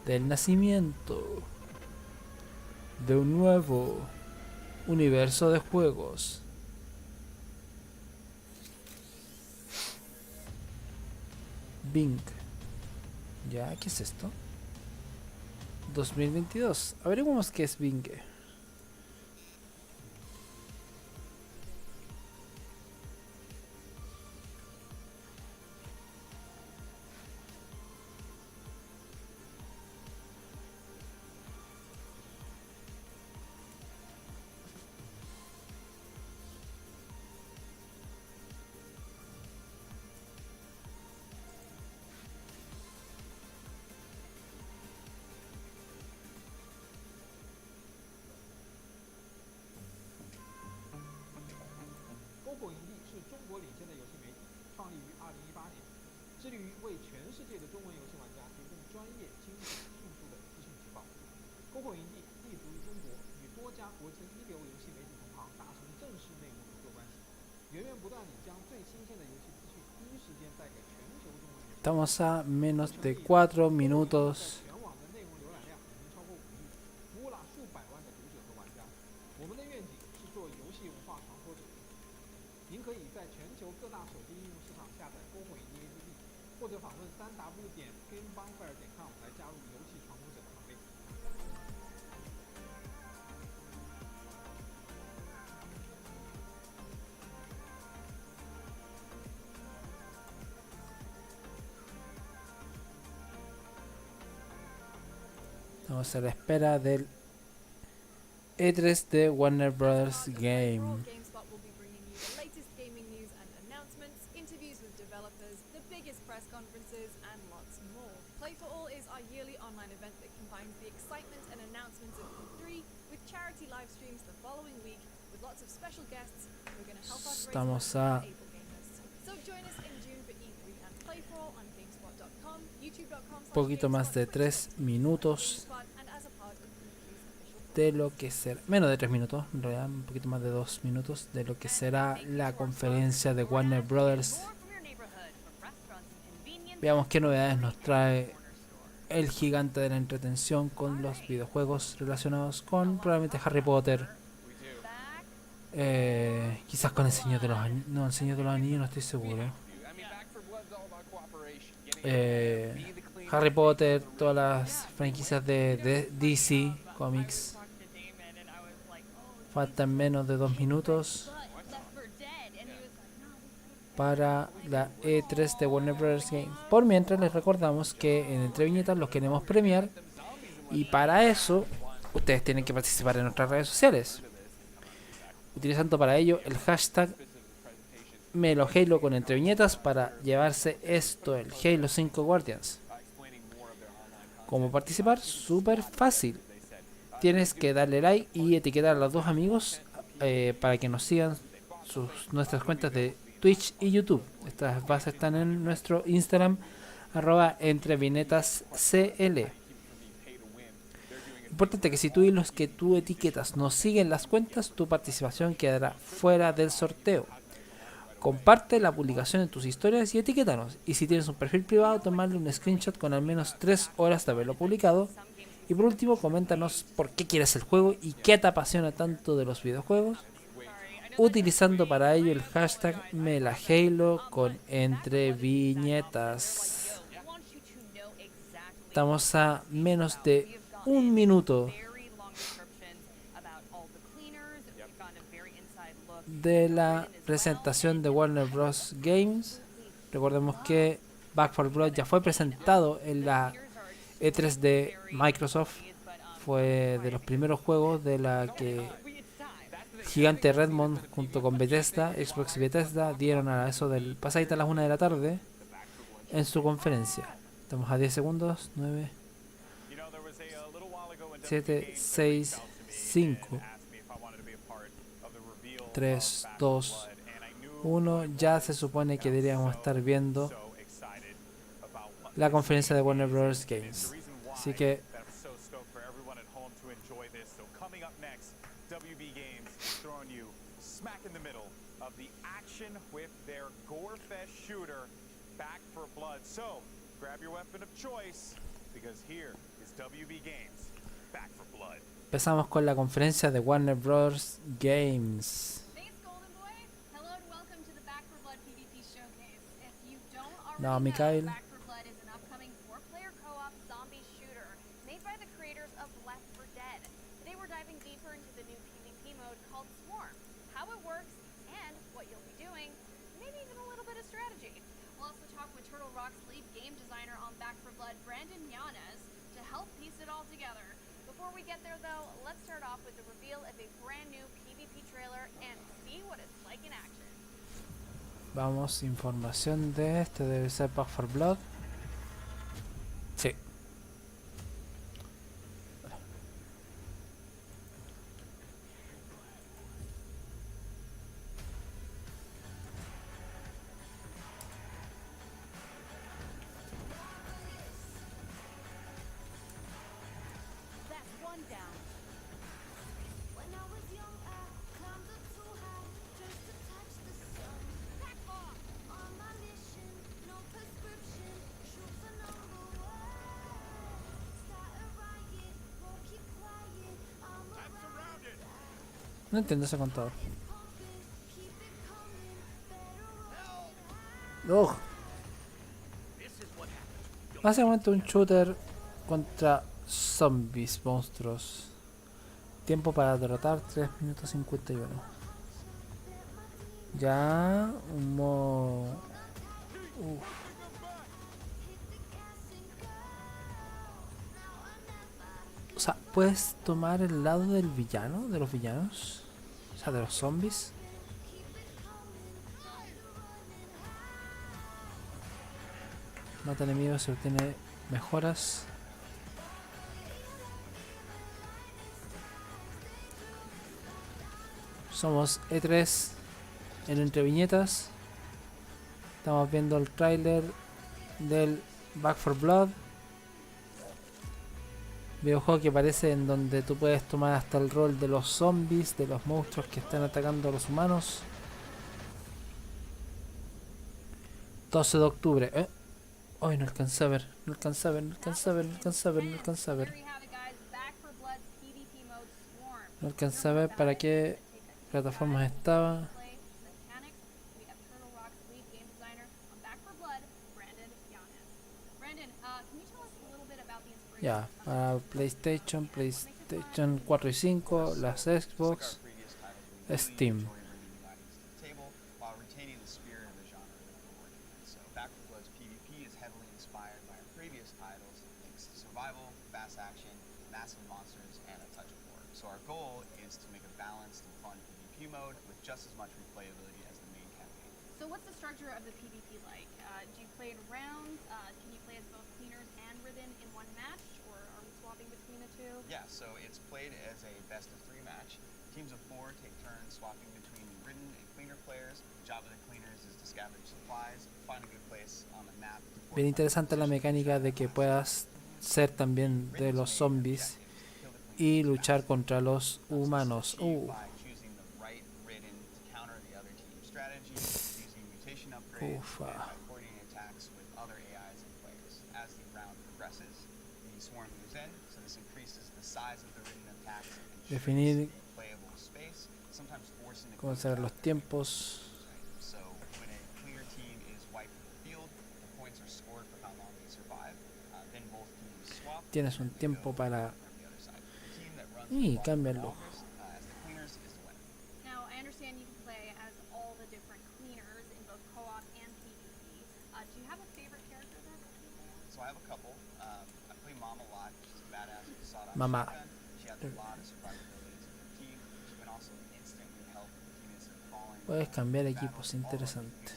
del nacimiento de un nuevo universo de juegos. Bing. ¿Ya? ¿Qué es esto? 2022. Averiguamos qué es Bing. Estamos a menos de 4 minutos. Estamos a la espera del E3 de Warner Bros. Game. Estamos a poquito más de 3 minutos de lo que será, menos de 3 minutos, en realidad un poquito más de 2 minutos de lo que será la conferencia de Warner Brothers. Veamos qué novedades nos trae el gigante de la entretención con los videojuegos relacionados con probablemente Harry Potter, Quizás con el Señor de los Anillos. No, el Señor de los Anillos no estoy seguro. Harry Potter, todas las franquicias de DC Comics. Faltan menos de 2 minutos para la E3 de Warner Bros. Games. Por mientras les recordamos que en Entre Viñetas los queremos premiar, y para eso ustedes tienen que participar en nuestras redes sociales, utilizando para ello el hashtag MeloHalo con Entre Viñetas para llevarse esto, el Halo 5 Guardians. ¿Cómo participar? Súper fácil. Tienes que darle like y etiquetar a los dos amigos para que nos sigan nuestras cuentas de Twitch y YouTube. Estas bases están en nuestro Instagram @entreviñetascl. Importante que si tú y los que tú etiquetas nos siguen las cuentas, tu participación quedará fuera del sorteo. Comparte la publicación en tus historias y etiquétanos. Y si tienes un perfil privado, tomarle un screenshot con al menos 3 horas de haberlo publicado. Y por último, coméntanos por qué quieres el juego y qué te apasiona tanto de los videojuegos, utilizando para ello el hashtag MeloHalo con Entre Viñetas. Estamos a menos de un minuto de la presentación de Warner Bros. Games. Recordemos que Back 4 Blood ya fue presentado en la E3 de Microsoft. Fue de los primeros juegos de la que Gigante Redmond junto con Bethesda, Xbox y Bethesda dieron a eso del pasadita a las 1 de la tarde en su conferencia. Estamos a 10 segundos. 9, 7, 6, 5, 3, 2, 1. Ya se supone que deberíamos estar viendo la conferencia de Warner Bros. Games. Así que empezamos con la conferencia de Warner Bros. Games. No, Mikael. Vamos, información de este debe ser Back 4 Blood. Sí. No entiendo ese contador. Ugh. Básicamente un shooter contra zombies, monstruos. Tiempo para derrotar 3 minutos 51. Ya, un modo... O sea, puedes tomar el lado del villano, de los villanos, o sea, de los zombies. Mata enemigos, se obtiene mejoras. Somos E3 en Entre Viñetas. Estamos viendo el tráiler del Back 4 Blood. Videojuego que aparece en donde tú puedes tomar hasta el rol de los zombies, de los monstruos que están atacando a los humanos. 12 de octubre. Hoy no alcancé a ver, no alcancé a ver, no alcancé a ver, no alcancé a ver, no alcancé a ver. No alcancé a ver para qué plataformas estaba? Ya, para PlayStation 4 y 5, las Xbox, Steam. Just as much replayability as the main campaign. So what's the structure of the PvP like? Do you play in rounds? Can you play as both cleaners and Ridden in one match? Or are we swapping between the two? Yeah, so it's played as a best of 3 match. Teams of 4 take turns swapping between Ridden and cleaner players. The job of the cleaners is to scavenge supplies, find a good place on the map. Bien interesante la mecánica de que puedas ser también de los zombies y luchar contra los humanos. Ufa. Definir cómo hacer los tiempos. Tienes un tiempo para y cambiarlo. Mamá. Puedes cambiar equipos, interesante.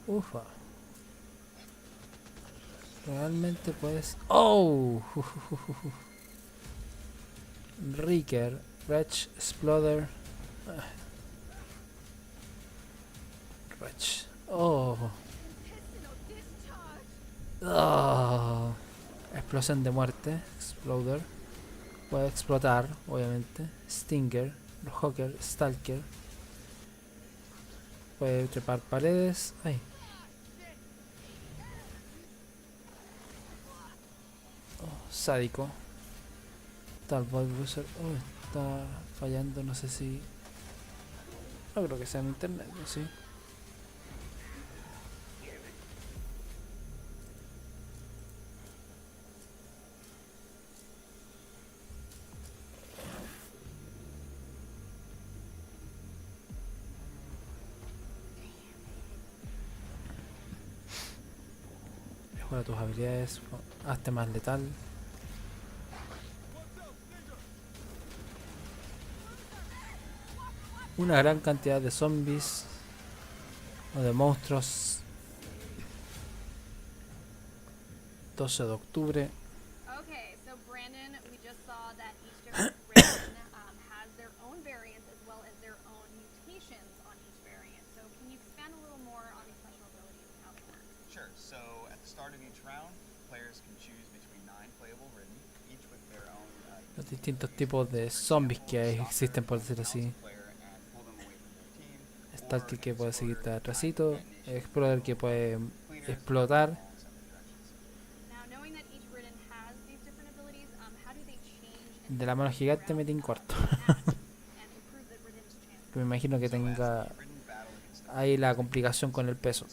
Ufa. Realmente puedes... ¡Oh! Ricker, Wretch, Exploder. Wretch. Oh. Oh. Explosión de muerte. Exploder. Puede explotar, obviamente. Stinger, Hawker, Stalker. Puede trepar paredes. Ay. Oh, sádico. Tal Boy Bruiser. Oh, está fallando, no sé si... No creo que sea en internet, ¿no? Sí. Mejora tus habilidades, hazte más letal. Una gran cantidad de zombies o de monstruos. 12 de octubre. Okay, so Brandon, we just saw that each different Ridden has their own variants as well as their own mutations on each variant. So can you expand a little more on these special abilities and how they work? Sure. So at the start of each round, players can choose between 9 playable Ridden, each with their own Los distintos tipos de zombies que existen, por decir así. Stalker que puede seguirte atrásito, Exploder que puede explotar. De la mano gigante metí en cuarto. Me imagino que tenga ahí la complicación con el peso.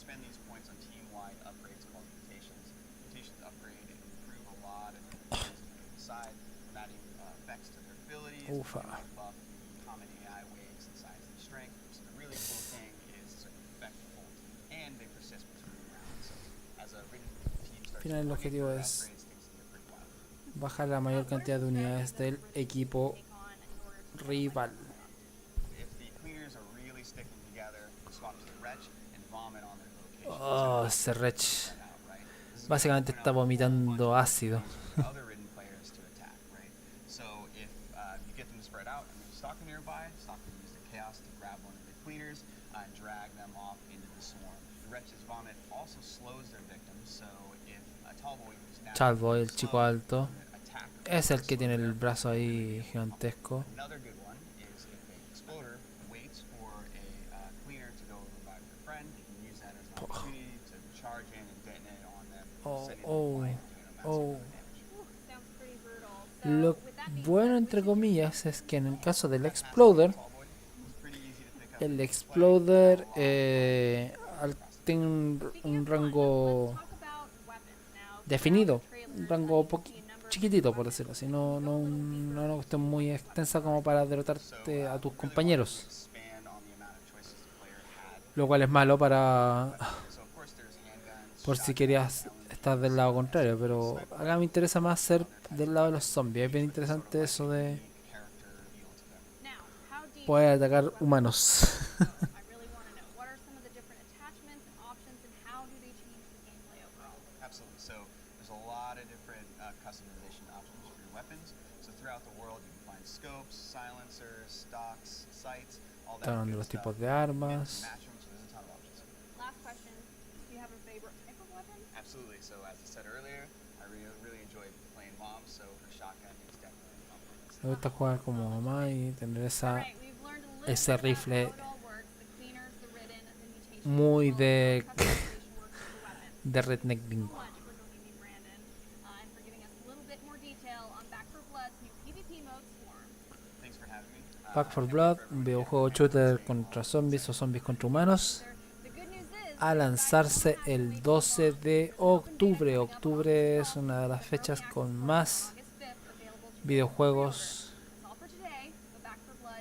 Ufa. Al final el objetivo es bajar la mayor cantidad de unidades del equipo rival. Oh, ese Wretch básicamente está vomitando ácido. Chalvo, el chico alto, es el que tiene el brazo ahí gigantesco. charge in and detonate on them, Oh, sending them oh, flying and doing a massive oh. amount of damage. Sounds pretty brutal. Lo bueno, entre comillas, es que en el caso del Exploder, el Exploder tiene un rango definido, un rango chiquitito, por decirlo así, no una cuestión muy extensa como para derrotarte a tus compañeros, lo cual es malo para por si querías estar del lado contrario, pero acá me interesa más ser del lado de los zombies. Es bien interesante eso de poder atacar humanos. Absolutely. So there's a lot of different customization options for your weapons. So throughout the world, you can find scopes, silencers, stocks, sights, all that Están good los stuff. tipos de armas. Match them, so there's a ton of options. Last question. Do you have a favorite type of weapon? Absolutely. So as I said earlier, I really enjoy playing mom, so her shotgun is definitely on my list. Me gusta jugar como mamá y tener ese rifle muy de redneck bingo. Back 4 Blood, un videojuego shooter contra zombies o zombies contra humanos, a lanzarse el 12 de octubre. Octubre es una de las fechas con más videojuegos,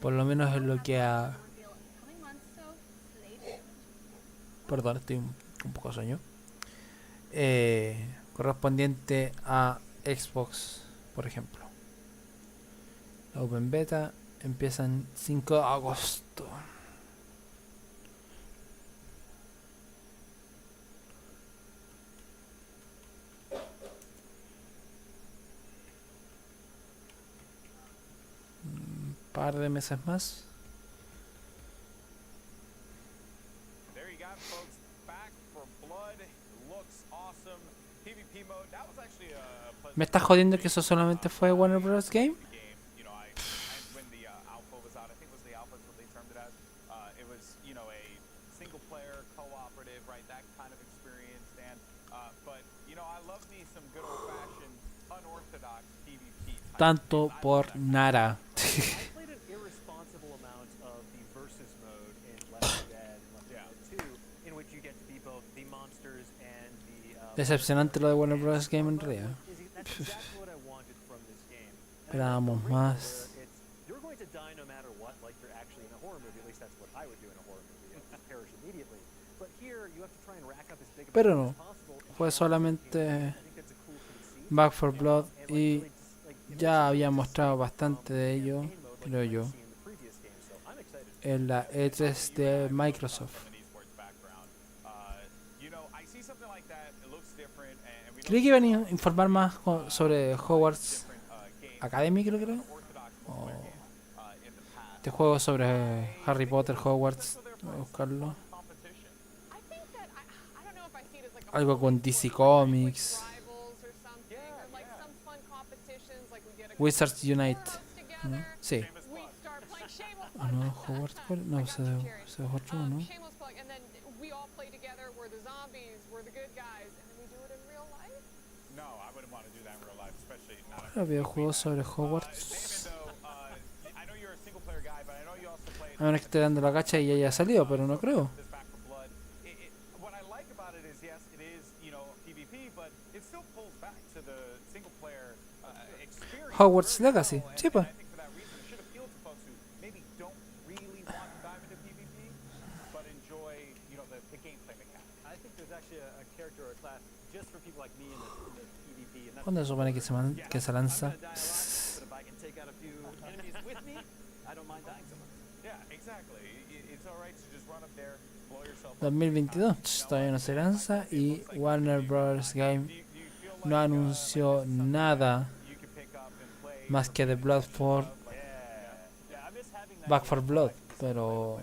por lo menos en lo que a... Perdón, estoy un poco sueño. Correspondiente a Xbox, por ejemplo. La Open Beta empieza en 5 de agosto. Un par de meses más. There you got it, folks. Back for Blood looks awesome. PvP mode. That was actually a ¿Me estás jodiendo que eso solamente fue Warner Bros. Game? you know, when the alpha was out, I think it was the alpha is what they termed it as. It was, you know, a single player cooperative, right? That kind of experience. And but you know, I love me some good old fashioned unorthodox PvP. Tanto por nada. I played an irresponsible amount of the versus mode in Left 4 Dead and Left 4 Dead 2, in which you get to be both the monsters and the Decepcionante lo de Warner Bros. Game en realidad. That's exactly what I wanted from this game. Esperábamos más. You're going to die no matter what, like you're actually in a horror movie. At least that's what I would do in a horror movie. I'd perish immediately. But here you have to try and rack up as big a Pero budget no, as possible. fue solamente Back 4 Blood y ya había mostrado bastante de ello, creo yo, en la E3 de Microsoft. Creí que iban a informar más sobre Hogwarts Academy, creo. O este juego sobre Harry Potter, Hogwarts. Voy a buscarlo. Algo con DC Comics. Wizards Unite. ¿No? Sí. ¿O no? ¿Hogwarts? No, ese es otro, ¿no? Había juegos sobre Hogwarts. A menos que esté dando la cacha y ya haya salido, pero no creo. Hogwarts Legacy, sí, pues. ¿Cuándo se supone que se lanza? 2022 todavía no se lanza y Warner Bros. Game no anunció nada más que The Blood for Back 4 Blood, pero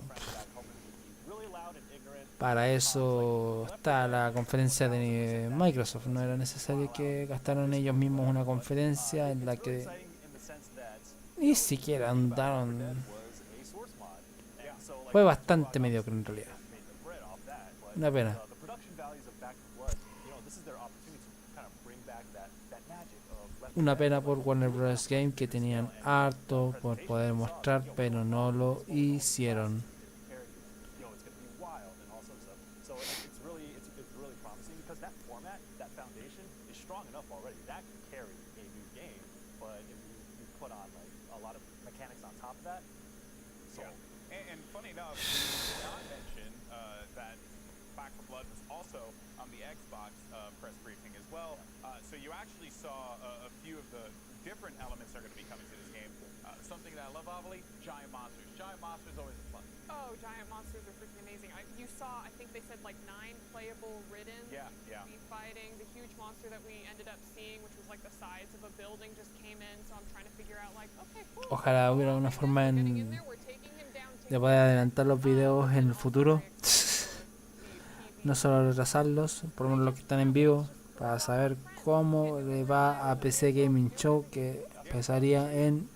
para eso está la conferencia de Microsoft. No era necesario que gastaran ellos mismos una conferencia en la que ni siquiera andaron. Fue bastante mediocre en realidad. Una pena. una pena por Warner Bros. Game, que tenían harto por poder mostrar, pero no lo hicieron. You know, it's going to be wild and all sorts of stuff. So it's really promising because that format, that foundation is strong enough already. That can carry a new game, but if you put on like a lot of mechanics on top of that, so. Yeah. And funny enough, we did not mention that Back 4 Blood was also on the Xbox press briefing as well. So you actually saw a few of the different elements that are going to be coming to this game. Something that I love, obviously, giant monsters. Giant monsters always fun. Oh, giant monsters are freaking amazing. You saw, I think they said like 9 playable ridden. Yeah. Be fighting. The huge monster that we ended up seeing, which was like the size of a building, just came in. So I'm trying to figure out like, okay, cool. Ojalá hubiera una forma de poder adelantar los videos en el futuro. No solo retrasarlos, por lo menos los que están en vivo, para saber cómo le va a PC Gaming Show, que empezaría en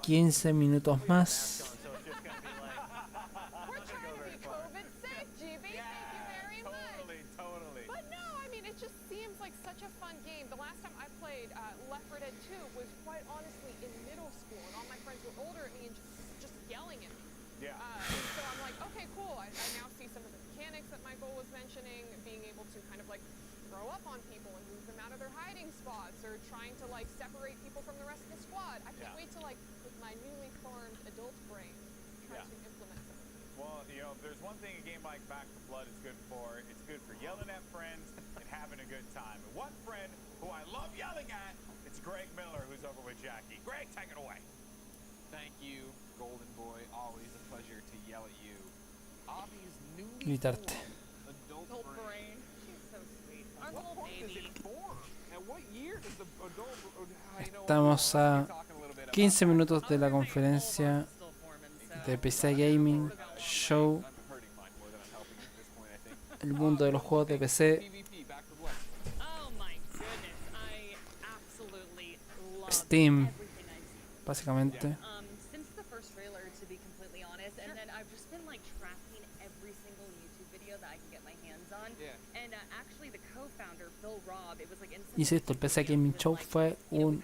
15 minutos más. Gritarte. Estamos a 15 minutos de la conferencia de PC Gaming Show, el mundo de los juegos de PC, Steam, básicamente. Insisto, el PC Gaming Show fue un...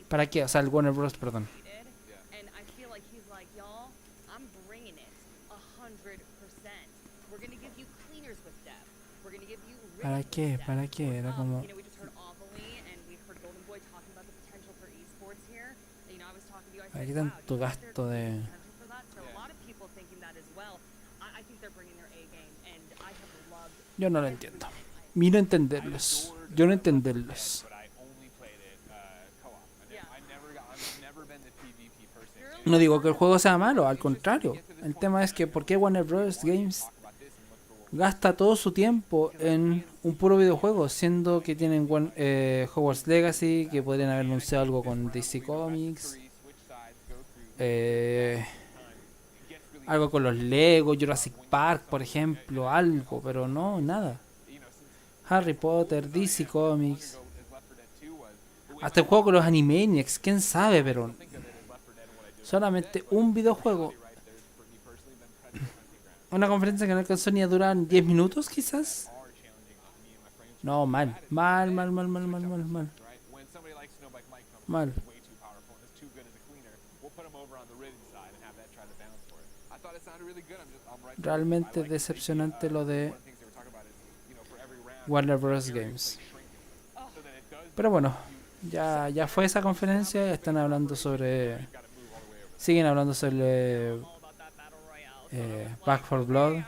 ¿Para qué? O sea, el Warner Bros. Perdón. ¿Para qué? ¿Para qué? Era como... ¿Para qué tanto gasto de...? Yo no lo entiendo. Miro entenderlos. Yo no entenderlos. No digo que el juego sea malo, al contrario. El tema es que ¿por qué Warner Bros. Games gasta todo su tiempo en un puro videojuego, siendo que tienen Hogwarts Legacy, que podrían haber anunciado algo con DC Comics, algo con los Lego, Jurassic Park, por ejemplo, algo, pero no, nada. Harry Potter, DC Comics, hasta el juego con los Animaniacs, quién sabe, pero solamente un videojuego. Una conferencia que no alcanzó ni a durar 10 minutos, quizás. No, mal. Mal. Realmente decepcionante lo de Warner Bros. Games. Pero bueno, ya fue esa conferencia. Están hablando sobre... Siguen hablando sobre Back 4 Blood.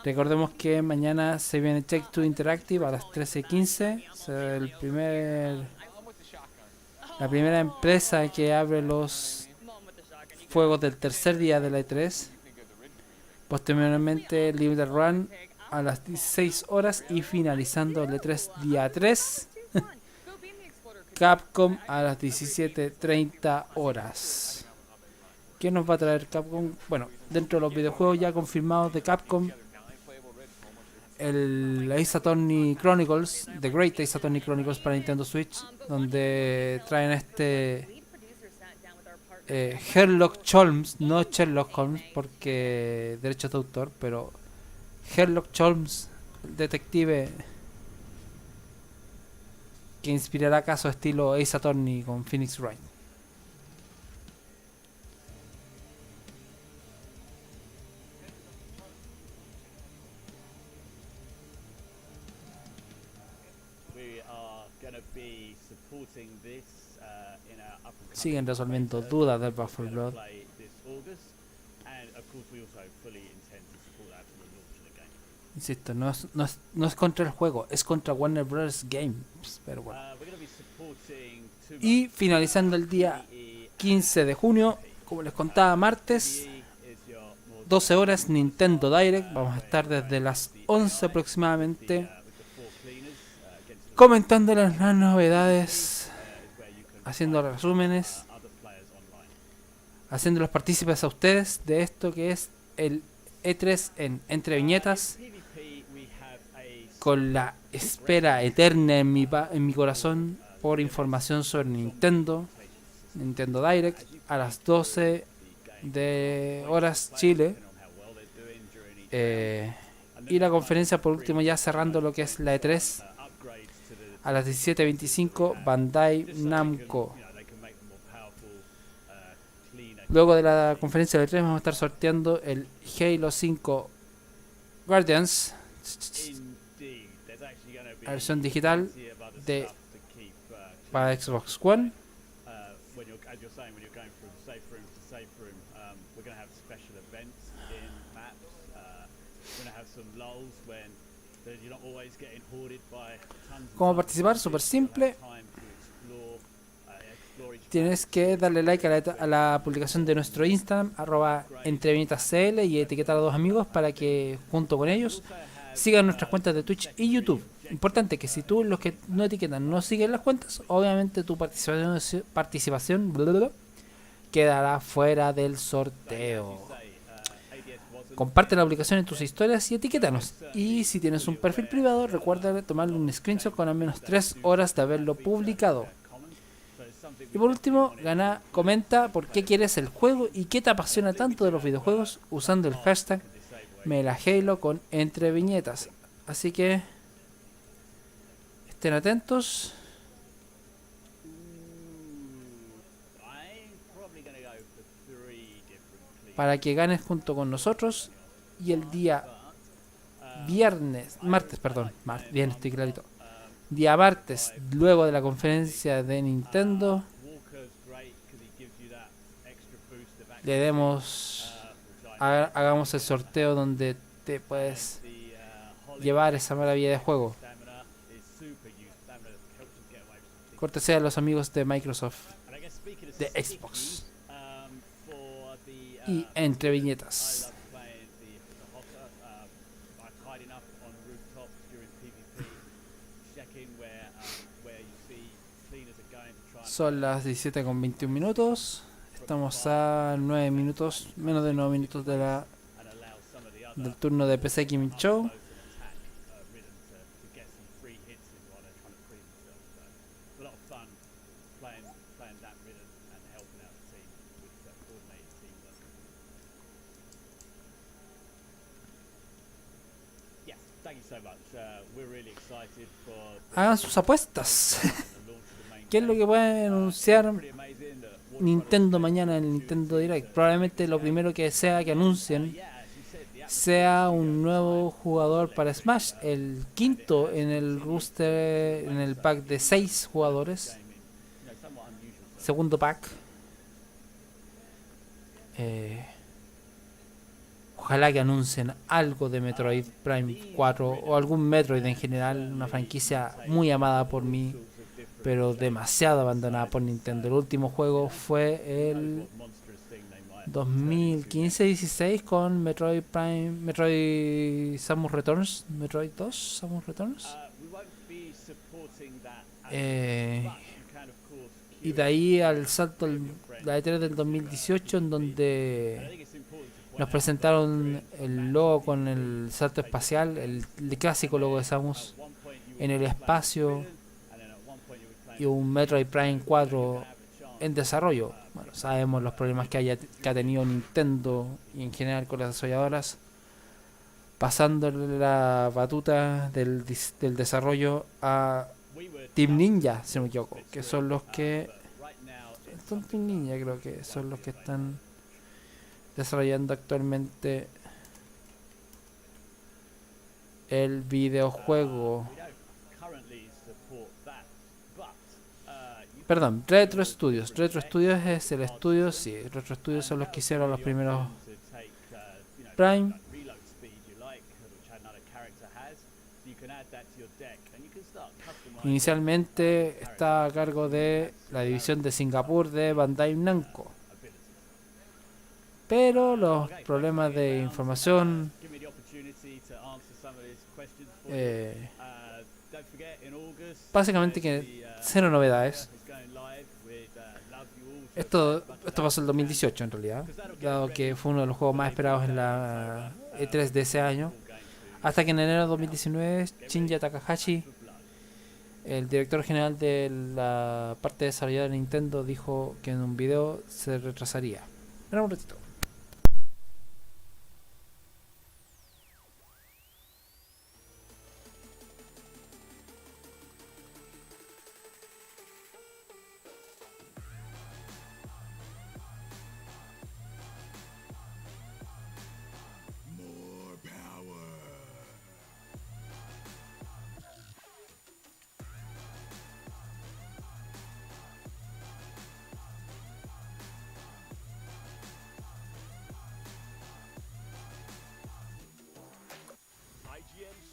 Recordemos que mañana se viene Take-Two Interactive a las 13:15. La primera empresa que abre los juegos del tercer día de la E3. Posteriormente Limited Run a las 16 horas y finalizando el E3 día 3. Capcom a las 17:30 horas. ¿Qué nos va a traer Capcom? Bueno, dentro de los videojuegos ya confirmados de Capcom, el Ace Attorney Chronicles, The Great Ace Attorney Chronicles para Nintendo Switch, donde traen Sherlock Holmes, no Sherlock Holmes porque derechos de autor, pero Sherlock Holmes, el detective que inspirará casos estilo Ace Attorney con Phoenix Wright. Siguen resolviendo dudas del Back 4 Blood. Insisto, no es contra el juego, es contra Warner Bros. Games, pero bueno. Y finalizando el día 15 de junio, como les contaba, martes, 12 horas, Nintendo Direct. Vamos a estar desde las 11 aproximadamente comentando las novedades, haciendo resúmenes, haciendo los partícipes a ustedes de esto que es el E3 en Entre Viñetas, con la espera eterna en mi corazón por información sobre Nintendo Direct a las 12 de horas Chile, y la conferencia por último, ya cerrando lo que es la E3 a las 17:25, Bandai Namco. Luego de la conferencia de E3 vamos a estar sorteando el Halo 5 Guardians, la versión digital para Xbox One. ¿Cómo participar? Súper simple. Tienes que darle like a la publicación de nuestro Instagram, @entreviñetascl, y etiquetar a 2 amigos para que junto con ellos sigan nuestras cuentas de Twitch y YouTube. Importante que si tú, los que no etiquetan, no siguen las cuentas, obviamente tu participación quedará fuera del sorteo. Comparte la publicación en tus historias y etiquétanos. Y si tienes un perfil privado, recuerda tomarle un screenshot con al menos 3 horas de haberlo publicado. Y por último, comenta por qué quieres el juego y qué te apasiona tanto de los videojuegos usando el hashtag #MelaHalo con Entre Viñetas. Así que estén atentos. Para que ganes junto con nosotros. Y el día martes, bien, estoy clarito. Día martes, luego de la conferencia de Nintendo, hagamos el sorteo donde te puedes llevar esa maravilla de juego. Cortesía de los amigos de Microsoft, de Xbox y Entre Viñetas. Son las 17:21 minutos. Estamos a 9 minutos, menos de 9 minutos del turno de PC Gaming Show. Hagan sus apuestas. ¿Qué es lo que puede anunciar Nintendo mañana en el Nintendo Direct? Probablemente lo primero que anuncien sea un nuevo jugador para Smash, el quinto en el roster, en el pack de 6 jugadores, segundo pack. Ojalá que anuncien algo de Metroid Prime 4 o algún Metroid en general, una franquicia muy amada por mí, pero demasiado abandonada por Nintendo. El último juego fue el 2015-16 con Metroid Samus Returns, Metroid 2 Samus Returns. Y de ahí al salto la E3 del 2018, en donde nos presentaron el logo con el salto espacial, el clásico logo de Samus en el espacio, y un Metroid Prime 4 en desarrollo. Bueno, sabemos los problemas que ha tenido Nintendo y en general con las desarrolladoras, pasándole la batuta del desarrollo a Team Ninja, si no me equivoco, que son los que... Son Team Ninja, creo que son los que están desarrollando actualmente el videojuego. Perdón, Retro Studios. Retro Studios es el estudio, sí, Retro Studios son los que hicieron los primeros Prime. Inicialmente estaba a cargo de la división de Singapur de Bandai Namco, pero los problemas de información básicamente que cero novedades. Esto pasó el 2018 en realidad, dado que fue uno de los juegos más esperados en la E3 de ese año, hasta que en enero de 2019 Shinya Takahashi, el director general de la parte desarrollada de Nintendo, dijo que en un video se retrasaría. Espera un ratito.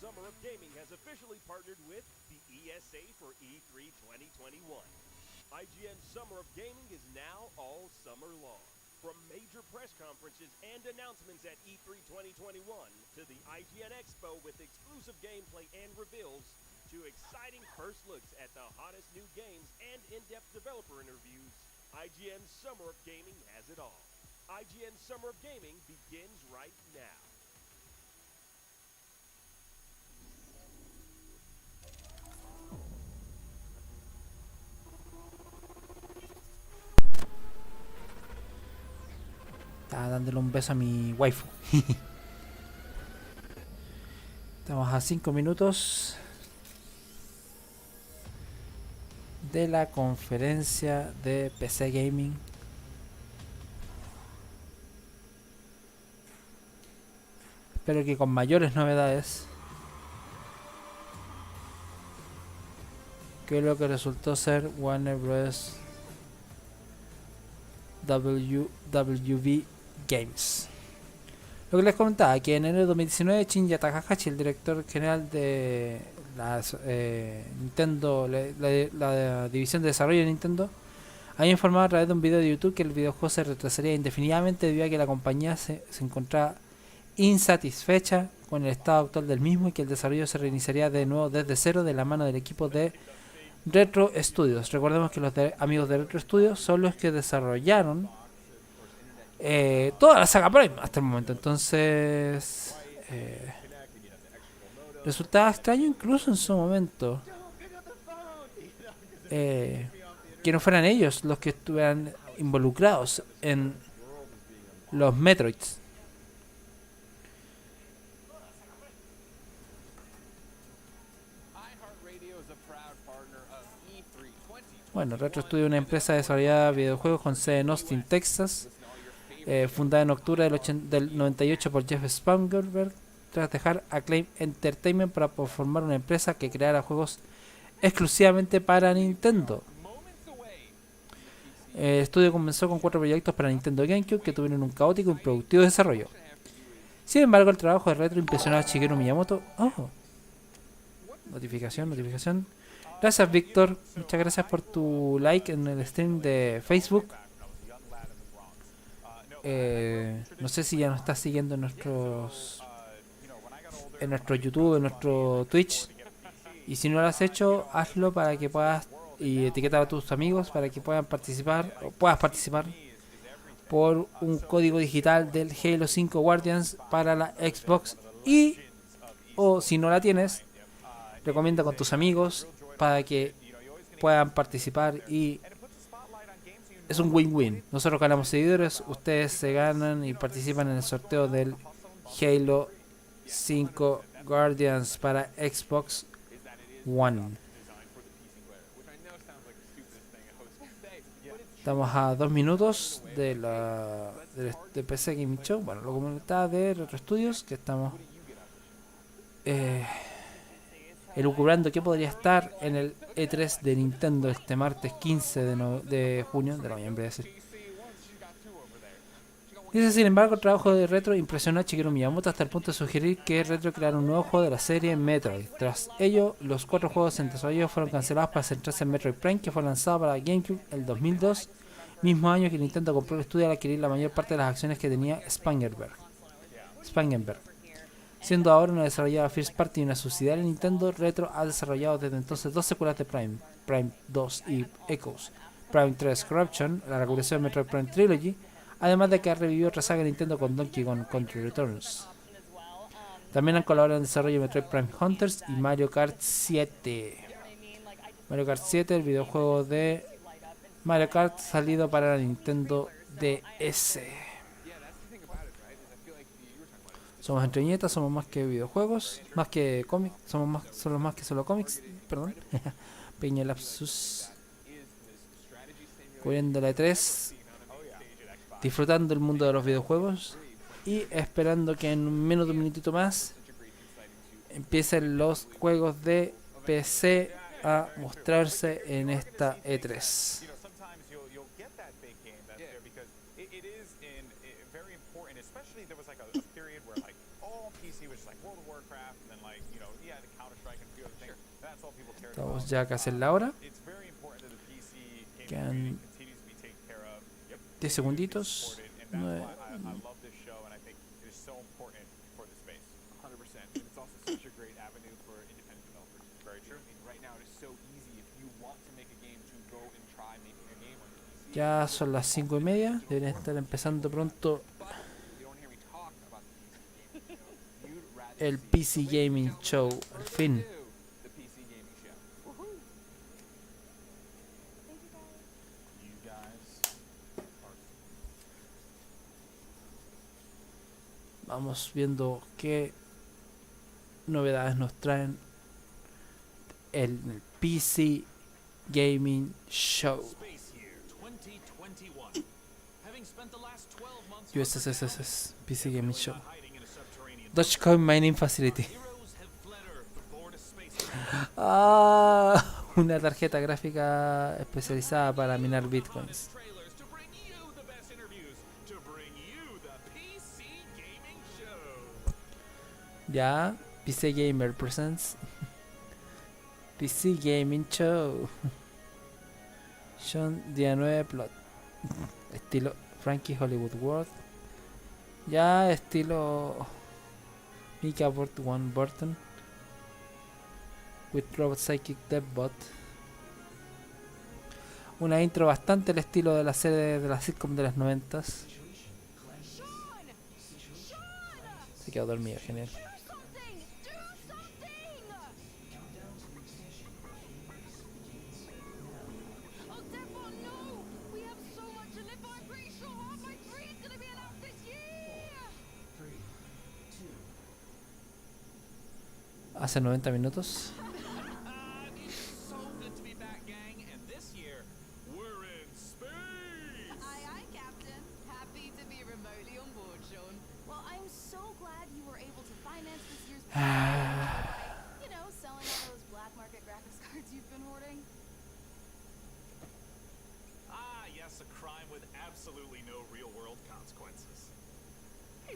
Summer of Gaming has officially partnered with the ESA for E3 2021. IGN's Summer of Gaming is now all summer long. From major press conferences and announcements at E3 2021 to the IGN Expo with exclusive gameplay and reveals to exciting first looks at the hottest new games and in-depth developer interviews, IGN's Summer of Gaming has it all. IGN's Summer of Gaming begins right now. Estaba dándole un beso a mi waifu. Estamos a 5 minutos de la conferencia de PC Gaming. Espero que con mayores novedades que lo que resultó ser Warner Bros. WB Games. Lo que les comentaba, que en enero de 2019 Shinya Takahashi, el director general de Nintendo, la división de desarrollo de Nintendo, había informado a través de un video de YouTube que el videojuego se retrasaría indefinidamente debido a que la compañía se encontraba insatisfecha con el estado actual del mismo y que el desarrollo se reiniciaría de nuevo desde cero de la mano del equipo de Retro Studios. Recordemos que los amigos de Retro Studios son los que desarrollaron toda la saga Prime hasta el momento. Entonces resultaba extraño incluso en su momento que no fueran ellos los que estuvieran involucrados en los Metroids. Bueno, Retro Studio es una empresa desarrollada de videojuegos con sede en Austin, Texas, fundada en octubre del 98 por Jeff Spangenberg, tras dejar Acclaim Entertainment para formar una empresa que creara juegos exclusivamente para Nintendo. El estudio comenzó con 4 proyectos para Nintendo GameCube que tuvieron un caótico y improductivo desarrollo. Sin embargo, el trabajo de Retro impresionó a Shigeru Miyamoto. Oh, notificación. Gracias, Víctor. Muchas gracias por tu like en el stream de Facebook. No sé si ya nos estás siguiendo en nuestro YouTube, en nuestro Twitch. Y si no lo has hecho, hazlo para que puedas, y etiqueta a tus amigos para que puedan participar, o puedas participar por un código digital del Halo 5 Guardians para la Xbox. Y, o si no la tienes, recomienda con tus amigos para que puedan participar, y es un win-win. Nosotros ganamos seguidores, ustedes se ganan y participan en el sorteo del Halo 5 Guardians para Xbox One. Estamos a 2 minutos de de PC Gaming Show. Bueno, lo comentaba de Retro Studios, que estamos elucubrando qué podría estar en el E3 de Nintendo este martes 15 de junio, de noviembre, es decir. Dice, sin embargo, el trabajo de Retro impresionó a Shigeru Miyamoto hasta el punto de sugerir que Retro creara un nuevo juego de la serie Metroid. Tras ello, los 4 juegos en desarrollo fueron cancelados para centrarse en Metroid Prime, que fue lanzado para GameCube el 2002, mismo año que Nintendo compró el estudio al adquirir la mayor parte de las acciones que tenía Spangenberg. Siendo ahora una desarrollada First Party y una subsidiaria de Nintendo, Retro ha desarrollado desde entonces 2 secuelas de Prime, Prime 2 y Echoes, Prime 3 Corruption, la recuperación de Metroid Prime Trilogy, además de que ha revivido otra saga de Nintendo con Donkey Kong Country Returns. También han colaborado en el desarrollo de Metroid Prime Hunters y Mario Kart 7. Mario Kart 7, el videojuego de Mario Kart salido para la Nintendo DS. Somos Entre Viñetas, somos más que videojuegos, más que cómics, somos más que solo cómics, perdón. Pequeño lapsus. Cubriendo la E3, disfrutando el mundo de los videojuegos y esperando que en menos de un minutito más empiecen los juegos de PC a mostrarse en esta E3. Estamos ya casi en la hora. Quedan 10 segunditos. 9. Ya son las 5:30. Deberían estar empezando pronto el PC Gaming Show. Al fin. Vamos viendo qué novedades nos traen el PC Gaming Show. USSS PC Gaming Show. Dogecoin Mining Facility. Una tarjeta gráfica especializada para minar bitcoins. Ya, PC Gamer presents PC Gaming Show. Sean día 9 plot. Estilo Frankie Hollywood World. Ya, estilo Mika Bort One Burton. With Robot Psychic Deadbot. Una intro bastante al estilo de la serie de la sitcom de los 90s. Se quedó dormido, genial. Hace 90 minutos.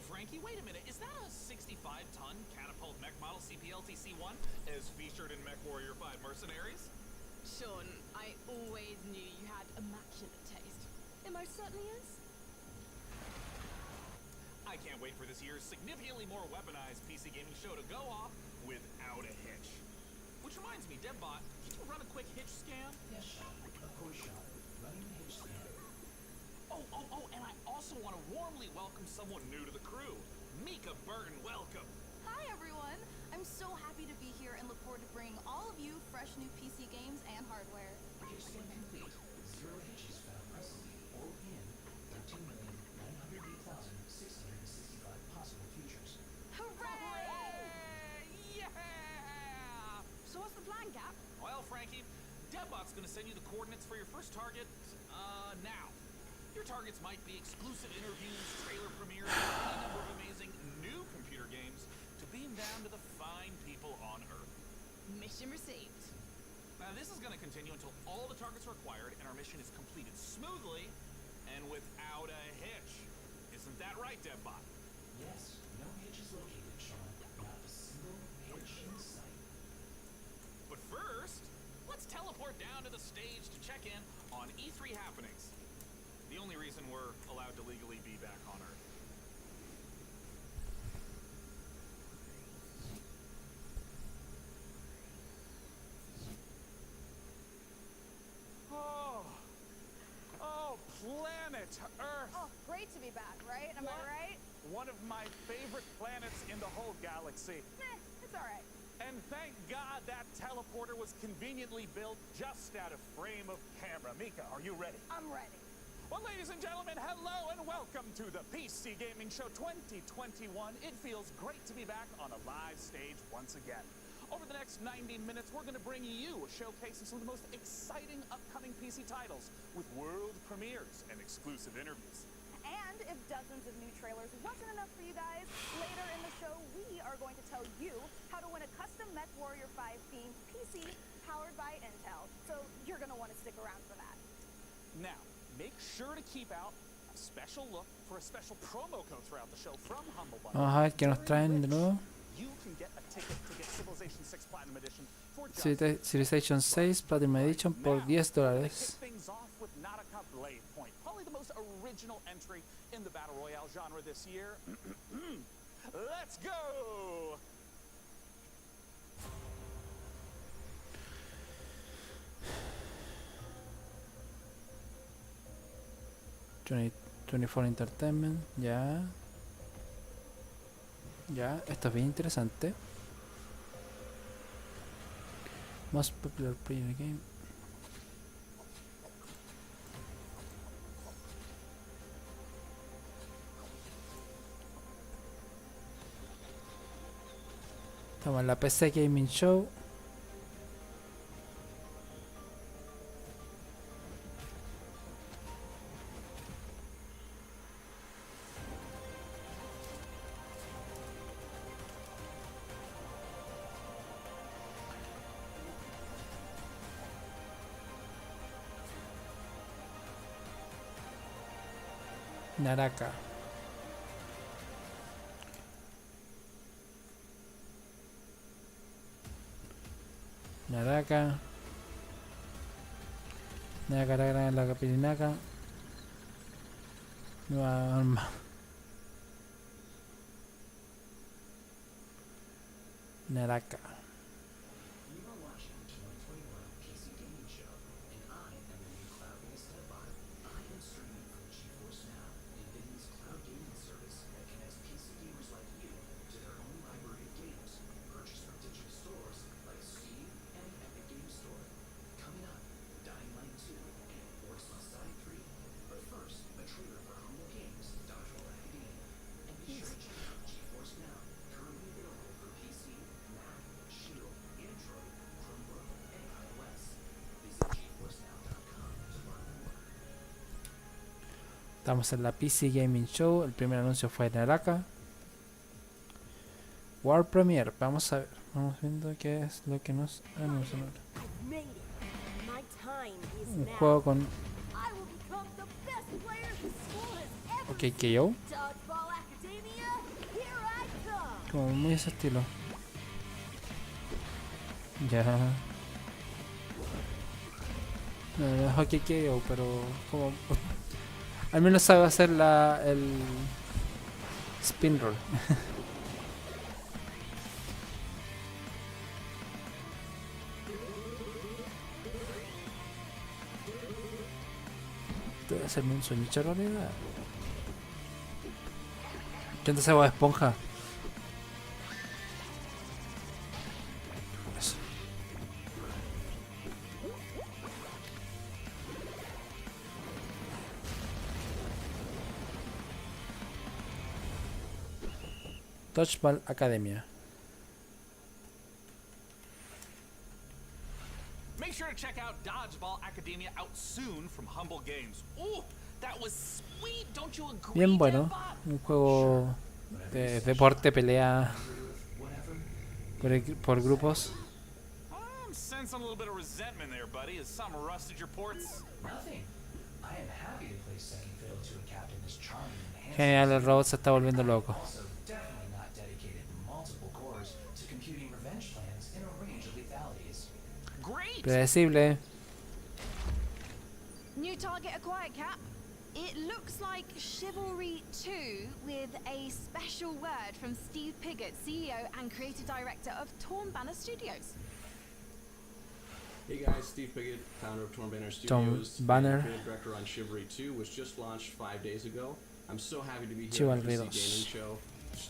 Frankie, wait a minute. Is that a 65-ton catapult mech model CPLTC-1 as featured in Mech Warrior 5 Mercenaries? Sean, I always knew you had immaculate taste. It most certainly is. I can't wait for this year's significantly more weaponized PC gaming show to go off without a hitch. Which reminds me, Debbot, can you run a quick hitch scan? Yes, Sean. Of course, Sean. Running the hitch scan. Oh, and I also want to warmly welcome someone new to the crew. Mika Burton, welcome. Hi, everyone. I'm so happy to be here and look forward to bringing all of you fresh new PC games and hardware. Hitch scan complete. 0 hitches found presently or in 13,908,665 possible futures. Hooray! Yeah! So what's the plan, Cap? Well, Frankie, Debbot's going to send you the coordinates for your first target, now. Your targets might be exclusive interviews, trailer premieres, and any number of amazing new computer games to beam down to the fine people on Earth. Mission received. Now, this is going to continue until all the targets are acquired and our mission is completed smoothly and without a hitch. Isn't that right, DevBot? Yes, no hitches located, Sean. Not a single hitch in sight. But first, let's teleport down to the stage to check in on E3 happenings. The only reason we're allowed to legally be back on Earth. Oh, planet Earth! Oh, great to be back, right? Am I right? One of my favorite planets in the whole galaxy. It's all right. And thank God that teleporter was conveniently built just out of frame of camera. Mika, are you ready? I'm ready. Well, ladies and gentlemen, hello and welcome to the PC Gaming Show 2021. It feels great to be back on a live stage once again. Over the next 90 minutes, we're going to bring you a showcase of some of the most exciting upcoming PC titles with world premieres and exclusive interviews. And if dozens of new trailers wasn't enough for you guys, later in the show, we are going to tell you how to win a custom MechWarrior 5 themed PC powered by Intel. So you're going to want to stick around for that. Now, make sure to keep out a special look for a special promo code throughout the show from Humble Bundle. Vamos a ver qué nos traen de nuevo. You can get a ticket to get Civilization 6 Platinum Edition for just Civilization 6 Platinum Edition por $10. kick things off with Nautica Blade Point, probably the most original entry in the Battle Royale genre this year. Let's go! Johnny 24 Entertainment, ya. Ya, esto es bien interesante. Most popular player game. Estamos en la PC Gaming Show. Naraka. Naraka. Naraka, la Capirinaca. Nueva arma. Naraka. You are watching the 2021 PC Gaming Show, and I am the new cloud-based DevBot. I am streaming from GeForce Now, NVIDIA's cloud gaming service that connects PC gamers like you to their own library of games, purchased from digital stores like Steam and the Epic Games Store. Coming up, Dying Light 2 and Warsaw Side 3. But first, a trailer for Humble Games, Dodgeball Academia. And be sure to check out GeForce Now, currently available for PC, Mac, Shield, Android, Chromebook, and iOS. Visit GeForceNow.com to learn more. Estamos en la PC Gaming Show. El primer anuncio fue Naraka. World Premiere. Vamos a ver. Vamos viendo qué es lo que nos anuncian ahora. Un juego con OK KO. Como muy ese estilo. Ya. No es OK KO, pero como al menos sabe hacer el spin roll. Debe hacerme un sueño hecho realidad. ¿Quién te hace Bob Esponja? Eso. Dodgeball Academia. Make sure to check out Dodgeball Academia out soon from Humble Games. Ooh, Bien bueno, un juego de deporte, pelea por grupos. I'm sensing a little bit of resentment there, buddy. Has something rusted your ports? Nothing. I am happy to play second fiddle to a captain as charming and handsome. Genial, el robot se está volviendo loco. Also, definitely not dedicated multiple cores to computing revenge plans in a range of lethalities. Great. Predecible. New target acquired, Cap. It looks like Chivalry 2 with a special word from Steve Piggott, CEO and creative director of Torn Banner Studios. Hey guys, Steve Piggott, founder of Torn Banner Torn Studios, Banner. and creative director on Chivalry 2, was just launched 5 days ago. I'm so happy to be here Chivalry at the 2. PC Gaming Show.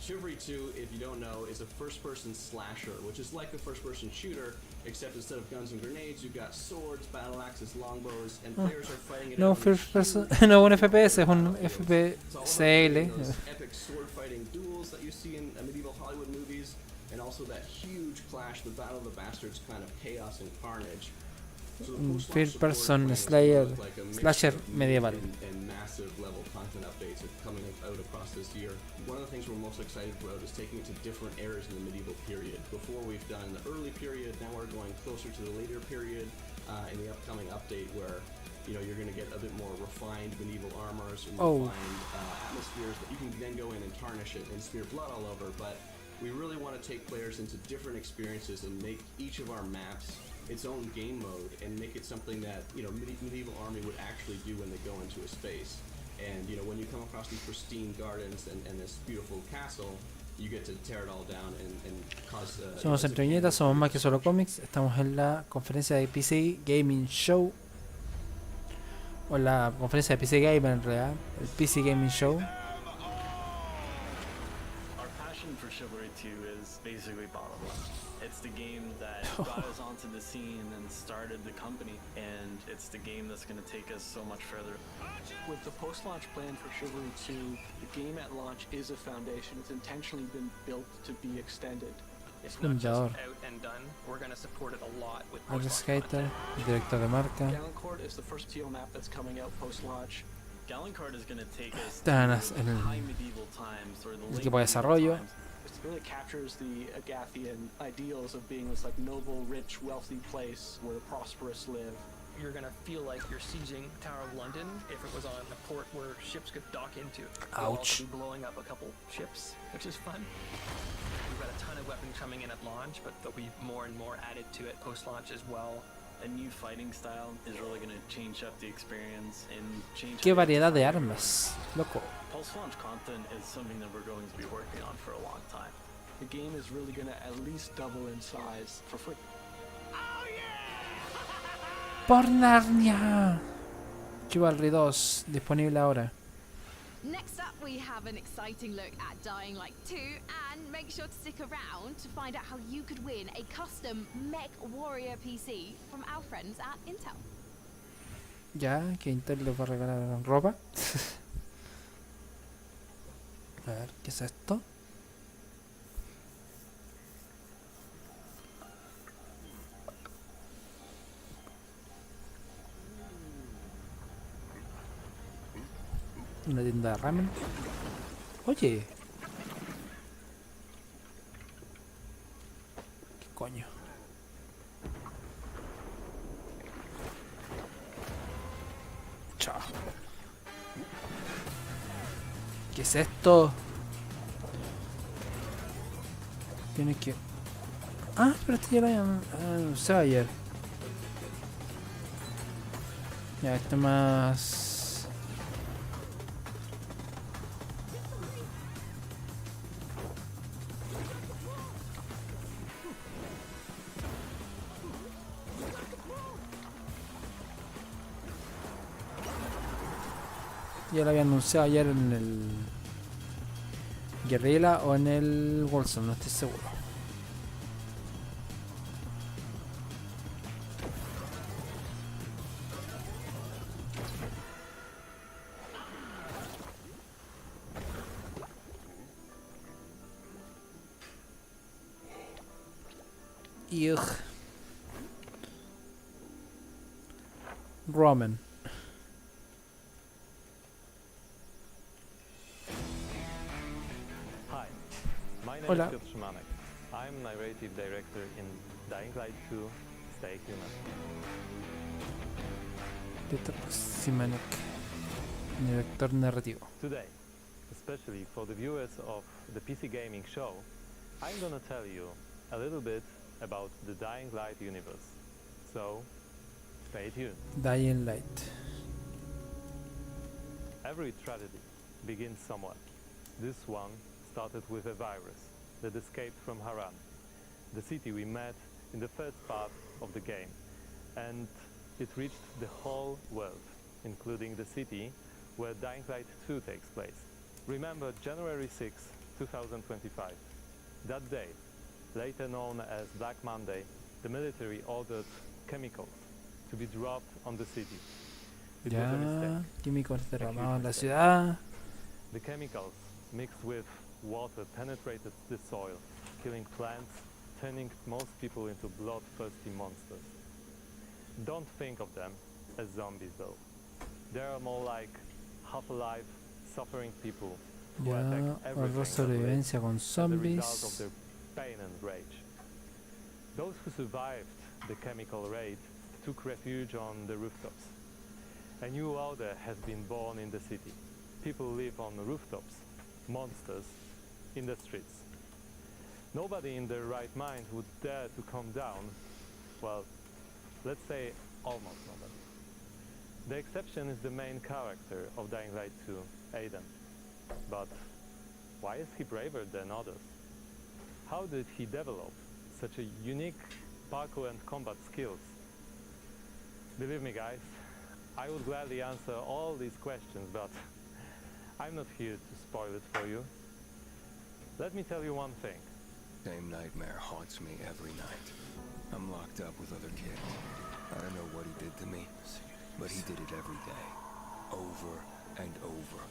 Chivalry 2, if you don't know, is a first-person slasher, which is like a first-person shooter, except instead of guns and grenades, you've got swords, battle axes, longbows, and players are fighting it No out in first person, no un FPS, es un FPCL. those epic sword-fighting duels that you see in medieval Hollywood movies, and also that huge clash, the Battle of the Bastards kind of chaos and carnage. So Un first person slasher medieval. And massive level content updates are coming out across this year. One of the things we're most excited about is taking it to different eras in the medieval period. Before we've done the early period, now we're going closer to the later period in the upcoming update where you're going to get a bit more refined medieval armors and refined atmospheres that you can then go in and tarnish it and smear blood all over. But we really want to take players into different experiences and make each of our maps its own game mode and make it something that medieval army would actually do when they go into a space. And when you come across these pristine gardens and this beautiful castle, you get to tear it all down and cause. Somos Entre Viñetas, somos más que solo cómics. Estamos en la conferencia de PC Gaming Show, o la conferencia de PC Gamer en realidad, el PC Gaming Show. Our passion for Chivalry 2 is basically bottomless. It's the game that got us onto the scene and started the company, and it's the game that's going to take us so much further. With the post-launch plan for Chivalry 2, the game at launch is a foundation. It's intentionally been built to be extended. It's not just out and done. We're going to support it a lot with Alex Keita, director de marca. Gallencourt is the first teal map that's coming out post-launch. Gallencourt is going to take us Danas, to high medieval times or the el late equipo de desarrollo. It really captures the Agathian ideals of being this like noble, rich, wealthy place where the prosperous live. You're going to feel like you're sieging Tower of London if it was on a port where ships could dock into. We'll also be blowing up a couple ships, which is fun. We've got a ton of weapons coming in at launch, but there'll be more and more added to it post-launch as well. A new fighting style is really going to change up the experience and change. Qué variedad de armas, loco. Post-launch content is something that we're going to be working on for a long time. The game is really going to at least double in size for free. Por Narnia. Chivalry 2 disponible ahora. Next up, we have an exciting look at Dying Light 2, and make sure to stick around to find out how you could win a custom Mech Warrior PC from our friends at Intel. Ya, que Intel les va a regalar ropa. A ver, ¿qué es esto? Una tienda de ramen. Oye. ¿Qué coño? Chao. ¿Qué es esto? Tiene que... Ah, pero este ya lo habían anunciado ayer. Ya, este más... Ya lo había anunciado ayer en el Guerrilla o en el Wilson, no estoy seguro. Ugh. Hola. I'm narrative director in Dying Light 2, Stay Human. Peter Simanek, director narrativo. Today, especially for the viewers of the PC Gaming Show, I'm gonna tell you a little bit about the Dying Light universe. So, stay tuned. Dying Light. Every tragedy begins somewhere. This one started with a virus that escaped from Haran, the city we met in the first part of the game, and it reached the whole world, including the city where Dying Light 2 takes place. Remember January 6, 2025. That day, later known as Black Monday, the military ordered chemicals to be dropped on the city. It was a Ya, mistake. químicos derramados en la ciudad. The chemicals mixed with water penetrated the soil, killing plants, turning most people into bloodthirsty monsters. Don't think of them as zombies though. They are more like half-alive, suffering people who Ya, attack horror everything sobrevivencia con as a result of zombies. their pain and rage. Those who survived the chemical raid took refuge on the rooftops. A new order has been born in the city. People live on the rooftops, monsters in the streets. Nobody in their right mind would dare to come down. Well, let's say almost nobody. The exception is the main character of Dying Light 2, Aiden. But why is he braver than others? How did he develop such a unique parkour and combat skills? Believe me guys, I would gladly answer all these questions, but I'm not here to spoil it for you. Let me tell you one thing. Same nightmare haunts me every night. I'm locked up with other kids. I don't know what he did to me, but he did it every day. Over and over.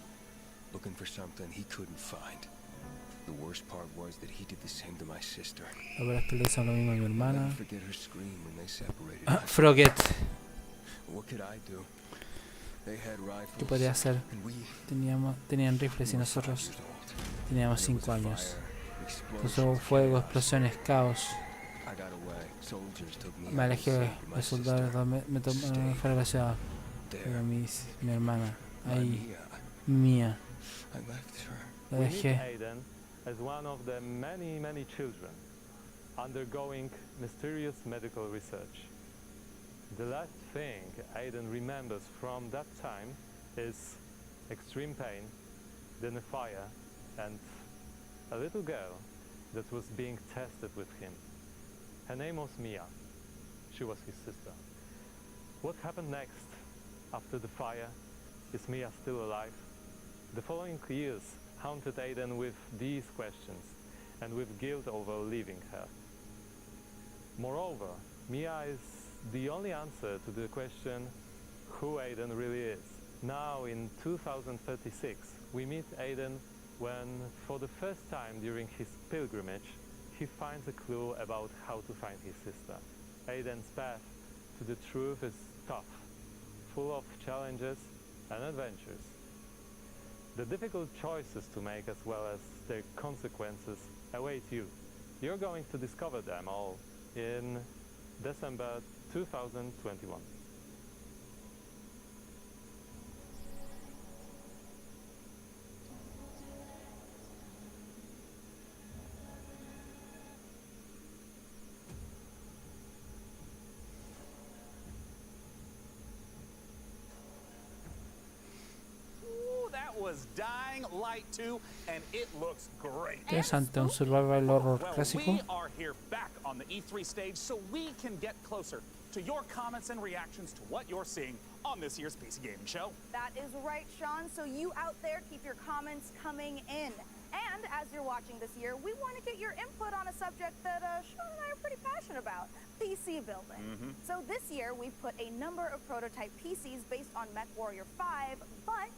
Looking for something he couldn't find. The worst part was that he did the same to my sister. La verdad es que le hizo lo mismo a mi I'll hermana. never forget her scream when they separated. Ah, Froget. What could I do? They had rifles. ¿Qué podía hacer? And we Tenían rifles y nosotros teníamos 5 años. Entonces hubo fuego, explosiones, caos. I got away. Soldiers took me Me out alejé, and saved my los sister. soldados me tomaron fuera de la ciudad. Pero mi hermana, ahí, Mía, I left her. la We meet dejé. Aiden as one of the many children undergoing mysterious medical research. The last thing Aiden remembers from that time is extreme pain, then a fire, and a little girl that was being tested with him. Her name was Mia. She was his sister. What happened next after the fire? Is Mia still alive? The following years haunted Aiden with these questions and with guilt over leaving her. Moreover, Mia is the only answer to the question who Aiden really is. Now in 2036, we meet Aiden when, for the first time during his pilgrimage, he finds a clue about how to find his sister. Aiden's path to the truth is tough, full of challenges and adventures. The difficult choices to make as well as their consequences await you. You're going to discover them all in December 2021. Ooh, that was Dying Light 2, and it looks great. Interesante, un survival horror Well, clásico. we are here back on the E3 stage so we can get closer to your comments and reactions to what you're seeing on this year's PC Gaming Show. That is right, Sean. So you out there, keep your comments coming in. And as you're watching this year, we want to get your input on a subject that Sean and I are pretty passionate about, PC building. So this year, we've put a number of prototype PCs based on MechWarrior 5, but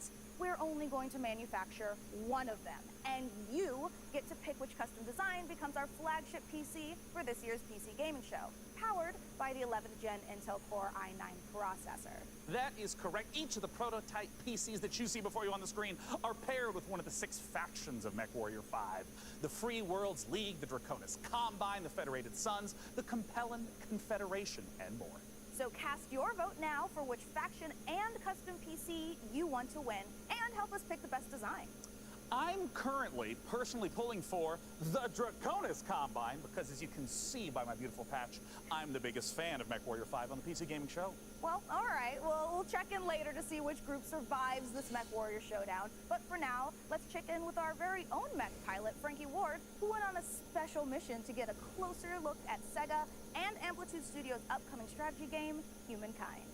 we're only going to manufacture one of them. And you get to pick which custom design becomes our flagship PC for this year's PC gaming show, powered by the 11th gen Intel Core i9 processor. That is correct. Each of the prototype PCs that you see before you on the screen are paired with one of the 6 factions of MechWarrior 5. The Free Worlds League, the Draconis Combine, the Federated Sons, the Compellin Confederation, and more. So cast your vote now for which faction and custom PC you want to win, and help us pick the best design. I'm currently personally pulling for the Draconis Combine because, as you can see by my beautiful patch, I'm the biggest fan of MechWarrior 5 on the PC Gaming Show. Well, all right. Well, we'll check in later to see which group survives this MechWarrior showdown. But for now, let's check in with our very own mech pilot, Frankie Ward, who went on a special mission to get a closer look at Sega and Amplitude Studios' upcoming strategy game, Humankind.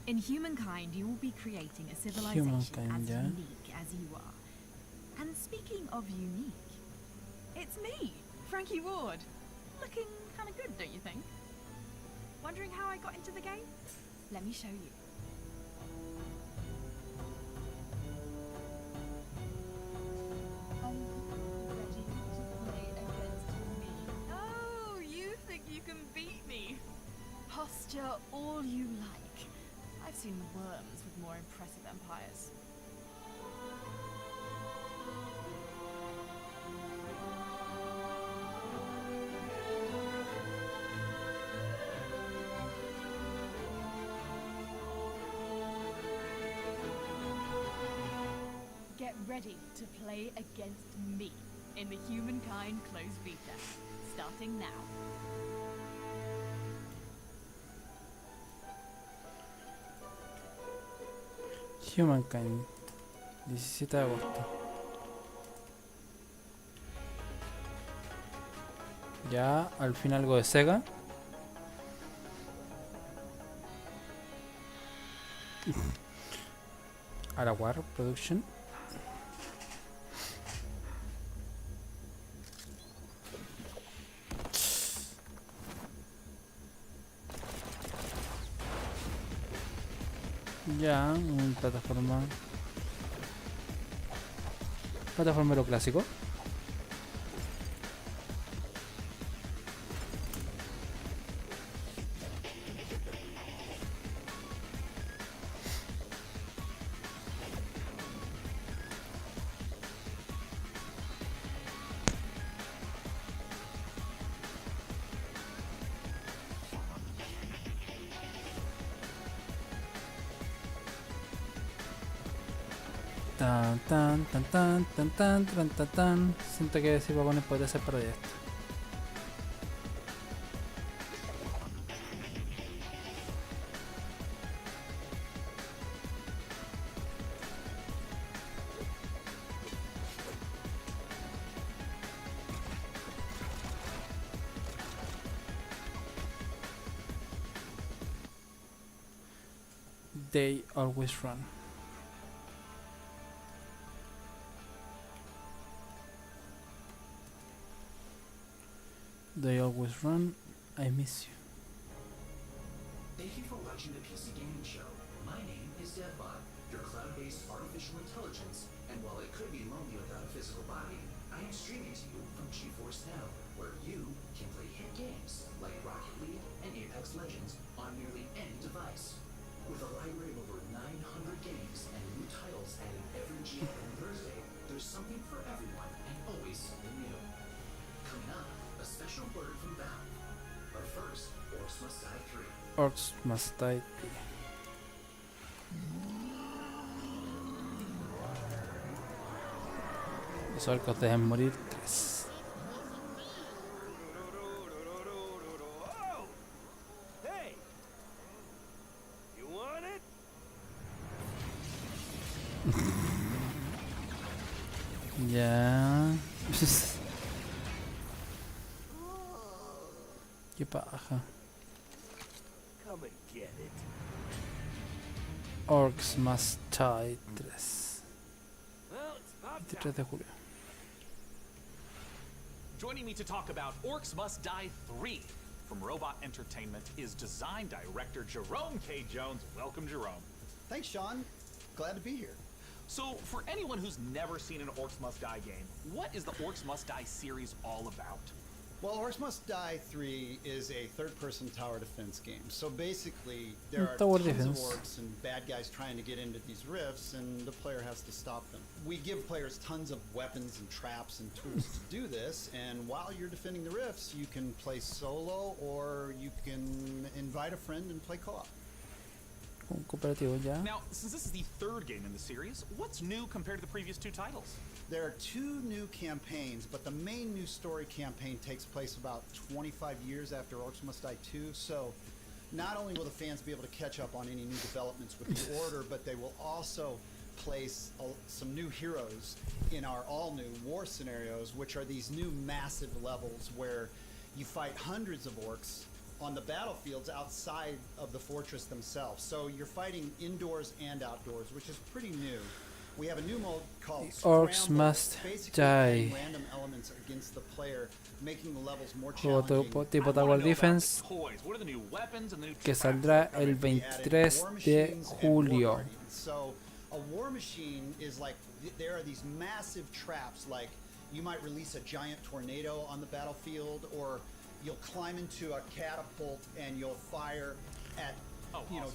In Humankind, you will be creating a civilization as unique as you are. And speaking of unique, it's me, Frankie Ward. Looking kind of good, don't you think? Wondering how I got into the game? Let me show you. Oh, you think you can beat me? Posture all you like. I've seen worms with more impressive empires. Get ready to play against me in the Humankind closed beta, starting now. Humankind, 17 de agosto. Ya, al fin algo de Sega. Arawar Production. Ya, un plataformero clásico. Tan tan tan tan tan tan tan tan tan. Siento que si va a poner podría ser para esto. They always run. They always run. I miss you. Thank you for watching the PC Gaming Show. My name is DevBot, your cloud-based artificial intelligence, and while it could be lonely without a physical body, I am streaming to you from GeForce Now, where you can play hit games like Rocket League and Apex Legends on nearly any device. With a library of over 900 games and new titles added every GFN Thursday, there's something for everyone and always something new. Coming up, a special word from Valve. But first, Orcs Must Die 3. Orcs Must Die 3. Los orcos deben morir 3. Hey! You want it? Ya. Qué paja. Come and get it. Orcs Must Die 3. Well, it's about 23 de julio. Joining me to talk about Orcs Must Die 3 from Robot Entertainment is design director Jerome K. Jones. Welcome, Jerome. Thanks, Sean. Glad to be here. So, for anyone who's never seen an Orcs Must Die game, what is the Orcs Must Die series all about? Well, Orcs Must Die 3 is a third-person tower defense game. So basically, there are Tower tons defense. of orcs and bad guys trying to get into these rifts, and the player has to stop them. We give players tons of weapons and traps and tools to do this, and while you're defending the rifts, you can play solo, or you can invite a friend and play co-op. Un cooperativo ya. Now, since this is the third game in the series, what's new compared to the previous two titles? There are 2 new campaigns, but the main new story campaign takes place about 25 years after Orcs Must Die 2, so not only will the fans be able to catch up on any new developments with the Order, but they will also place some new heroes in our all-new war scenarios, which are these new massive levels where you fight hundreds of orcs on the battlefields outside of the fortress themselves. So you're fighting indoors and outdoors, which is pretty new. We have a new mode called Orcs Scramble, Must basically Die. playing random elements against the player, making the levels more Juego challenging. tipo Tower Defense Toys. What are the new weapons and the new que saldrá el 23 de julio. So a war machine is like, there are these massive traps, like you might release a giant tornado on the battlefield, or you'll climb into a catapult and you'll fire at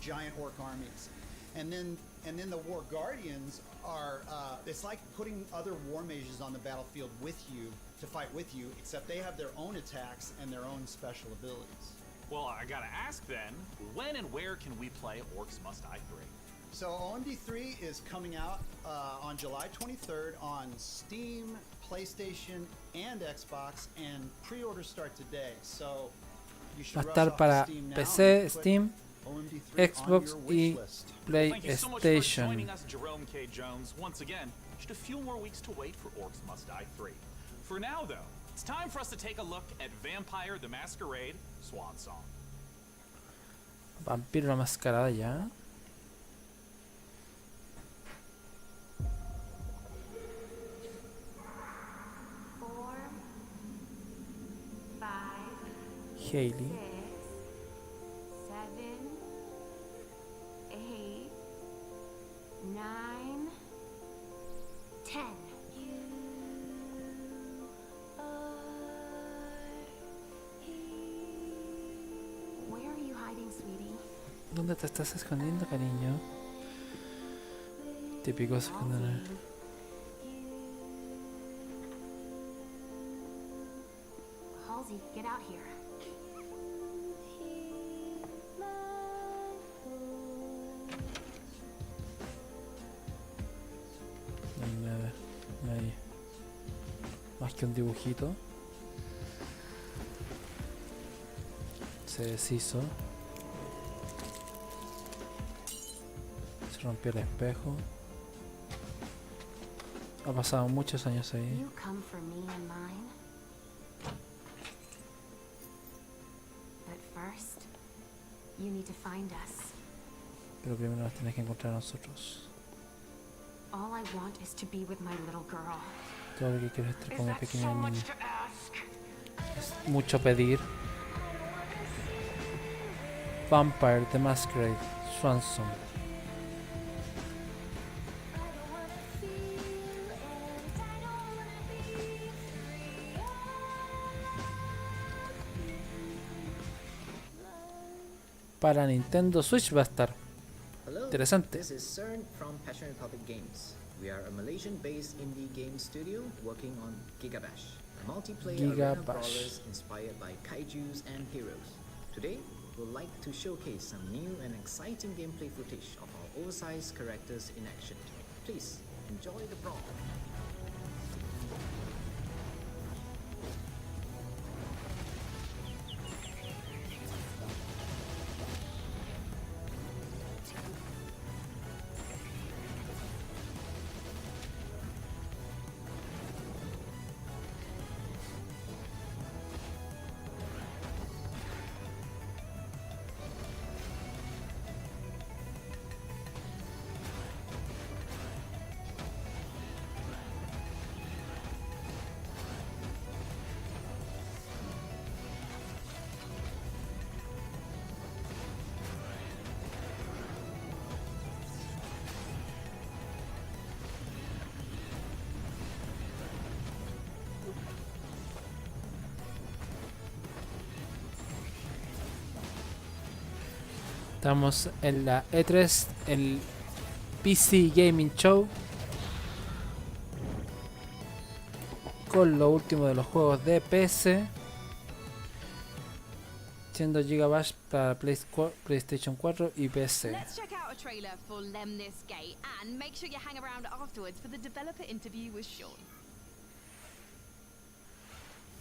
giant orc armies. And then the war guardians are it's like putting other war mages on the battlefield with you to fight with you, except they have their own attacks and their own special abilities. Well, I gotta ask then, when and where can we play Orcs Must Die 3? So OMD3 is coming out on July 23rd on Steam, PlayStation, and Xbox, and pre-orders start today. So you should Va a rush estar off para to Steam now PC, and put Steam, OMD3 on Xbox your y wish list. Thank you so much for PlayStation. joining us, Jerome K. Jones. Once again, just a few more weeks to wait for Orcs Must Die 3. For now, though, it's time for us to take a look at Vampire the Masquerade Swan Song. Vampiro la Mascarada ya. Hailey. 7, 8, 9, 10. Where are you hiding, sweetie? ¿Dónde te estás escondiendo, cariño? Típico esconder. Halsey, get out here. No hay nada. No hay más que un dibujito. Se deshizo. Se rompió el espejo. Ha pasado muchos años ahí. You come for me and mine. But first, you need to find us. Pero primero nos tienes que encontrar a nosotros. All I want is to be with my little girl. Todo lo que quiero es estar con mi pequeña niña. Es mucho pedir. Vampire the Masquerade Swan Song. Para Nintendo Switch va a estar interesante. This is CERN from Passion Republic Games. We are a Malaysian-based indie game studio working on Gigabash, a multiplayer arena brawlers inspired by kaijus and heroes. Today, we'd like to showcase some new and exciting gameplay footage of our oversized characters in action. Please enjoy the brawl. Estamos en la E3, el PC Gaming Show, con lo último de los juegos de PC, siendo GB para PlayStation 4 y PC. Let's check out a trailer for Lemnis Gate and make sure you hang around afterwards for the developer interview with Sean.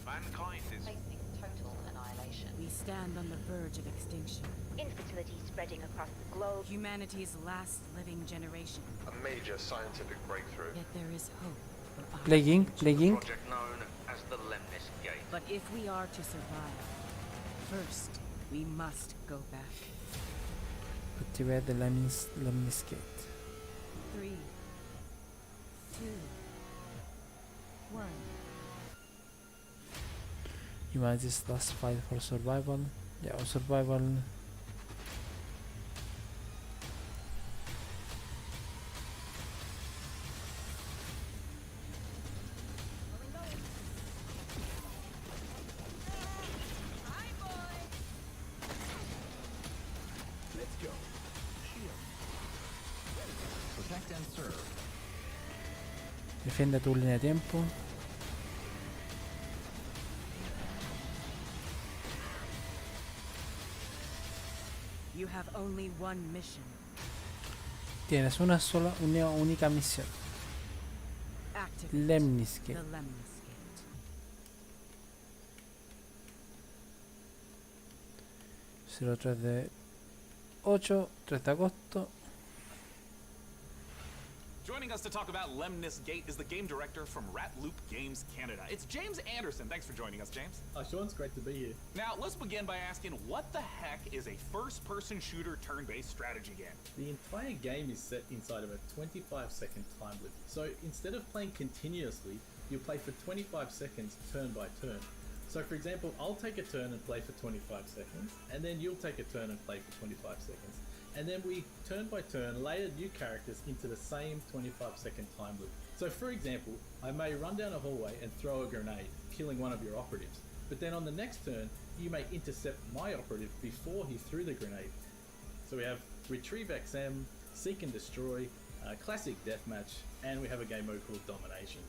Mankind is facing total annihilation. We stand on the verge of extinction. Infertility spreading across the globe. Humanity's last living generation. a major scientific breakthrough. Yet there is hope for us. Plaguing. Project known as the Lemnis Gate. But if we are to survive, first we must go back. Activar the Lemnis Gate. 3, 2, 1. Humanity's last fight for survival. Yeah, survival. Let's go. Shield. Protect and serve. Defiende tu línea de tiempo. You have only one mission. Tienes una única misión. Activate Lemnis the Gate. Lemnis Gate. 03 de 8, 3 de agosto. Joining us to talk about Lemnis Gate is the game director from Rat Loop Games Canada. It's James Anderson. Thanks for joining us, James. Hi, Sean. It's great to be here. Now, let's begin by asking, what the heck is a first-person shooter turn-based strategy game? The entire game is set inside of a 25-second time loop. So instead of playing continuously, you'll play for 25 seconds turn by turn. So for example, I'll take a turn and play for 25 seconds, and then you'll take a turn and play for 25 seconds. And then we, turn by turn, layer new characters into the same 25-second time loop. So for example, I may run down a hallway and throw a grenade, killing one of your operatives. But then on the next turn, you may intercept my operative before he threw the grenade. So we have Retrieve XM, Seek and Destroy, Classic Deathmatch, and we have a game mode called Domination.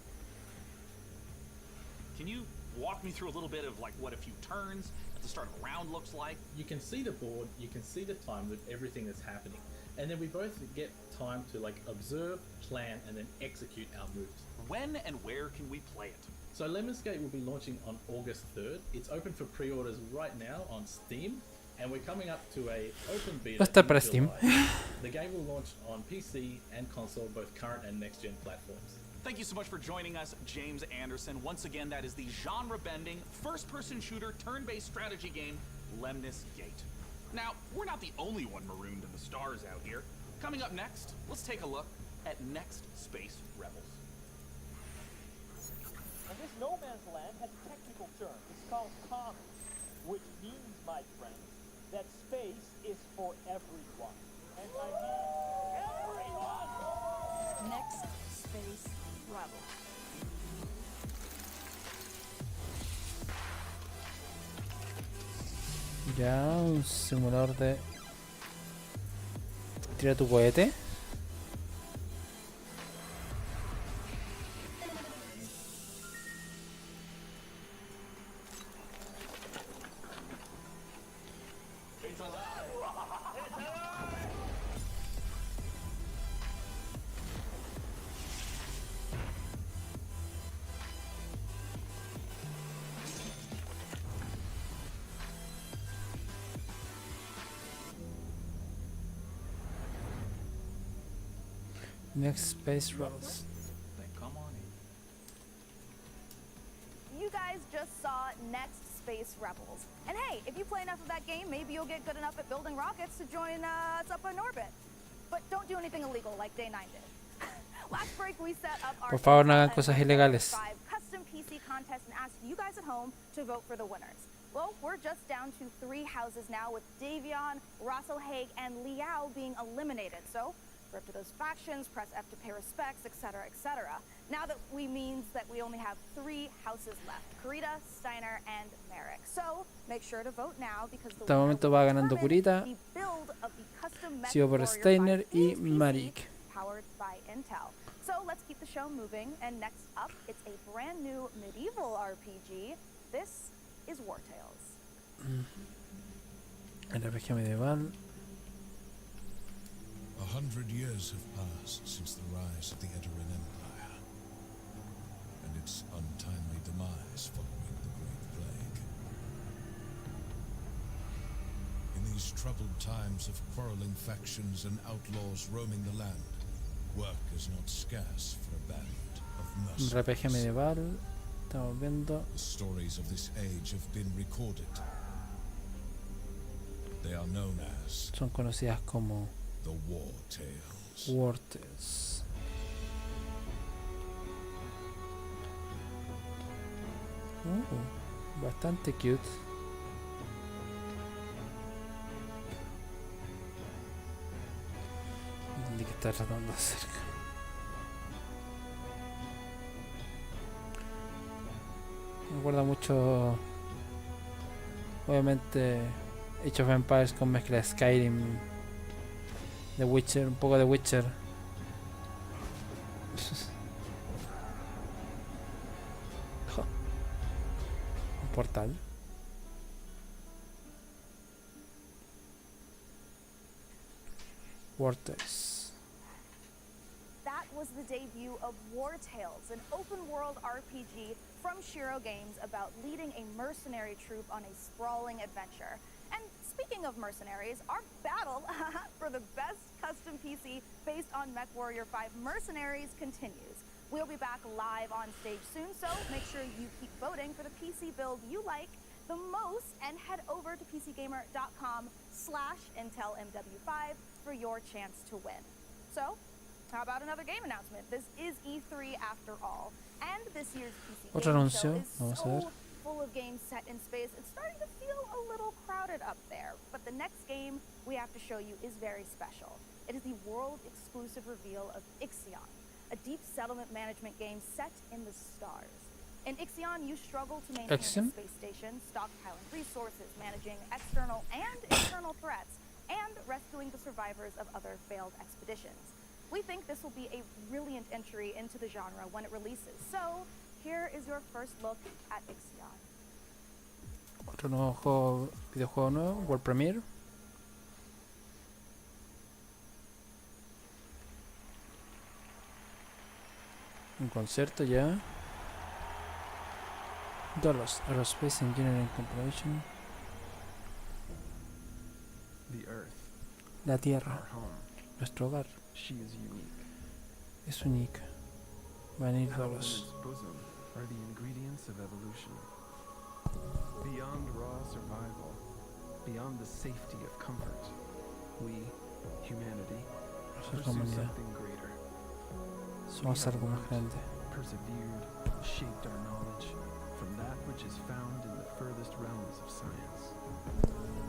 Can you walk me through a little bit of like what a few turns at the start of a round looks like? You can see the board, you can see the time loop, everything that's happening. And then we both get time to like observe, plan, and then execute our moves. When and where can we play it? So Lemnis Gate will be launching on August 3rd. It's open for pre-orders right now on Steam, and we're coming up to a open beta Está in para July. Steam. The game will launch on PC and console, both current and next-gen platforms. Thank you so much for joining us, James Anderson. Once again, that is the genre-bending, first-person shooter, turn-based strategy game, Lemnis Gate. Now, we're not the only one marooned in the stars out here. Coming up next, let's take a look at Next Space Rebels. And this no man's land has a technical term. It's called common, which means, my friends, that space is for everyone. And I mean everyone! Next Space Rebels. Ya, un simulador de... Tira tu cohete. Next Space Rebels. Then come on in. You guys just saw Next Space Rebels. And hey, if you play enough of that game, maybe you'll get good enough at building rockets to join us up in orbit. But don't do anything illegal like Day 9 did. Last break, we set up our Por favor, no hagan cosas ilegales. 5 custom PC contest and asked you guys at home to vote for the winners. Well, we're just down to 3 houses now, with Davion, Russell Haig, and Liao being eliminated. So Rip to those factions, press F to pay respects, etc., etc. Now that means that we only have 3 houses left: Kurita, Steiner, and Merrick. So make sure to vote now because the Hasta el momento va ganando Kurita, the build of the custom Mech sigo por Warrior Steiner 5 y PC Marik. powered by Intel. So let's keep the show moving, and next up, it's a brand new medieval RPG. This is War Tales. RPG medieval. 100 years have passed since the rise of the Edoran Empire, and its untimely demise following the Great Plague. In these troubled times of quarreling factions and outlaws roaming the land, work is not scarce for a band of Un mercenaries. RPG medieval. Estamos viendo. The stories of this age have been recorded. They are known as Son conocidas como the War Tales. War Tales. Bastante cute. ¿De qué está tratando de hacer? Me acuerda mucho, obviamente, Age of Empires con mezcla de Skyrim, The Witcher, un poco de Witcher. Un portal. Vortex. That was the debut of War Tales, an open-world RPG from Shiro Games about leading a mercenary troop on a sprawling adventure. And speaking of mercenaries, our battle for the best custom PC based on MechWarrior 5 Mercenaries continues. We'll be back live on stage soon, so make sure you keep voting for the PC build you like the most and head over to pcgamer.com/IntelMW5 for your chance to win. So, how about another game announcement? This is E3 after all, and this year's PC Otro Gaming Show anuncio, is vamos a ver. so full of games set in space, it's starting to feel a little crowded up there. But the next game we have to show you is very special. It is the world-exclusive reveal of Ixion, a deep settlement management game set in the stars. In Ixion, you struggle to maintain Ixion? a space station, stockpiling resources, managing external and internal threats, and rescuing the survivors of other failed expeditions. We think this will be a brilliant entry into the genre when it releases. So, here is your first look at Ixion. Otro nuevo juego, videojuego nuevo, World Premiere. Un concierto ya. Dolos, Aerospace Engineering Corporation. The Earth, La Tierra, our home. nuestro hogar. She is unique. Es única. Van a ir Held in Dolos. its bosom are the ingredients of evolution. Beyond raw survival, beyond the safety of comfort, we, humanity, Nosotros, pursue humanidad, something greater. somos algo más grande. Persevered, shaped our knowledge from that which is found in the furthest realms of science.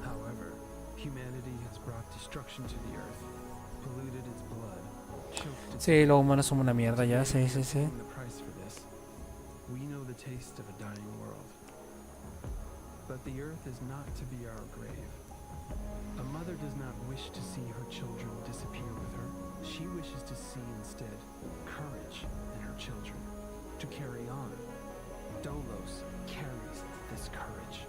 However, humanity has brought destruction to the earth, polluted its blood, choked its Sí, los humanos somos una mierda ya, sí, sí, sí. paying the price for this. We know the taste of a dying world. But the earth is not to be our grave. A mother does not wish to see her children disappear with her. She wishes to see instead courage in her children, to carry on. Dolos carries this courage.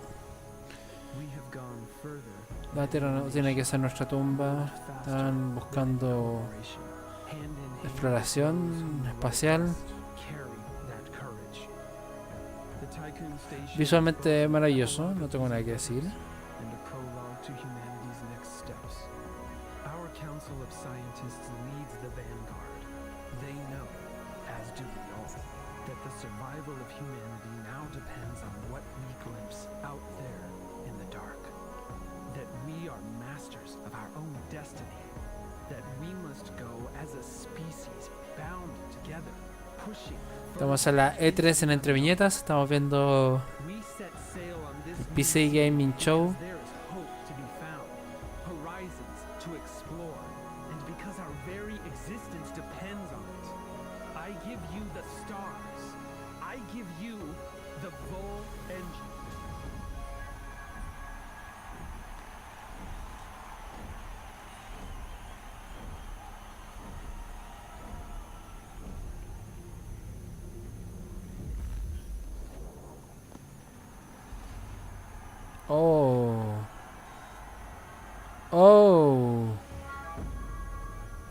We have gone further. La Tierra no tiene que ser nuestra tumba. Están buscando exploración espacial. Carry that courage. The Tycoon Station Visualmente maravilloso, no tengo nada que decir. and a prologue to humanity's next steps. Our council of scientists leads the vanguard. They know, as do we all, that the survival of humanity now depends on what we glimpse out there in the dark. That we are masters of our own destiny. That we must go as a species bound together, pushing. Estamos en la E3 en Entre Viñetas. Estamos viendo We set sail on this PC Gaming Show. There is hope to be found, horizons to explore, and because our very existence depends on it. I give you the stars. I give you the Vol engine. Oh.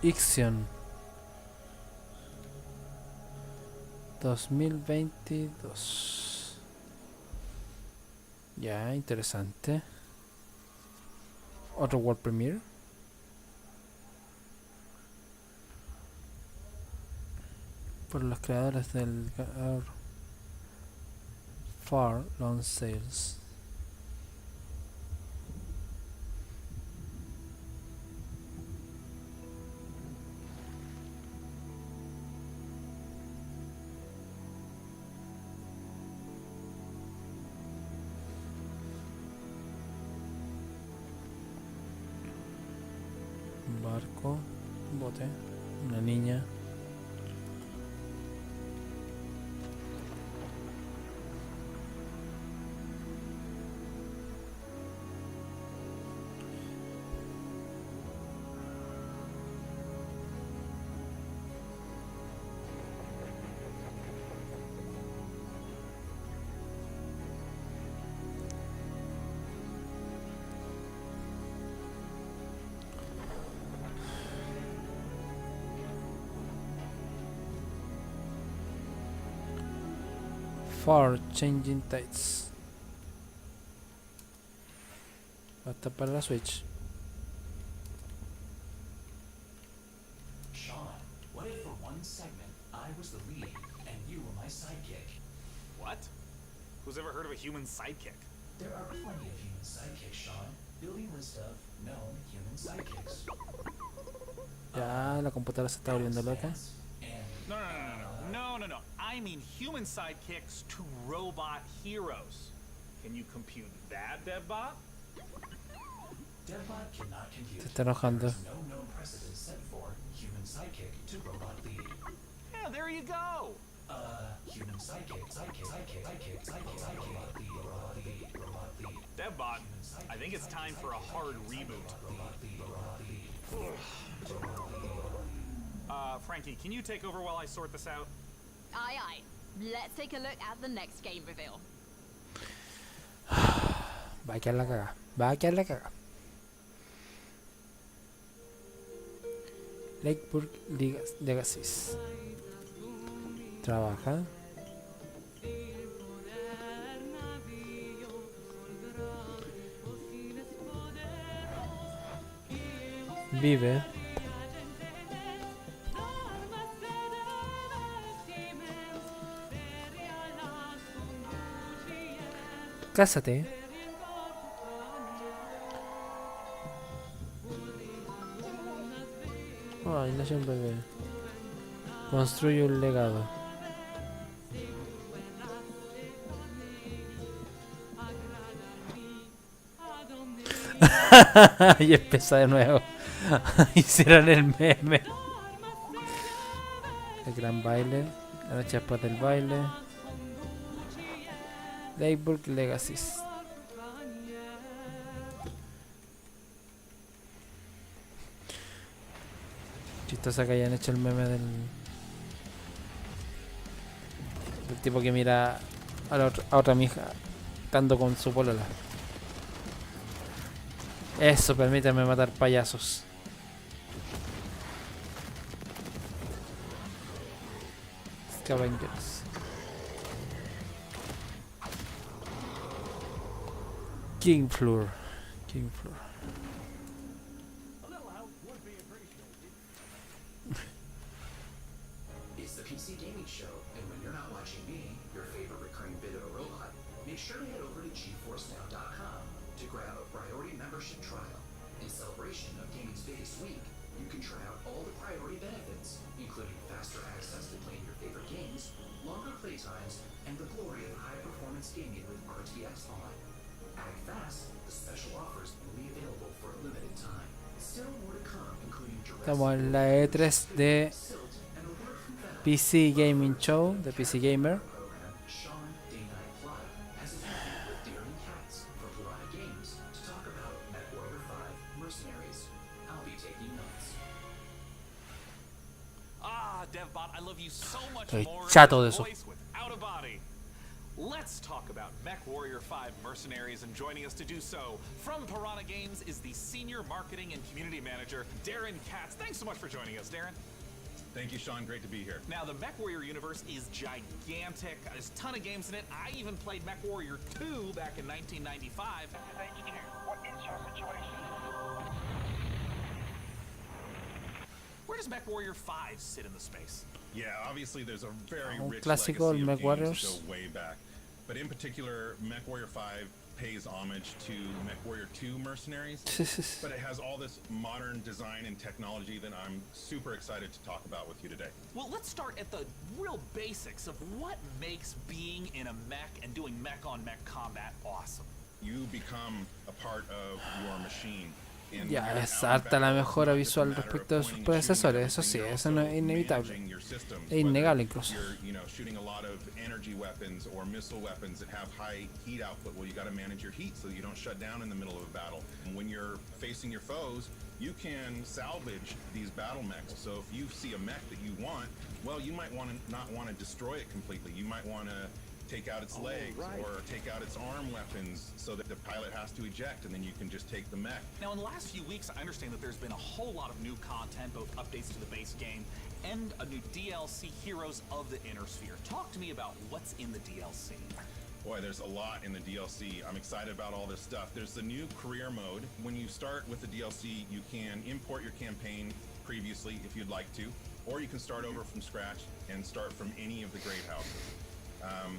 Ixion 2022. Ya, interesante. Otro World Premiere. Por los creadores del Far Long Sales. Un barco, un bote, una niña. For Changing Tides. Hasta para la Switch. Sean, what if for one segment I was the lead and you were my sidekick? What? Who's ever heard of a human sidekick? There are plenty of human sidekicks, Sean. Building list of known human sidekicks. Ya, la computadora se está volviendo loca. No. I mean human sidekicks to robot heroes. Can you compute that, DevBot? DevBot cannot compute. Se está enojando. There is no known precedent set for human sidekick to robot lead. Yeah, there you go. Human sidekick, robot lead. DevBot, I think it's time for a hard reboot. Frankie, can you take over while I sort this out? Aye, aye. Let's take a look at the next game reveal. Va a quedar la caga. Va a quedar la caga. Lakeburg Legacies. Trabaja. Vive. Cásate. Ay, nació un bebé. Construye un legado. Y empieza de nuevo. Hicieron el meme. El gran baile. La noche después del baile. Lakeburg Legacies. Chistosa que hayan hecho el meme del tipo que mira a otra mija estando con su polola. Eso, permíteme matar payasos. Scavengers. King Floor. It's the PC Gaming Show, and when you're not watching me, your favorite recurring bit of a robot, make sure to head over to GeForceNow.com to grab a priority membership trial. In celebration of gaming's biggest week, you can try out all the priority benefits, including faster access to playing your favorite games, longer playtimes, and the glory of high-performance gaming with RTX On. Act fast, the special offers will be available for a limited time. Still more to come, including direct Estamos en la E3 de PC Gaming Show, de PC Gamer. DevBot, I love you so much Estoy more chato de than a eso. voice without a body. Let's talk about MechWarrior 5 Mercenaries, and joining us to do so from Piranha Games is the Senior Marketing and Community Manager, Darren Katz. Thanks so much for joining us, Darren. Thank you, Sean. Great to be here. Now, the MechWarrior universe is gigantic. There's a ton of games in it. I even played MechWarrior 2 back in 1995. What is your situation? Where does MechWarrior 5 sit in the space? Yeah, obviously there's a very Un rich clásico, legacy el of games MechWarriors. that go way back. But in particular, MechWarrior 5 pays homage to MechWarrior 2 Mercenaries. But it has all this modern design and technology that I'm super excited to talk about with you today. Well, let's start at the real basics of what makes being in a mech and doing mech-on-mech combat awesome. You become a part of your machine. Ya, es harta la mejora visual respecto de sus predecesores, eso sí, eso no es inevitable. Es innegable incluso. You know, shooting a lot of energy weapons or missile weapons that have high heat output. Well, you got to manage your heat so you don't shut down in the middle of a battle. And when you're facing your foes, you can salvage these battle mechs. So if you see a mech that you want, well, you might want to not want to destroy it completely. You might want to take out its legs or take out its arm weapons so that the pilot has to eject, and then you can just take the mech. Now, in the last few weeks, I understand that there's been a whole lot of new content, both updates to the base game and a new DLC, Heroes of the Inner Sphere. Talk to me about what's in the DLC. Boy, there's a lot in the DLC. I'm excited about all this stuff. There's the new career mode. When you start with the DLC, you can import your campaign previously if you'd like to, or you can start over from scratch and start from any of the great houses.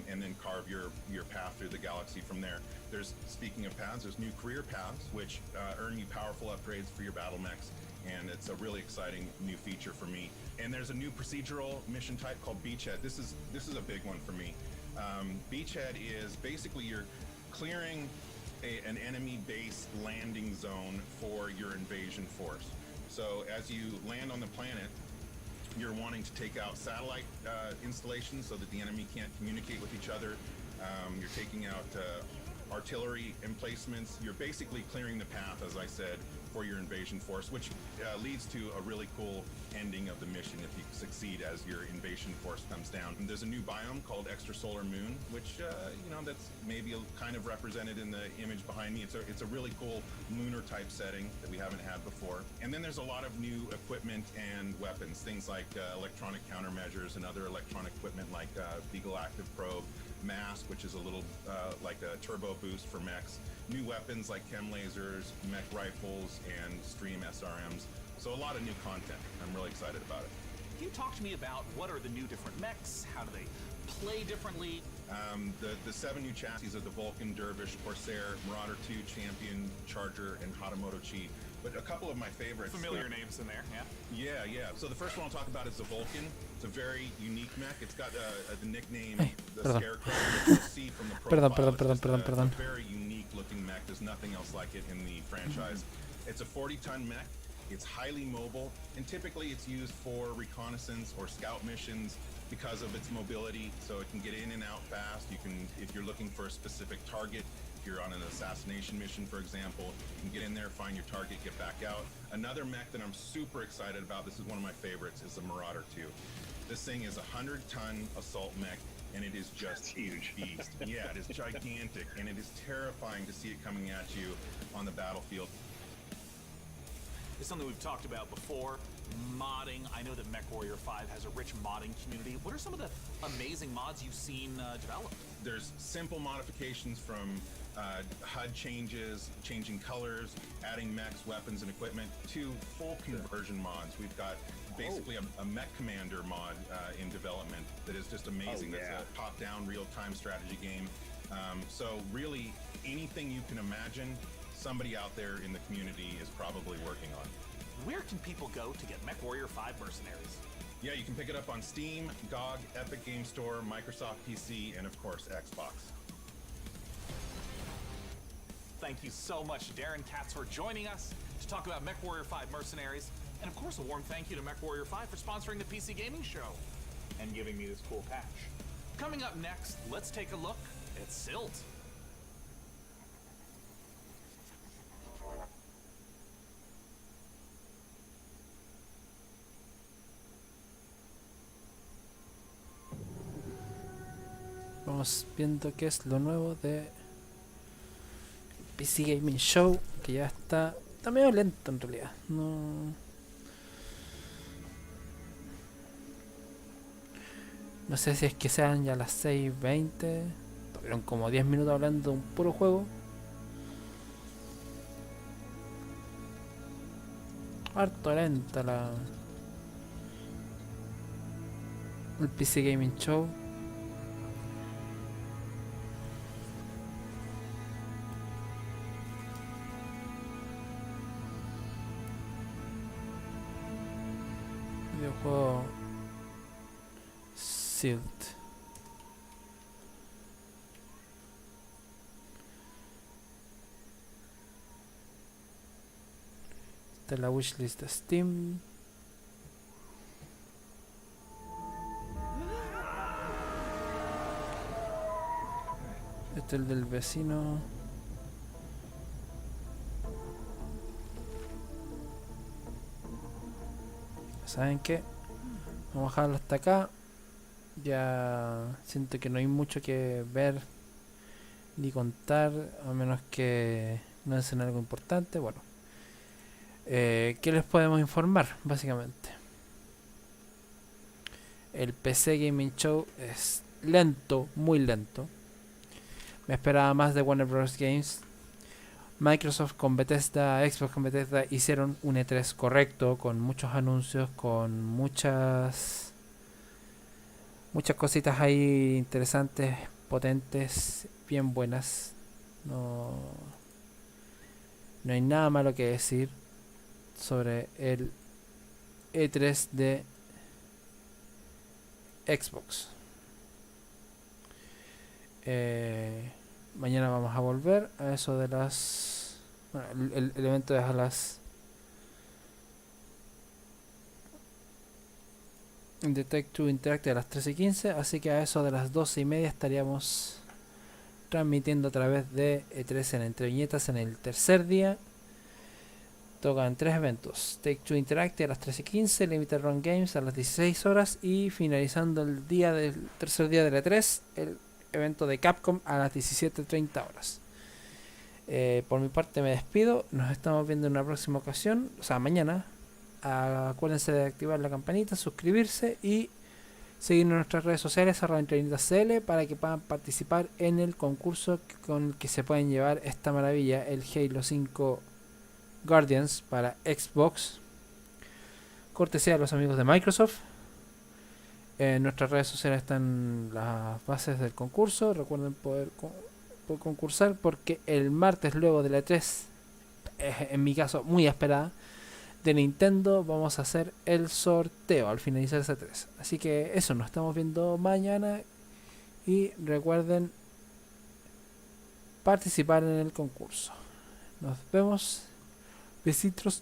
And then carve your path through the galaxy from there. There's, speaking of paths, there's new career paths, which earn you powerful upgrades for your battle mechs, and it's a really exciting new feature for me. And there's a new procedural mission type called Beachhead. This is a big one for me. Beachhead is basically you're clearing an enemy base landing zone for your invasion force. So as you land on the planet, you're wanting to take out satellite installations so that the enemy can't communicate with each other. You're taking out artillery emplacements. You're basically clearing the path, as I said, for your invasion force, which leads to a really cool ending of the mission if you succeed as your invasion force comes down. And there's a new biome called Extrasolar Moon, which you know, that's maybe kind of represented in the image behind me. It's a really cool lunar type setting that we haven't had before. And then there's a lot of new equipment and weapons, things like electronic countermeasures and other electronic equipment like Beagle Active Probe, Mask, which is a little like a turbo boost for mechs, new weapons like chem lasers, mech rifles, and stream SRMs. So a lot of new content. I'm really excited about it. Can you talk to me about what are the new different mechs? How do they play differently? The 7 new chassis are the Vulcan, Dervish, Corsair, Marauder 2, Champion, Charger, and Hatamoto Chi. But a couple of my favorites. Familiar names in there, yeah? Yeah. So the first one I'll talk about is the Vulcan. It's a very unique mech. It's got the nickname, the Scarecrow, which you'll see from the profile. Perdón. It's a very unique looking mech. There's nothing else like it in the franchise. It's a 40-ton mech. It's highly mobile, and typically it's used for reconnaissance or scout missions because of its mobility, so it can get in and out fast. You can, if you're looking for a specific target, if you're on an assassination mission, for example, you can get in there, find your target, get back out. Another mech that I'm super excited about, this is one of my favorites, is the Marauder 2. This thing is a 100-ton assault mech, and it is just huge beast. Yeah, it is gigantic, and it is terrifying to see it coming at you on the battlefield. It's something we've talked about before, modding. I know that MechWarrior 5 has a rich modding community. What are some of the amazing mods you've seen developed? There's simple modifications from HUD changes, changing colors, adding mechs, weapons, and equipment, to full conversion mods. We've got basically a mech commander mod in development that is just amazing. That's a top-down real-time strategy game. So really, anything you can imagine, somebody out there in the community is probably working on. Where can people go to get MechWarrior 5 Mercenaries? Yeah, you can pick it up on Steam, GOG, Epic Game Store, Microsoft PC, and of course, Xbox. Thank you so much, Darren Katz, for joining us to talk about MechWarrior 5 Mercenaries. And of course, a warm thank you to MechWarrior 5 for sponsoring the PC Gaming Show and giving me this cool patch. Coming up next, let's take a look at Silt. Vamos viendo qué es lo nuevo de PC Gaming Show, que ya está medio lento en realidad. No sé si es que sean ya las 6:20. Tuvieron como 10 minutos hablando de un puro juego. Harto lenta el PC Gaming Show. Videojuego Silt. Esta es la wishlist de Steam. Este es el del vecino. ¿Saben qué? Vamos a dejarlo hasta acá. Ya siento que no hay mucho que ver ni contar, a menos que no es en algo importante. Bueno, ¿qué les podemos informar? Básicamente, el PC Gaming Show es lento, muy lento. Me esperaba más de Warner Bros. Games. Microsoft con Bethesda, Xbox con Bethesda hicieron un E3 correcto, con muchos anuncios, con muchas cositas ahí interesantes, potentes, bien buenas. No hay nada malo que decir sobre el E3 de Xbox. Mañana vamos a volver a eso de las... Bueno, el evento es a las... de Take-Two Interactive a las 13:15, así que a eso de las 12:30 estaríamos transmitiendo a través de E3 en Entre Viñetas en el tercer día. Tocan 3 eventos: Take-Two Interactive a las 13:15, Limited Run Games a las 16 horas y finalizando el día del tercer día de E3, el evento de Capcom a las 17:30 horas. Por mi parte me despido, nos estamos viendo en una próxima ocasión, o sea mañana. Acuérdense de activar la campanita, suscribirse y seguirnos en nuestras redes sociales @entreviñetascl para que puedan participar en el concurso con el que se pueden llevar esta maravilla, el Halo 5 Guardians para Xbox, cortesía de los amigos de Microsoft. En nuestras redes sociales están las bases del concurso. Recuerden poder concursar porque el martes, luego de la E3, en mi caso muy esperada, de Nintendo, vamos a hacer el sorteo al finalizar esa E3. Así que eso, nos estamos viendo mañana y recuerden participar en el concurso. Nos vemos. Besitos.